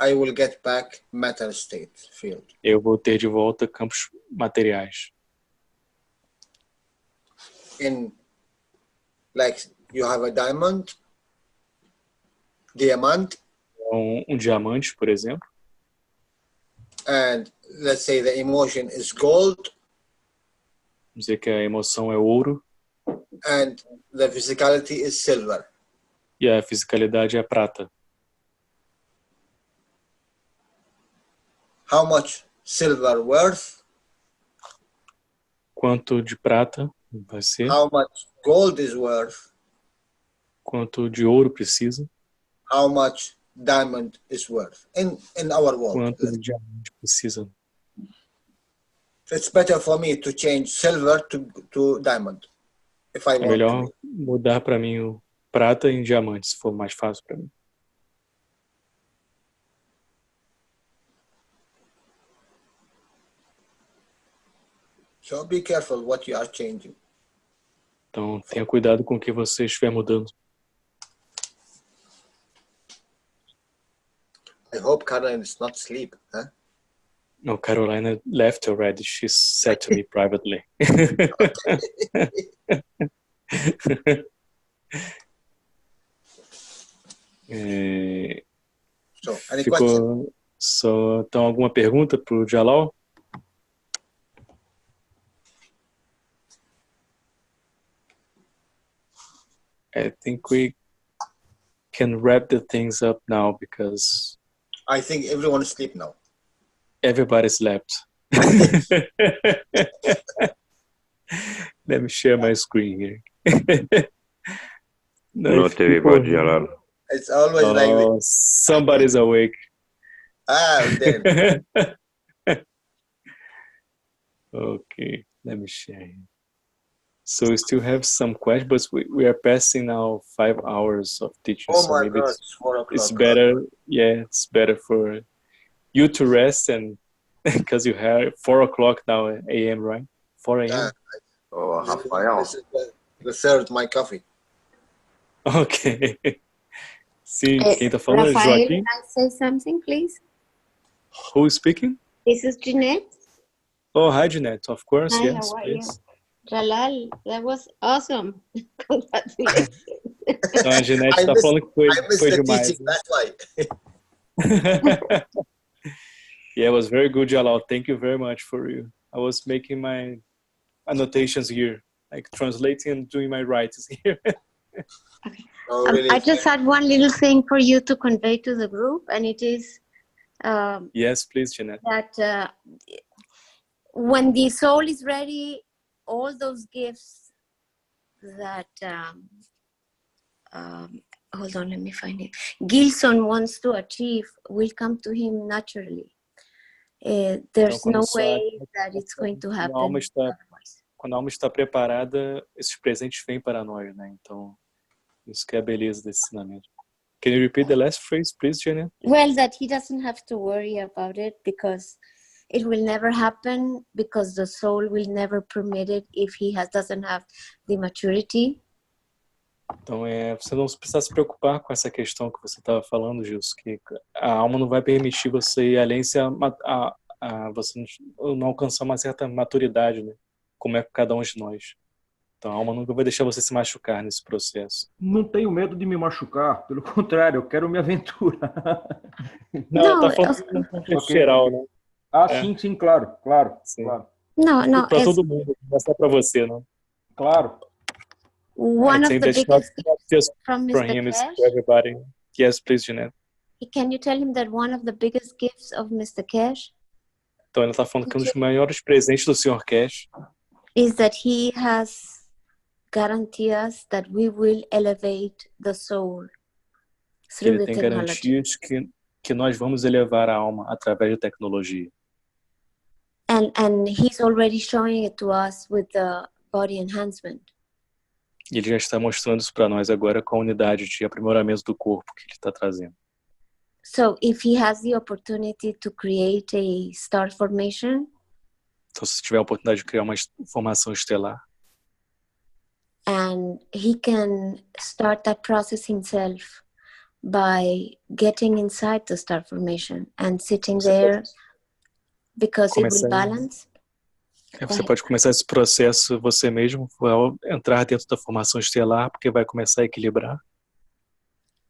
I will get back matter state field. eu vou ter de volta campos materiais. In like you have a diamond, Um diamante, por exemplo, and let's say the emotion is gold, dizer que a emoção é ouro and the physicality is silver. e a fisicalidade é prata. How much silver worth? Quanto de prata vai ser, How much gold is worth? quanto de ouro precisa, How much diamond is worth in our world? quanto de diamante precisa. It's better for me to change silver to diamond if I É want melhor to. mudar para mim o prata em diamante, se for mais fácil para mim. So be careful what you are changing. Então, tenha cuidado com o que você estiver mudando. I hope Caroline is not asleep, huh? No, Carolina left already. She said to me privately. So, any question? Então, alguma pergunta para o Jalal? I think we can wrap the things up now because I think everyone is asleep now. everybody slept. Let me share my screen here. Not everybody, Jalal. It's always like this. Somebody's awake. Then. Okay, let me share here. So we still have some questions, but we are passing now 5 hours of teaching. Oh so my maybe God, it's 4 o'clock. it's better, yeah, it's better for you to rest and because you have 4 o'clock now a.m., right? 4 a.m. Oh, Rafael. This is the third my coffee. Ok. Sim, quem tá falando é Rafael, Joaquim. can I say something, please? Who is speaking? This is Jeanette. Oh, hi, Jeanette. Of course, Hi, yes, how are please. you? Jalal, that was awesome. Congratulations. Então, a Jeanette tá falando que foi the demais. teaching, that's why. Yeah, it was very good, Jalal. Thank you very much for you. I was making my annotations here, like translating and doing my writings here. Oh, really? I just had one little thing for you to convey to the group, and it is Yes, please, Jeanette. that when the soul is ready, all those gifts that hold on, let me find it. Gilson wants to achieve will come to him naturally. There's no way that it's going to happen otherwise. Quando a alma está preparada, esses presentes vêm para nós, né? Então, isso que é a beleza desse ensinamento. Can you repeat the last phrase, please, Jeanette? Well, that he doesn't have to worry about it because it will never happen, because the soul will never permit it if he doesn't have the maturity. Então, você não precisa se preocupar com essa questão que você estava falando, Gilson, que a alma não vai permitir você ir além se você não alcançar uma certa maturidade, né? Como é com cada um de nós. Então, a alma nunca vai deixar você se machucar nesse processo. Não tenho medo de me machucar, pelo contrário, eu quero me aventurar. Não, tá falando no contexto geral, né? Ah, sim, claro. Sim. Claro. No, para todo mundo, não é só para você, não. Claro. One of the biggest gifts from for Mr. him is Keshe. for everybody. Yes, please, Jeanette. Can you tell him that one of the biggest gifts of Mr. Keshe Então, ele está falando que um dos maiores presentes do Sr. Keshe is that he has guaranteed us that we will elevate the soul through ele the tem technology. garantias que nós vamos elevar a alma através da tecnologia. And he's already showing it to us with the body enhancement. E ele já está mostrando isso para nós agora com a unidade de aprimoramento do corpo que ele está trazendo. So if he has the opportunity to create a star formation, então, se tiver a oportunidade de criar uma formação estelar, and he can start that process himself by getting inside the star formation and sitting there because it will balance. Você pode começar esse processo você mesmo, ao entrar dentro da formação estelar, porque vai começar a equilibrar.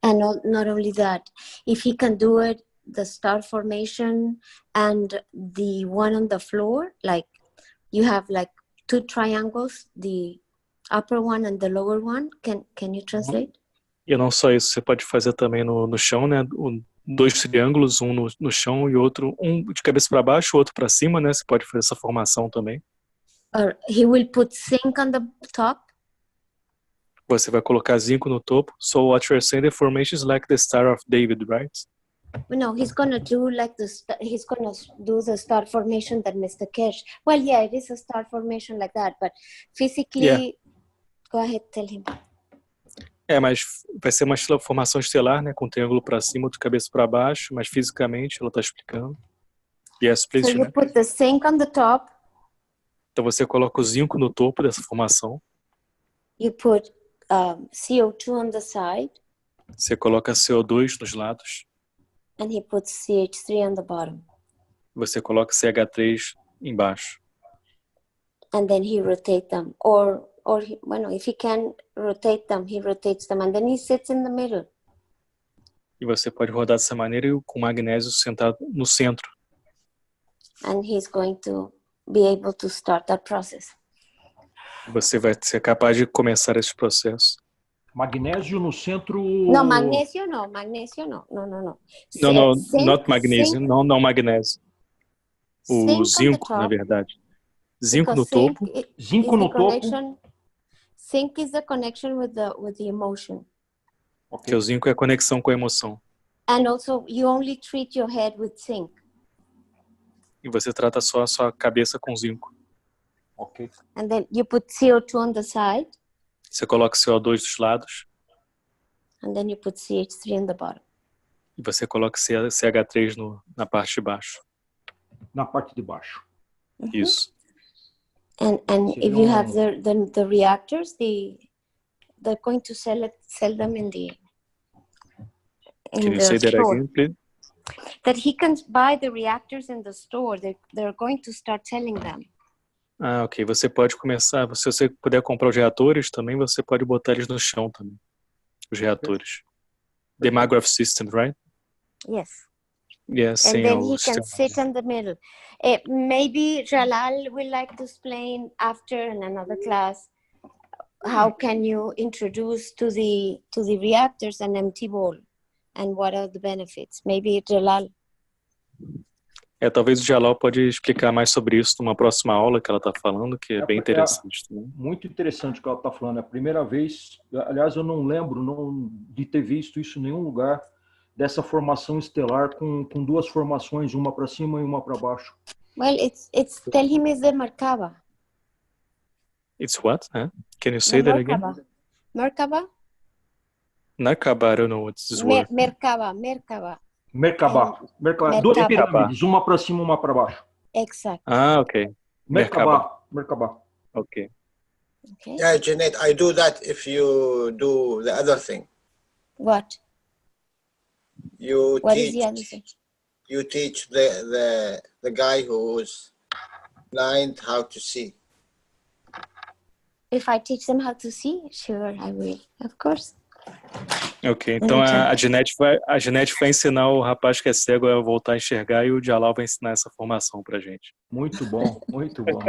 And not only that, if he can do it, the star formation and the one on the floor, like you have like two triangles, the upper one and the lower one. Can you translate? E não só isso, você pode fazer também no chão, né? Dois triângulos, um no chão e outro, um de cabeça para baixo, o outro para cima, né? Você pode fazer essa formação também. Or he will put zinc on the top. Você vai colocar zinco no topo. So what you're saying, the formation is like the Star of David, right? No, he's gonna do like he's gonna do the star formation that Mr. Keshe. Well, yeah, it is a star formation like that, but physically, yeah. Go ahead, tell him. Mas vai ser uma formação estelar, né, com triângulo para cima, de cabeça para baixo, mas fisicamente ela está explicando. Yes, please. So you put the zinc on the top. Então você coloca o zinco no topo dessa formação. You put CO2 on the side. Você coloca CO2 nos lados. And he puts CH3 on the bottom. Você coloca CH3 embaixo. And then he rotates them. Or if he can rotate them, he rotates them. And then he sits in the middle. E você pode rodar dessa maneira com o magnésio sentado no centro. And he's going to be able to start that process. Você vai ser capaz de começar esse processo. Magnésio no centro... No, magnesio no, magnesio no. No, not magnésio, não magnésio. O zinco, na verdade. Zinco no topo. Zinco no topo. Zinc is the connection with the emotion. Okay. Que o zinco é a conexão com a emoção. And also, you only treat your head with zinc. E você trata só a sua cabeça com zinco. Ok. And then you put CO2 on the side. Você coloca CO2 dos lados. And then you put CH3 on the bottom. E você coloca CH3 na parte de baixo. Na parte de baixo. Isso. And if you have the reactors, they're going to sell them in the Can you say that again, please? That he can buy the reactors in the store. They're going to start selling them. Ah, ok. Você pode começar, se você puder comprar os reatores também, você pode botar eles no chão também. Os reatores. The Magraph system, right? Yes. Yes. And then he can sit in the middle. Maybe Jalal will like to explain after in another class how can you introduce to the reactors an empty bowl and what are the benefits. Maybe Jalal. Talvez o Jalal pode explicar mais sobre isso numa próxima aula que ela está falando, que é bem interessante. Muito interessante o que ela está falando. É a primeira vez, aliás, eu não lembro de ter visto isso em nenhum lugar, dessa formação estelar com duas formações, uma para cima e uma para baixo. Well, tell him it's the Merkaba. It's what? Huh? Can you say that again? Merkaba? Merkaba, I don't know what this word. Merkaba. Duas pirâmides, uma para cima e uma para baixo. Exactly. Ah, ok. Merkaba. Ok. Yeah, Jeanette, I do that if you do the other thing. What? What is the other thing? You teach the guy who's blind how to see. If I teach them how to see, sure, I will, of course. Ok, então a Jeanette vai ensinar o rapaz que é cego a voltar a enxergar e o Jalal vai ensinar essa formação pra gente. Muito bom, muito bom.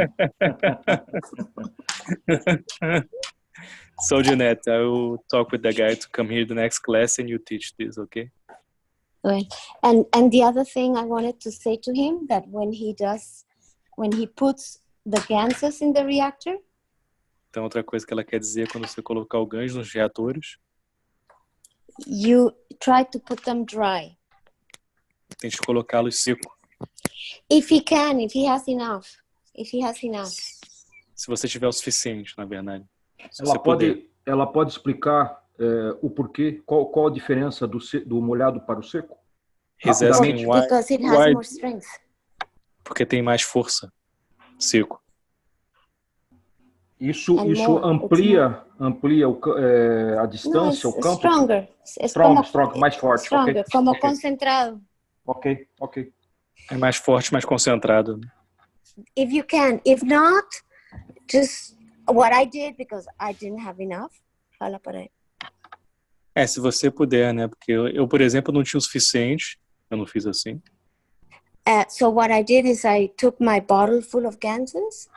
So Jeanette, I will talk with the guy to come here the next class and you teach this, okay? Well, and the other thing I wanted to say to him that when he puts the ganses in the reactor. Então outra coisa que ela quer dizer é quando você colocar o gancho nos reatores. You try to put them dry. Tente colocá-los seco. If he has enough. Se você tiver o suficiente, na verdade. Ela pode explicar o porquê, qual a diferença do molhado para o seco? He's asking why, because it has more strength. Porque tem mais força, seco. Isso amplia a distância, o campo? Stronger. Stronger, mais forte. Stronger, okay. como concentrado. Ok. É mais forte, mais concentrado. If you can. If not, just what I did, because I didn't have enough. Fala para ele. Se você puder, né? Porque eu, por exemplo, não tinha o suficiente. Eu não fiz assim. So what I did is I took my bottle full of ganses.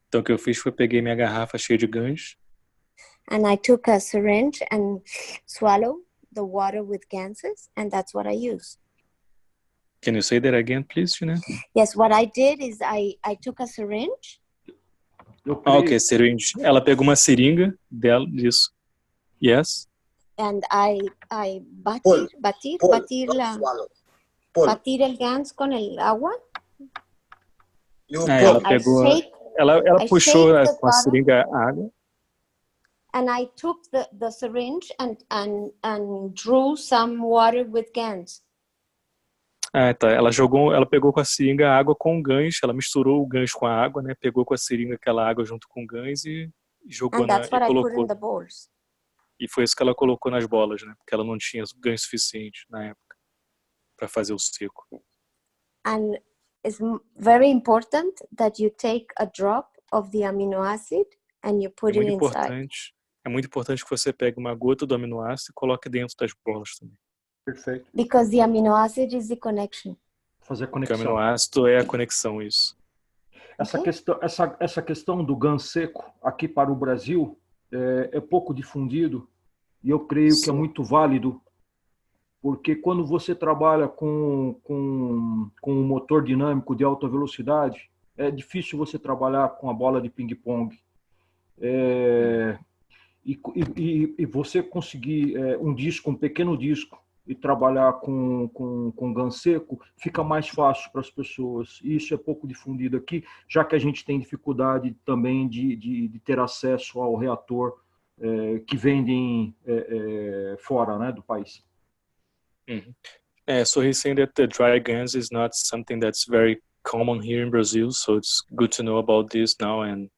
Então o que eu fiz foi peguei minha garrafa cheia de ganchos. And I took a syringe and swallowed the water with ganses, and that's what I used. Can you say that again, please, Gina? Yes, what I did is I took a syringe. Ok, syringe. Ela pegou uma seringa dela, disso. Yes. And I batir el gans con el agua. Ela pegou, ela puxou com a seringa a água. And I took the syringe and drew some water with gans. Ah, tá. Ela pegou com a seringa a água com o gancho, ela misturou o gancho com a água, né? Pegou com a seringa aquela água junto com o gancho e jogou And that's what e I put in colocou. the bowls. E foi isso que ela colocou nas bolas, né? Porque ela não tinha gancho suficiente na época para fazer o seco. And it's very important that you take a drop of the amino acid and you put it inside. É muito importante que você pegue uma gota do aminoácido e coloque dentro das bolas também. Perfeito. Because the amino acid is the connection. Fazer a Porque o conexão. aminoácido é a conexão, isso. Essa questão do GAN seco aqui para o Brasil é pouco difundido e eu creio que é muito válido, porque quando você trabalha com um motor dinâmico de alta velocidade, é difícil você trabalhar com a bola de ping-pong. E você conseguir um pequeno disco, e trabalhar com GAN seco, fica mais fácil para as pessoas. E isso é pouco difundido aqui, já que a gente tem dificuldade também de ter acesso ao reator que vendem fora, né, do país. So he's saying that the dry GANs is not something that's very common here in Brazil, so it's good to know about this now, and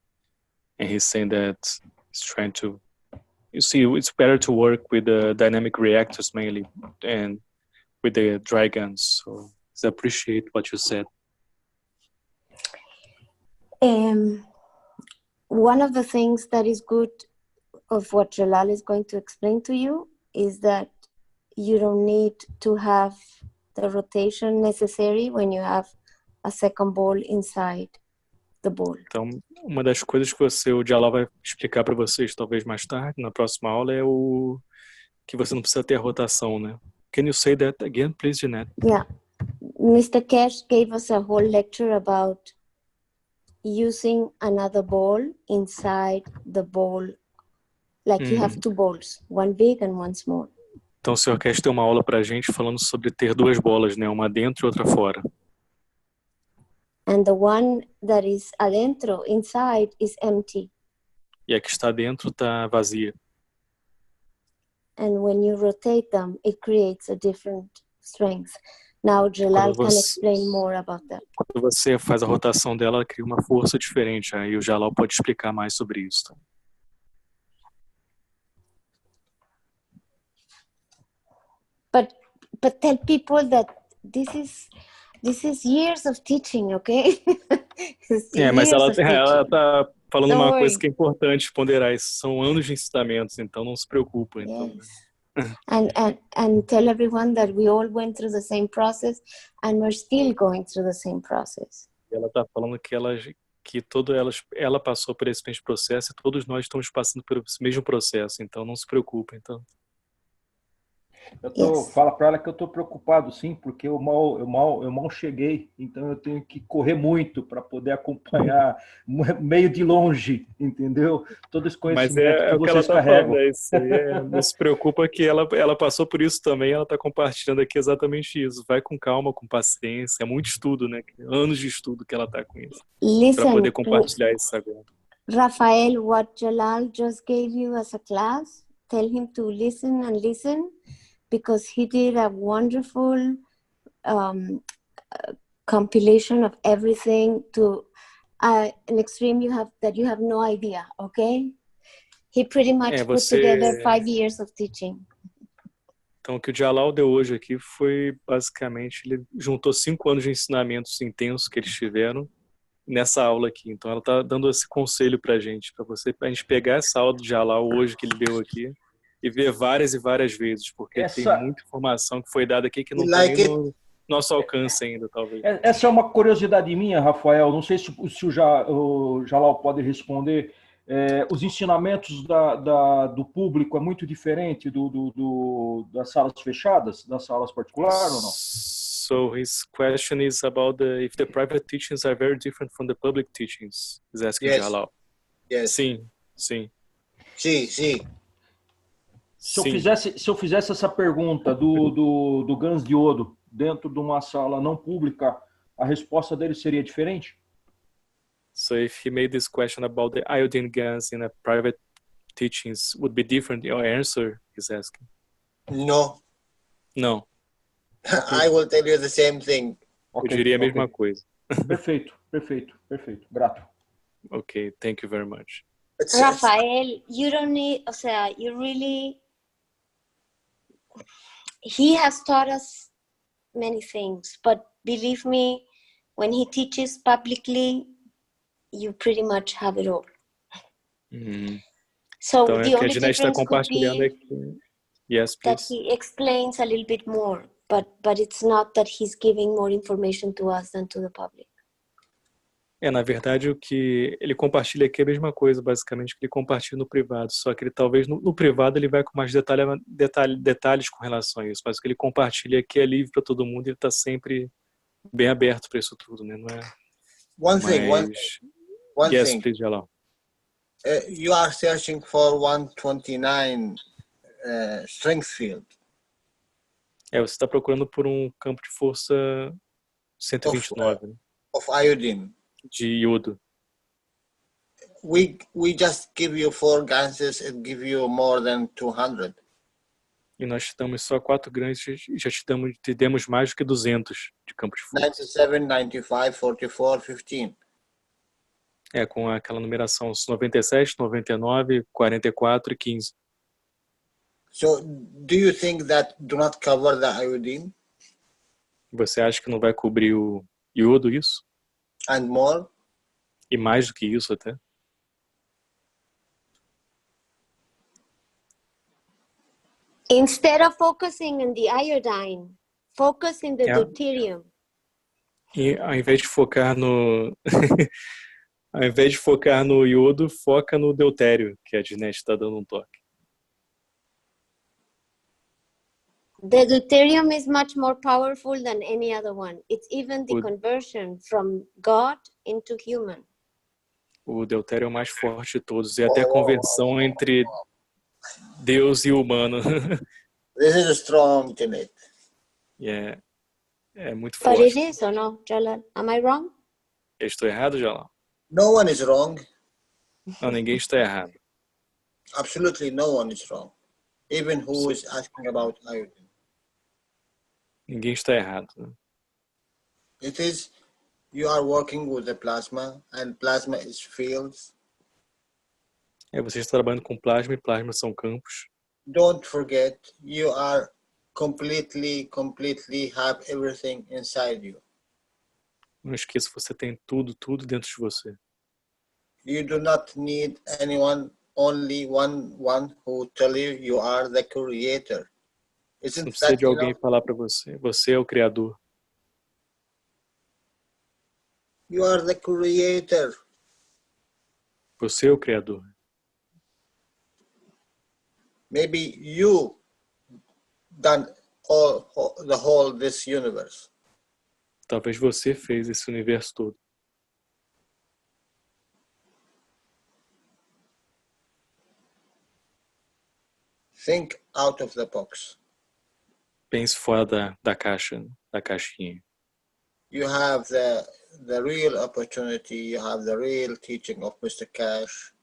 he's saying that he's trying to, you see, it's better to work with the dynamic reactors mainly and with the dry GANs. So I appreciate what you said. One of the things that is good of what Jalal is going to explain to you is that you don't need to have the rotation necessary when you have a second ball inside the ball. Então, uma das coisas que o Jalal vai explicar para vocês, talvez mais tarde, na próxima aula, é o que você não precisa ter a rotação, né? Can you say that again, please, Jeanette? Yeah. Mr. Keshe gave us a whole lecture about using another ball inside the ball. Like you have two balls, one big and one small. Então, o Sr. Keshe tem uma aula para a gente falando sobre ter duas bolas, né? Uma dentro e outra fora. And the one that is adentro, inside, is empty. E a que está dentro está vazia. And when you rotate them, it creates a different strength. Now Jalal can explain more about that. Quando você faz a rotação dela, ela cria uma força diferente. Aí o Jalal pode explicar mais sobre isso. But tell people that this is years of teaching, okay? Mas ela tá falando uma coisa que é importante ponderar. Isso são anos de ensinamentos, então não se preocupa. Então. And tell everyone that we all went through the same process and we're still going through the same process. Ela tá falando que ela passou por esse mesmo processo e todos nós estamos passando por esse mesmo processo, então não se preocupa. Então. Fala para ela que eu estou preocupado, sim, porque eu mal cheguei, então eu tenho que correr muito para poder acompanhar meio de longe, entendeu? Todo esse conhecimento que vocês carregam. Não se preocupa que ela passou por isso também, ela está compartilhando aqui exatamente isso. Vai com calma, com paciência, é muito estudo, né? Anos de estudo que ela está com isso, para poder compartilhar isso agora. Rafael, what Jalal just gave you as a class, tell him to listen and listen. Because he did a wonderful compilation of everything to an extreme you have no idea, okay? He pretty much put together 5 years of teaching. Então, o que o Jalal deu hoje aqui foi, basicamente, ele juntou 5 anos de ensinamentos intensos que eles tiveram nessa aula aqui. Então, ela está dando esse conselho para a gente gente pegar essa aula do Jalal hoje que ele deu aqui e ver várias e várias vezes, porque tem muita informação que foi dada aqui que não está nem no nosso alcance ainda, talvez. Essa é uma curiosidade minha, Rafael, não sei se o Jalal pode responder. Os ensinamentos do público é muito diferente das salas fechadas, das salas particulares ou não? So his question is about if the private teachings are very different from the public teachings. He's asking Jalal. Yes. Sim. Sim. Se eu fizesse essa pergunta do GANs diodo dentro de uma sala não pública, a resposta dele seria diferente? So if he made this question about the iodine GANs in a private teachings, would be different? Your answer, he's asking. No. No. I will tell you the same thing. Eu diria a mesma coisa. Perfeito, perfeito, perfeito. Grato. Okay, thank you very much. Rafael, you don't need, o sea, you really, he has taught us many things, but believe me, when he teaches publicly, you pretty much have it all. So Então, the o que a only Dinesh está difference could compartilhando é be que... Yes, that please. he explains a little bit more, but it's not that he's giving more information to us than to the public. Na verdade, o que ele compartilha aqui é a mesma coisa, basicamente, que ele compartilha no privado, só que ele talvez no privado ele vai com mais detalhes com relação a isso, mas o que ele compartilha aqui é livre para todo mundo e ele está sempre bem aberto para isso tudo, né? Não é? One thing. Yes, Thing. please, Jalal. You are searching for 129 strength field. Você está procurando por um campo de força 129, né? Of iodine. De iodo. We just give you 4 ganses and give you more than 200. E nós te damos só 4 grãos e já te demos mais do que 200 de campo de força. 97, 95, 44, 15. Com aquela numeração 97, 99, 44 e 15. So, do you think that do not cover the iodine? Você acha que não vai cobrir o iodo isso? And more? E mais do que isso até? Instead of focusing on the iodine, focus in the deuterium. E ao invés de focar no ao invés de focar no iodo, foca no deutério, que a Dinesh está dando um toque. The deuterium is much more powerful than any other one. It's even the conversion from God into human. O deutério é o mais forte de todos, e até a conversão entre Deus e o humano. This is strong, Janet. É muito forte. But it is or no, Jalal? Am I wrong? Eu estou errado, Jalal? No one is wrong. Não, ninguém está errado. Absolutely no one is wrong. Even who is asking about iodine. Ninguém está errado. Né? It is, you are working with the plasma, and plasma is fields. Você está trabalhando com plasma, e plasma são campos. Don't forget, you are completely have everything inside you. Não esqueça, você tem tudo dentro de você. You do not need anyone, only one who tell you you are the creator. Você não precisa de alguém falar para você. Você é o criador. You are the creator. Você é o criador. Maybe you done the whole this universe. Talvez você fez esse universo todo. Think out of the box. Pense fora da caixa, da caixinha. You have the real opportunity, you have the real teaching of Mr. Keshe.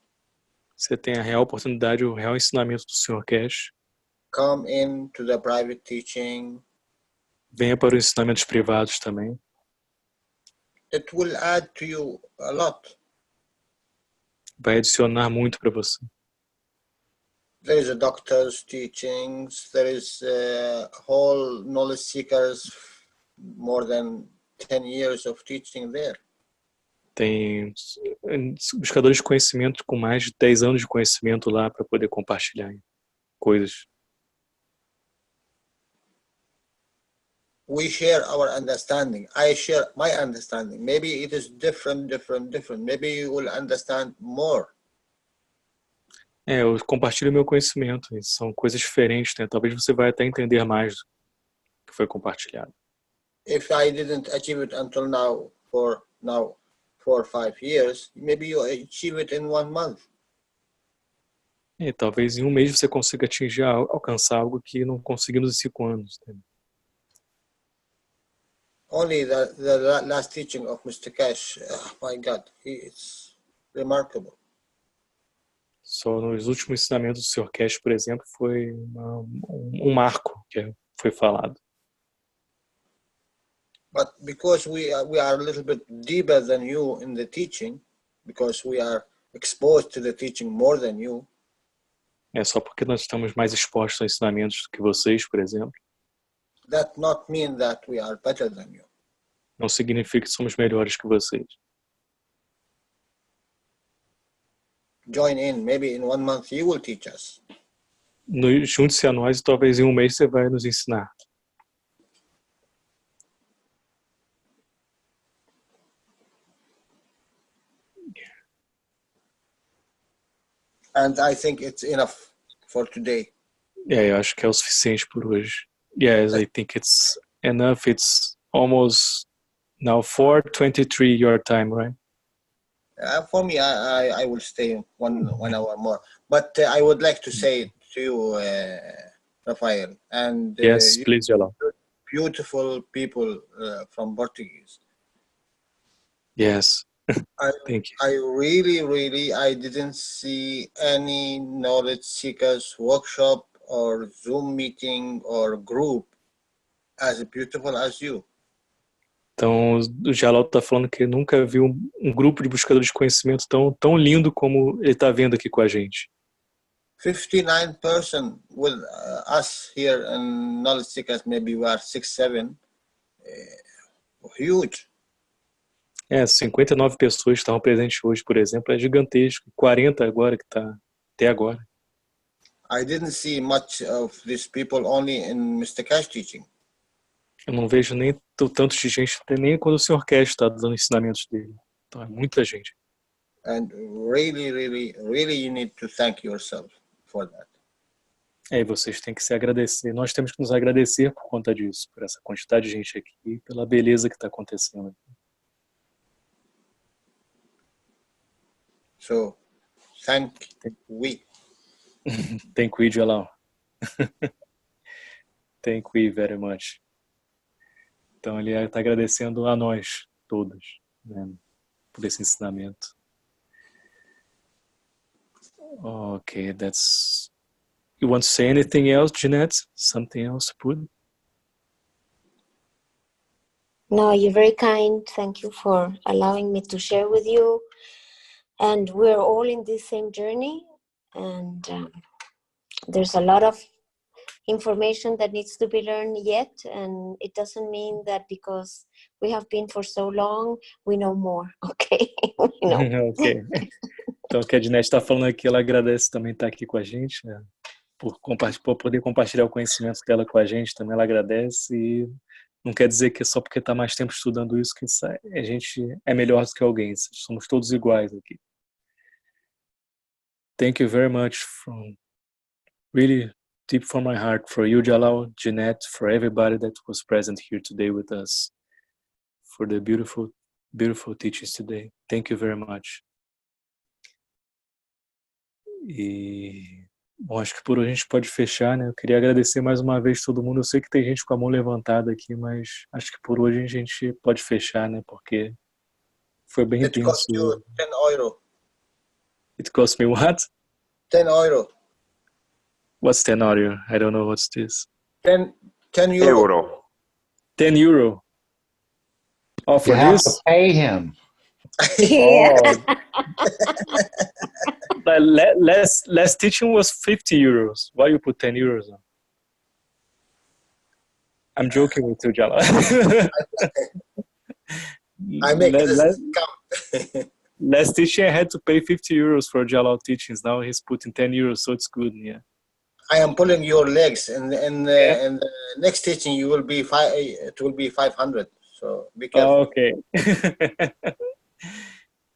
Você tem a real oportunidade, o real ensinamento do Sr. Keshe. Come into the private teaching. Venha para os ensinamentos privados também. It will add to you a lot. Vai adicionar muito para você. There is a doctor's teachings, there is whole knowledge seekers, more than 10 years of teaching there. Tem buscadores de conhecimento com mais de 10 anos de conhecimento lá para poder compartilhar coisas. We share our understanding. I share my understanding. Maybe it is different. Maybe you will understand more. Eu compartilho meu conhecimento. São coisas diferentes, né? Talvez você vai até entender mais do que foi compartilhado. If I didn't achieve it until now, for 4 or 5 years, maybe you achieve it in 1 month. Talvez em um mês você consiga atingir, alcançar algo que não conseguimos em 5 anos. Né? Only the last teaching of Mr. Keshe, oh my God, it's remarkable. Só nos últimos ensinamentos do Sr. Keshe, por exemplo, foi um marco que foi falado. But because we are a little bit deeper than you in the teaching, because we are exposed to the teaching more than you. É só porque nós estamos mais expostos a ensinamentos do que vocês, por exemplo. That not mean that we are better than you. Não significa que somos melhores que vocês. Join in. Maybe in 1 month you will teach us. Junte-se a nós e talvez em um mês você vai nos ensinar. And I think it's enough for today. Eu acho que é o suficiente por hoje. Yes, I think it's enough. It's almost now 4:23 your time, right? For me, I will stay one hour more. But I would like to say to you, Rafael, and Yes, please, Jalal. Beautiful people from Portuguese. Yes, thank you. I really, I didn't see any knowledge seekers workshop or Zoom meeting or group as beautiful as you. Então, o Jalal está falando que nunca viu um grupo de buscadores de conhecimento tão lindo como ele está vendo aqui com a gente. 59% with us here in knowledge seekers, maybe we are 6, 7. Huge. 59 pessoas estavam presentes hoje, por exemplo, é gigantesco. 40 agora que está até agora. I didn't see much of these people only in Mr. Keshe teaching. Eu não vejo nem tanto de gente, até nem quando o Sr. Keshe está dando ensinamentos dele. Então é muita gente. And really, you need to thank yourself for that. E vocês têm que se agradecer. Nós temos que nos agradecer por conta disso, por essa quantidade de gente aqui e pela beleza que está acontecendo aqui. So, thank we. Thank we, Jalal. Thank we very much. Então ele está agradecendo a nós todos, né, por esse ensinamento. Okay, that's. You want to say anything else, Jeanette? Something else to put? No, you're very kind. Thank you for allowing me to share with you. And we're all in this same journey. And there's a lot of information that needs to be learned yet. And it doesn't mean that because we have been for so long, we know more. Okay? Ok. Então, o que a Jeanette está falando aqui, ela agradece também estar aqui com a gente, né, por poder compartilhar o conhecimento dela com a gente, também ela agradece e não quer dizer que é só porque está mais tempo estudando isso que a gente é melhor do que alguém, somos todos iguais aqui. Thank you very much from really deep from my heart for you, Jalal, Jeanette, for everybody that was present here today with us, for the beautiful, beautiful teachings today. Thank you very much. E bom, acho que por hoje a gente pode fechar, né? Eu queria agradecer mais uma vez todo mundo. Eu sei que tem gente com a mão levantada aqui, mas acho que por hoje a gente pode fechar, né? Porque foi bem intenso. It cost you 10 euro. It cost me what? 10 euro. What's 10 euro? I don't know what's this. 10 euro. 10 euro. Oh, for you this? have to pay him. Oh. Last teaching was 50 euros. Why you put 10 euros on? I'm joking with you, Jalal. I make this count. Last teaching I had to pay 50 euros for Jalal teachings. Now he's putting 10 euros, so it's good, yeah. I am pulling your legs, and the next teaching you will be it will be 500. So be careful. Oh, okay.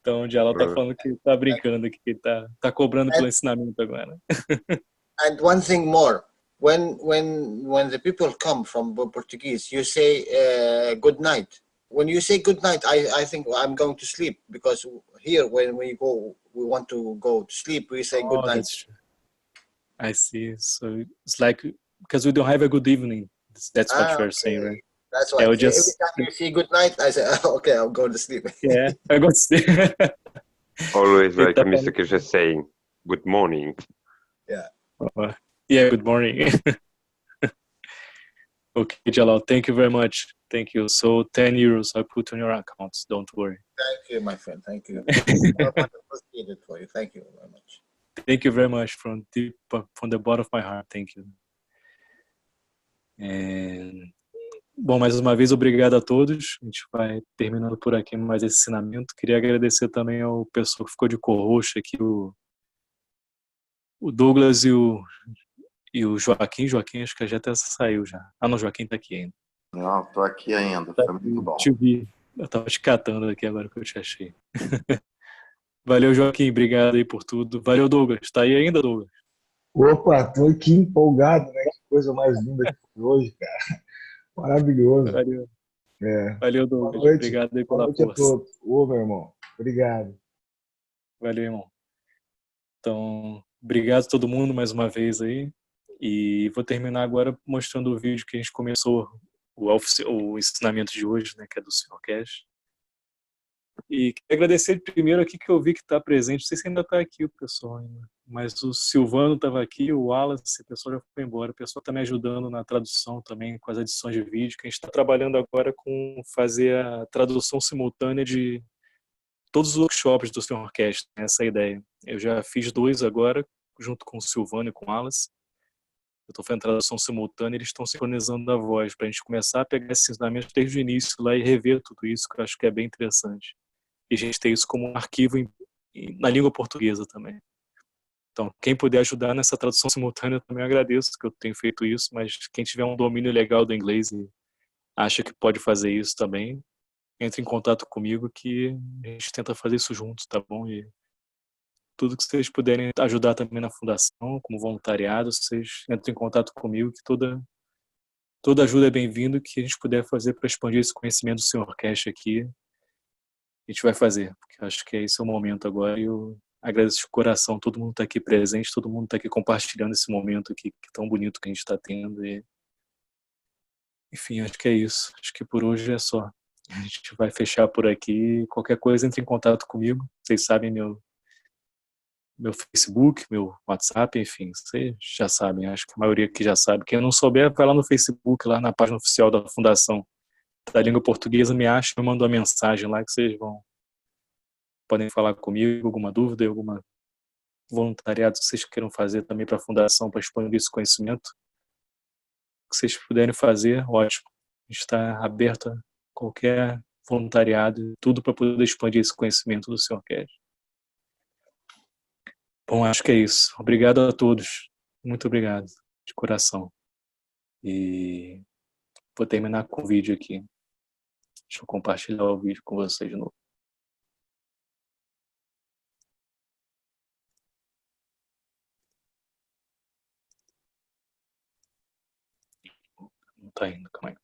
Então o Jalal tá falando que tá brincando aqui, que tá cobrando pelo ensinamento agora. And one thing more, when the people come from Portuguese, you say good night. When you say good night, I think I'm going to sleep, because here when we want to go to sleep, we say good night. That's true. I see. So it's like because we don't have a good evening. That's what you're saying, right? That's why every time you say good night, I say, okay, I'll go to sleep. Yeah, I go to sleep. Always like Mr. Keshe saying, good morning. Yeah. Yeah, good morning. Okay, Jalal, thank you very much. Thank you. So 10 euros I put on your accounts. Don't worry. Thank you, my friend. Thank you. I appreciate it for you. Thank you very much. Thank you very much from the bottom of my heart. Thank you. Bom, mais uma vez, obrigado a todos. A gente vai terminando por aqui mais esse ensinamento. Queria agradecer também ao pessoal que ficou de co-host aqui, o Douglas e o Joaquim. Joaquim, acho que já até saiu já. Ah, não, Joaquim tá aqui ainda. Não, tô aqui ainda. Foi muito bom. Te vi. Eu tava te catando aqui agora que eu te achei. Valeu, Joaquim. Obrigado aí por tudo. Valeu, Douglas. Tá aí ainda, Douglas? Opa, tô aqui empolgado, né? Que coisa mais linda que foi hoje, cara. Maravilhoso. Valeu. É. Valeu, Douglas. Boa noite. Obrigado aí Boa pela noite força. a todos. Ô, meu irmão. Obrigado. Valeu, irmão. Então, obrigado a todo mundo mais uma vez aí. E vou terminar agora mostrando o vídeo que a gente começou, o ensinamento de hoje, né, que é do Sr. Keshe. E quero agradecer primeiro aqui que eu vi que está presente. Não sei se ainda está aqui o pessoal ainda, mas o Silvano estava aqui, o Wallace, o pessoal já foi embora. O pessoal está me ajudando na tradução também, com as edições de vídeo, que a gente está trabalhando agora com fazer a tradução simultânea de todos os workshops do Sr. Keshe, essa é a ideia. Eu já fiz 2 agora, junto com o Silvano e com o Wallace. Eu estou fazendo tradução simultânea e eles estão sincronizando a voz, para a gente começar a pegar esses ensinamentos desde o início lá e rever tudo isso, que eu acho que é bem interessante. E a gente tem isso como um arquivo na língua portuguesa também. Então, quem puder ajudar nessa tradução simultânea, eu também agradeço, que eu tenho feito isso, mas quem tiver um domínio legal do inglês e acha que pode fazer isso também, entre em contato comigo que a gente tenta fazer isso juntos, tá bom? E tudo que vocês puderem ajudar também na fundação, como voluntariado, vocês entrem em contato comigo, que toda ajuda é bem-vinda, que a gente puder fazer para expandir esse conhecimento do Sr. Keshe aqui, a gente vai fazer, porque eu acho que esse é o momento agora e eu agradeço de coração, todo mundo está aqui presente, todo mundo está aqui compartilhando esse momento aqui, que é tão bonito que a gente está tendo. E, enfim, acho que é isso. Acho que por hoje é só. A gente vai fechar por aqui. Qualquer coisa, entre em contato comigo. Vocês sabem meu Facebook, meu WhatsApp, enfim, vocês já sabem, acho que a maioria aqui já sabe. Quem não souber, vai lá no Facebook, lá na página oficial da Fundação da Língua Portuguesa, me acha, me manda uma mensagem lá que vocês podem falar comigo, alguma dúvida, alguma voluntariado que vocês queiram fazer também para a Fundação, para expandir esse conhecimento. O que vocês puderem fazer, ótimo. A gente está aberto a qualquer voluntariado, tudo para poder expandir esse conhecimento do Sr. Keshe. Bom, acho que é isso. Obrigado a todos. Muito obrigado, de coração. E vou terminar com o vídeo aqui. Deixa eu compartilhar o vídeo com vocês de novo. Não tá indo, calma aí.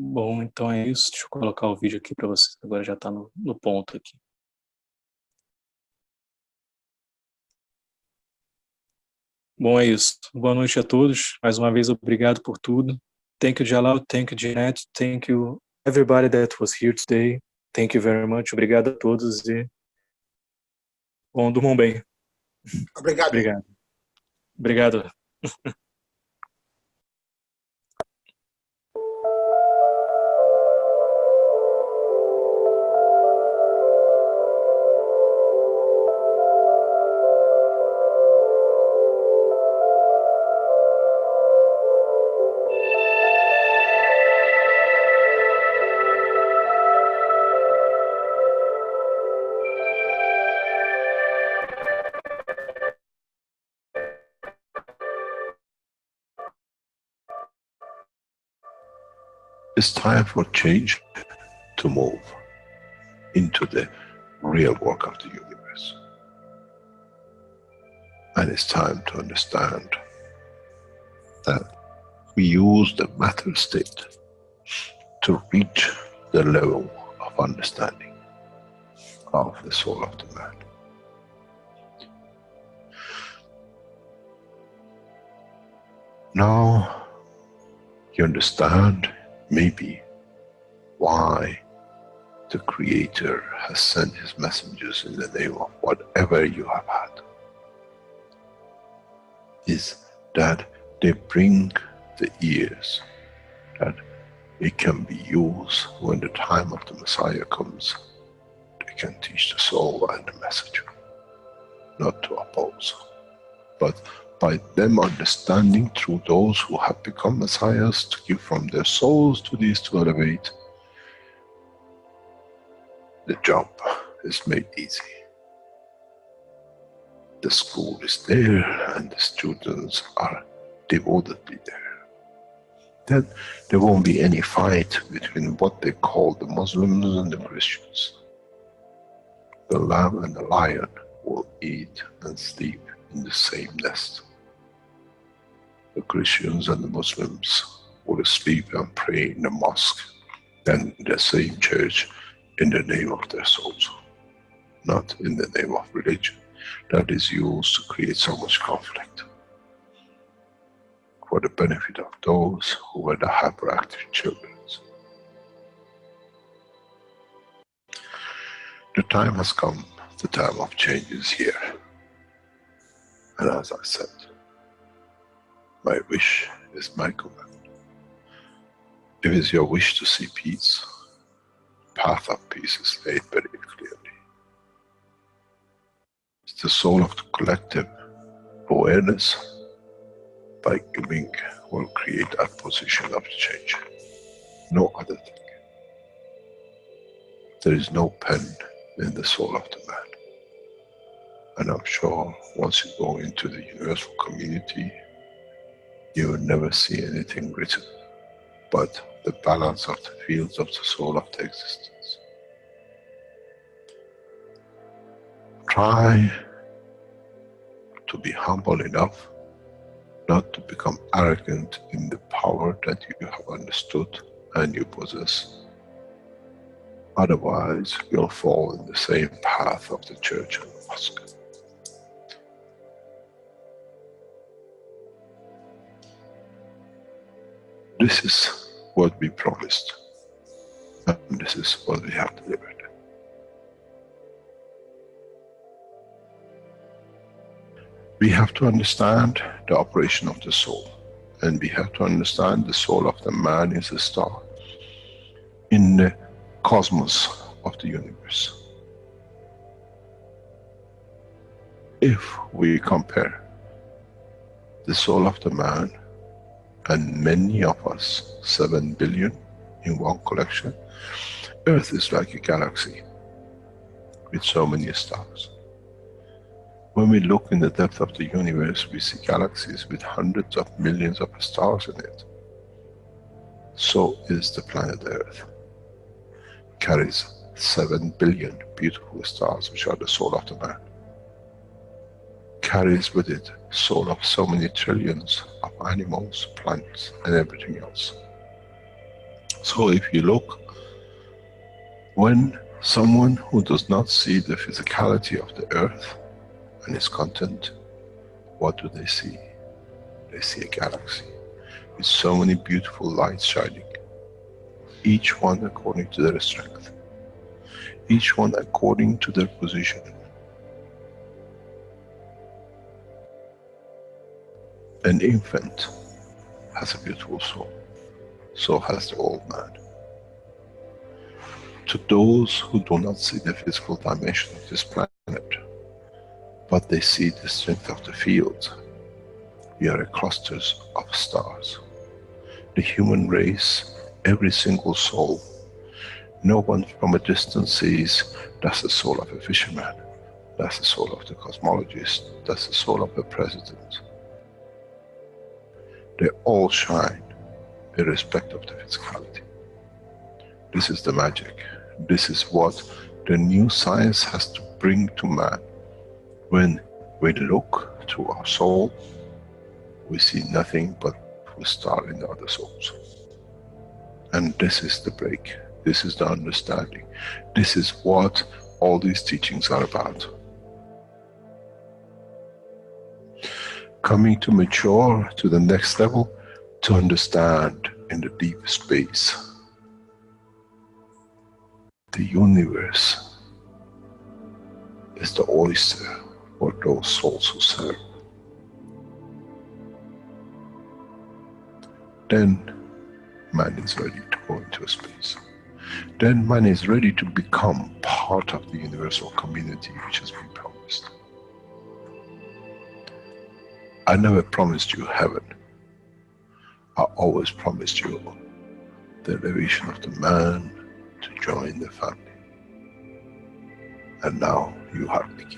Bom, então é isso. Deixa eu colocar o vídeo aqui para vocês. Agora já está no ponto aqui. Bom, é isso. Boa noite a todos. Mais uma vez, obrigado por tudo. Thank you, Jalal. Thank you, Jeanette. Thank you, everybody that was here today. Thank you very much. Obrigado a todos e bom, durmam bem. Obrigado. Obrigado. Obrigado. It's time for change to move into the real work of the universe. And it's time to understand that we use the matter state to reach the level of understanding of the soul of the man. Now you understand maybe why the Creator has sent His messengers in the name of whatever you have had. Is that they bring the ears, that it can be used when the time of the Messiah comes. They can teach the soul and the messenger, not to oppose, but by them understanding through those who have become messiahs, to give from their souls to these to elevate, the job is made easy. The school is there and the students are devotedly there. Then there won't be any fight between what they call the Muslims and the Christians. The lamb and the lion will eat and sleep in the same nest. The Christians and the Muslims will sleep and pray in the mosque, then in the same church, in the name of their souls, not in the name of religion that is used to create so much conflict for the benefit of those who were the hyperactive children. The time has come, the time of change is here. And as I said, my wish is my command. If it's your wish to see peace, the path of peace is laid very clearly. It's the soul of the collective awareness, by giving, will create that position of change. No other thing. There is no pen in the soul of the man. And I'm sure once you go into the universal community, you will never see anything written but the balance of the fields of the soul of the existence. Try to be humble enough not to become arrogant in the power that you have understood and you possess. Otherwise, you'll fall in the same path of the church and the mosque. This is what we promised, and this is what we have delivered. We have to understand the operation of the soul, and we have to understand the soul of the man is a star in the cosmos of the universe. If we compare the soul of the man and many of us, 7 billion in one collection, Earth is like a galaxy with so many stars. When we look in the depth of the universe, we see galaxies with hundreds of millions of stars in it. So is the planet Earth. It carries 7 billion beautiful stars, which are the soul of the man. Carries with it soul of so many trillions of animals, plants, and everything else. So if you look, when someone who does not see the physicality of the earth and its content, what do they see? They see a galaxy with so many beautiful lights shining, each one according to their strength, each one according to their position. An infant has a beautiful soul, so has the old man. To those who do not see the physical dimension of this planet, but they see the strength of the field, we are clusters of stars. The human race, every single soul, no one from a distance sees that's the soul of a fisherman, that's the soul of the cosmologist, that's the soul of the president. They all shine, irrespective of the physicality. This is the magic. This is what the new science has to bring to man. When we look to our soul, we see nothing but to start in the other souls. And this is the break. This is the understanding. This is what all these teachings are about. Coming to mature to the next level, to understand in the deep space, the universe is the oyster for those souls who serve. Then man is ready to go into space. Then man is ready to become part of the universal community which has been promised. I never promised you heaven. I always promised you the elevation of the man to join the family. And now you have the key.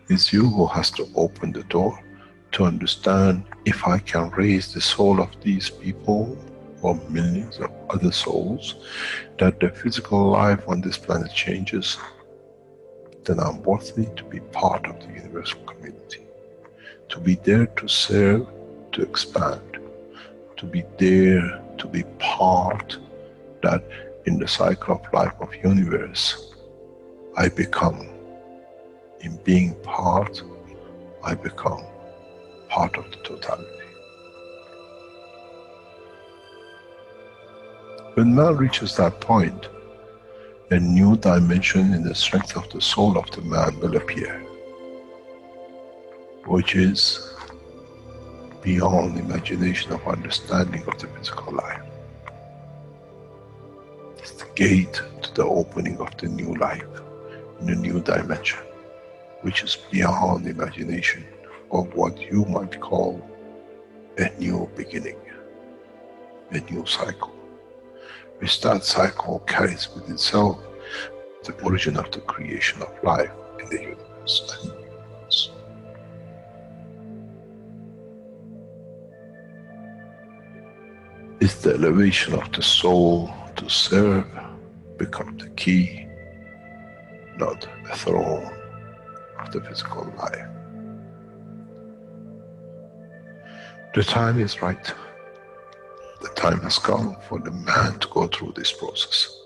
It's you who has to open the door to understand, if I can raise the soul of these people or millions of other souls, that the physical life on this planet changes, then I'm worthy to be part of the universal community. To be there to serve, to expand. To be there, to be part, that in the cycle of life of universe, I become, in being part, I become part of the totality. When man reaches that point, a new dimension in the strength of the soul of the man will appear, which is beyond imagination of understanding of the physical life. It's the gate to the opening of the new life, in a new dimension, which is beyond imagination of what you might call a new beginning, a new cycle, which that cycle carries with itself the origin of the creation of life in the universe and the universe. It's the elevation of the soul to serve become the key, not a throne of the physical life. The time is right. The time has come for the man to go through this process.